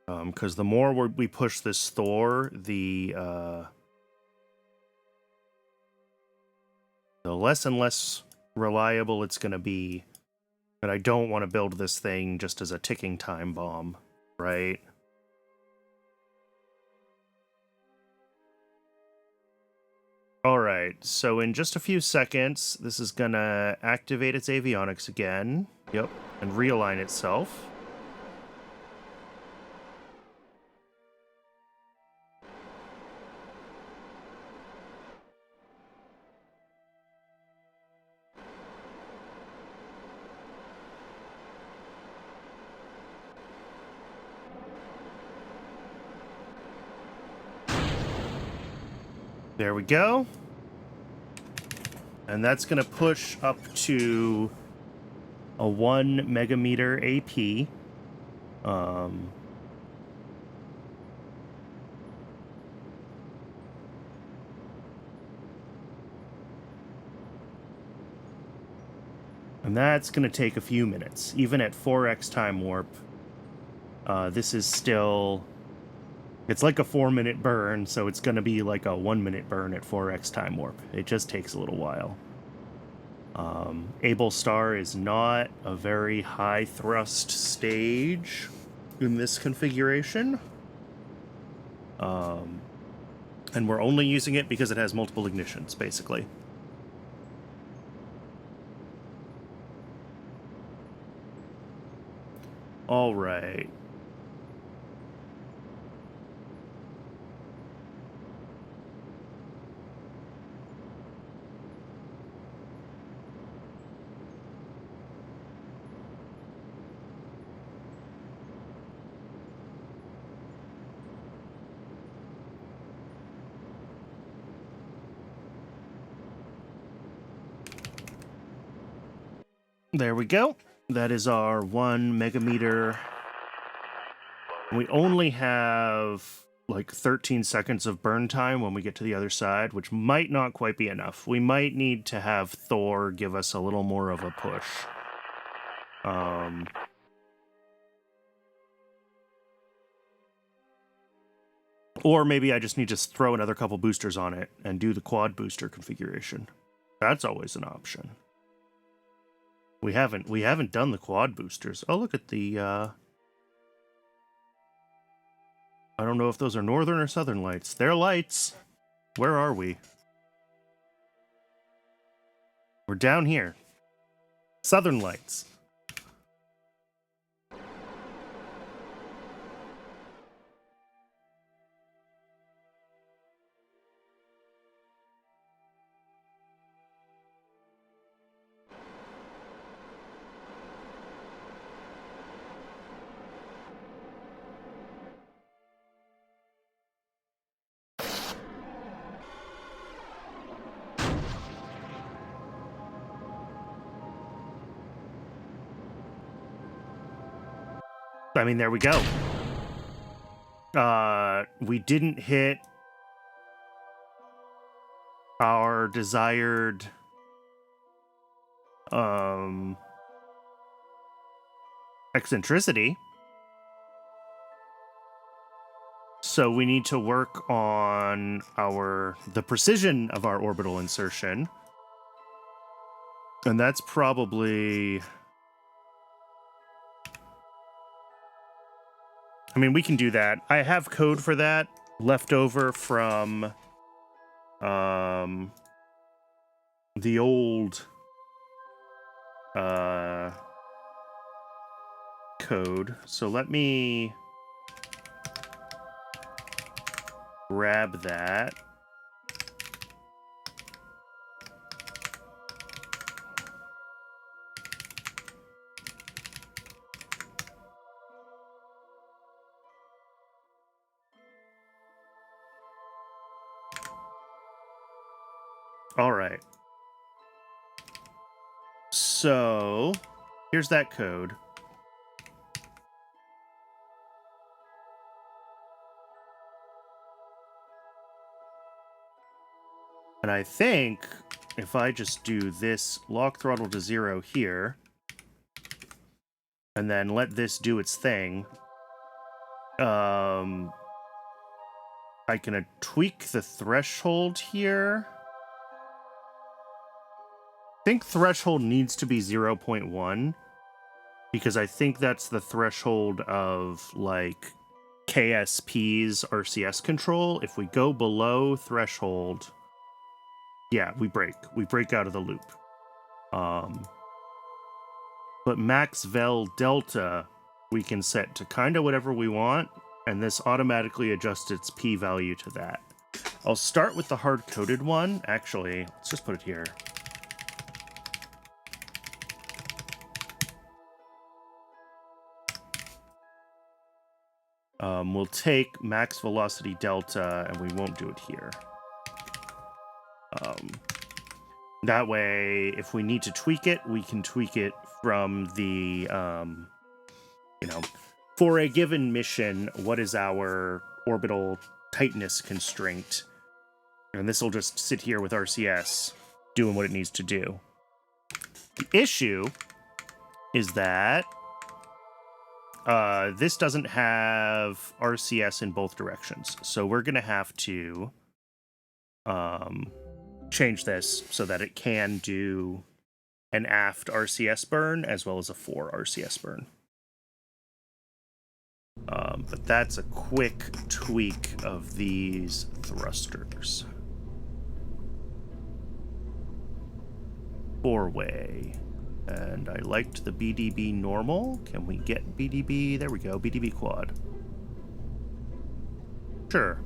Because the more we push this Thor, the less and less reliable it's going to be. And I don't want to build this thing just as a ticking time bomb, right? All right, so in just a few seconds, this is going to activate its avionics again. Yep, and realign itself. There we go. And that's going to push up to a 1 megameter AP. And that's going to take a few minutes. Even at 4x time warp, this is still... It's like a 4-minute burn, so it's going to be like a 1-minute burn at 4x time warp. It just takes a little while. Able Star is not a very high thrust stage in this configuration. And we're only using it because it has multiple ignitions, basically. All right. There we go. That is our 1 megameter. We only have like 13 seconds of burn time when we get to the other side, which might not quite be enough. We might need to have Thor give us a little more of a push. Or maybe I just need to throw another couple boosters on it and do the quad booster configuration. That's always an option. We haven't done the quad boosters. Oh, look at the I don't know if those are northern or southern lights. They're lights. Where are we? We're down here. Southern lights. I mean, there we go. We didn't hit our desired eccentricity. So we need to work on the precision of our orbital insertion. And that's probably... I mean, we can do that. I have code for that left over from the old code. So let me grab that. All right. So here's that code. And I think if I just do this lock throttle to 0 here, and then let this do its thing, I can tweak the threshold here. I think threshold needs to be 0.1 because I think that's the threshold of like KSP's RCS control. If we go below threshold, yeah, we break out of the loop. But max vel delta we can set to kind of whatever we want, and this automatically adjusts its p value to that. I'll start with the hard-coded one. Actually, let's just put it here. We'll take max velocity delta, and we won't do it here. That way, if we need to tweak it, we can tweak it from the, for a given mission, what is our orbital tightness constraint? And this will just sit here with RCS doing what it needs to do. The issue is that this doesn't have RCS in both directions. So we're going to have to change this so that it can do an aft RCS burn as well as a fore RCS burn. But that's a quick tweak of these thrusters. 4-way. And I liked the BDB normal. Can we get BDB? There we go, BDB quad. Sure.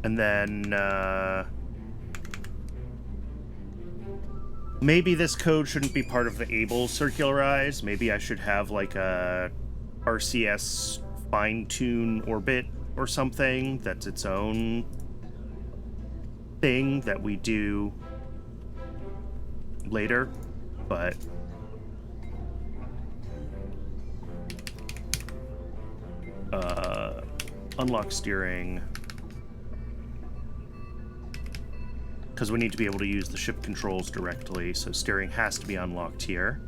And then, maybe this code shouldn't be part of the able circularize. Maybe I should have like a RCS fine-tune orbit or something that's its own thing that we do later, but unlock steering, because we need to be able to use the ship controls directly, so steering has to be unlocked here.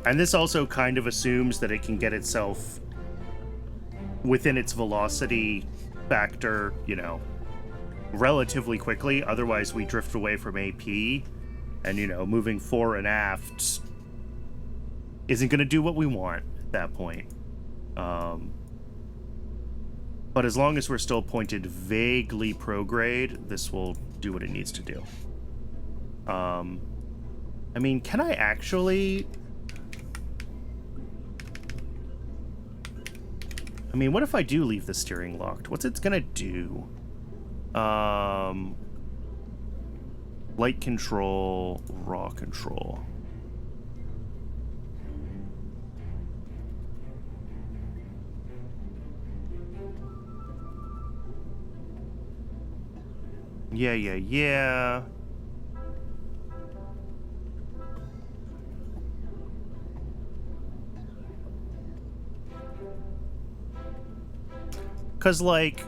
And this also kind of assumes that it can get itself within its velocity factor, you know, relatively quickly. Otherwise, we drift away from AP, and, you know, moving fore and aft isn't going to do what we want at that point. But as long as we're still pointed vaguely prograde, this will do what it needs to do. I mean, can I actually... I mean, what if I do leave the steering locked? What's it gonna do? Light control, raw control. Yeah. Because, like...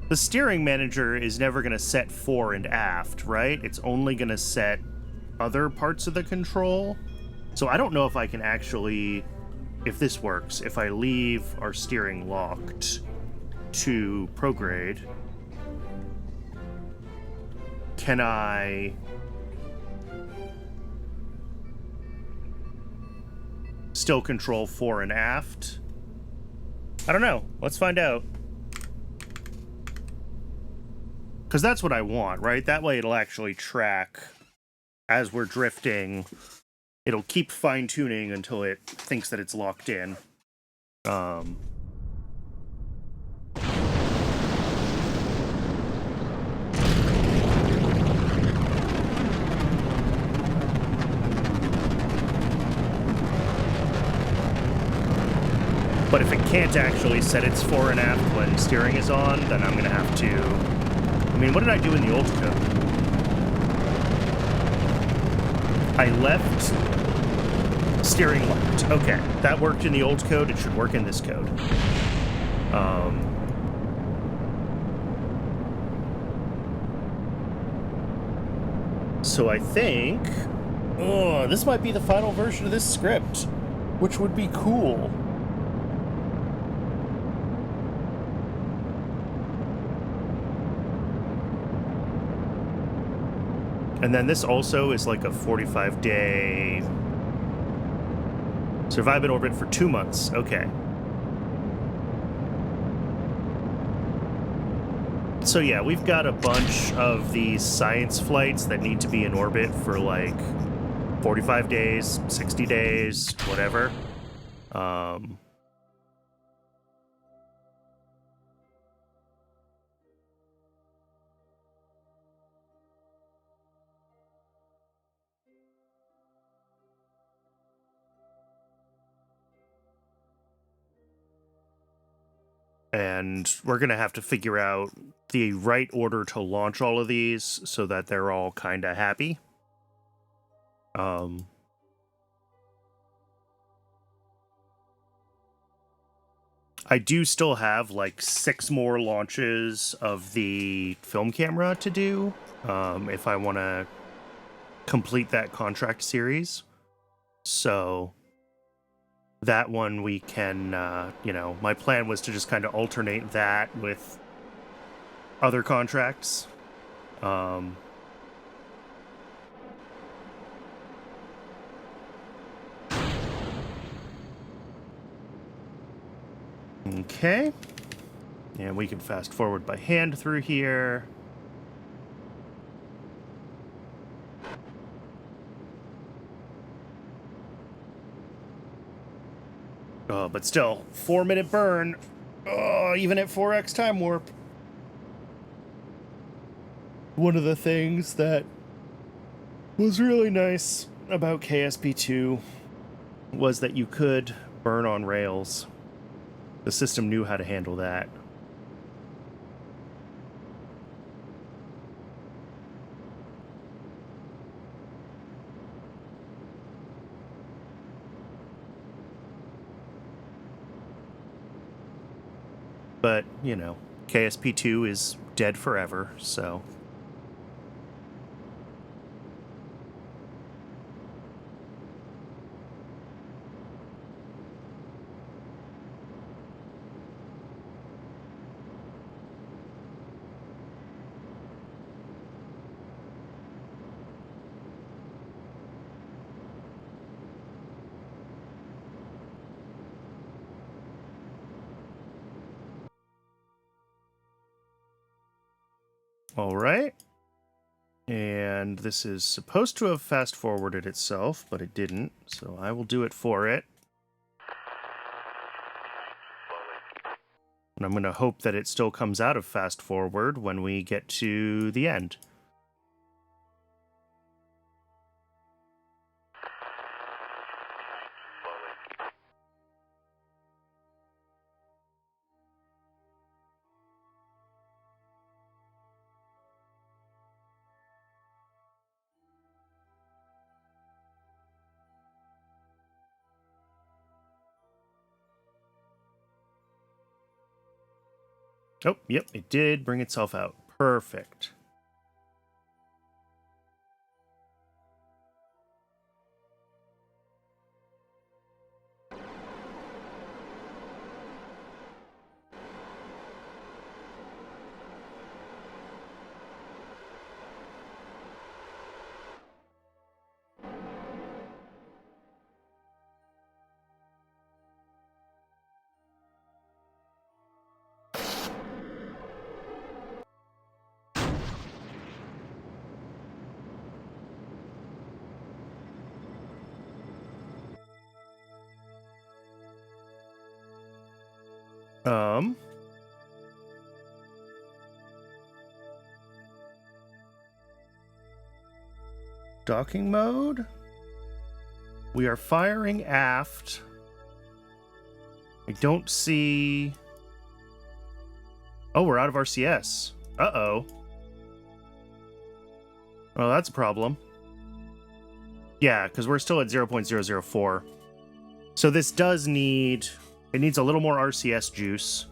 the steering manager is never going to set fore and aft, right? It's only going to set other parts of the control. So I don't know if I can actually... if this works, if I leave our steering locked to prograde... can I still control fore and aft? I don't know. Let's find out. Because that's what I want, right? That way it'll actually track as we're drifting. It'll keep fine-tuning until it thinks that it's locked in. But if it can't actually set its fore and aft when steering is on, then I'm going to have to... I mean, what did I do in the old code? I left steering locked. Okay, that worked in the old code. It should work in this code. So I think... oh, this might be the final version of this script, which would be cool. And then this also is like a 45-day... survive in orbit for 2 months. Okay. So yeah, we've got a bunch of these science flights that need to be in orbit for like 45 days, 60 days, whatever. And we're going to have to figure out the right order to launch all of these so that they're all kind of happy. I do still have like 6 more launches of the film camera to do if I want to complete that contract series. So... that one we can, you know, my plan was to just kind of alternate that with other contracts. Okay. And we can fast forward by hand through here. But still, 4-minute burn. Oh, even at 4x time warp. One of the things that was really nice about KSP2 was that you could burn on rails. The system knew how to handle that. But, you know, KSP2 is dead forever, so... All right. And this is supposed to have fast-forwarded itself, but it didn't, so I will do it for it. And I'm going to hope that it still comes out of fast-forward when we get to the end. Oh, yep, it did bring itself out. Perfect. Docking mode. We are firing aft. I don't see... Oh, we're out of RCS. Uh-oh. Oh, that's a problem. Yeah, because we're still at 0.004. So this does need... It needs a little more RCS juice.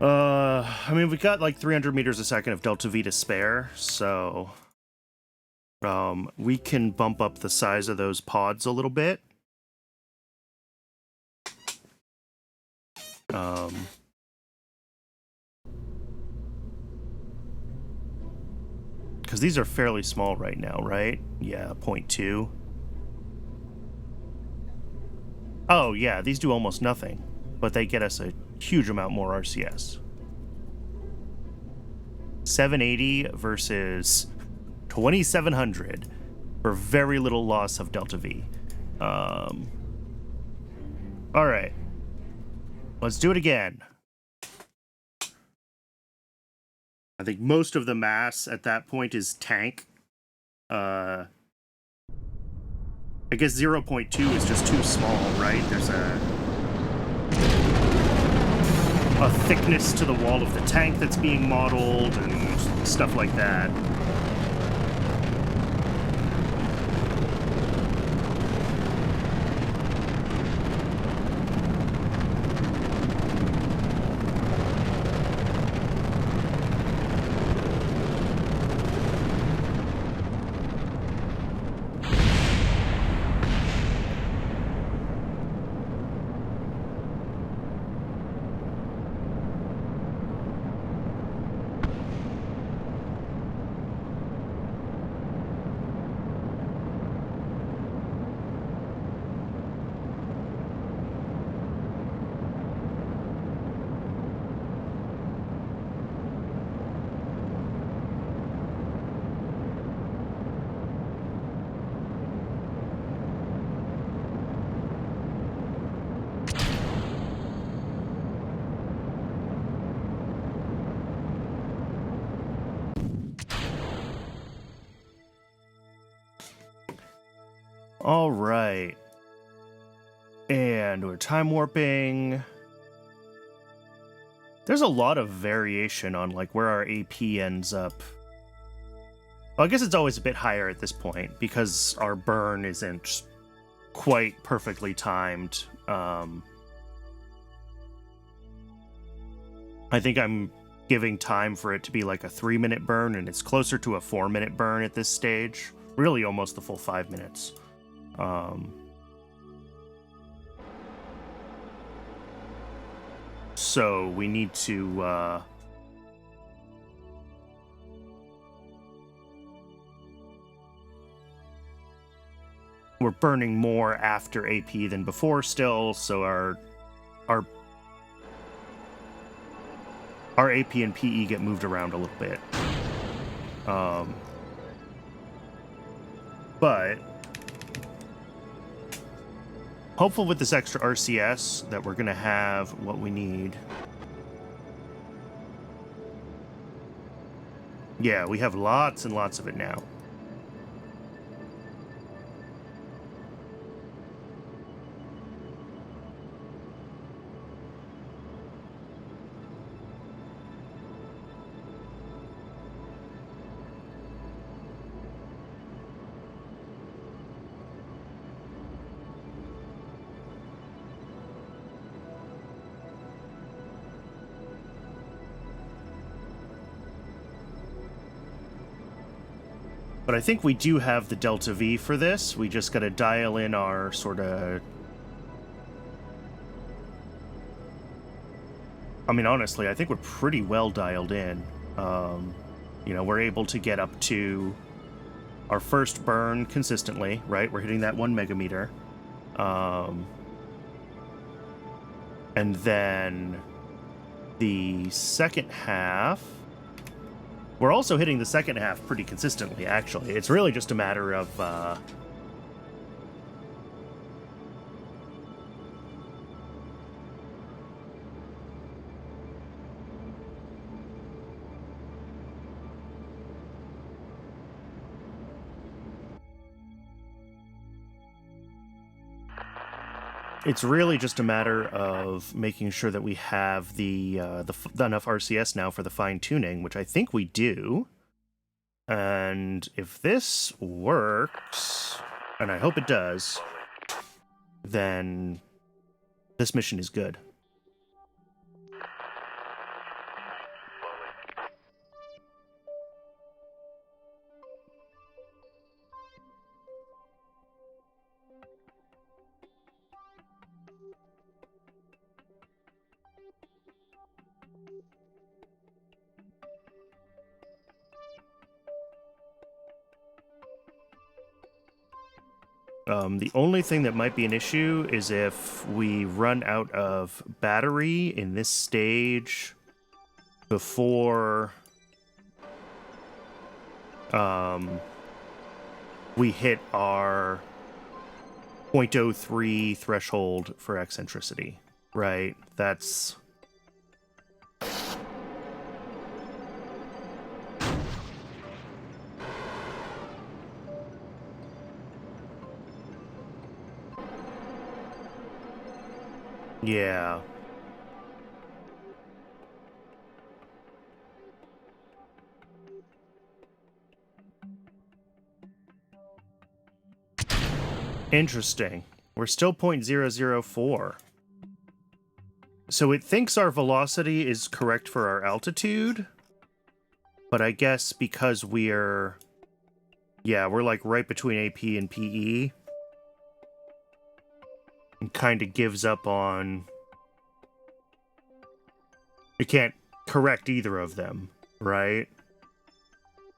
I mean, we've got like 300 meters a second of delta V to spare, so... we can bump up the size of those pods a little bit. Because these are fairly small right now, right? Yeah, 0.2. Oh, yeah, these do almost nothing, but they get us a huge amount more RCS. 780 versus 2700 for very little loss of delta V. All right, let's do it again. I think most of the mass at that point is tank. I guess 0.2 is just too small, right? There's a thickness to the wall of the tank that's being modeled and stuff like that. All right. And we're time warping. There's a lot of variation on like where our AP ends up. Well, I guess it's always a bit higher at this point because our burn isn't quite perfectly timed. I think I'm giving time for it to be like a 3-minute burn, and it's closer to a 4-minute burn at this stage. Really almost the full 5 minutes. So we need to we're burning more after AP than before still, so our AP and PE get moved around a little bit. But hopeful with this extra RCS that we're gonna have what we need. Yeah, we have lots and lots of it now. But I think we do have the Delta V for this. We just got to dial in our sort of... I mean, honestly, I think we're pretty well dialed in. You know, we're able to get up to our first burn consistently, right? We're hitting that 1 megameter. And then the second half... We're also hitting the second half pretty consistently, actually. It's really just a matter of... It's really just a matter of making sure that we have the enough RCS now for the fine-tuning, which I think we do. And if this works, and I hope it does, then this mission is good. The only thing that might be an issue is if we run out of battery in this stage before we hit our 0.03 threshold for eccentricity, right? That's... Yeah. Interesting. We're still 0.004. So it thinks our velocity is correct for our altitude, but I guess because we're... Yeah, we're like right between AP and PE. And kind of gives up on... You can't correct either of them, right?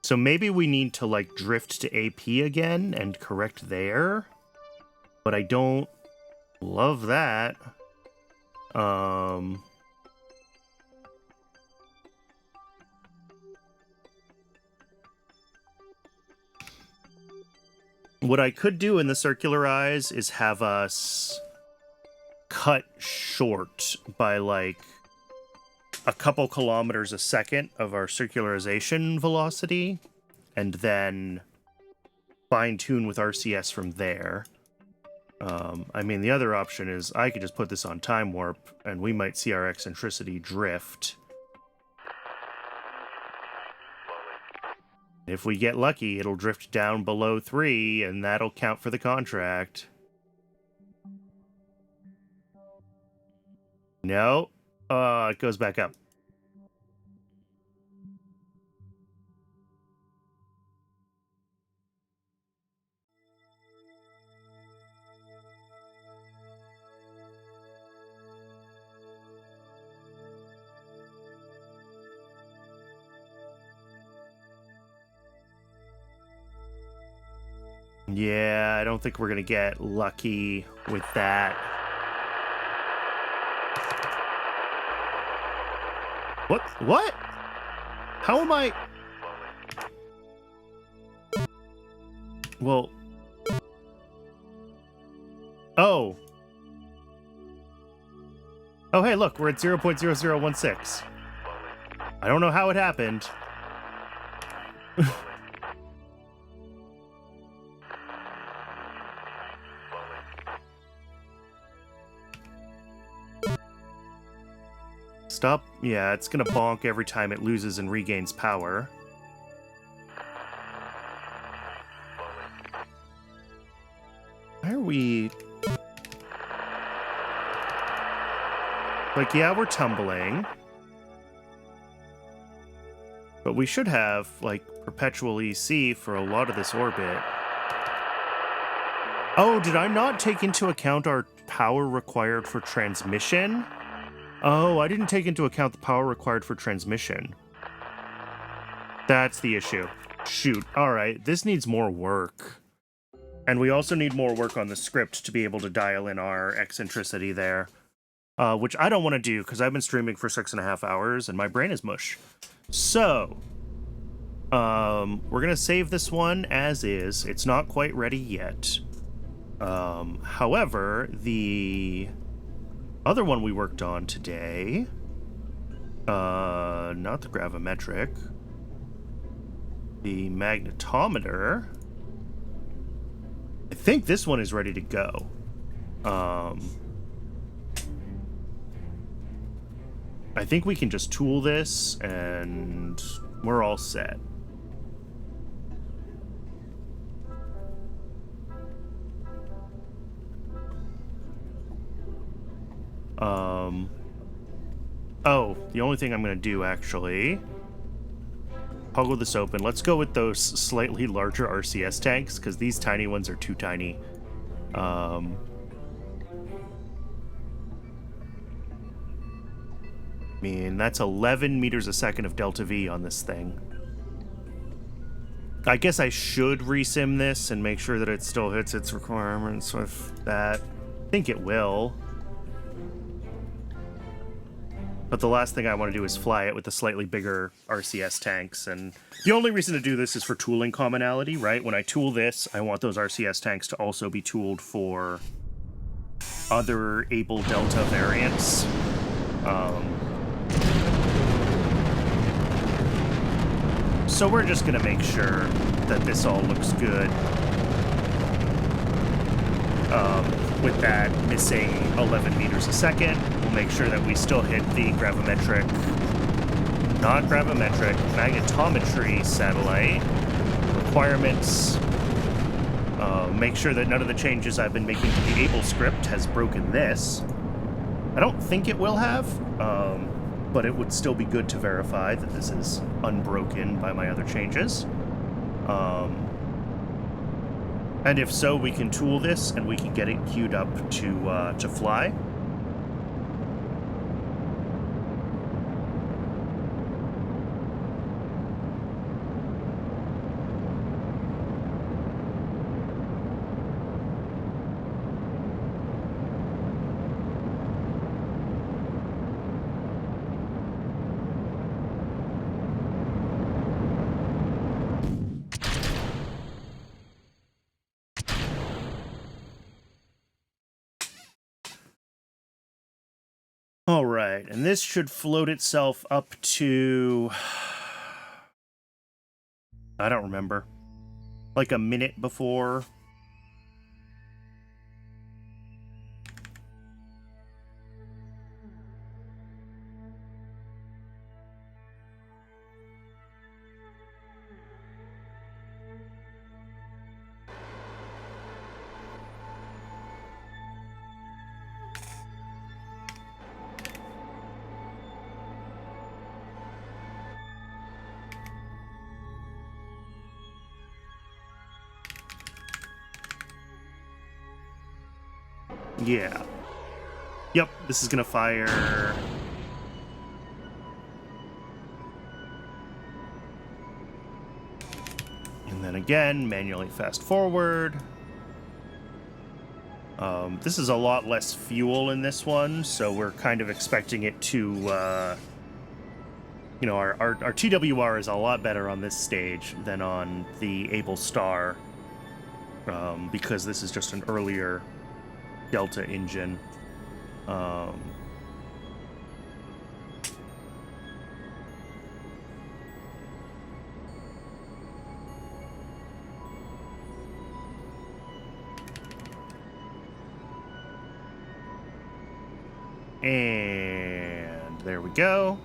So maybe we need to, like, drift to AP again and correct there. But I don't love that. What I could do in the circular eyes is have us cut short by, like, a couple kilometers a second of our circularization velocity, and then fine-tune with RCS from there. I mean, the other option is I could just put this on time warp, and we might see our eccentricity drift. If we get lucky, it'll drift down below 3, and that'll count for the contract. No. It goes back up. Yeah, I don't think we're going to get lucky with that. What? What? How am I? Well... Oh. Oh, hey, look, we're at 0.0016. I don't know how it happened. Stop. Yeah, it's gonna bonk every time it loses and regains power. Why are we... Like, yeah, we're tumbling. But we should have, like, perpetual EC for a lot of this orbit. Oh, did I not take into account our power required for transmission? Oh, I didn't take into account the power required for transmission. That's the issue. Shoot. Alright, this needs more work. And we also need more work on the script to be able to dial in our eccentricity there. Which I don't want to do, because I've been streaming for 6.5 hours, and my brain is mush. So, we're going to save this one as is. It's not quite ready yet. However, the other one we worked on today, not the gravimetric, the magnetometer, I think this one is ready to go. I think we can just tool this and we're all set. Oh, the only thing I'm going to do, actually... Toggle this open. Let's go with those slightly larger RCS tanks, because these tiny ones are too tiny. I mean, that's 11 meters a second of delta V on this thing. I guess I should resim this and make sure that it still hits its requirements with that. I think it will. But the last thing I want to do is fly it with the slightly bigger RCS tanks, and the only reason to do this is for tooling commonality, right? When I tool this, I want those RCS tanks to also be tooled for other Able Delta variants. So we're just going to make sure that this all looks good. With that missing 11 meters a second, we'll make sure that we still hit the gravimetric, not gravimetric, magnetometry satellite requirements. Make sure that none of the changes I've been making to the Able script has broken this. I don't think it will have, but it would still be good to verify that this is unbroken by my other changes. And if so, we can tool this and we can get it queued up to fly. All right, and this should float itself up to... I don't remember. Like a minute before. Yeah. Yep, this is gonna fire. And then again, manually fast forward. This is a lot less fuel in this one, so we're kind of expecting it to, you know, our TWR is a lot better on this stage than on the Able Star, because this is just an earlier Delta engine. And there we go.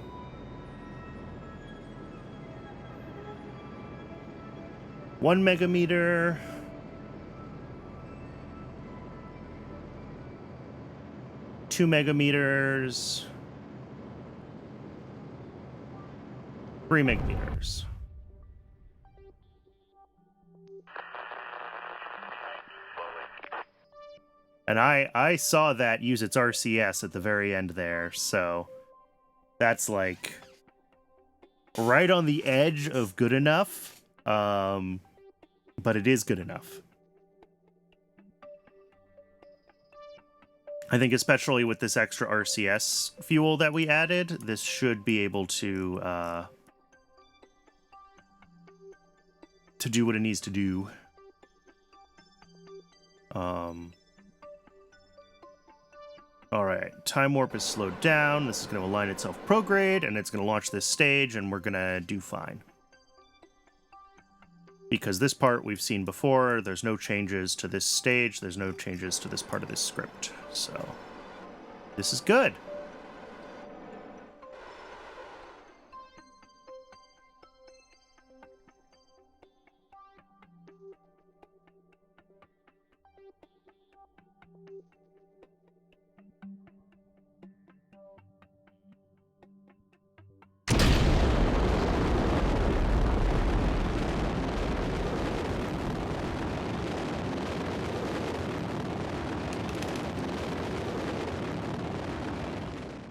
One megameter. Two megameters. 3 megameters. And I saw that use its RCS at the very end there, so that's like right on the edge of good enough, but it is good enough. I think especially with this extra RCS fuel that we added, this should be able to do what it needs to do. All right, time warp is slowed down. This is going to align itself prograde, and it's going to launch this stage, and we're going to do fine. Because this part we've seen before, there's no changes to this stage, there's no changes to this part of this script. So, this is good.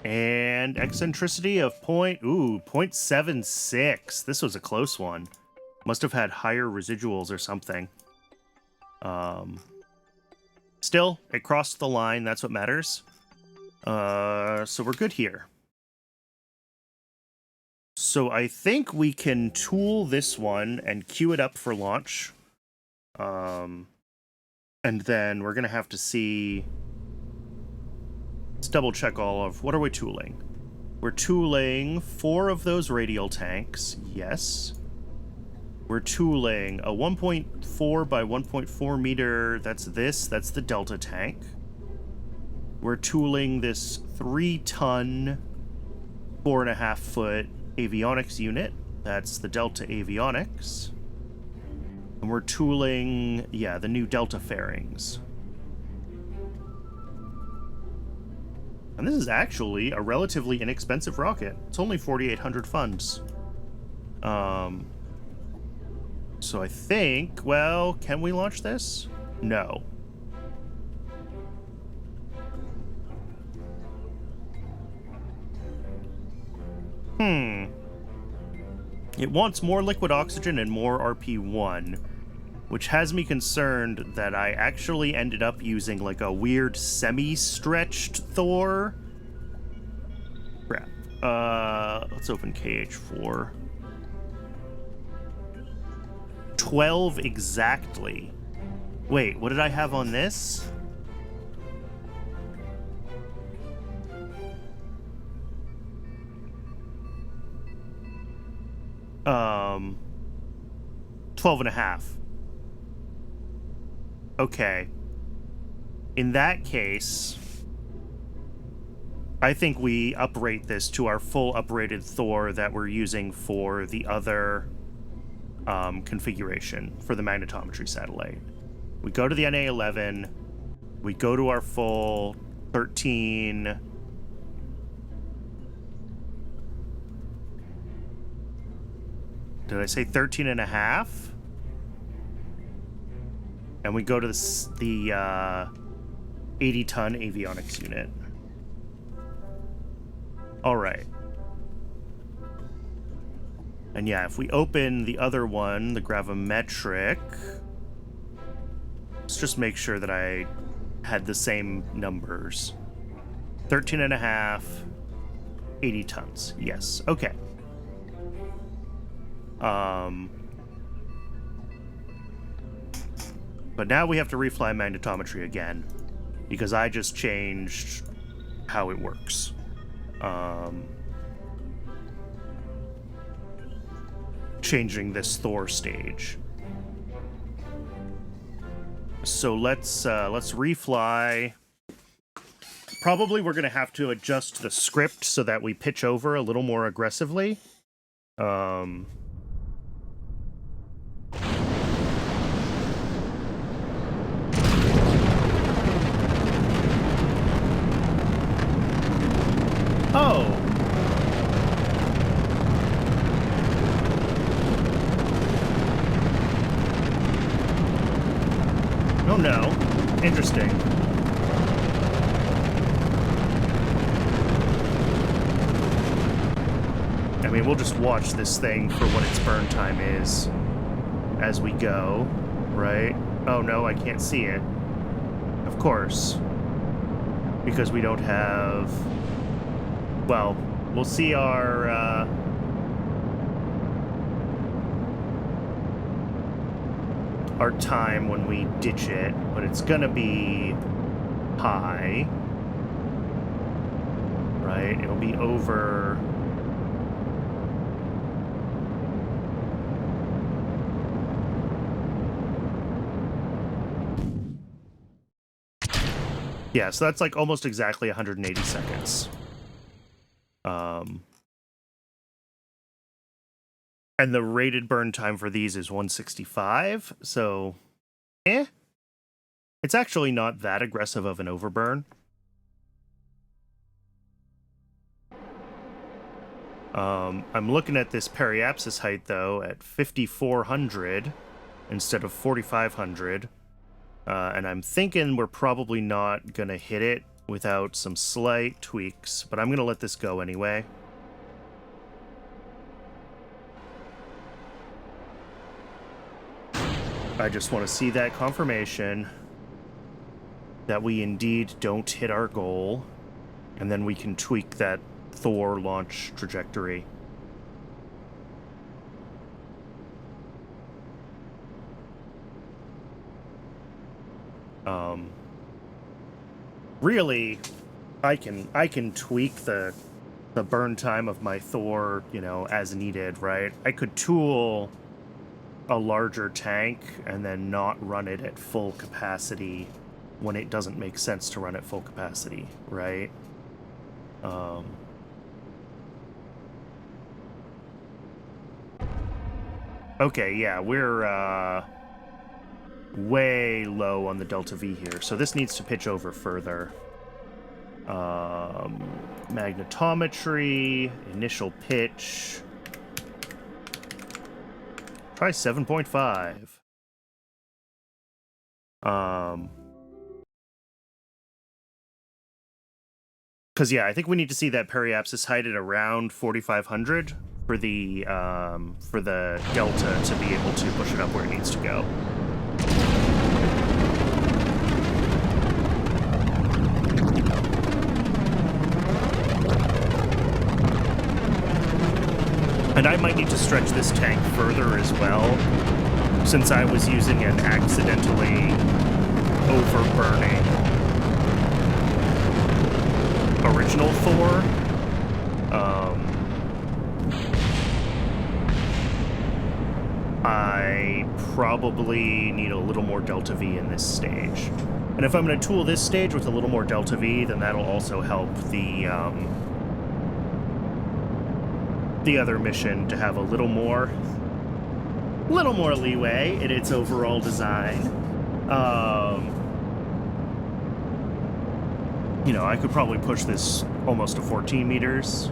And eccentricity of 0.76. This was a close one. Must have had higher residuals or something. Still, it crossed the line. That's what matters. So we're good here. So I think we can tool this one and queue it up for launch. And then we're going to have to see... Let's double check all of... What are we tooling? We're tooling 4 of those radial tanks. Yes. We're tooling a 1.4 by 1.4 meter. That's this. That's the Delta tank. We're tooling this 3-ton, 4.5-foot avionics unit. That's the Delta avionics. And we're tooling, yeah, the new Delta fairings. And this is actually a relatively inexpensive rocket. It's only 4,800 funds. So I think, well, can we launch this? No. It wants more liquid oxygen and more RP-1, which has me concerned that I actually ended up using like a weird semi-stretched Thor. Crap. Let's open KH4. 12 exactly. Wait, what did I have on this? 12.5. Okay. In that case, I think we uprate this to our full uprated Thor that we're using for the other configuration for the magnetometry satellite. We go to the NA-11, we go to our full 13... Did I say 13.5? And we go to the 80-ton avionics unit. All right. And yeah, if we open the other one, the gravimetric, let's just make sure that I had the same numbers. 13 and a half, 80 tons. Yes. Okay. But now we have to refly magnetometry again because I just changed how it works. Changing this Thor stage. So let's refly. Probably we're gonna have to adjust the script so that we pitch over a little more aggressively. Oh. Oh no. Interesting. I mean, we'll just watch this thing for what its burn time is as we go, right? Oh no, I can't see it. Of course. Because we don't have... Well, we'll see our time when we ditch it, but it's gonna be high, right? It'll be over... Yeah, so that's like almost exactly 180 seconds. And the rated burn time for these is 165, so it's actually not that aggressive of an overburn. I'm looking at this periapsis height, though, at 5,400 instead of 4,500. And I'm thinking we're probably not going to hit it without some slight tweaks, but I'm going to let this go anyway. I just want to see that confirmation that we indeed don't hit our goal, and then we can tweak that Thor launch trajectory. Really, I can tweak the burn time of my Thor, you know, as needed, right? I could tool a larger tank and then not run it at full capacity when it doesn't make sense to run at full capacity, right? Okay, yeah, we're way low on the delta V here, so this needs to pitch over further. Magnetometry, initial pitch. Try 7.5. Because yeah, I think we need to see that periapsis height at around 4,500 for the delta to be able to push it up where it needs to go. And I might need to stretch this tank further as well, since I was using an accidentally overburning original Thor. I probably need a little more delta V in this stage. And if I'm going to tool this stage with a little more delta V, then that'll also help the other mission to have a little more leeway in its overall design. You know, I could probably push this almost to 14 meters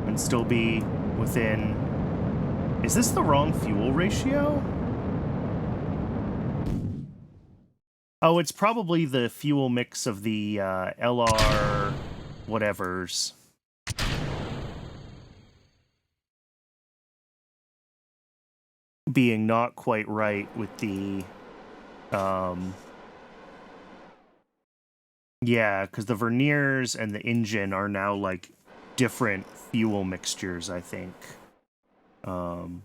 and still be within... Is this the wrong fuel ratio? Oh, it's probably the fuel mix of the LR whatevers. Being not quite right with the... yeah, because the verniers and the engine are now, like, different fuel mixtures, I think. And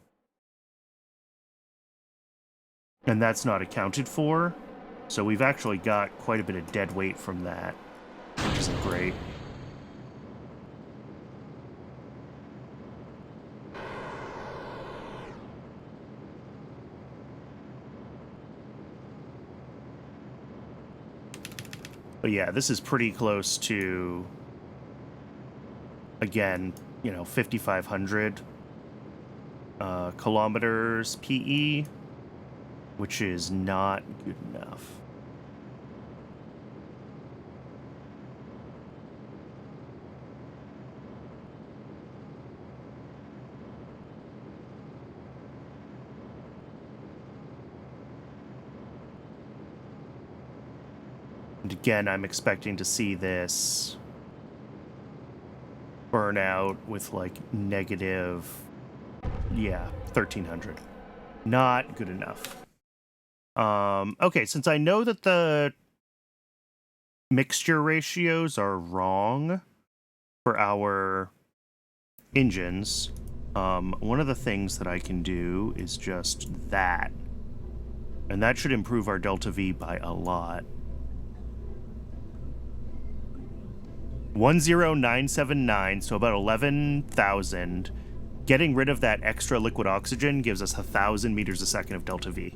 that's not accounted for. So we've actually got quite a bit of dead weight from that, which isn't great. But yeah, this is pretty close to, again, you know, 5,500 kilometers PE, which is not good enough. And again, I'm expecting to see this burn out with like negative, yeah, 1,300. Not good enough. Okay, since I know that the mixture ratios are wrong for our engines, one of the things that I can do is just that. And that should improve our delta V by a lot. 10979, so about 11,000. Getting rid of that extra liquid oxygen gives us 1,000 meters a second of delta V.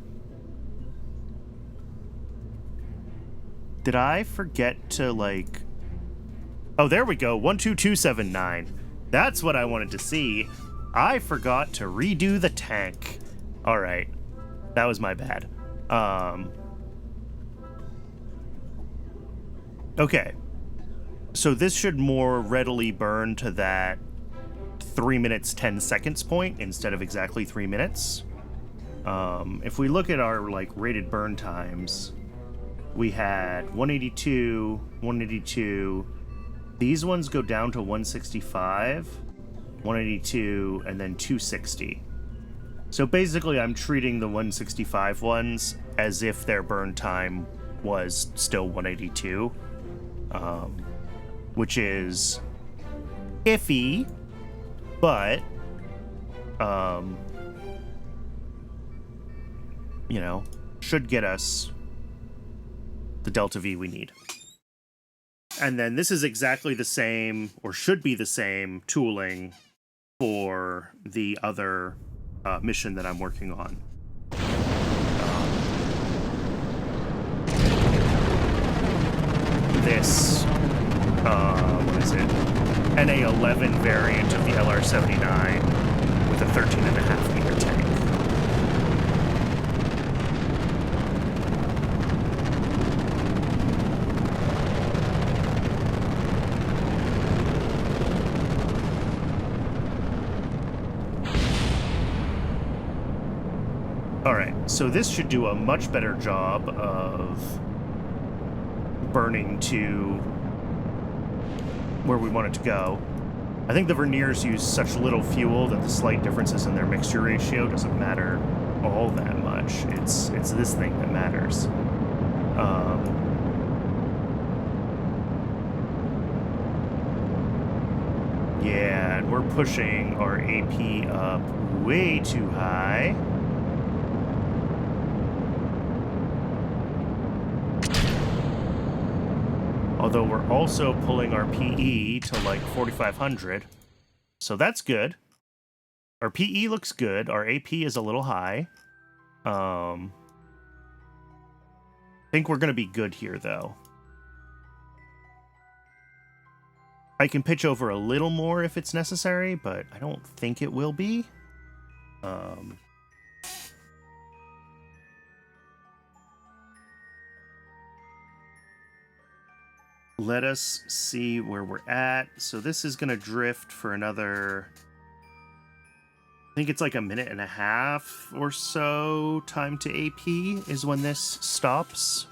Did I forget to, like... Oh, there we go, 12279. That's what I wanted to see. I forgot to redo the tank. All right, that was my bad. Okay. So this should more readily burn to that 3 minutes 10 seconds point instead of exactly 3 minutes. If we look at our like rated burn times, we had 182, 182. These ones go down to 165, 182, and then 260. So basically I'm treating the 165 ones as if their burn time was still 182. Which is iffy, but, you know, should get us the delta V we need. And then this is exactly the same, or should be the same, tooling for the other mission that I'm working on. This... what is it? NA11 variant of the LR79 with a 13.5 meter tank. Alright, so this should do a much better job of burning to where we want it to go. I think the verniers use such little fuel that the slight differences in their mixture ratio doesn't matter all that much. It's this thing that matters. Yeah, and we're pushing our AP up way too high. Although we're also pulling our PE to like 4,500. So that's good. Our PE looks good. Our AP is a little high. I think we're going to be good here, though. I can pitch over a little more if it's necessary, but I don't think it will be. Let us see where we're at. So this is going to drift for another... I think it's like a minute and a half or so time to AP is when this stops.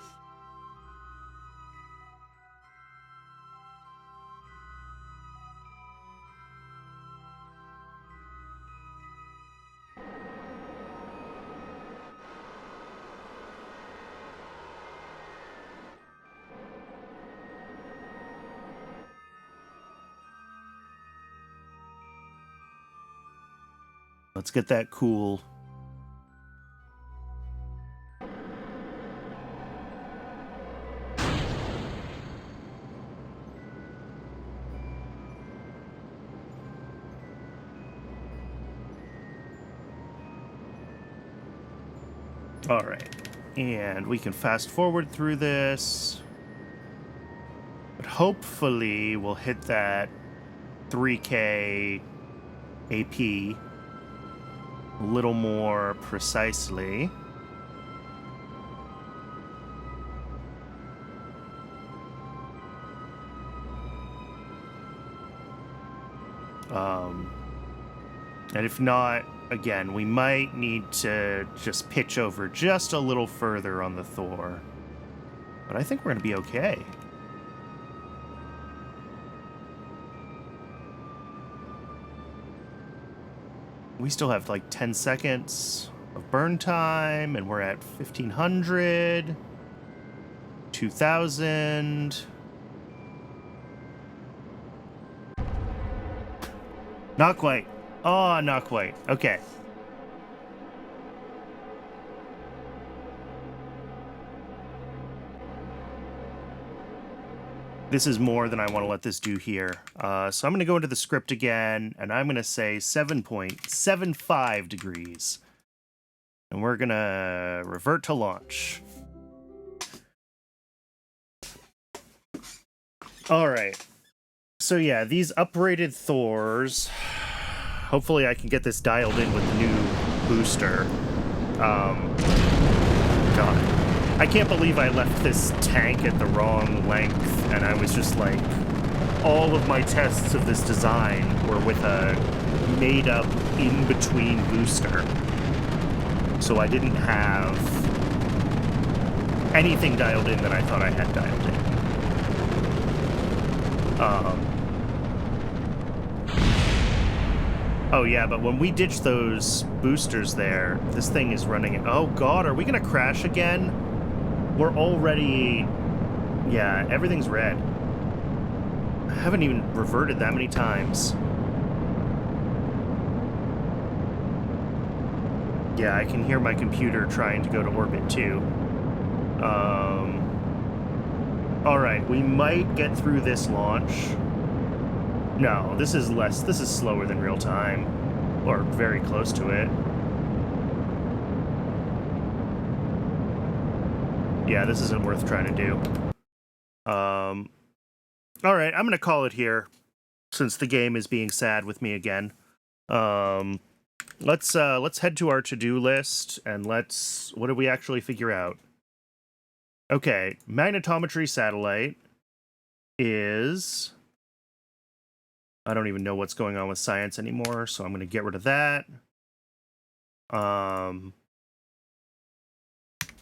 Let's get that cool. All right, and we can fast forward through this, but hopefully we'll hit that 3K AP a little more precisely. And if not, again, we might need to just pitch over just a little further on the Thor. But I think we're going to be okay. We still have like 10 seconds of burn time, and we're at 1500, 2000. Not quite. Oh, not quite. Okay. This is more than I want to let this do here. So I'm going to go into the script again, and I'm going to say 7.75 degrees. And we're going to revert to launch. All right. So yeah, these uprated Thors. Hopefully I can get this dialed in with the new booster. God. I can't believe I left this tank at the wrong length, and I was just like, all of my tests of this design were with a made-up in-between booster. So I didn't have anything dialed in that I thought I had dialed in. Oh yeah, but when we ditch those boosters there, this thing is running... Oh god, are we gonna crash again? We're already... Yeah, everything's red. I haven't even reverted that many times. Yeah, I can hear my computer trying to go to orbit too. Alright, we might get through this launch. No, this is slower than real time. Or very close to it. Yeah, this isn't worth trying to do. Alright, I'm gonna call it here, since the game is being sad with me again. Let's head to our to-do list, and what did we actually figure out? Okay, magnetometry satellite is... I don't even know what's going on with science anymore, so I'm going to get rid of that.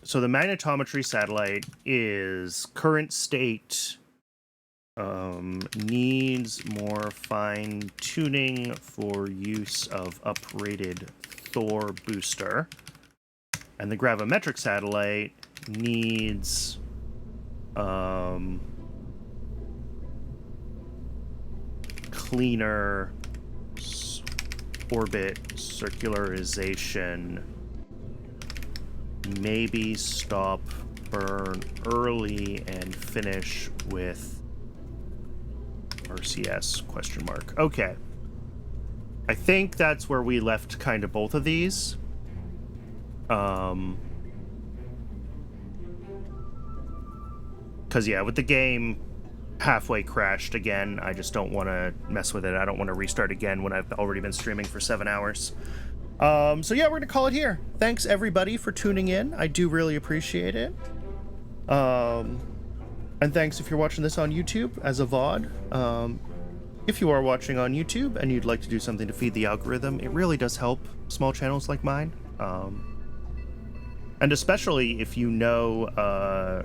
So the magnetometry satellite is current state, needs more fine-tuning for use of uprated Thor booster. And the gravimetric satellite needs cleaner orbit circularization, maybe stop burn early and finish with RCS question mark. Okay, I think that's where we left kind of both of these. Because, yeah, with the game halfway crashed again, I just don't want to mess with it. I don't want to restart again when I've already been streaming for 7 hours. So, yeah, we're going to call it here. Thanks, everybody, for tuning in. I do really appreciate it. And thanks if you're watching this on YouTube as a VOD. If you are watching on YouTube and you'd like to do something to feed the algorithm, it really does help small channels like mine. And especially if you know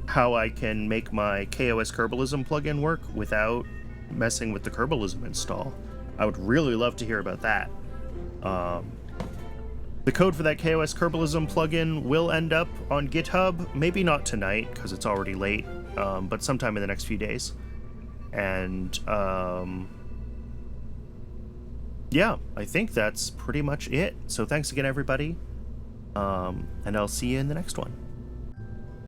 how I can make my kOS Kerbalism plugin work without messing with the Kerbalism install. I would really love to hear about that. The code for that kOS Kerbalism plugin will end up on GitHub. Maybe not tonight, because it's already late, but sometime in the next few days. And, yeah, I think that's pretty much it. So thanks again, everybody. And I'll see you in the next one.